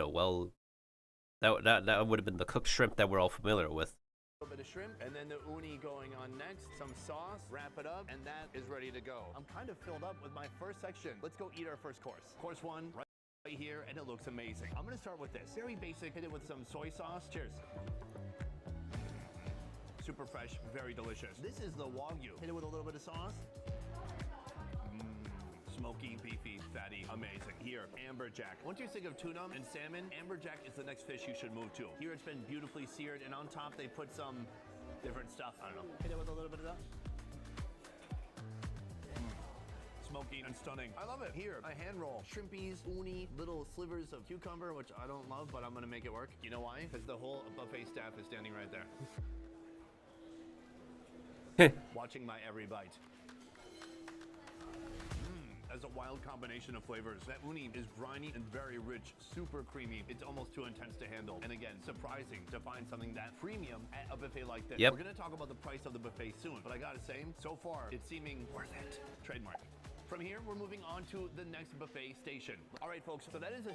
that would have been the cooked shrimp that we're all familiar with. A little bit of shrimp, and then the uni going on next, some sauce, wrap it up, and that is ready to go. I'm kind of filled up with my first section. Let's go eat our first course. Course 1, right here, and it looks amazing. I'm gonna start with this. Very basic, hit it with some soy sauce. Cheers. Super fresh, very delicious. This is the Wagyu. Hit it with a little bit of sauce. Smoky, beefy, fatty, amazing. Here, amberjack. Once you think of tuna and salmon, amberjack is the next fish you should move to. Here it's been beautifully seared, and on top they put some different stuff. I don't know. Hit it with a little bit of that. Smoky and stunning. I love it. Here, a hand roll. Shrimpies, uni, little slivers of cucumber, which I don't love, but I'm gonna make it work. You know why? Because the whole buffet staff is standing right there. Watching my every bite. As a wild combination of flavors. That uni is briny and very rich, super creamy. It's almost too intense to handle. And again, surprising to find something that premium at a buffet like this. Yep. We're gonna talk about the price of the buffet soon, but I gotta say, so far, it's seeming worth it. Trademark. From here, we're moving on to the next buffet station. All right, folks, so that is a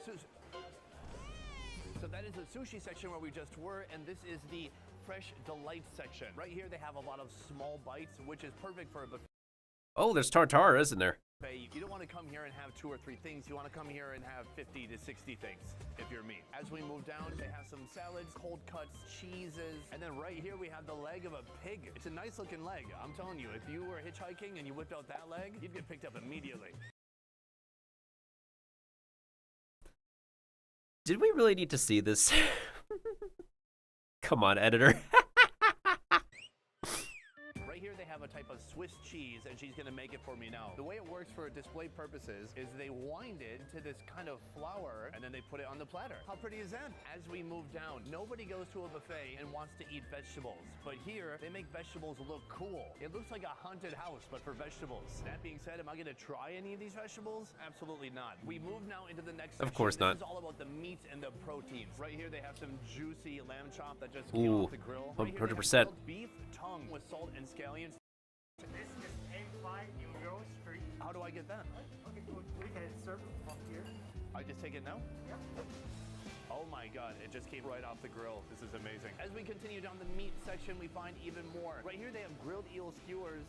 sushi section where we just were, and this is the Fresh Delight section. Right here, they have a lot of small bites, which is perfect for a buffet. Oh, there's tartare, isn't there? You don't want to come here and have 2 or 3 things. You want to come here and have 50 to 60 things, if you're me. As we move down, they have some salads, cold cuts, cheeses, and then right here we have the leg of a pig. It's a nice looking leg. I'm telling you, if you were hitchhiking and you whipped out that leg, you'd get picked up immediately. Did we really need to see this? Come on, editor. Right here they have a type of Swiss cheese, and she's gonna make it for me now. The way it works for display purposes is they wind it into this kind of flour, and then they put it on the platter. How pretty is that? As we move down, nobody goes to a buffet and wants to eat vegetables, but here they make vegetables look cool. It looks like a haunted house, but for vegetables. That being said, am I gonna try any of these vegetables? Absolutely not. We move now into the next section. Of course not. This is all about the meat and the proteins. Right here they have some juicy lamb chop that just came off the grill. Right here, they have 100%. grilled beef tongue with salt and scallions. This is €5 free. How do I get that? Okay, we can serve it up here. I just take it now? Yep. Oh my god, it just came right off the grill. This is amazing. As we continue down the meat section, we find even more. Right here they have grilled eel skewers.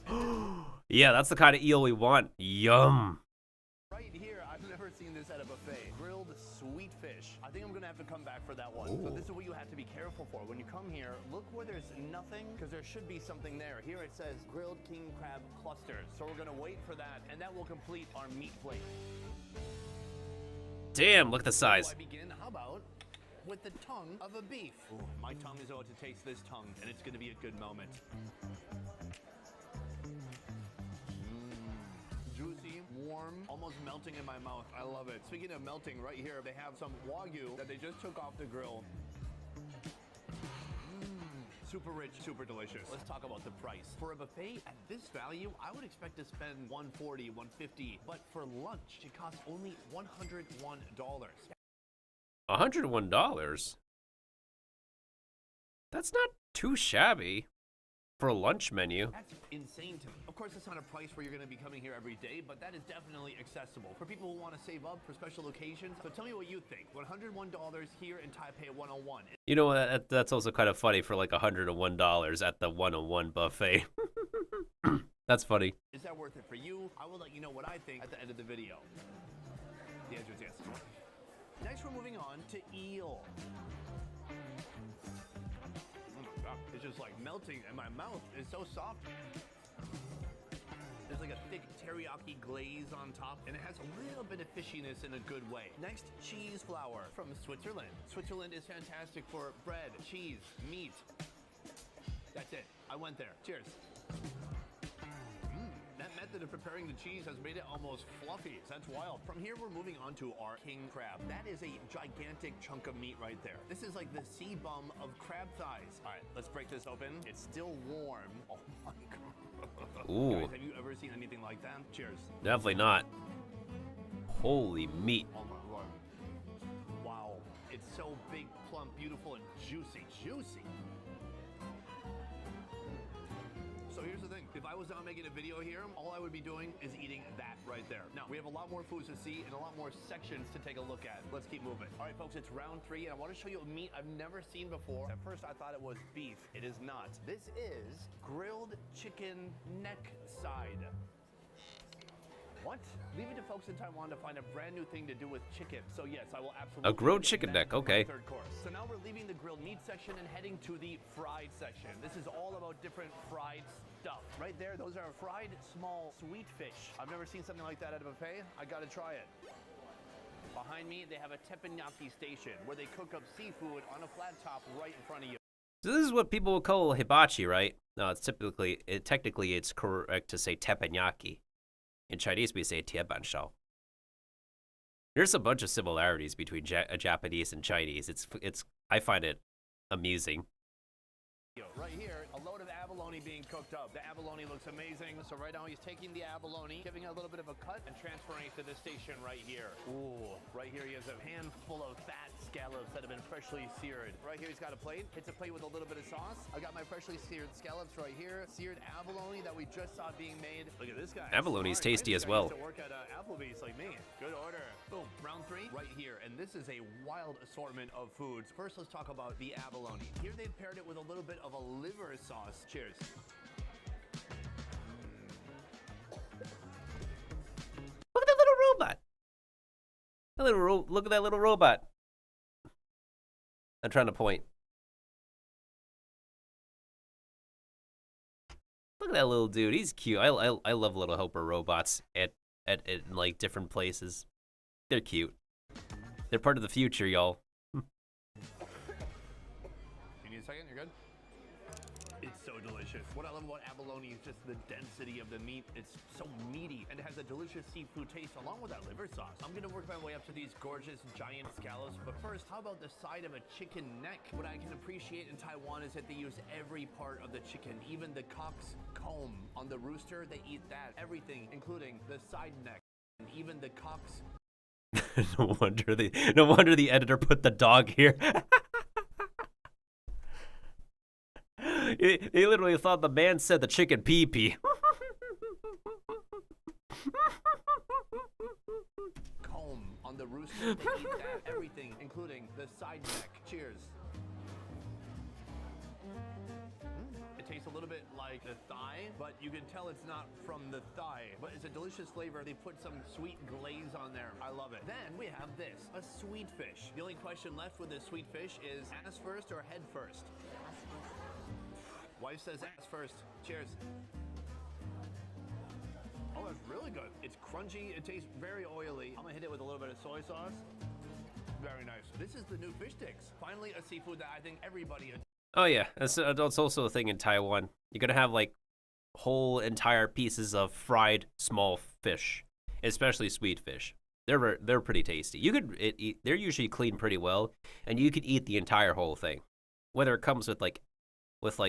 Yeah, that's the kind of eel we want. Yum. Right here, I've never seen this at a buffet. Grilled sweet sweet fish. I think I'm gonna have to come back for that one. So this is what you have to be careful for. When you come here, look where there's nothing, because there should be something there. Here it says grilled king crab clusters. So we're gonna wait for that, and that will complete our meat plate. Damn, look at the size. Before I begin, how about with the tongue of a beef? Ooh, my tongue is about to taste this tongue, and it's gonna be a good moment. Juicy, warm, almost melting in my mouth. I love it. Speaking of melting, right here, they have some Wagyu that they just took off the grill. Super rich, super delicious. Let's talk about the price. For a buffet at this value, I would expect to spend $140, $150, but for lunch, it costs only $101. $101? That's not too shabby for a lunch menu. That's insane to me. Of course, it's not a price where you're going to be coming here every day, but that is definitely accessible for people who want to save up for special occasions. So tell me what you think. $101 here in Taipei 101. You know, that's also kind of funny for like $101 at the 101 buffet. That's funny. Is that worth it for you? I will let you know what I think at the end of the video. The answer is yes. Next, we're moving on to eel. It's just like melting in my mouth. It's so soft. There's like a thick teriyaki glaze on top, and it has a little bit of fishiness in a good way. Next, cheese flour from Switzerland. Switzerland is fantastic for bread, cheese, meat. That's it. I went there. Cheers. That method of preparing the cheese has made it almost fluffy. That's wild. From here, we're moving on to our king crab. That is a gigantic chunk of meat right there. This is like the sea bum of crab thighs. All right, let's break this open. It's still warm. Oh my God. Ooh. Guys, have you ever seen anything like that? Cheers. Definitely not. Holy meat. Oh my Lord. Wow. It's so big, plump, beautiful, and juicy. Juicy. So here's the thing, if I was not making a video here, all I would be doing is eating that right there. Now, we have a lot more foods to see and a lot more sections to take a look at. Let's keep moving. All right, folks, it's round 3, and I want to show you a meat I've never seen before. At first, I thought it was beef. It is not. This is grilled chicken neck side. What? Leave it to folks in Taiwan to find a brand new thing to do with chicken. So yes, I will absolutely. A grilled chicken neck, okay. Third course. So now we're leaving the grilled meat section and heading to the fried section. This is all about different fried stuff. Right there, those are fried small sweet fish. I've never seen something like that at a buffet. I gotta try it. Behind me, they have a teppanyaki station where they cook up seafood on a flat top right in front of you. So this is what people will call hibachi, right? No, it's technically it's correct to say teppanyaki. In Chinese, we say 铁板烧. There's a bunch of similarities between Japanese and Chinese. I find it amusing. Right here, a load of abalone being cooked up. The abalone looks amazing. So right now he's taking the abalone, giving it a little bit of a cut, and transferring it to this station right here. Ooh, right here he has a pan full of fat scallops that have been freshly seared. Right here he's got a plate. Hits a plate with a little bit of sauce. I got my freshly seared scallops right here. Seared abalone that we just saw being made. Look at this guy. Abalone is tasty as well. To work at Applebee's like me. Good order. Boom. Round 3 right here, and this is a wild assortment of foods. First, let's talk about the abalone. Here they've paired it with a little bit of a liver sauce. Cheers. Look at that little robot. Look at that little robot. I'm trying to point. Look at that little dude. He's cute. I love little helper robots at like different places. They're cute. They're part of the future, y'all. You need a second? You're good? It's so delicious. What I love about abalone is just the density of the meat. It's so meaty and it has a delicious seafood taste along with that liver sauce. I'm gonna work my way up to these gorgeous giant scallops, but first, how about the side of a chicken neck? What I can appreciate in Taiwan is that they use every part of the chicken, even the cock's comb on the rooster, they eat that. Everything, including the side neck, and even the cock's. No wonder the editor put the dog here. He literally thought the man said the chicken pee-pee. Comb on the rooster, they eat that. Everything, including the side neck. Cheers. It tastes a little bit like the thigh, but you can tell it's not from the thigh. But it's a delicious flavor. They put some sweet glaze on there. I love it. Then we have this, a sweet fish. The only question left with this sweet fish is ass first or head first? Wife says ass first. Cheers. Oh, that's really good. It's crunchy. It tastes very oily. I'm gonna hit it with a little bit of soy sauce. Very nice. This is the new fish sticks. Finally, a seafood that I think everybody. Oh yeah, that's also a thing in Taiwan. You're gonna have like whole entire pieces of fried small fish, especially sweet fish. They're pretty tasty. You could they're usually cleaned pretty well, and you could eat the entire whole thing, whether it comes with like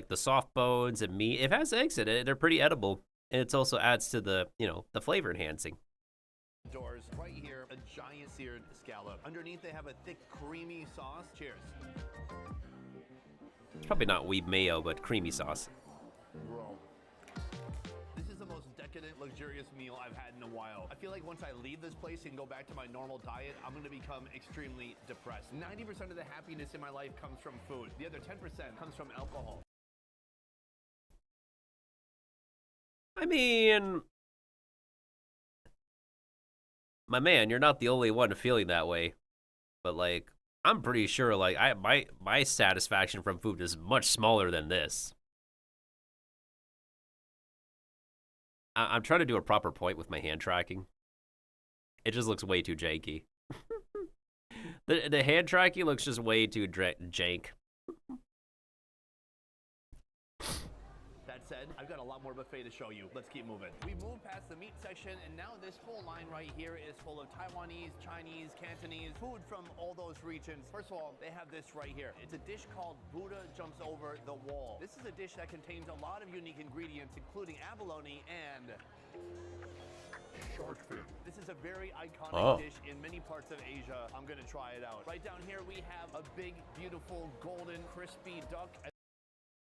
the soft bones and meat. If it has eggs in it, they're pretty edible, and it also adds to the the flavor enhancing. Doors right here, a giant seared scallop. Underneath they have a thick creamy sauce. Cheers. It's probably not weeb mayo, but creamy sauce. Bro. This is the most decadent, luxurious meal I've had in a while. I feel like once I leave this place and go back to my normal diet, I'm gonna become extremely depressed. 90% of the happiness in my life comes from food. The other 10% comes from alcohol. I mean, my man, you're not the only one feeling that way. But like, I'm pretty sure like my satisfaction from food is much smaller than this. I'm trying to do a proper point with my hand tracking. It just looks way too janky. The hand tracking looks just way too jank. That said, I've got a lot more buffet to show you. Let's keep moving. We've moved past the meat section, and now this whole line right here is full of Taiwanese, Chinese, Cantonese, food from all those regions. First of all, they have this right here. It's a dish called Buddha Jumps Over the Wall. This is a dish that contains a lot of unique ingredients, including abalone and shark fin. This is a very iconic dish in many parts of Asia. I'm gonna try it out. Right down here, we have a big, beautiful, golden, crispy duck.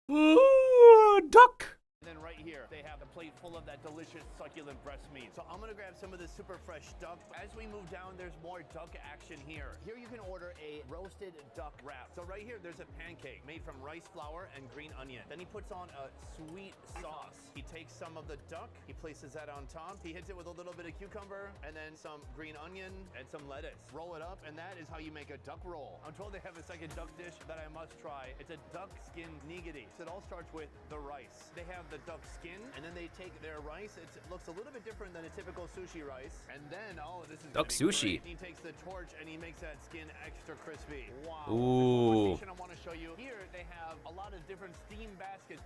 Ooh, duck! And then right here, they have a plate full of that delicious, succulent breast meat. So I'm gonna grab some of this super fresh duck. As we move down, there's more duck action here. Here you can order a roasted duck wrap. So right here, there's a pancake made from rice flour and green onion. Then he puts on a sweet sauce. He takes some of the duck, he places that on top. He hits it with a little bit of cucumber and then some green onion and some lettuce. Roll it up, and that is how you make a duck roll. I'm told they have a second duck dish that I must try. It's a duck skin nigiri. So it all starts with the rice. They have the duck skin, and then they take their rice. It looks a little bit different than a typical sushi rice. And then, oh, this is duck sushi. He takes the torch and he makes that skin extra crispy. Wow. Ooh. I want to show you. Here they have a lot of different steam baskets.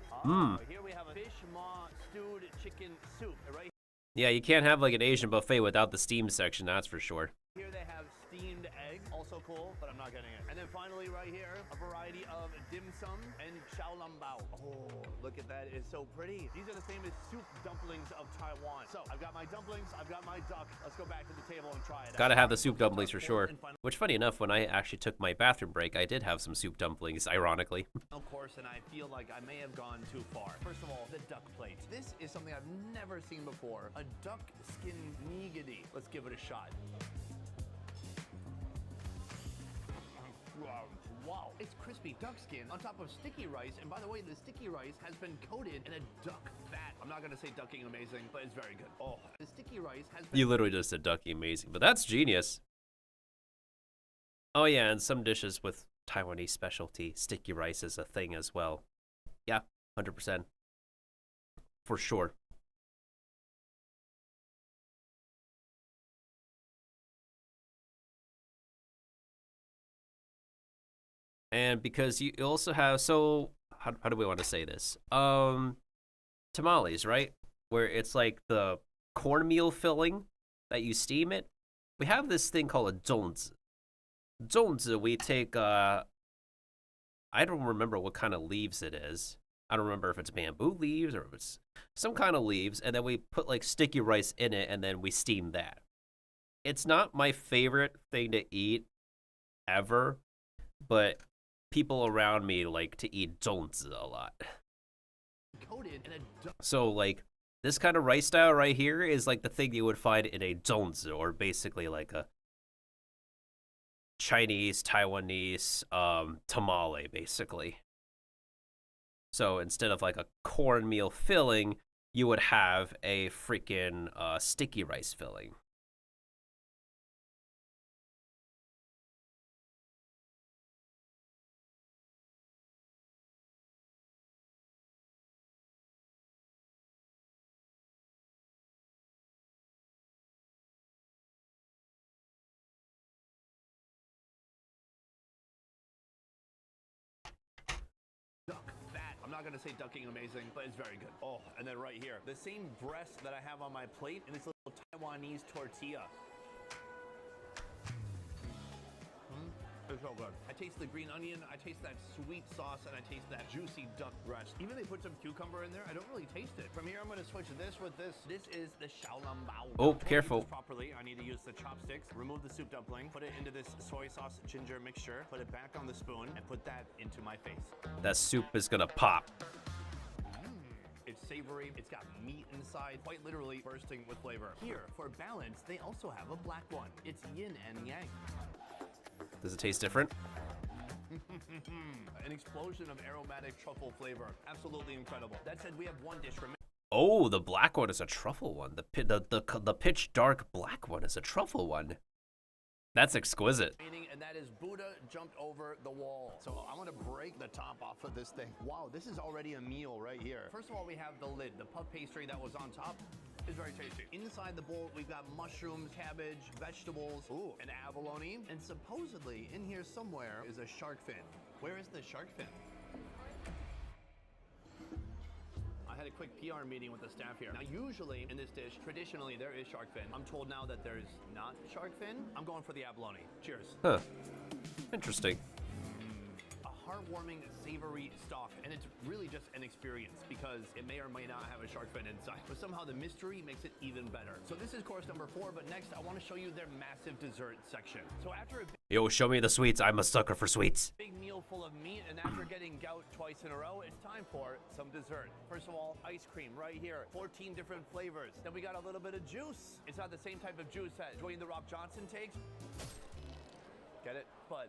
Here we have a fish maw stewed chicken soup. Right. Yeah, you can't have like an Asian buffet without the steam section, that's for sure. Here they have steamed egg, also cool, but I'm not getting it. And then finally right here, a variety of dim sum and xiaolongbao. Oh, look at that, it's so pretty. These are the famous soup dumplings of Taiwan. So I've got my dumplings, I've got my duck. Let's go back to the table and try it out. Gotta have the soup dumplings for sure. Which, funny enough, when I actually took my bathroom break, I did have some soup dumplings, ironically. Of course, and I feel like I may have gone too far. First of all, the duck plate. This is something I've never seen before. A duck skin nigiri. Let's give it a shot. Wow, it's crispy duck skin on top of sticky rice. And by the way, the sticky rice has been coated in a duck fat. I'm not gonna say ducking amazing, but it's very good. Oh, the sticky rice has been— You literally just said ducking amazing, but that's genius. Oh yeah, and some dishes with Taiwanese specialty, sticky rice is a thing as well. Yeah, 100%. For sure. And because you also have, so how do we want to say this? Tamales, right? Where it's like the cornmeal filling that you steam it. We have this thing called a zongzi. Zongzi, we take, I don't remember what kind of leaves it is. I don't remember if it's bamboo leaves or if it's some kind of leaves, and then we put like sticky rice in it, and then we steam that. It's not my favorite thing to eat ever, but people around me like to eat zongzi a lot. Coated in a so like this kind of rice style right here is like the thing you would find in a zongzi, or basically like a Chinese, Taiwanese tamale, basically. So instead of like a cornmeal filling, you would have a freaking sticky rice filling. Duck, fat. I'm not gonna say ducking amazing, but it's very good. Oh, and then right here, the same breast that I have on my plate in this little Taiwanese tortilla. It's so good. I taste the green onion, I taste that sweet sauce, and I taste that juicy duck breast. Even they put some cucumber in there, I don't really taste it. From here, I'm gonna switch this with this. This is the xiaolongbao. Oh, Now, to careful. do this properly, I need to use the chopsticks, remove the soup dumpling, put it into this soy sauce ginger mixture, put it back on the spoon, and put that into my face. That soup is gonna pop. It's savory, it's got meat inside, quite literally bursting with flavor. Here, for balance, they also have a black one. It's yin and yang. Does it taste different? An explosion of aromatic truffle flavor. Absolutely incredible. That said, we have one dish remaining. Oh, the black one is a truffle one. The pitch dark black one is a truffle one. That's exquisite. And that is Buddha jumped over the wall. So I'm gonna break the top off of this thing. Wow, this is already a meal right here. First of all, we have the lid. The puff pastry that was on top is very tasty. Inside the bowl, we've got mushrooms, cabbage, vegetables, ooh, an abalone, and supposedly in here somewhere is a shark fin. Where is the shark fin? I had a quick PR meeting with the staff here. Now, usually in this dish, traditionally there is shark fin. I'm told now that there's not shark fin. I'm going for the abalone. Cheers. Huh. Interesting. A heartwarming, savory stock, and it's really just an experience because it may or may not have a shark fin inside, but somehow the mystery makes it even better. So this is course number 4, but next I want to show you their massive dessert section. So after a Yo, show me the sweets. I'm a sucker for sweets. big meal full of meat, and after getting gout twice in a row, it's time for some dessert. First of all, ice cream right here, 14 different flavors. Then we got a little bit of juice. It's not the same type of juice that Dwayne The Rock Johnson takes. Get it? But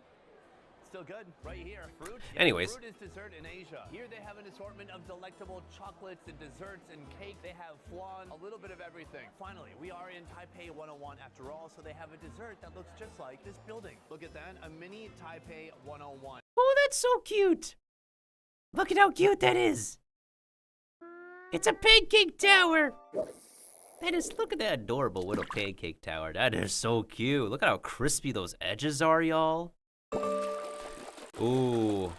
still good. Right here, fruit. Anyways. Fruit is dessert in Asia. Here they have an assortment of delectable chocolates and desserts and cake. They have flan, a little bit of everything. Finally, we are in Taipei 101 after all, so they have a dessert that looks just like this building. Look at that, a mini Taipei 101. Oh, that's so cute. Look at how cute that is. It's a pancake tower. That is, look at that adorable little pancake tower. That is so cute. Look at how crispy those edges are, y'all. Ooh.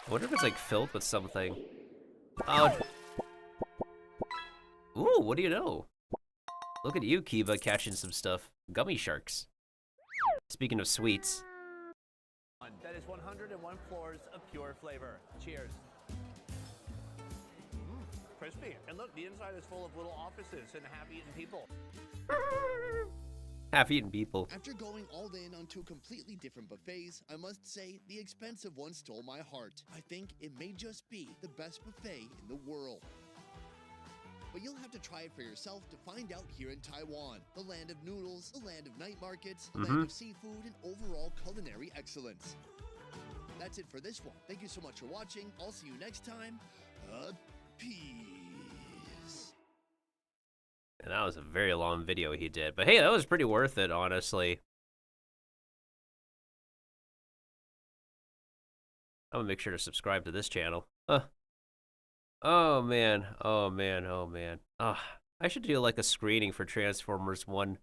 I wonder if it's like filled with something. Oh. Ooh, what do you know? Look at you, Kiva, catching some stuff. Gummy sharks. Speaking of sweets. That is 101 floors of pure flavor. Cheers. Crispy. And look, the inside is full of little offices and half-eaten people. Half-eaten people. After going all in on 2 completely different buffets, I must say the expensive one stole my heart. I think it may just be the best buffet in the world. But you'll have to try it for yourself to find out here in Taiwan, the land of noodles, the land of night markets, the land of seafood, and overall culinary excellence. That's it for this one. Thank you so much for watching. I'll see you next time. Peace. And that was a very long video he did. But hey, that was pretty worth it, honestly. I'm gonna make sure to subscribe to this channel. Oh man, oh man, oh man. I should do like a screening for Transformers 1.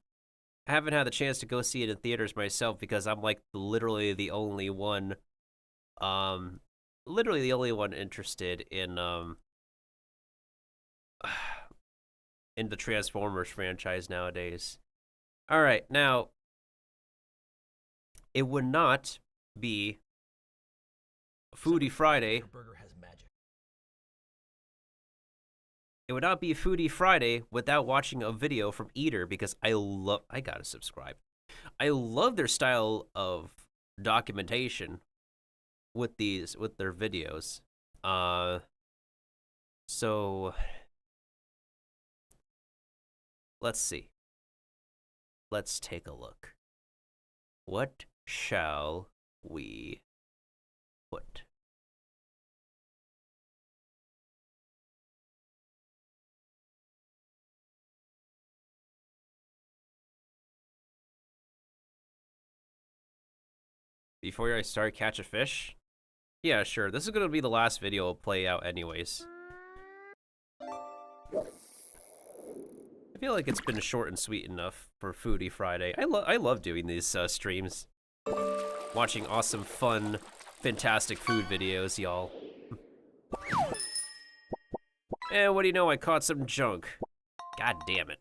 I haven't had the chance to go see it in theaters myself because I'm like literally the only one interested in the Transformers franchise nowadays. All right, now it would not be Foodie Friday. Burger has magic. It would not be Foodie Friday without watching a video from Eater because I gotta subscribe. I love their style of documentation with their videos. So let's see. Let's take a look. What shall we put? Before I start catch a fish? Yeah, sure. This is gonna be the last video I'll play out anyways. I feel like it's been short and sweet enough for Foodie Friday. I love doing these streams. Watching awesome, fun, fantastic food videos, y'all. And what do you know, I caught some junk. God damn it.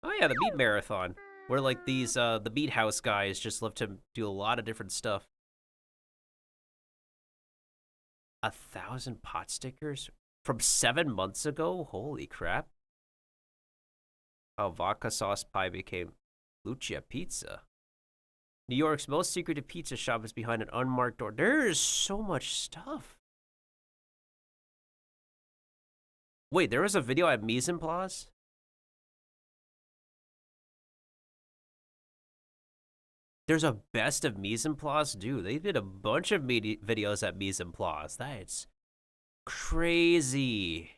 Oh yeah, the meat marathon. Where like these, the meat house guys just love to do a lot of different stuff. 1,000 pot stickers? From 7 months ago? Holy crap. How vodka sauce pie became Lucia Pizza. New York's most secretive pizza shop is behind an unmarked door. There is so much stuff. Wait, there was a video at Mise en Place? There's a best of Mise en Place? Dude, they did a bunch of videos at Mise en Place. That's crazy.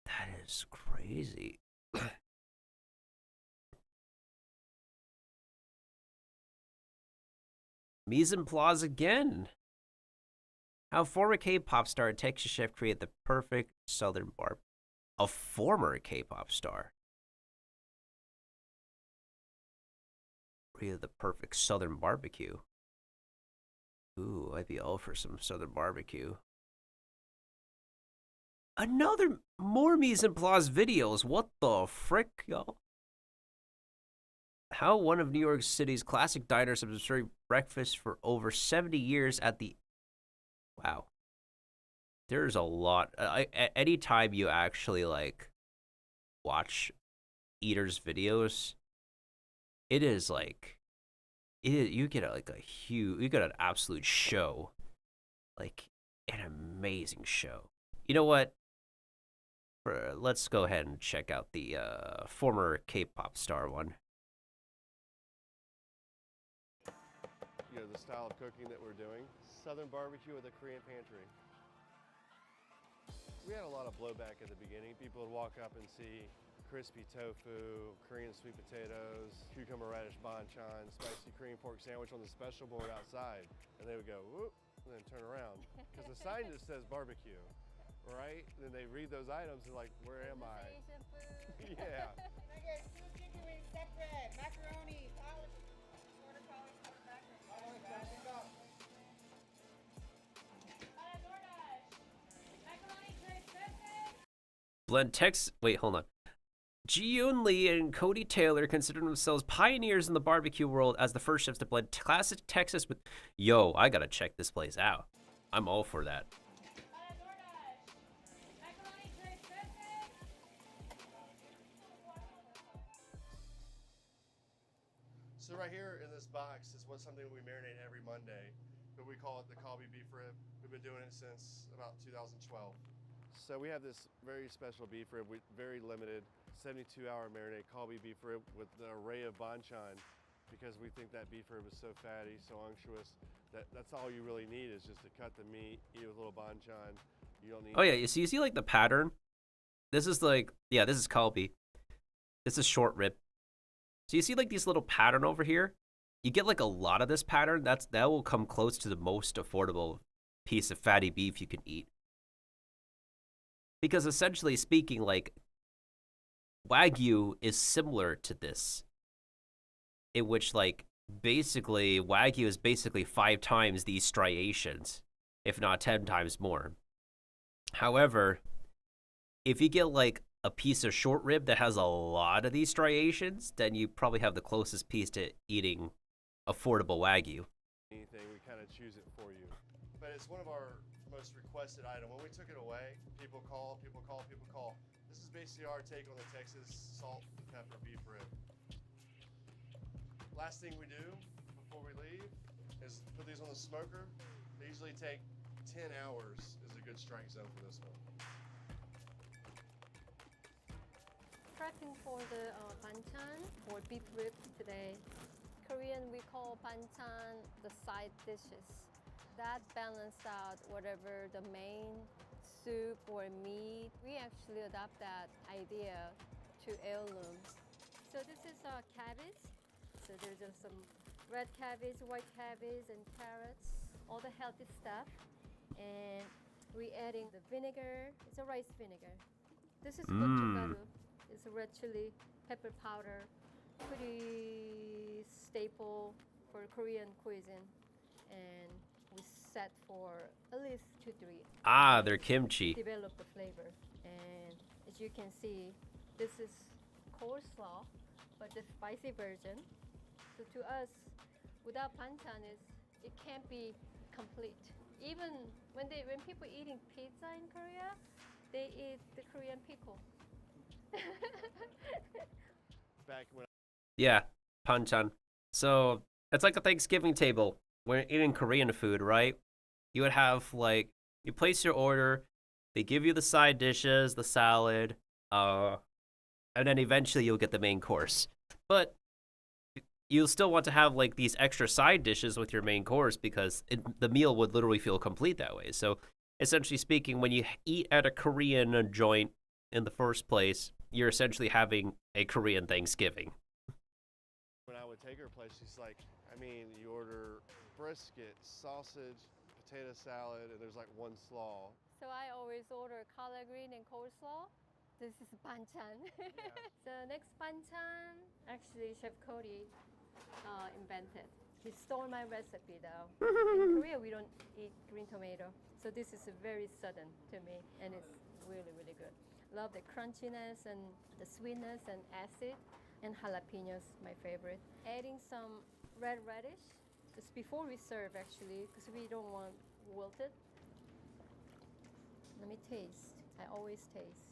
That is crazy. Mise en Place again. How former K-pop star and Texas chef create the perfect southern bar. A former K-pop star created the perfect southern barbecue. Ooh, I'd be all for some southern barbecue. More Mise en Place videos. What the frick, y'all? How one of New York City's classic diners has been serving breakfast for over 70 years at the... Wow. There's a lot. Anytime you actually, like, watch eaters' videos, it is, like... you get you get an absolute show. Like, an amazing show. You know what? Let's go ahead and check out the former K-pop star one. You know, the style of cooking that we're doing. Southern barbecue with a Korean pantry. We had a lot of blowback at the beginning. People would walk up and see crispy tofu, Korean sweet potatoes, cucumber radish banchan, spicy Korean pork sandwich on the special board outside. And they would go, whoop, and then turn around. Because the sign just says barbecue, right? And then they read those items and like, where am I? Yeah. Can I get 2 chicken wings separate, macaroni, quarter pound macaroni. Blend Wait, hold on. Ji-yoon Lee and Cody Taylor consider themselves pioneers in the barbecue world as the first chefs to blend classic Texas with... Yo, I gotta check this place out. I'm all for that. So right here in this box is something we marinate every Monday, but we call it the Colby beef rib. We've been doing it since about 2012. So we have this very special beef rib, very limited, 72-hour marinade Colby beef rib with an array of banchan, because we think that beef rib is so fatty, so unctuous, that's all you really need is just to cut the meat, eat with a little banchan. You don't need... Oh yeah, you see like the pattern? This is like, yeah, this is Colby. This is short rib. So you see like these little pattern over here? You get like a lot of this pattern, that will come close to the most affordable piece of fatty beef you can eat. Because essentially speaking, like, Wagyu is similar to this. In which, like, basically, Wagyu is basically 5 times these striations, if not 10 times more. However, if you get, like, a piece of short rib that has a lot of these striations, then you probably have the closest piece to eating affordable Wagyu. Anything, we kind of choose it for you. But it's one of our most requested item. When we took it away, people call. This is basically our take on the Texas salt and pepper beef rib. Last thing we do before we leave is put these on the smoker. They usually take 10 hours is a good strike zone for this one. Prepping for the banchan or beef rib today. Korean we call banchan the side dishes. That balanced out whatever the main soup or meat. We actually adopt that idea to heirloom. So this is cabbage. So there's just some red cabbage, white cabbage, and carrots, all the healthy stuff. And we're adding the vinegar. It's a rice vinegar. This is gochugaru. It's a red chili pepper powder. Pretty staple for Korean cuisine. And we set for at least 2-3 Ah, their kimchi. develop the flavor. And as you can see, this is coleslaw, but the spicy version. So to us, without banchan, it can't be complete. Even when people eating pizza in Korea, they eat the Korean pickle. Back when Yeah, panchan. So it's like a Thanksgiving table. When you're eating Korean food, right? You would have like, you place your order, they give you the side dishes, the salad, and then eventually you'll get the main course. But you'll still want to have like these extra side dishes with your main course because the meal would literally feel complete that way. So essentially speaking, when you eat at a Korean joint in the first place, you're essentially having a Korean Thanksgiving. when I would take her place, she's like, I mean, you order brisket, sausage, potato salad, and there's like one slaw. So I always order collard green and coleslaw. This is banchan. So next banchan, actually Chef Cody invented. He stole my recipe though. In Korea, we don't eat green tomato. So this is very sudden to me, and it's really, really good. Love the crunchiness and the sweetness and acid, and jalapenos, my favorite. Adding some red radish, just before we serve actually, because we don't want wilted. Let me taste. I always taste.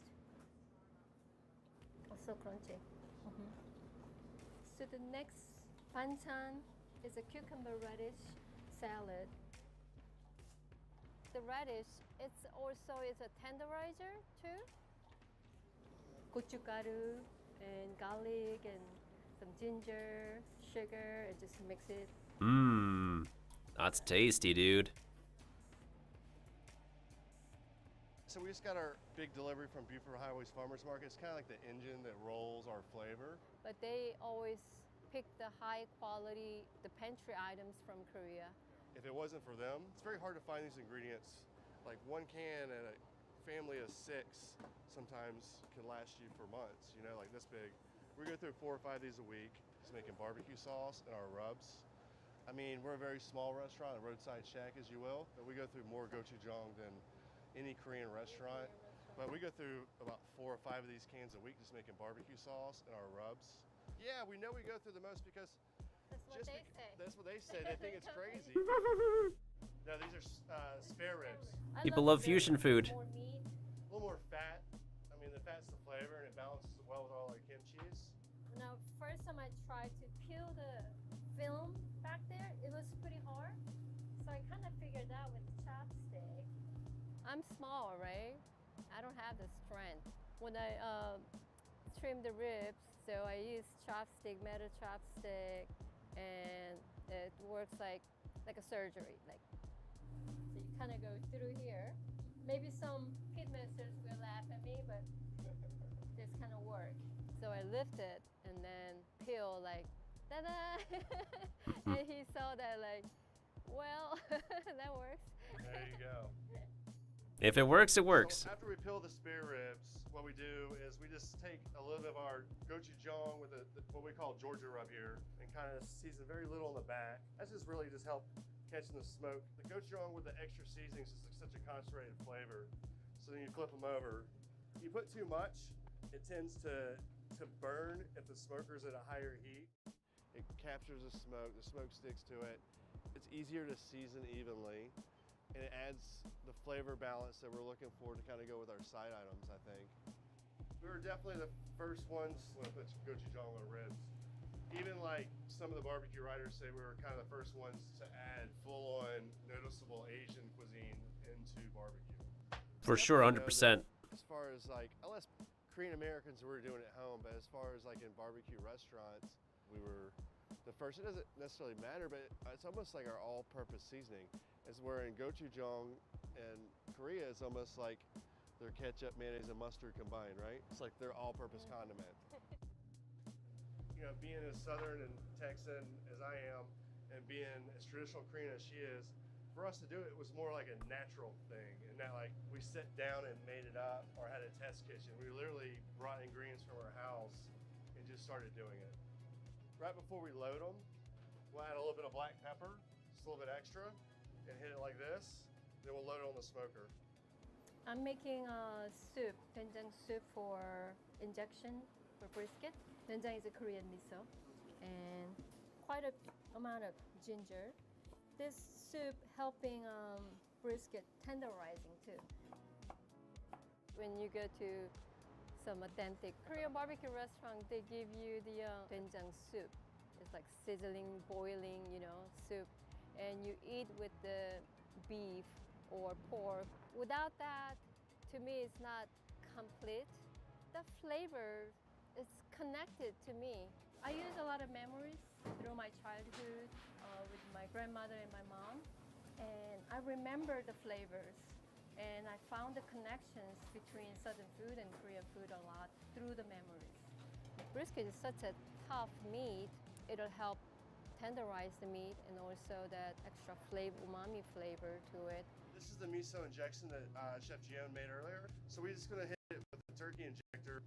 Oh, so crunchy. So the next banchan is a cucumber radish salad. The radish, it's also is a tenderizer too. Gochugaru and garlic and some ginger, sugar, and just mix it. Mmm, that's tasty, dude. So we just got our big delivery from Buford Highways Farmers Market. It's kind of like the engine that rolls our flavor. But they always pick the high quality, the pantry items from Korea. If it wasn't for them, it's very hard to find these ingredients. Like one can at a family of 6 sometimes can last you for months, you know, like this big. We go through 4 or 5 of these a week, just making barbecue sauce and our rubs. I mean, we're a very small restaurant, a roadside shack, as you will, but we go through more gochujang than any Korean restaurant. But we go through about 4 or 5 of these cans a week just making barbecue sauce and our rubs. Yeah, we know we go through the most because that's what they say. That's what they say. They think it's crazy. No, these are spare ribs. People love fusion food. A little more fat. I mean, the fat's the flavor and it balances it well with all our kimchis. Now, first time I tried to peel the film back there, it was pretty hard. So I kind of figured out with the chopstick. I'm small, right? I don't have the strength. When I trim the ribs, so I use chopstick, metal chopstick, and it works like a surgery. Like, so you kind of go through here. Maybe some pitmasters will laugh at me, but this kind of work. So I lift it and then peel like, ta-da! And he saw that like, well, that works. There you go. If it works, it works. So after we peel the spare ribs, what we do is we just take a little bit of our gochujang with what we call Georgia rub here and kind of season very little on the back. That's just really just help catching the smoke. The gochujang with the extra seasonings is such a concentrated flavor. So then you flip them over. You put too much, it tends to burn if the smoker's at a higher heat. It captures the smoke sticks to it. It's easier to season evenly. And it adds the flavor balance that we're looking for to kind of go with our side items, I think. We were definitely the first ones when I put gochujang on ribs. Even like some of the barbecue writers say we were kind of the first ones to add full-on noticeable Asian cuisine into barbecue. For sure, 100%. As far as like, unless Korean Americans were doing it at home, but as far as like in barbecue restaurants, we were the first. It doesn't necessarily matter, but it's almost like our all-purpose seasoning. As where in gochujang and Korea, it's almost like their ketchup, mayonnaise, and mustard combined, right? It's like their all-purpose condiment. you know, being as Southern and Texan as I am, and being as traditional Korean as she is, for us to do it was more like a natural thing, and not like we sat down and made it up or had a test kitchen. We literally brought ingredients from our house and just started doing it. Right before we load them, we'll add a little bit of black pepper, just a little bit extra, and hit it like this. Then we'll load it on the smoker. I'm making a soup, doenjang soup for injection for brisket. Doenjang is a Korean miso, and quite a amount of ginger. This soup helping brisket tenderizing too. When you go to some authentic Korean barbecue restaurant, they give you the doenjang soup. It's like sizzling, boiling, you know, soup, and you eat with the beef or pork. Without that, to me, it's not complete. The flavor is connected to me. I use a lot of memories through my childhood with my grandmother and my mom, and I remember the flavors, and I found the connections between Southern food and Korean food a lot through the memories. Brisket is such a tough meat. It'll help tenderize the meat and also that extra flavor, umami flavor to it. This is the miso injection that Chef Gion made earlier. So we're just gonna hit it with the turkey injector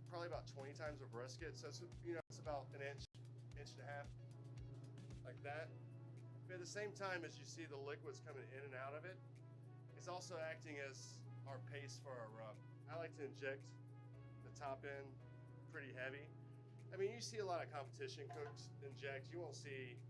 probably about 20 times a brisket. So it's, you know, it's about an inch and a half, like that. But at the same time as you see the liquids coming in and out of it, it's also acting as our paste for our rub. I like to inject the top end pretty heavy. I mean, you see a lot of competition cooks inject. You won't see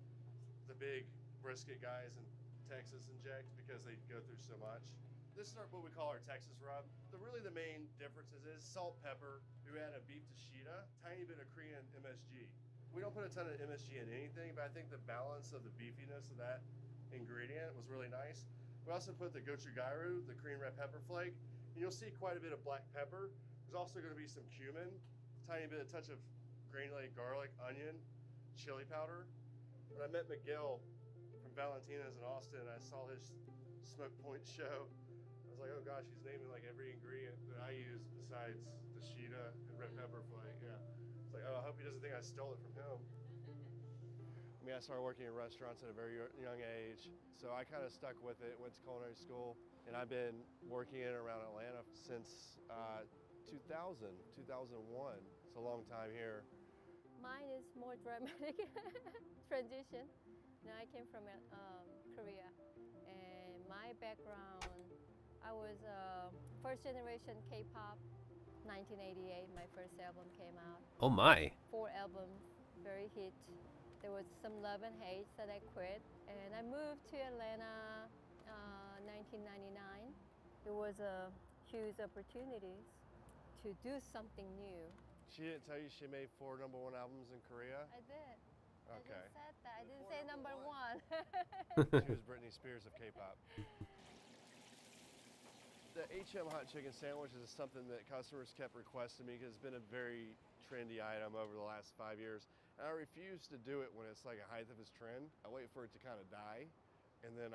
the big brisket guys in Texas inject because they go through so much. This is what we call our Texas rub. Really the main differences is salt, pepper. We add a beef dashita, tiny bit of Korean MSG. We don't put a ton of MSG in anything, but I think the balance of the beefiness of that ingredient was really nice. We also put the gochugaru, the Korean red pepper flake, and you'll see quite a bit of black pepper. There's also going to be some cumin, tiny bit of touch of granulated garlic, onion, chili powder. When I met Miguel from Valentina's in Austin, I saw his smoke point show. I was like, oh gosh, he's naming like every ingredient that I use besides the dashita and red pepper flake. Yeah. It's like, oh, I hope he doesn't think I stole it from him. I mean, I started working in restaurants at a very young age, so I kind of stuck with it, went to culinary school, and I've been working in and around Atlanta since 2000, 2001. It's a long time here. Mine is more dramatic transition. Now I came from Korea, and my background, I was first generation K-pop. 1988, my first album came out. Oh my. 4 albums, very hit. There was some love and hate that I quit, and I moved to Atlanta 1999. It was a huge opportunity to do something new. She didn't tell you she made 4 #1 albums in Korea? I did. Okay. I just said that. I didn't say number 1. She was Britney Spears of K-pop. The HM hot chicken sandwich is something that customers kept requesting me because it's been a very trendy item over the last 5 years. And I refuse to do it when it's like a height of its trend. I wait for it to kind of die, and then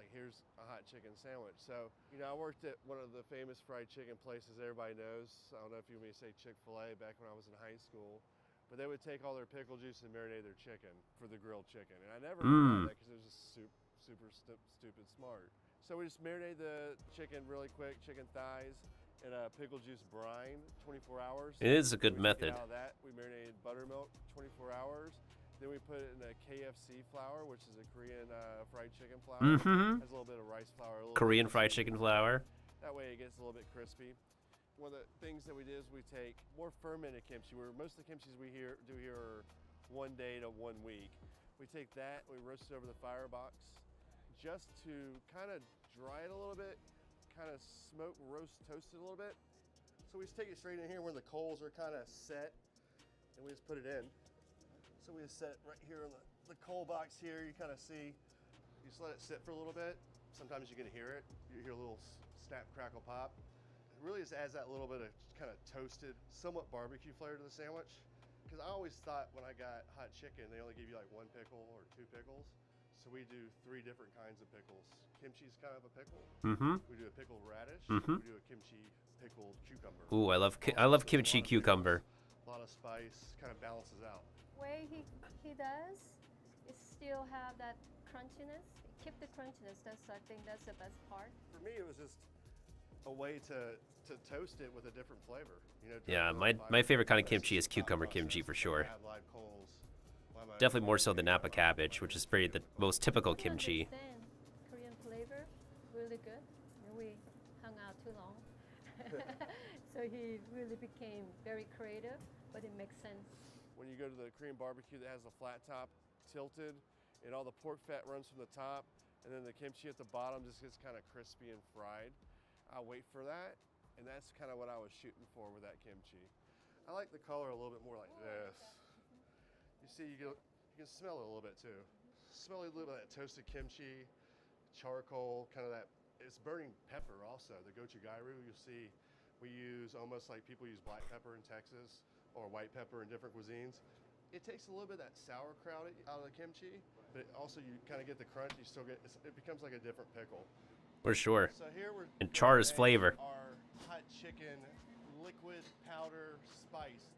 here's a hot chicken sandwich. So, you know, I worked at one of the famous fried chicken places everybody knows. I don't know if you want me to say Chick-fil-A back when I was in high school. But they would take all their pickle juice and marinate their chicken for the grilled chicken. And I never thought that because it was just super stupid smart. So we just marinated the chicken really quick, chicken thighs, in a pickle juice brine, 24 hours. It is a good method. Out of that, we marinated buttermilk, 24 hours. Then we put it in a KFC flour, which is a Korean fried chicken flour. Mm-hmm. Has a little bit of rice flour. Korean fried chicken flour. That way it gets a little bit crispy. One of the things that we did is we take more fermented kimchi, where most of the kimchis we do here are 1 day to 1 week. We take that, we roast it over the firebox just to kind of dry it a little bit, kind of smoke, roast, toast it a little bit. So we just take it straight in here where the coals are kind of set, and we just put it in. So we just set it right here in the coal box here. You kind of see, you just let it sit for a little bit. Sometimes you can hear it. You hear a little snap, crackle, pop. It really just adds that little bit of kind of toasted, somewhat barbecue flavor to the sandwich. Because I always thought when I got hot chicken, they only give you like 1 pickle or 2 pickles. So we do 3 different kinds of pickles. Kimchi's kind of a pickle. Mm-hmm. We do a pickled radish. Mm-hmm. We do a kimchi pickled cucumber. Ooh, I love kimchi cucumber. A lot of of spice, kind of balances out. Way he does is still have that crunchiness. Keep the crunchiness. I think that's the best part. For me, it was just a way to toast it with a different flavor. You know. Yeah, my favorite kind of kimchi is cucumber kimchi for sure. Definitely more so than Napa cabbage, which is very the most typical kimchi. Korean flavor, really good. And we hung out too long, so he really became very creative, but it makes sense. When you go to the Korean barbecue that has the flat top tilted, and all the pork fat runs from the top, and then the kimchi at the bottom just gets kind of crispy and fried. I'll wait for that, and that's kind of what I was shooting for with that kimchi. I like the color a little bit more like this. You see, you can smell it a little bit too. Smell a little bit of that toasted kimchi, charcoal, kind of that. It's burning pepper also. The gochujang, you'll see, we use almost like people use black pepper in Texas or white pepper in different cuisines. It takes a little bit of that sauerkraut out of the kimchi, but also you kind of get the crunch. You still get it becomes like a different pickle. For sure. So here we're and char is flavor. Our hot chicken liquid powder spice.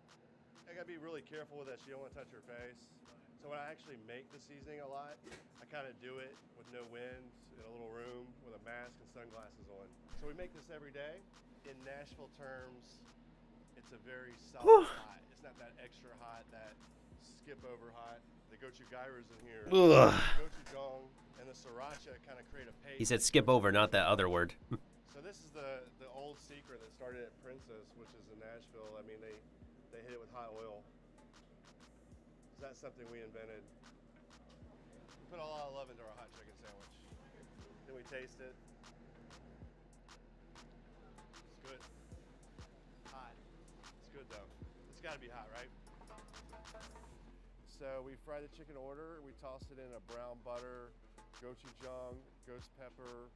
I gotta be really careful with that. So you don't want to touch your face. So when I actually make the seasoning a lot, I kind of do it with no wind in a little room with a mask and sunglasses on. So we make this every day. In Nashville terms, it's a very solid hot. It's not that extra hot, that skip over hot. The gochujang in here. Ugh. The gochujang and the sriracha kind of create a paste. He said skip over, not that other word. So this is the old secret that started at Princess, which is in Nashville. I mean, they hit it with hot oil. So that's something we invented. We put a lot of love into our hot chicken sandwich. Then we taste it. It's good. Hot. It's good though. It's got to be hot, right? So we fry the chicken order. We toss it in a brown butter, gochujang, ghost pepper,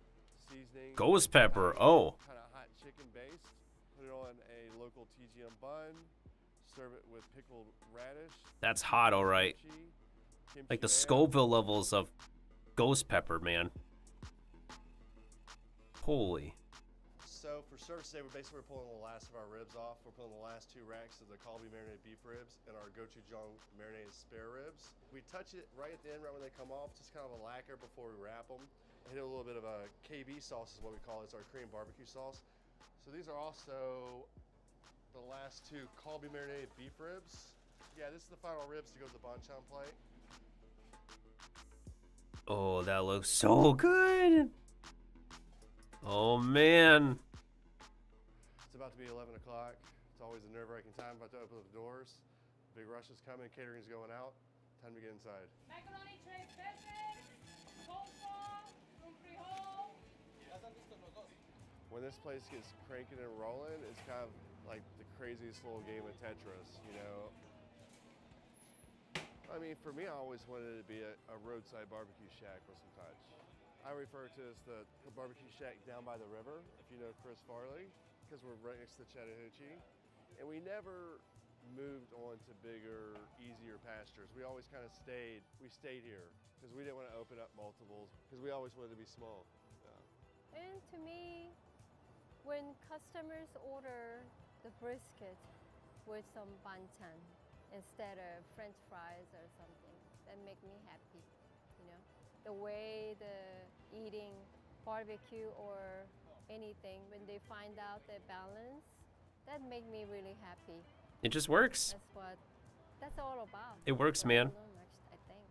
seasoning. Ghost pepper, oh. Kind of hot chicken based. Put it on a local TGM bun. Serve it with pickled radish. That's hot, all right. Like the Scoville levels of ghost pepper, man. Holy. So for service today, we're pulling the last of our ribs off. We're pulling the last 2 racks of the Kalbi marinated beef ribs and our gochujang marinated spare ribs. We touch it right at the end, right when they come off, just kind of a lacquer before we wrap them. Hit a little bit of a KB sauce is what we call it. It's our Korean barbecue sauce. So these are also the last 2 Kalbi marinated beef ribs. Yeah, this is the final ribs to go to the banchan plate. Oh, that looks so good. Oh, man. It's about to be 11 o'clock. It's always a nerve-wracking time. About to open up the doors. Big rush is coming. Catering's going out. Time to get inside. Macaroni tray pepe, coleslaw, un frijol. When this place gets cranking and rolling, it's kind of like the craziest little game of Tetris, you know? I mean, for me, I always wanted it to be a roadside barbecue shack with some touch. I refer to it as the barbecue shack down by the river, if you know Chris Farley, because we're right next to Chattahoochee. And we never moved on to bigger, easier pastures. We always kind of stayed here because we didn't want to open up multiples because we always wanted to be small. Yeah. And to me, when customers order the brisket with some banchan instead of French fries or something, that make me happy, you know? The way the eating barbecue or anything, when they find out the balance, that make me really happy. It just works. That's what that's all about. It works, So man. I don't know much, I think.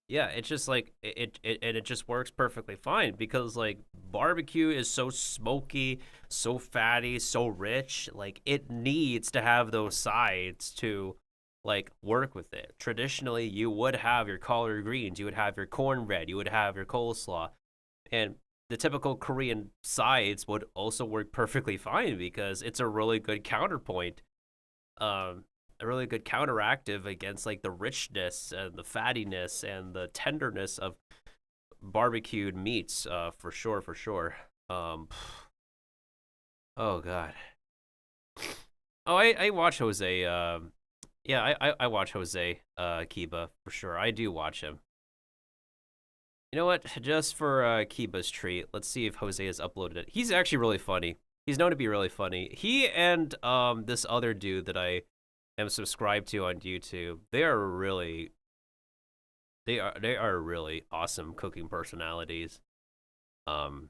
Yeah, it's just like it just works perfectly fine because like barbecue is so smoky, so fatty, so rich. Like it needs to have those sides to like work with it. Traditionally, you would have your collard greens, you would have your cornbread, you would have your coleslaw, and the typical Korean sides would also work perfectly fine because it's a really good counterpoint. A really good counteractive against like the richness and the fattiness and the tenderness of barbecued meats, for sure. Oh God. Oh, I watch Jose. Yeah, I watch Jose Kiba for sure. I do watch him. You know what? Just for Kiba's treat, let's see if Jose has uploaded it. He's actually really funny. He's known to be really funny. He and this other dude that I am subscribed to on YouTube, they are really awesome cooking personalities. Let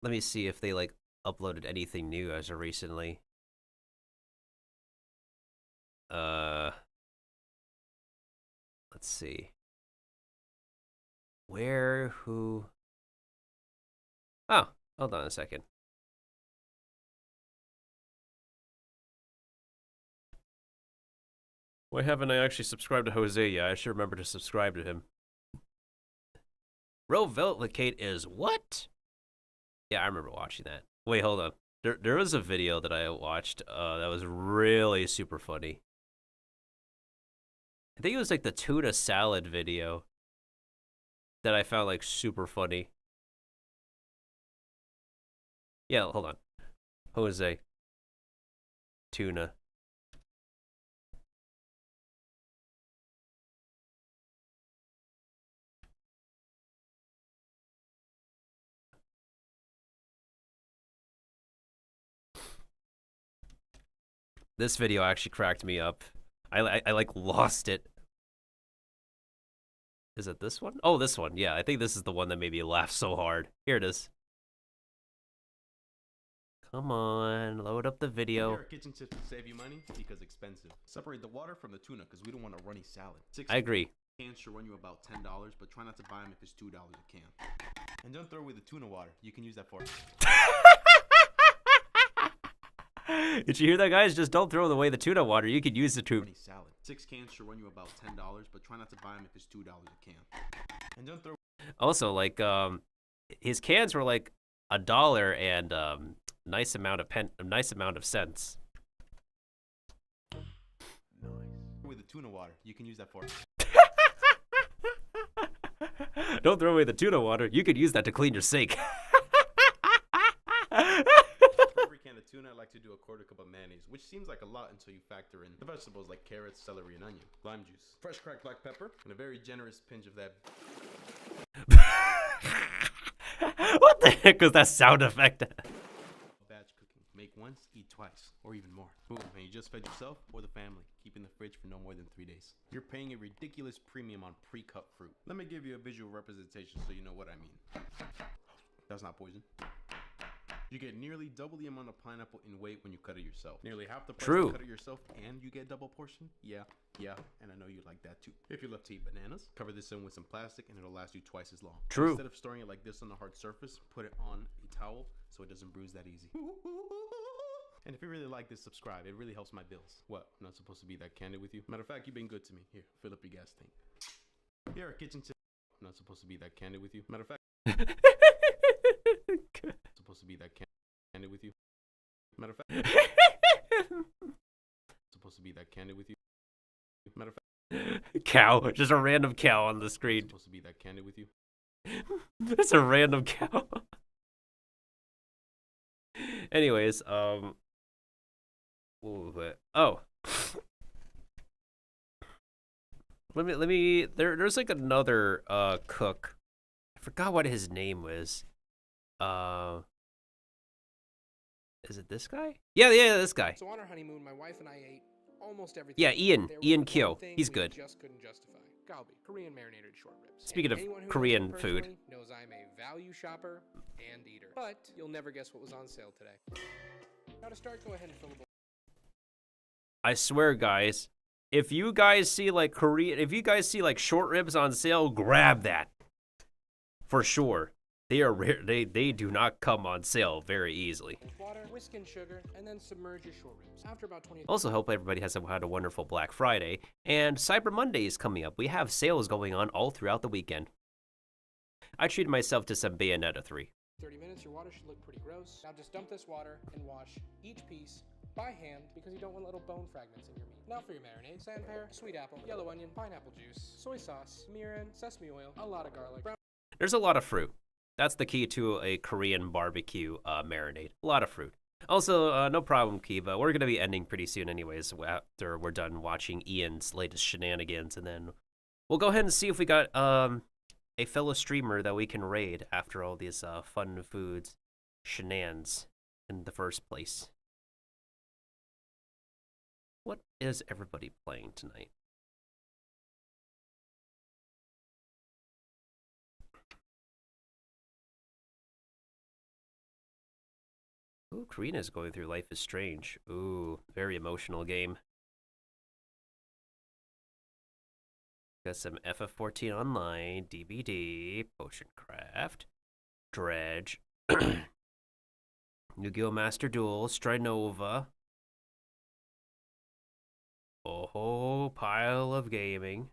me see if they like uploaded anything new as of recently. Let's see. Where, who? Oh, hold on a second. Why haven't I actually subscribed to Jose yet? I should remember to subscribe to him. Rovellicate is what? Yeah, I remember watching that. Wait, hold on. There was a video that I watched that was really super funny. I think it was like the tuna salad video that I found like super funny. Yeah, hold on. Jose. Tuna. This video actually cracked me up. I like lost it. Is it this one? Oh, this one. Yeah, I think this is the one that made me laugh so hard. Here it is. Come on, load up the video. Here, kitchen tips to save you money because expensive. Separate the water from the tuna because we don't want a runny salad. I agree. Cans should run you about $10, but try not to buy them if it's $2 a can. And don't throw away the tuna water. You can use that for. Did you hear that, guys? Just don't throw away the tuna water. You could use it to. Salad. 6 cans should run you about $10, but try not to buy them if it's $2 a can. And don't throw. Also, like, his cans were like $1 and nice amount of cents. Nice. With the tuna water, you can use that for. Don't throw away the tuna water. You could use that to clean your sink. Tuna, I like to do a quarter cup of mayonnaise, which seems like a lot until you factor in the vegetables like carrots, celery, and onion, lime juice, fresh cracked black pepper, and a very generous pinch of that. What the heck was that sound effect? Batch cooking. Make once, eat twice, or even more. Boom, and you just fed yourself or the family, keeping the fridge for no more than 3 days. You're paying a ridiculous premium on pre-cut fruit. Let me give you a visual representation so you know what I mean. That's not poison. You get nearly double the amount of pineapple in weight when you cut it yourself. Nearly half the price to cut it yourself, and you get double portion. Yeah, and I know you like that too. If you love to eat bananas, cover this in with some plastic and it'll last you twice as long. True. Instead of storing it like this on a hard surface, put it on a towel so it doesn't bruise that easy. And if you really like this, subscribe. It really helps my bills. What? I'm not supposed to be that candid with you? Matter of fact, you've been good to me. Here, fill up your gas tank. Here, a kitchen tip. I'm not supposed to be that candid with you. Matter of fact. Supposed to be that candid with you. Matter of fact. Supposed to be that candid with you. Matter of fact. Cow, just a random cow on the screen. Supposed to be that candid with you. It's a random cow. Anyways, oh. Let me there's like another cook. I forgot what his name was. Is it this guy? Yeah, this guy. So on our honeymoon, my wife and I ate almost everything. Yeah, Ian Kyo. He's good. Just couldn't justify. Galbi, Korean marinated short ribs. Speaking of Korean food, knows I'm a value shopper and eater. But you'll never guess what was on sale today. Now to start, go ahead and fill the bowl. I swear, guys, if you guys see like short ribs on sale, grab that. For sure. They are rare. They do not come on sale very easily. Water, whisk in sugar, and then submerge your short ribs. After about 20. Also, hope everybody has had a wonderful Black Friday and Cyber Monday is coming up. We have sales going on all throughout the weekend. I treated myself to some Bayonetta 3. 30 minutes, your water should look pretty gross. Now just dump this water and wash each piece by hand because you don't want little bone fragments in your meat. Now for your marinade: sand pear, sweet apple, yellow onion, pineapple juice, soy sauce, mirin, sesame oil, a lot of garlic. There's a lot of fruit. That's the key to a Korean barbecue marinade. A lot of fruit. Also, no problem, Kiva. We're going to be ending pretty soon anyways after we're done watching Ian's latest shenanigans, and then We'll go ahead and see if we got a fellow streamer that we can raid after all these fun foods shenanigans in the first place. What is everybody playing tonight? Ooh, Karina's going through Life is Strange. Ooh, very emotional game. Got some FF14 Online, DBD, Potion Craft, Dredge, Yu-Gi-Oh! Master Duel, Strinova. A whole pile of gaming.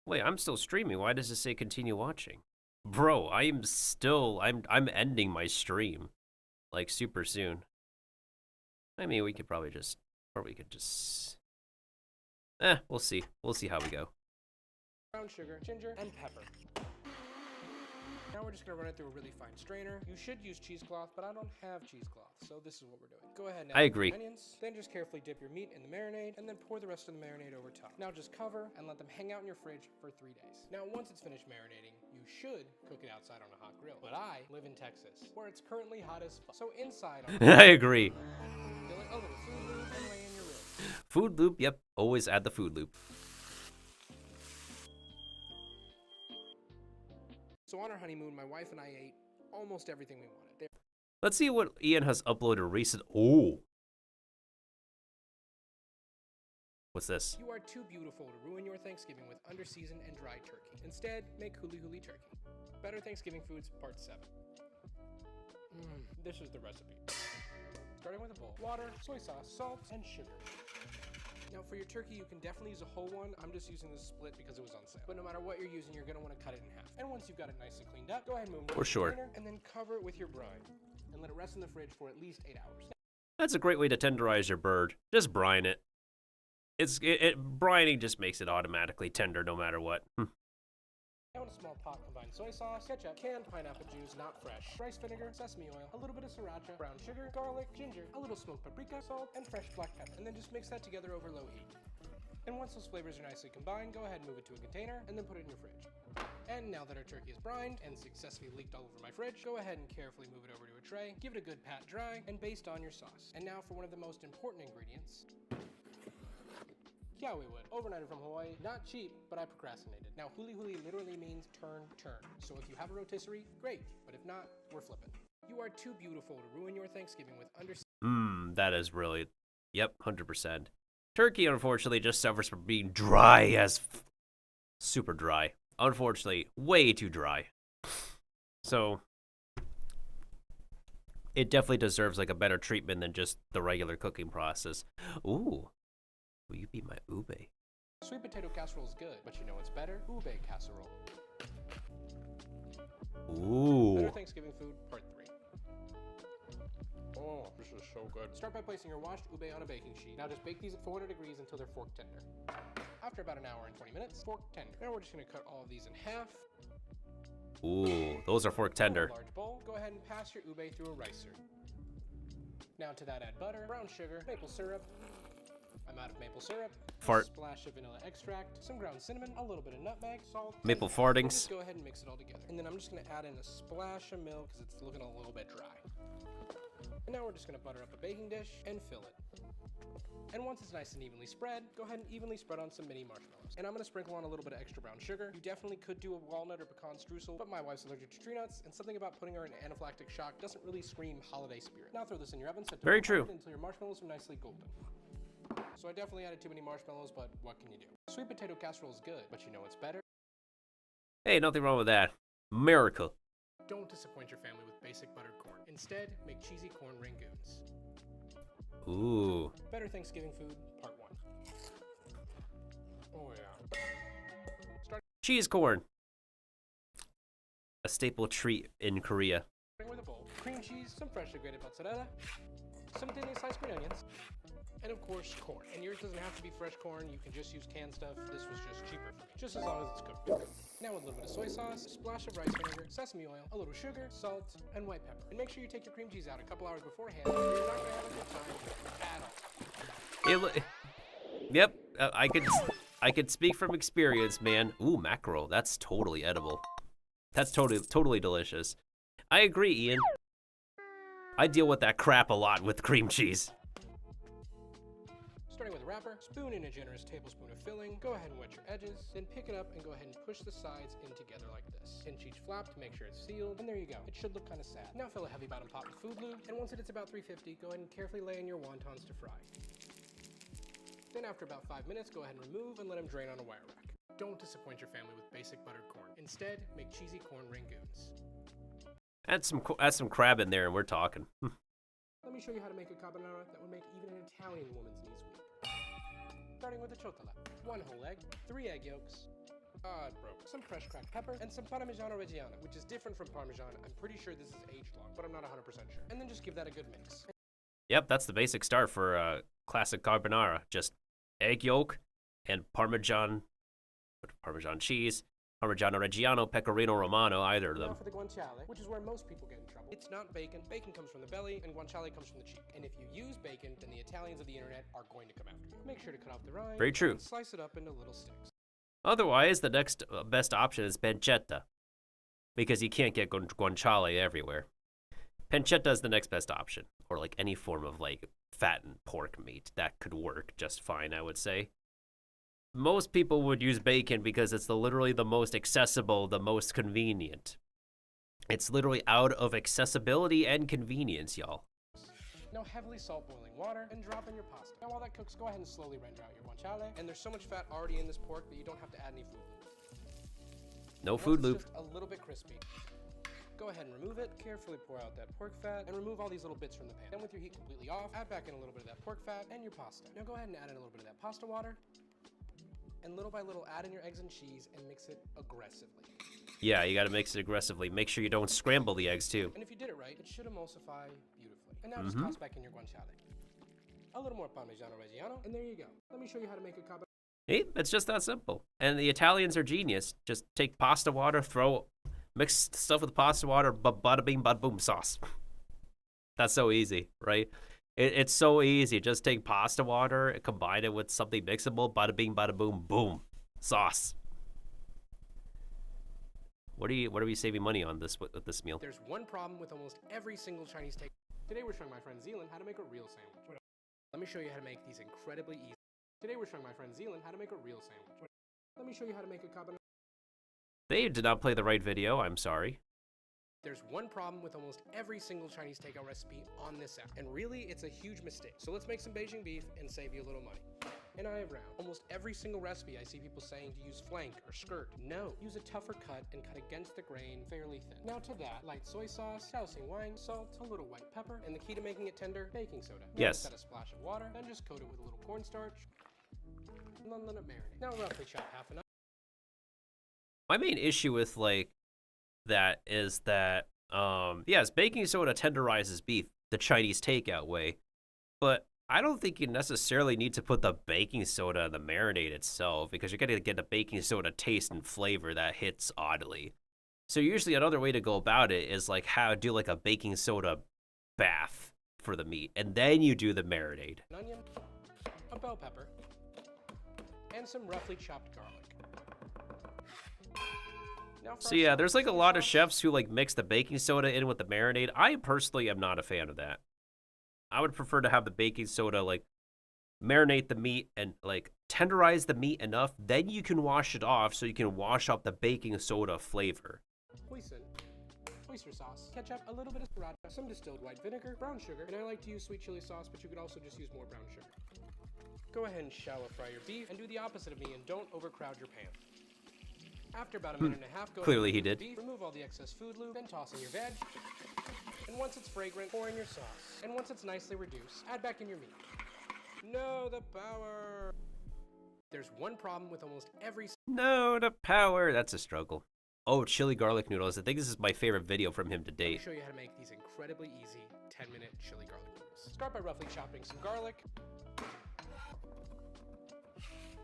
Wait, I'm still streaming. Why does it say continue watching? Bro, I'm ending my stream. Like, super soon. I mean, we could probably just... Or we could just... we'll see. We'll see how we go. Brown sugar, ginger, and pepper. Now we're just gonna run it through a really fine strainer. You should use cheesecloth, but I don't have cheesecloth, so this is what we're doing. Go ahead now. I agree. Onions, then just carefully dip your meat in the marinade, and then pour the rest of the marinade over top. Now just cover and let them hang out in your fridge for 3 days. Now once it's finished marinating, you should cook it outside on a hot grill. But I live in Texas, where it's currently hot as fuck. So inside on I agree. fill it a little food lube and lay in your ribs. Food loop, yep. Always add the food loop. So on our honeymoon, my wife and I ate almost everything we wanted. Let's see what Ian has uploaded recent. Oh. What's this? You are too beautiful to ruin your Thanksgiving with under-seasoned and dry turkey. Instead, make huli huli turkey. Better Thanksgiving Foods, Part 7. This is the recipe. Starting with a bowl, water, soy sauce, salt, and sugar. Now for your turkey, you can definitely use a whole one. I'm just using this split because it was on sale. But no matter what you're using, you're gonna want to cut it in half. And once you've got it nicely cleaned up, go ahead and move it For sure. to the container and then cover it with your brine. And let it rest in the fridge for at least 8 hours. That's a great way to tenderize your bird. Just brine it. Brining just makes it automatically tender no matter what. Now in a small pot, combine soy sauce, ketchup, canned pineapple juice, not fresh, rice vinegar, sesame oil, a little bit of sriracha, brown sugar, garlic, ginger, a little smoked paprika, salt, and fresh black pepper. And then just mix that together over low heat. And once those flavors are nicely combined, go ahead and move it to a container, and then put it in your fridge. And now that our turkey is brined and successfully leaked all over my fridge, go ahead and carefully move it over to a tray, give it a good pat dry, and baste on your sauce. And now for one of the most important ingredients. Kiawe wood, overnighted from Hawaii. Not cheap, but I procrastinated. Now, huli huli literally means turn, turn. So if you have a rotisserie, great. But if not, we're flipping. You are too beautiful to ruin your Thanksgiving with under... That is really... Yep, 100%. Turkey, unfortunately, just suffers from being dry as... Super dry. Unfortunately, way too dry. So... It definitely deserves, like, a better treatment than just the regular cooking process. Ooh. Will you be my ube? Sweet potato casserole is good, but you know what's better? Ube casserole. Ooh. Better Thanksgiving Food, Part 3. Oh, this is so good. Start by placing your washed ube on a baking sheet. Now just bake these at 400 degrees until they're fork tender. After about an hour and 20 minutes, fork tender. Now we're just gonna cut all of these in half. Ooh, those are fork tender. In a large bowl, go ahead and pass your ube through a ricer. Now to that add butter, brown sugar, maple syrup. I'm out of maple syrup. Fart. A splash of vanilla extract, some ground cinnamon, a little bit of nutmeg, salt. Maple and fartings. just go ahead and mix it all together. And then I'm just gonna add in a splash of milk because it's looking a little bit dry. And now we're just gonna butter up a baking dish and fill it. And once it's nice and evenly spread, go ahead and evenly spread on some mini marshmallows. And I'm gonna sprinkle on a little bit of extra brown sugar. You definitely could do a walnut or pecan streusel, but my wife's allergic to tree nuts, and something about putting her in anaphylactic shock doesn't really scream holiday spirit. Now throw this in your oven, set to Very 100 true. until your marshmallows are nicely golden. So I definitely added too many marshmallows, but what can you do? Sweet potato casserole is good, but you know what's better? Hey, nothing wrong with that. Miracle. Don't disappoint your family with basic buttered corn. Instead, make cheesy corn rangoons. Ooh. Better Thanksgiving Food, Part 1. Oh yeah. Cheese corn. A staple treat in Korea. Starting with a bowl, cream cheese, some freshly grated mozzarella, some thinly sliced green onions, and of course, corn. And yours doesn't have to be fresh corn, you can just use canned stuff. This was just cheaper for me, just as long as it's cooked. Now with a little bit of soy sauce, a splash of rice vinegar, sesame oil, a little sugar, salt, and white pepper. And make sure you take your cream cheese out a couple hours beforehand, or you're not gonna have a good time at all. Yep, I could speak from experience, man. Ooh, mackerel, that's totally edible. That's totally delicious. I agree, Ian. I deal with that crap a lot with cream cheese. Starting with a wrapper, spoon in a generous tablespoon of filling, go ahead and wet your edges, then pick it up and go ahead and push the sides in together like this. Pinch each flap to make sure it's sealed, and there you go. It should look kind of sad. Now fill a heavy bottom pot with food lube, and once it hits about 350, go ahead and carefully lay in your wontons to fry. Then after about 5 minutes, go ahead and remove and let them drain on a wire rack. Don't disappoint your family with basic buttered corn. Instead, make cheesy corn rangoons. Add some crab in there and we're talking. Let me show you how to make a carbonara that would make even an Italian woman's knees weak. Starting with the ciotolella. 1 whole egg, 3 egg yolks, it broke, some fresh cracked pepper, and some Parmigiano Reggiano, which is different from Parmesan. I'm pretty sure this is aged long, but I'm not 100% sure. And then just give that a good mix. Yep, that's the basic start for classic carbonara. Just egg yolk and Parmesan cheese, Parmigiano Reggiano, Pecorino Romano, either of them. Now for the guanciale, which is where most people get in trouble. It's not bacon. Bacon comes from the belly, and guanciale comes from the cheek. And if you use bacon, then the Italians of the internet are going to come after you. Make sure to cut off the rind. Very true. And slice it up into little sticks. Otherwise, the next best option is pancetta, because you can't get guanciale everywhere. Pancetta is the next best option, or like any form of like fattened pork meat. That could work just fine, I would say. Most people would use bacon because it's literally the most accessible, the most convenient. It's literally out of accessibility and convenience, y'all. Now heavily salt boiling water and drop in your pasta. Now while that cooks, go ahead and slowly render out your guanciale. And there's so much fat already in this pork that you don't have to add any food lube. No food lube. Just a little bit crispy. Go ahead and remove it, carefully pour out that pork fat, and remove all these little bits from the pan. Then with your heat completely off, add back in a little bit of that pork fat and your pasta. Now go ahead and add in a little bit of that pasta water. And little by little, add in your eggs and cheese and mix it aggressively. Yeah, you gotta mix it aggressively. Make sure you don't scramble the eggs too. And if you did it right, it should emulsify beautifully. And now just toss back in your guanciale. A little more Parmigiano Reggiano, and there you go. Let me show you how to make a carbonara. Hey, it's just that simple. And the Italians are genius. Just take pasta water, mix stuff with pasta water, bada bing, bada boom, sauce. That's so easy, right? It's so easy. Just take pasta water, combine it with something mixable, bada bing, bada boom, boom, sauce. What are we saving money on with this meal? There's one problem with almost every single Chinese take. Today we're showing my friend Zealand how to make a real sandwich. Let me show you how to make these incredibly easy. Today we're showing my friend Zealand how to make a real sandwich. Let me show you how to make a carbonara. They did not play the right video, I'm sorry. There's one problem with almost every single Chinese takeout recipe on this app, and really, it's a huge mistake. So let's make some Beijing beef and save you a little money. And I have round. Almost every single recipe I see people saying to use flank or skirt. No, use a tougher cut and cut against the grain fairly thin. Now to that, light soy sauce, Shaoxing wine, salt, a little white pepper, and the key to making it tender, baking soda. Yes. Add a splash of water, then just coat it with a little cornstarch, and then let it marinate. Now roughly chop half an onion. My main issue with that is that yes, baking soda tenderizes beef the Chinese takeout way, but I don't think you necessarily need to put the baking soda in the marinade itself, because you're gonna get the baking soda taste and flavor that hits oddly. So usually another way to go about it is do a baking soda bath for the meat, and then you do the marinade. An onion, a bell pepper, and some roughly chopped garlic. So yeah, there's a lot of chefs who mix the baking soda in with the marinade. I personally am not a fan of that. I would prefer to have the baking soda marinate the meat and tenderize the meat enough, then you can wash it off so you can wash up the baking soda flavor. Hoisin, oyster sauce, ketchup, a little bit of sriracha, some distilled white vinegar, brown sugar, and I like to use sweet chili sauce, but you could also just use more brown sugar. Go ahead and shallow fry your beef and do the opposite of me and don't overcrowd your pan. After about a minute and a half, go Clearly ahead and he did. beef, remove all the excess food lube, then toss in your veg. And once it's fragrant, pour in your sauce. And once it's nicely reduced, add back in your meat. No, the power. There's one problem with almost every... No, the power. That's a struggle. Oh, chili garlic noodles. I think this is my favorite video from him to date. Let me show you how to make these incredibly easy 10-minute chili garlic noodles. Start by roughly chopping some garlic.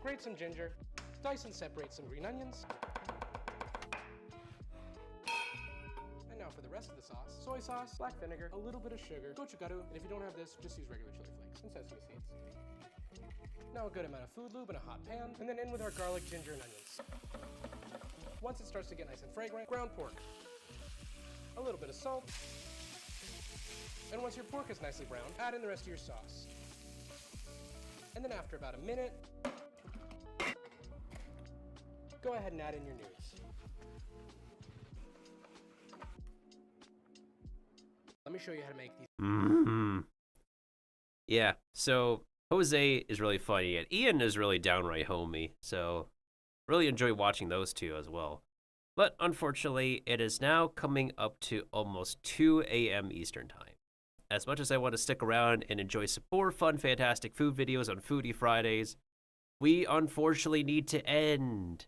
Grate some ginger. Dice and separate some green onions. soy sauce, black vinegar, a little bit of sugar, gochugaru, and if you don't have this, just use regular chili flakes, and sesame seeds. Now a good amount of food lube in a hot pan, and then in with our garlic, ginger, and onions. Once it starts to get nice and fragrant, ground pork, a little bit of salt, and once your pork is nicely browned, add in the rest of your sauce. And then after about a minute, go ahead and add in your nudes. Let me show you how to make these. Yeah, so Jose is really funny, and Ian is really downright homey, so really enjoy watching those two as well. But unfortunately, it is now coming up to almost 2 a.m. Eastern Time. As much as I want to stick around and enjoy some more fun, fantastic food videos on Foodie Fridays, we unfortunately need to end.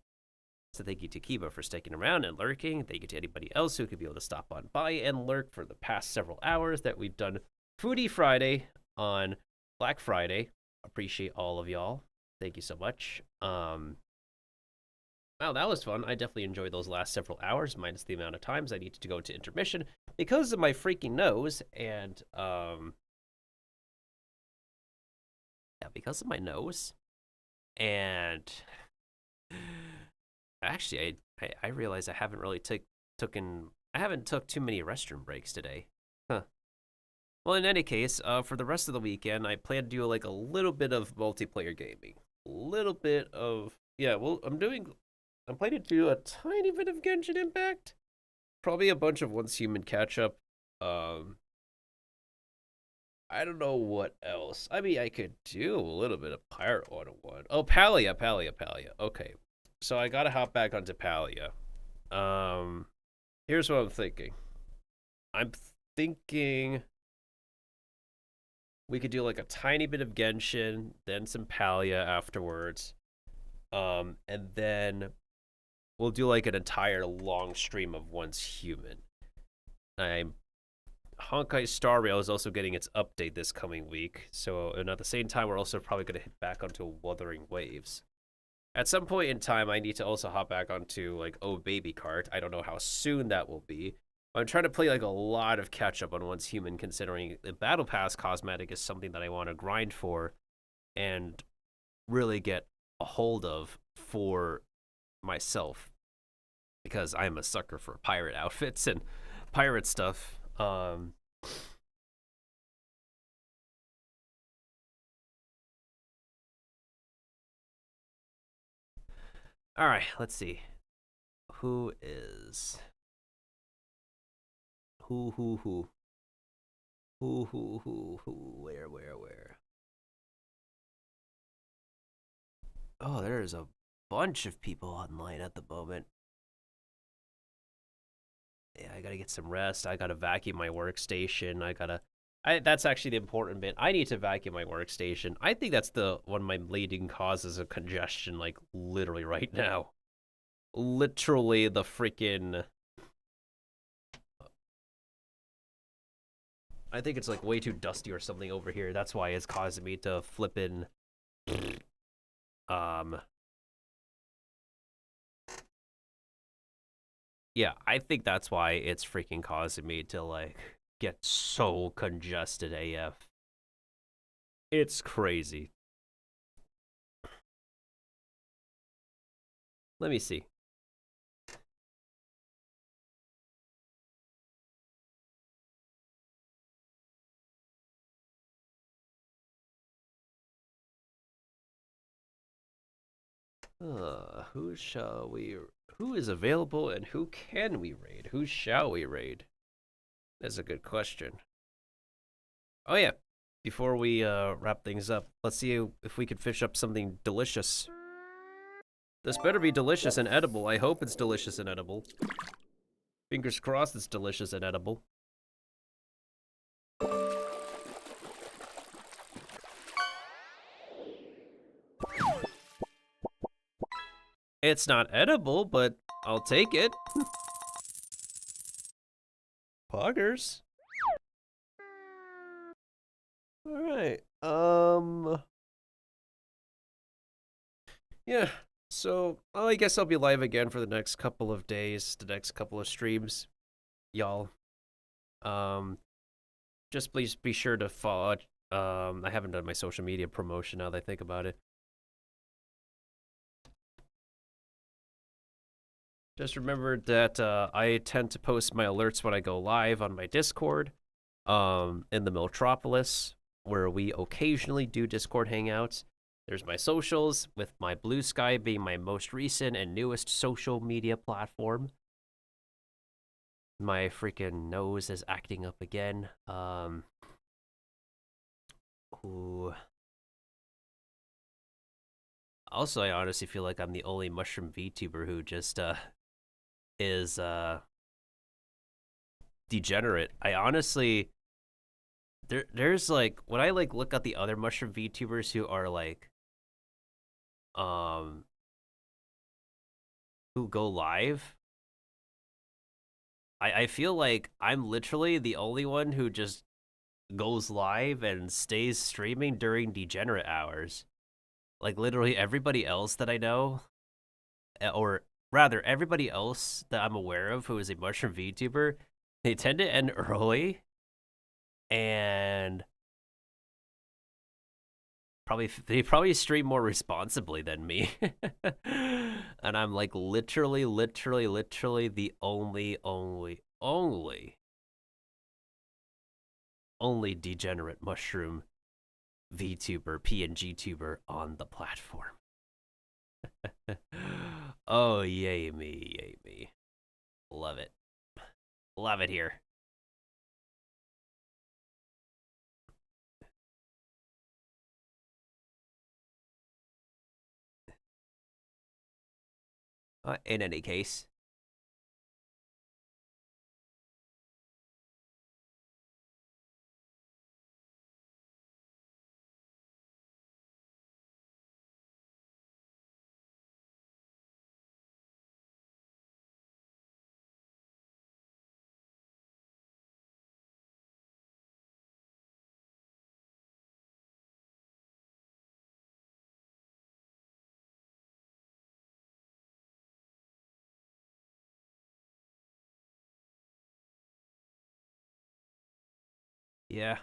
So thank you to Kiba for sticking around and lurking. Thank you to anybody else who could be able to stop on by and lurk for the past several hours that we've done Foodie Friday on Black Friday. Appreciate all of y'all. Thank you so much. Wow, that was fun. I definitely enjoyed those last several hours, minus the amount of times I needed to go to intermission because of my freaking nose, and yeah, because of my nose. And actually, I realized I haven't really took too many restroom breaks today. Huh. Well, in any case, for the rest of the weekend, I plan to do like a little bit of multiplayer gaming, a little bit of I'm planning to do a tiny bit of Genshin Impact, probably a bunch of Once Human catch up. I don't know what else. I mean, I could do a little bit of Pirate 101. Oh, Palia. Okay, so I gotta hop back onto Palia. Here's what I'm thinking. I'm thinking we could do like a tiny bit of Genshin, then some Palia afterwards, and then we'll do like an entire long stream of Once Human. Honkai Star Rail is also getting its update this coming week, so and at the same time, we're also probably going to hit back onto Wuthering Waves. At some point in time, I need to also hop back onto like Oh Baby Cart. I don't know how soon that will be. I'm trying to play like a lot of catch up on Once Human, considering the Battle Pass cosmetic is something that I want to grind for and really get a hold of for myself, because I'm a sucker for pirate outfits and pirate stuff. All right, let's see. Who? Where? Oh, there's a bunch of people online at the moment. Yeah, I gotta get some rest. I gotta vacuum my workstation. That's actually the important bit. I need to vacuum my workstation. I think that's one of my leading causes of congestion, like literally right now. Literally the freaking... I think it's like way too dusty or something over here. That's why it's causing me to flip in. Yeah, I think that's why it's freaking causing me to like get so congested AF. It's crazy. Let me see. Who is available and who can we raid? Who shall we raid? That's a good question. Oh yeah, before we wrap things up, let's see if we can fish up something delicious. This better be delicious and edible. I hope it's delicious and edible. Fingers crossed it's delicious and edible. It's not edible, but I'll take it. Poggers. Alright, yeah, so I guess I'll be live again for the next couple of days, the next couple of streams. Y'all Just please be sure to follow. I haven't done my social media promotion now that I think about it. Just remember that I tend to post my alerts when I go live on my Discord, in the Metropolis, where we occasionally do Discord hangouts. There's my socials, with my Blue Sky being my most recent and newest social media platform. My freaking nose is acting up again. Ooh. Also, I honestly feel like I'm the only mushroom VTuber who just is degenerate. I honestly there's like when I like look at the other mushroom VTubers who are like who go live, I feel like I'm literally the only one who just goes live and stays streaming during degenerate hours. Like literally everybody else that I know, or rather everybody else that I'm aware of who is a mushroom VTuber, they tend to end early and they probably stream more responsibly than me. And I'm like literally the only degenerate mushroom VTuber, PNG tuber on the platform. Oh, yay me. Love it. Love it here. In any case. Yeah.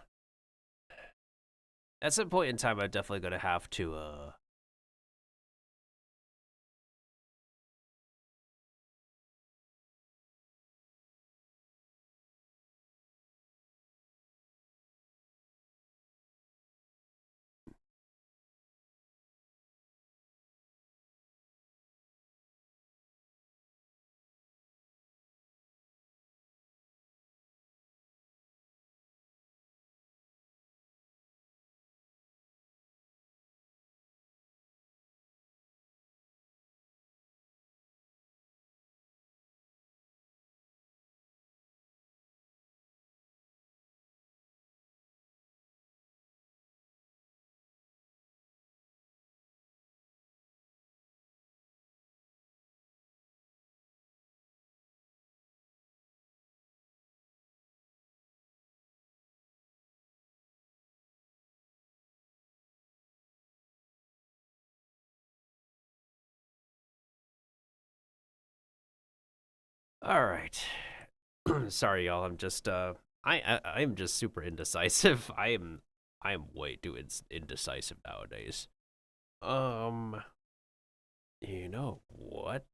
At some point in time, I'm definitely gonna have to, all right. Sorry, y'all. I'm just I'm just super indecisive. I am way too indecisive nowadays. You know what?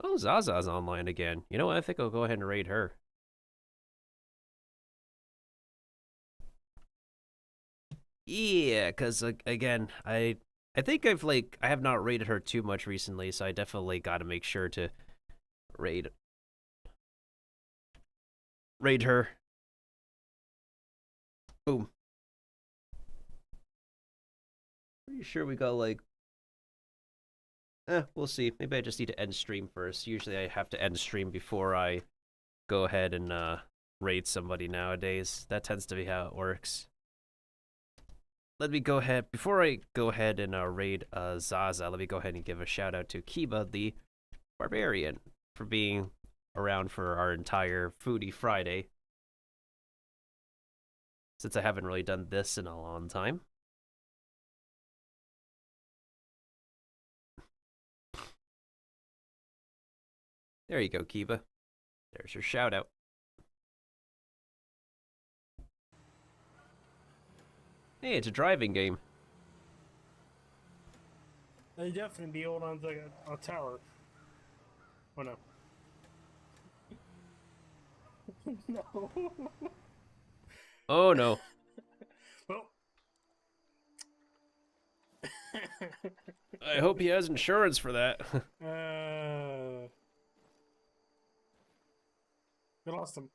Oh, Zaza's online again. You know what? I think I'll go ahead and raid her. Yeah, because again, I think I have not raided her too much recently, so I definitely got to make sure to raid her. Boom. Pretty sure we got like, we'll see. Maybe I just need to end stream first. Usually I have to end stream before I go ahead and raid somebody nowadays. That tends to be how it works. Let me go ahead, before I go ahead and raid Zaza, let me go ahead and give a shout out to Kiba the Barbarian for being around for our entire Foodie Friday, since I haven't really done this in a long time. There you go, Kiba. There's your shout out. Hey, it's a driving game. They definitely be hold on to a tower. Oh no. No. Oh no. Well. I hope he has insurance for that. We lost him.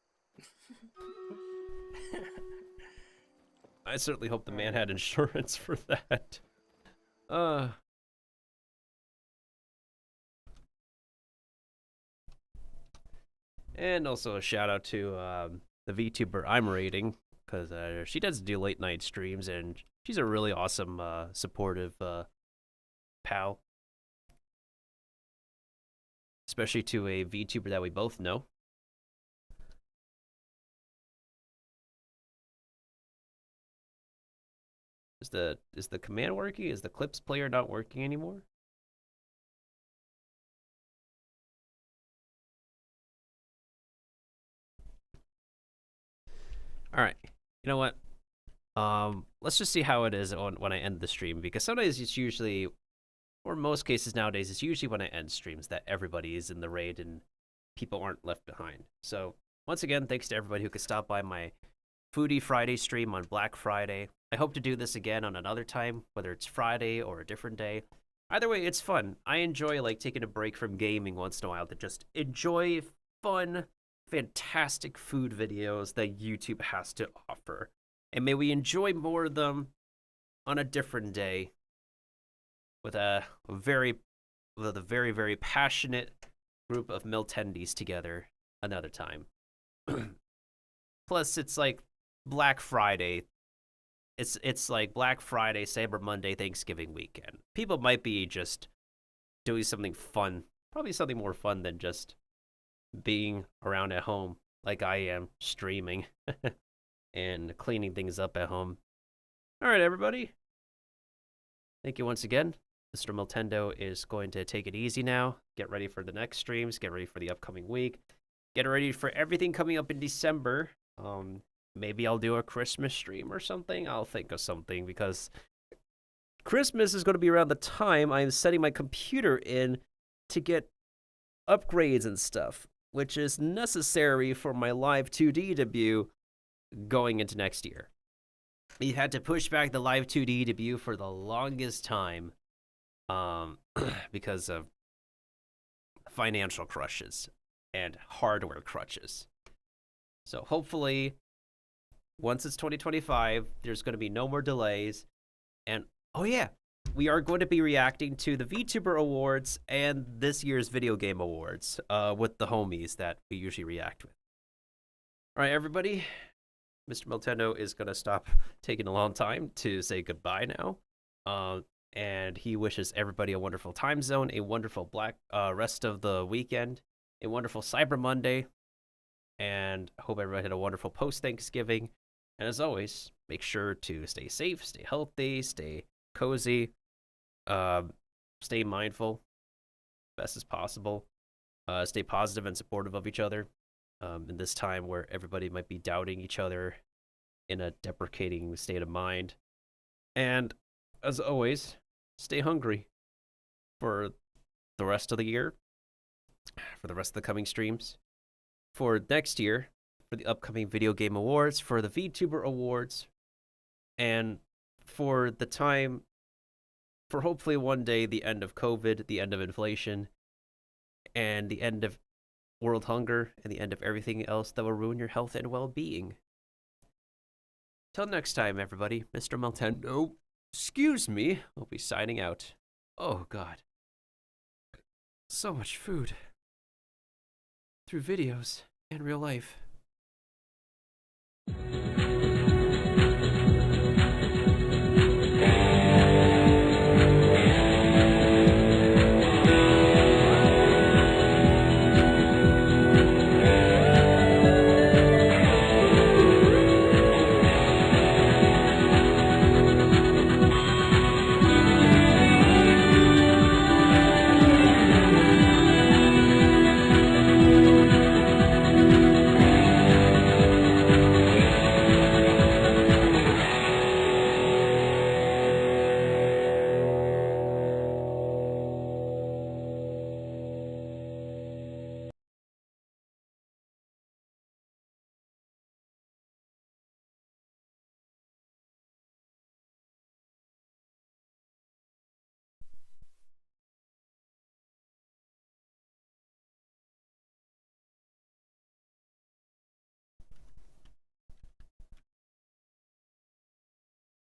I certainly hope the man had insurance for that. And also a shout out to the VTuber I'm rating, because she does do late night streams, and she's a really awesome, supportive pal. Especially to a VTuber that we both know. Is the command working? Is the clips player not working anymore? All right, you know what? Let's just see how it is when I end the stream, because sometimes it's usually, or most cases nowadays, it's usually when I end streams that everybody is in the raid and people aren't left behind. So once again, thanks to everybody who could stop by my Foodie Friday stream on Black Friday. I hope to do this again on another time, whether it's Friday or a different day. Either way, it's fun. I enjoy like taking a break from gaming once in a while to just enjoy fun, fantastic food videos that YouTube has to offer. And may we enjoy more of them on a different day with a very, very passionate group of Miltendies together another time. Plus, it's like Black Friday. It's like Black Friday, Cyber Monday, Thanksgiving weekend. People might be just doing something fun, probably something more fun than just being around at home like I am, streaming and cleaning things up at home. All right, everybody. Thank you once again. Mr. Miltendo is going to take it easy now. Get ready for the next streams. Get ready for the upcoming week. Get ready for everything coming up in December. Maybe I'll do a Christmas stream or something. I'll think of something, because Christmas is going to be around the time I'm setting my computer in to get upgrades and stuff, which is necessary for my live 2D debut going into next year. We had to push back the live 2D debut for the longest time because of financial crushes and hardware crutches. So hopefully, once it's 2025, there's going to be no more delays. And, oh yeah, we are going to be reacting to the VTuber Awards and this year's Video Game Awards with the homies that we usually react with. All right, everybody. Mr. Miltendo is going to stop taking a long time to say goodbye now. And he wishes everybody a wonderful time zone, a wonderful rest of the weekend, a wonderful Cyber Monday, and I hope everybody had a wonderful post-Thanksgiving. And as always, make sure to stay safe, stay healthy, stay cozy, stay mindful, best as possible, stay positive and supportive of each other in this time where everybody might be doubting each other in a deprecating state of mind. And as always, stay hungry for the rest of the year, for the rest of the coming streams, for next year, for the upcoming Video Game Awards, for the VTuber Awards, and for the time, for hopefully one day the end of COVID, the end of inflation, and the end of world hunger, and the end of everything else that will ruin your health and well-being. Till next time, everybody, Mr. Miltendo, excuse me, will be signing out. Oh, God. So much food. Through videos and real life.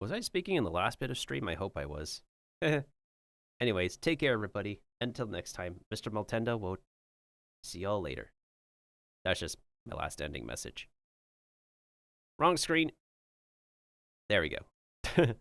Was I speaking in the last bit of stream? I hope I was. Anyways, take care, everybody. Until next time, Mr. Maltendo will see y'all later. That's just my last ending message. Wrong screen. There we go.